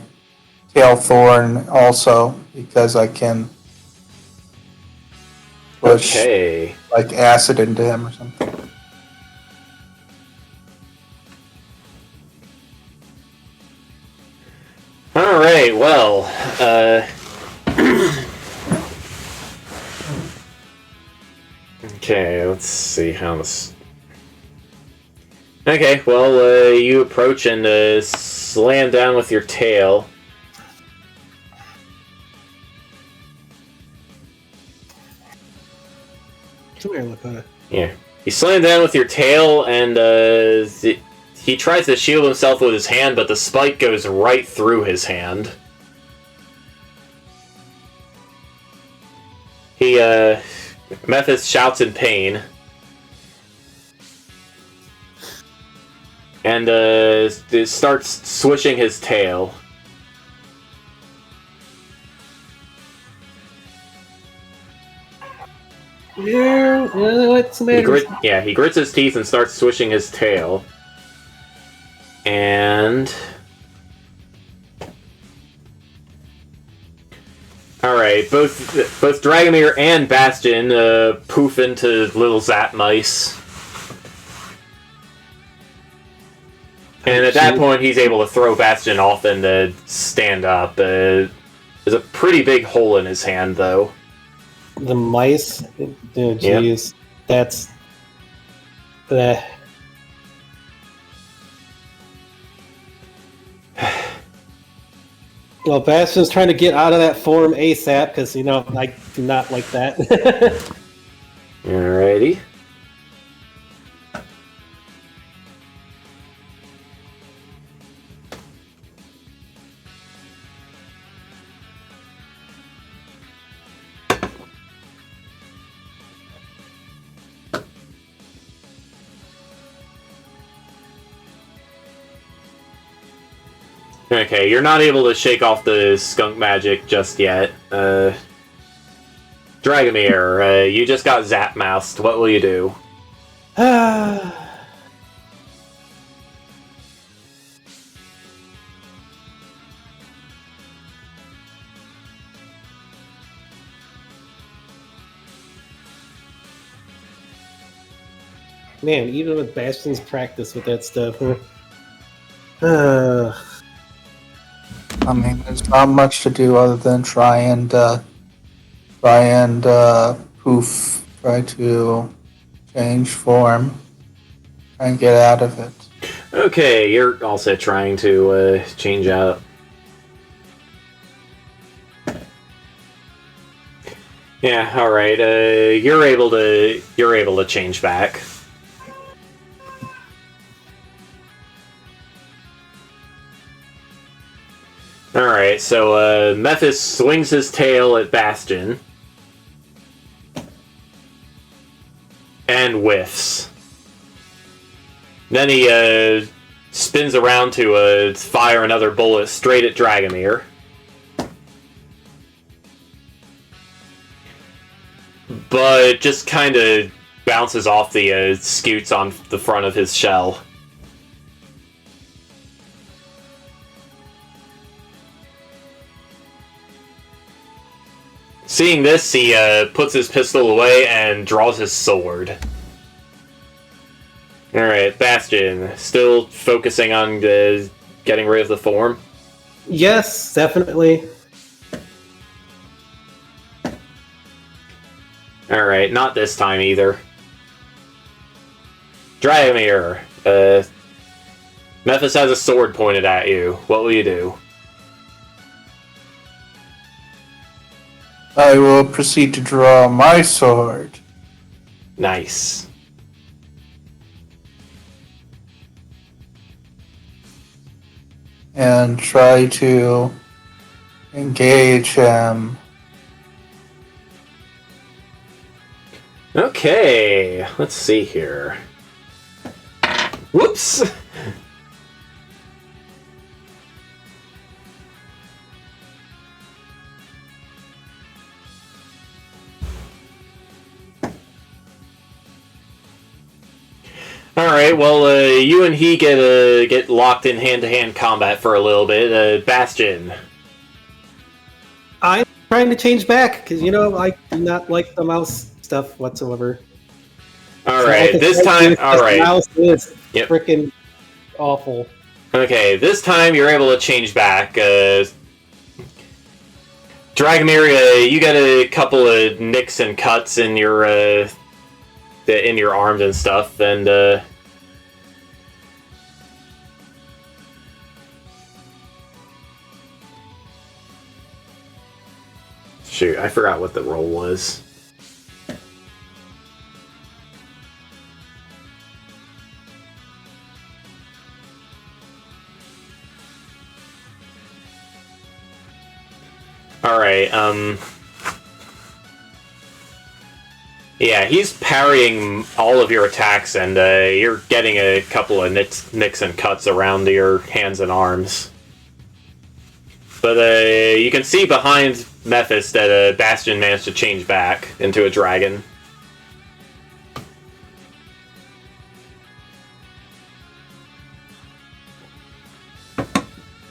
tail thorn also, because I can push Okay. like acid into him or something. Alright, well, okay, let's see how this... Okay, well, you approach and slam down with your tail. Come here, Lakota. Yeah. You slam down with your tail, and he tries to shield himself with his hand, but the spike goes right through his hand. Mephis shouts in pain. And starts swishing his tail. Yeah, what's the matter? He grits his teeth and starts swishing his tail. And... Alright, both Dragomir and Bastion poof into little zap mice. And at that point, he's able to throw Bastion off and stand up. There's a pretty big hole in his hand, though. The mice? Oh, jeez. Yep. That's... Well, Bastion's trying to get out of that form ASAP, because, you know, I do not like that. Alrighty. Okay, you're not able to shake off the skunk magic just yet. Dragomir, you just got zap-moused. What will you do? Man, even with Bastion's practice with that stuff. I mean, there's not much to do other than try to change form, try and get out of it. Okay, you're also trying to change out. Yeah, all right. You're able to change back. All right. So Mephis swings his tail at Bastion and whiffs. Then he spins around to fire another bullet straight at Dragomir. But it just kind of bounces off the scutes on the front of his shell. Seeing this, he puts his pistol away and draws his sword. Alright, Bastion, still focusing on getting rid of the form? Yes, definitely. Alright, not this time either. Dragomir, Mephis has a sword pointed at you. What will you do? I will proceed to draw my sword. Nice. And try to engage him. Okay, let's see here. Whoops! Alright, well, you and he get locked in hand-to-hand combat for a little bit. Bastion. I'm trying to change back, because, I do not like the mouse stuff whatsoever. Alright, So this time, the alright. mouse is Yep. freaking awful. Okay, this time you're able to change back. Dragomir, you got a couple of nicks and cuts in your arms and stuff, and shoot, I forgot what the roll was. Alright, yeah, he's parrying all of your attacks, and you're getting a couple of nicks and cuts around your hands and arms. But you can see behind Mephis that Bastion managed to change back into a dragon.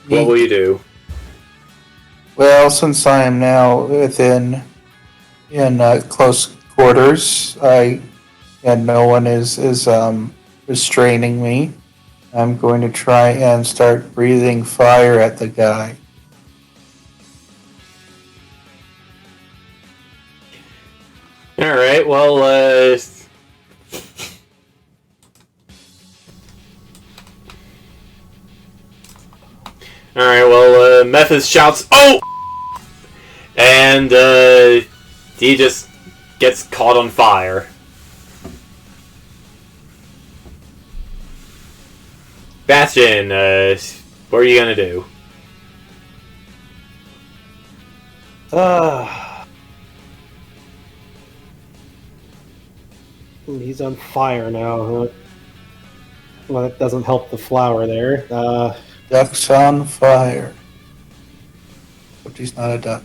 What will you do? Well, since I am now in close quarters, and no one is restraining me, I'm going to try and start breathing fire at the guy. Alright, well, Mephis shouts, "Oh!" And, he just gets caught on fire. Bastion, what are you gonna do? He's on fire now, huh? Well, that doesn't help the flower there. Duck's on fire. But he's not a duck.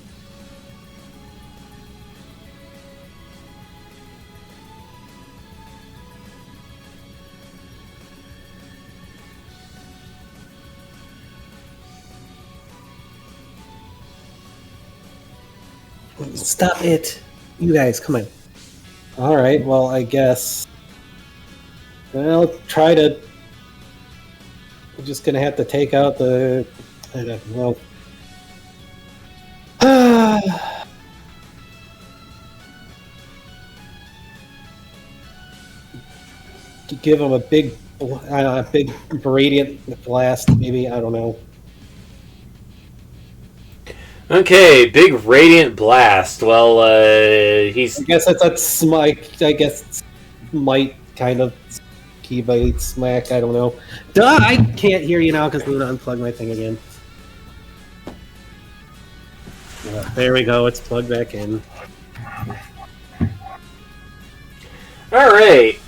Stop it! You guys, come on. Alright, well, I guess... I'll try to... I'm just gonna have to take out the... I don't know. Give him a big radiant blast, maybe, I don't know. Okay, big radiant blast. Well, he's I guess that's smite. I guess might kind of keybite smack. I don't know. Duh! I can't hear you now because Luna unplugged my thing again. There we go. It's plugged back in. all right.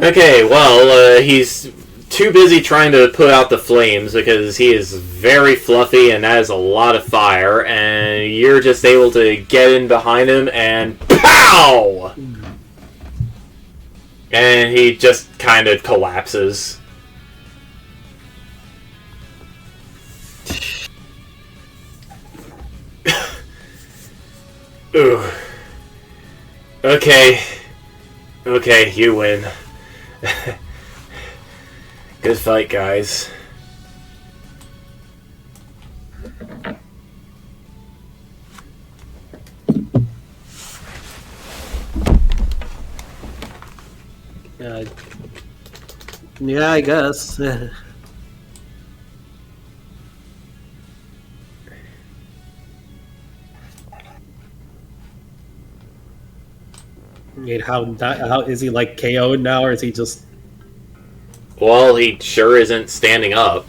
Okay, well, he's too busy trying to put out the flames because he is very fluffy and has a lot of fire, and you're just able to get in behind him and POW! And he just kind of collapses. Ooh. Okay. Okay, you win. Good fight, guys. Yeah, I guess. How is he like KO'd now, or is he just? Well, he sure isn't standing up.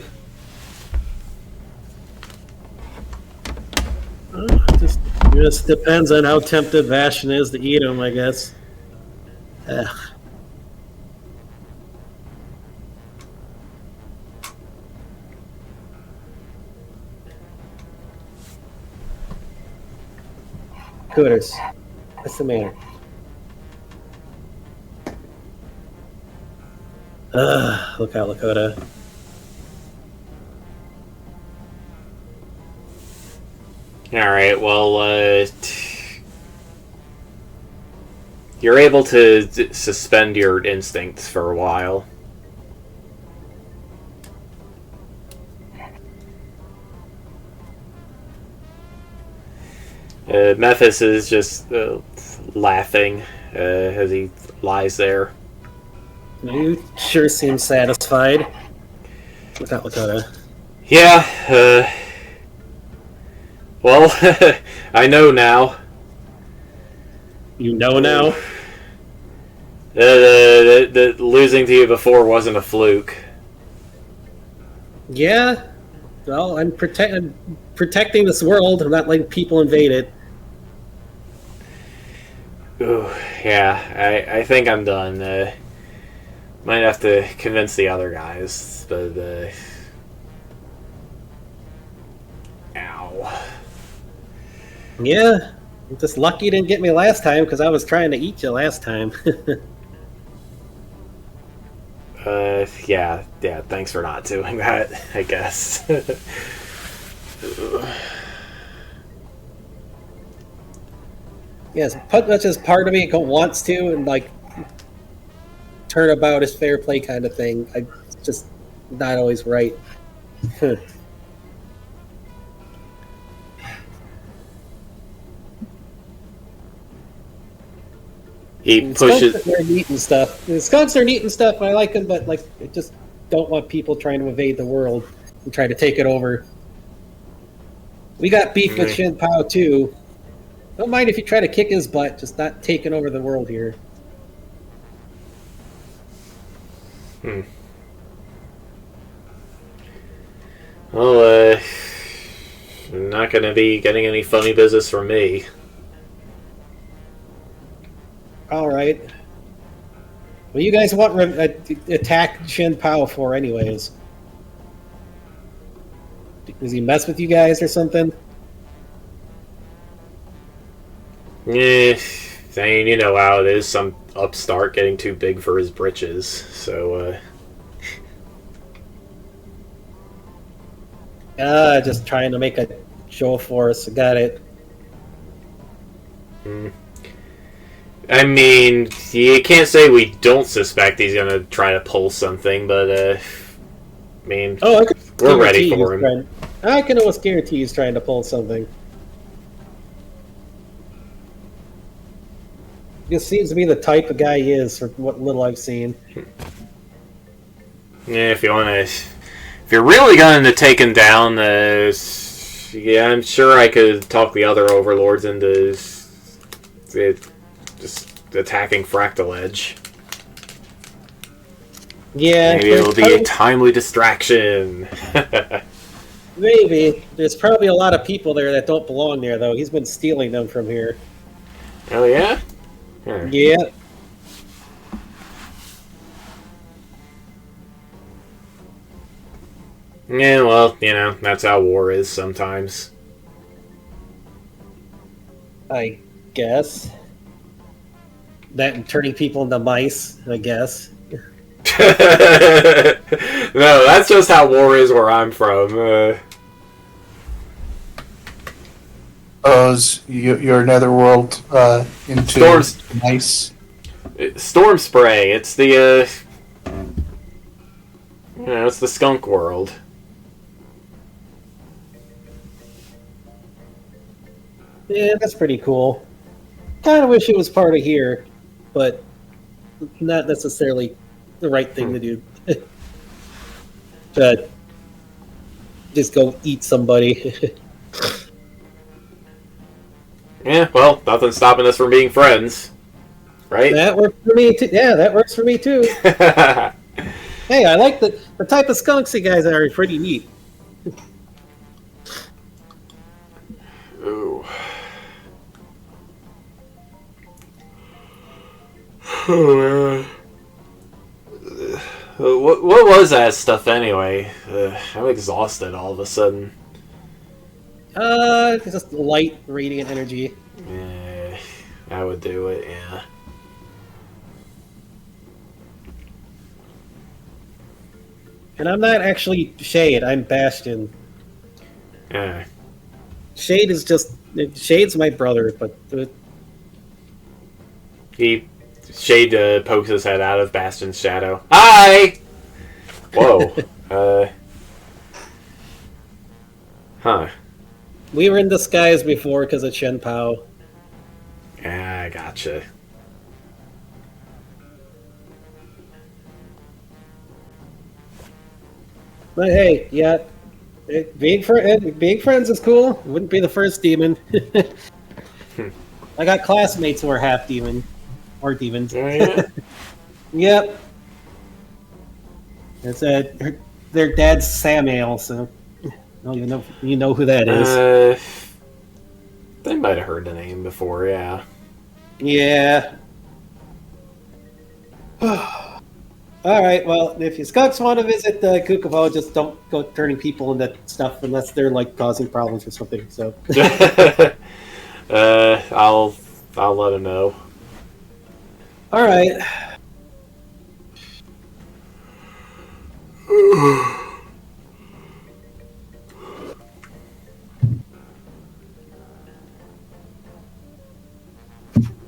Just depends on how tempted Bastion is to eat him, I guess. Ugh. Cooters, what's the matter? Look out, Lakota. Alright, well, you're able to suspend your instincts for a while. Memphis is just laughing as he lies there. You sure seem satisfied. Look out, Lakota. Yeah, well, I know now. You know now? The losing to you before wasn't a fluke. Yeah. Well, I'm protecting this world. I'm not letting people invade it. Ooh, yeah, I think I'm done. Might have to convince the other guys, but ow. Yeah. I'm just lucky you didn't get me last time because I was trying to eat you last time. Yeah, thanks for not doing that, I guess. Yes, much as part of me wants to and like turnabout is fair play kind of thing. It's just not always right. He pushes. They're neat and stuff. The skunks are neat and stuff. I like them, but like, I just don't want people trying to invade the world and try to take it over. We got beef with Shin Pao too. Don't mind if you try to kick his butt, just not taking over the world here. Well, not gonna be getting any funny business from me. All right. Well, you guys want attack Shin Pao for anyways? Does he mess with you guys or something? Yeah, I mean, you know how it is. Some upstart getting too big for his britches. So, Just trying to make a show for us. I got it. I mean, you can't say we don't suspect he's gonna try to pull something, but I mean, we're ready for him. I can almost guarantee he's trying to pull something. He seems to be the type of guy he is, from what little I've seen. Yeah, if you want to If you're really going to take him down, yeah, I'm sure I could talk the other overlords into just attacking Fractal Edge. Yeah, Maybe it'll be a timely distraction. maybe. There's probably a lot of people there that don't belong there, though. He's been stealing them from here. Oh, yeah? Huh. Yeah. Yeah, well, you know, that's how war is sometimes. I guess. That and turning people into mice, I guess. No, that's just how war is where I'm from. Your netherworld into Storms. nice. Storm Spray, it's the, you know, it's the skunk world. Yeah, that's pretty cool. Kind of wish it was part of here, but not necessarily the right thing to do. But just go eat somebody. Yeah, well, nothing's stopping us from being friends. Right? That works for me too. Yeah, that works for me too. Hey, I like the type of skunks you guys are. Pretty neat. Ooh. What was that stuff anyway? I'm exhausted all of a sudden. Just light radiant energy. Yeah, I would do it, yeah. And I'm not actually Shade, I'm Bastion. Yeah. Shade is just... Shade's my brother, but... Shade pokes his head out of Bastion's shadow. Hi! Whoa. Huh. We were in disguise before because of Chen Pao. Yeah, I gotcha. But hey, yeah, being friends is cool. Wouldn't be the first demon. I got classmates who are half demon, or demons. Oh, yeah? Yep. It's their dad's Samuel, so I don't even know if you know who that is. They might have heard the name before, yeah. Yeah. All right. Well, if you skunks want to visit Kukuvo, just don't go turning people into stuff unless they're like causing problems or something. So. I'll let him know. All right.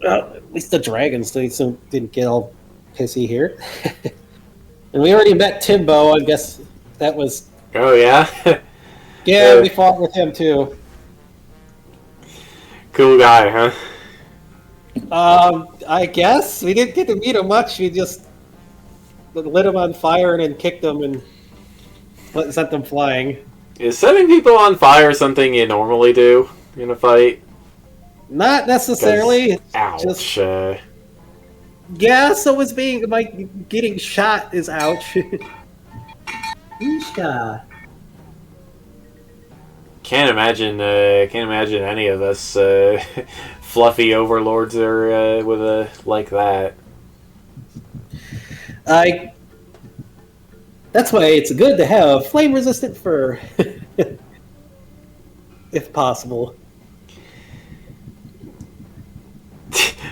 Well, at least the dragons didn't get all pissy here. And we already met Timbo. I guess that was... Oh, yeah? Yeah, we fought with him, too. Cool guy, huh? I guess. We didn't get to meet him much. We just lit him on fire and then kicked him and sent them flying. Is setting people on fire something you normally do in a fight? Not necessarily. Ouch. Just, yeah, so is getting shot is ouch. Ishka. Can't imagine any of us fluffy overlords are with a like that. That's why it's good to have flame-resistant fur, if possible.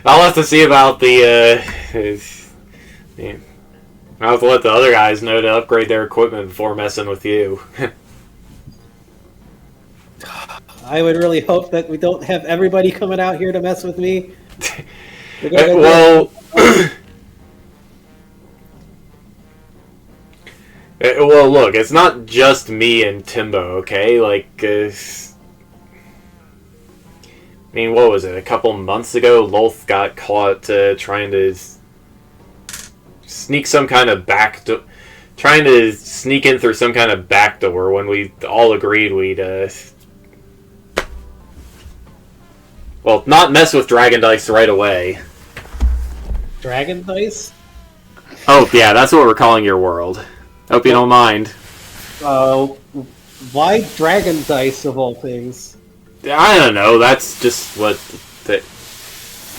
I'll have to see about the. I'll have to let the other guys know to upgrade their equipment before messing with you. I would really hope that we don't have everybody coming out here to mess with me. Well, well, look, it's not just me and Timbo, okay? Like, I mean, what was it? A couple months ago, Lolth got caught trying to sneak some kind of trying to sneak in through some kind of back door when we all agreed we'd, well, not mess with Dragon Dice right away. Dragon dice? Oh, yeah, that's what we're calling your world. Hope you don't mind. Why dragon dice of all things? I don't know, that's just what... I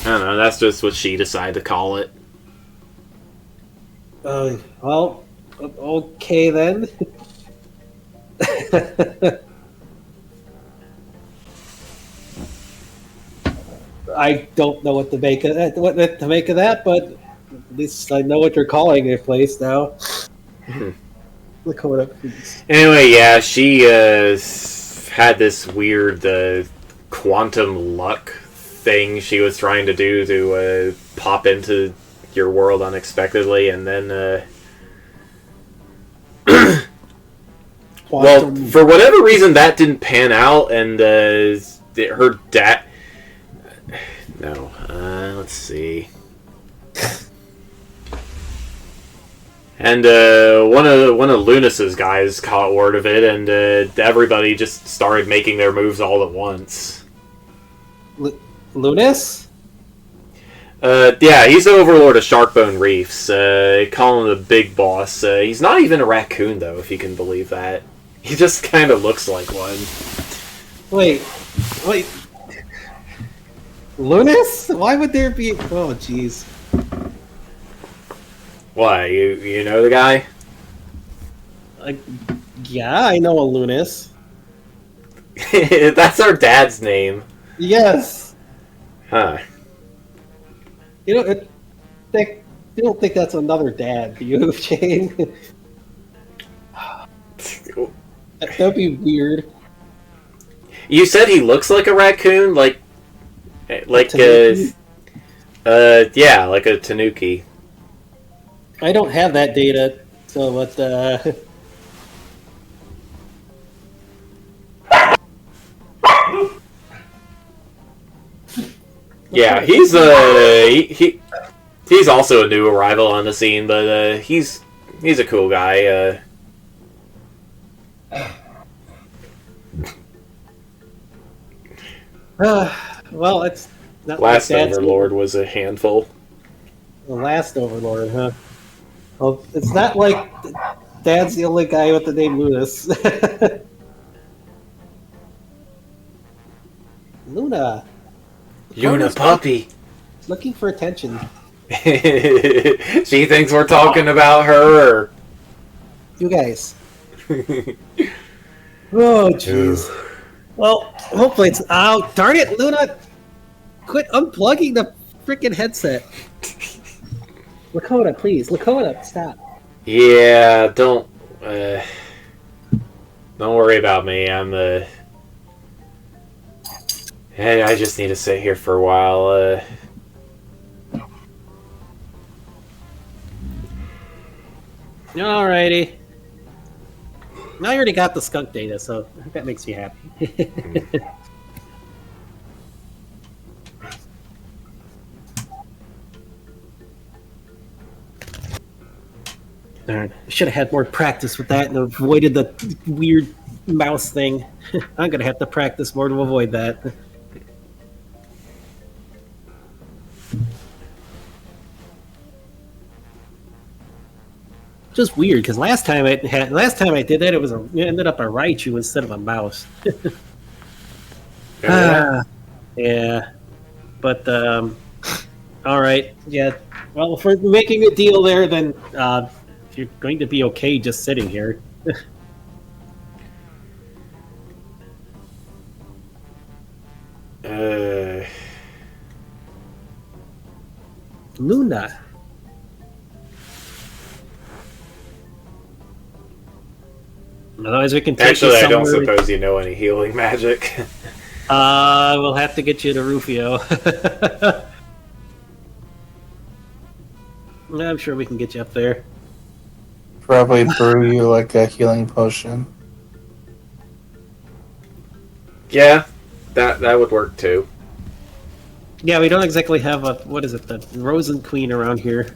don't know, that's just what she decided to call it. Well, okay then. I don't know what to make of that. But at least I know what you're calling your place now. Look what up, please. Anyway, yeah, she had this weird quantum luck thing she was trying to do to pop into your world unexpectedly, and then well, for whatever reason that didn't pan out, and her dad... No, let's see. And one of Lunas's guys caught word of it, and everybody just started making their moves all at once. Lunas? Yeah, he's the overlord of Sharkbone Reefs. Call him the big boss. He's not even a raccoon, though, if you can believe that. He just kind of looks like one. Wait. Lunas? Why would there be... Oh, jeez. Why, you know the guy? Yeah, I know a Lunas. That's our dad's name. Yes. Huh. You don't think that's another dad, do you, Shane? That'd be weird. You said he looks like a raccoon? Like yeah, like a tanuki. I don't have that data, so but yeah, he's he's also a new arrival on the scene, but he's a cool guy. Well, it's not Last like Dad's Overlord was a handful. the last Overlord, huh? Well, it's not like Dad's the only guy with the name Lunas. Luna. Luna puppy. Looking for attention. She thinks we're talking about her. Or... You guys. Oh, jeez. Well, hopefully it's... Oh, darn it, Luna! Quit unplugging the freaking headset. Lakota, please. Lakota, stop. Yeah, don't worry about me. Hey, I just need to sit here for a while. Alrighty. I already got the skunk data, so that makes me happy. Darn, I should have had more practice with that and avoided the weird mouse thing. I'm gonna have to practice more to avoid that. Just weird, because last time I did that, it ended up a Raichu instead of a mouse. Yeah, but all right, yeah. Well, if we're making a deal there, then if you're going to be okay just sitting here. Luna. Otherwise, we can take Actually, you I don't somewhere. suppose you know any healing magic. We'll have to get you to Rufio. I'm sure we can get you up there. Probably brew you like a healing potion. Yeah, that would work too. Yeah, we don't exactly have a the Rosen Queen around here.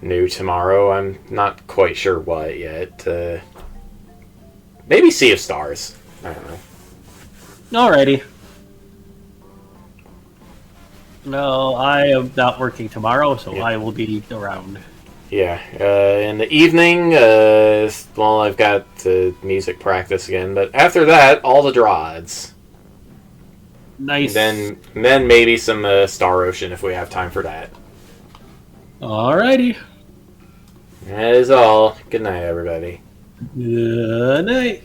new tomorrow. I'm not quite sure what yet. Maybe Sea of Stars. I don't know. Alrighty. No, I am not working tomorrow, so Yeah. I will be around. Yeah. In the evening, well, I've got music practice again, but after that, all the Drods. Nice. Then maybe some Star Ocean if we have time for that. Alrighty. That is all. Good night, everybody. Good night.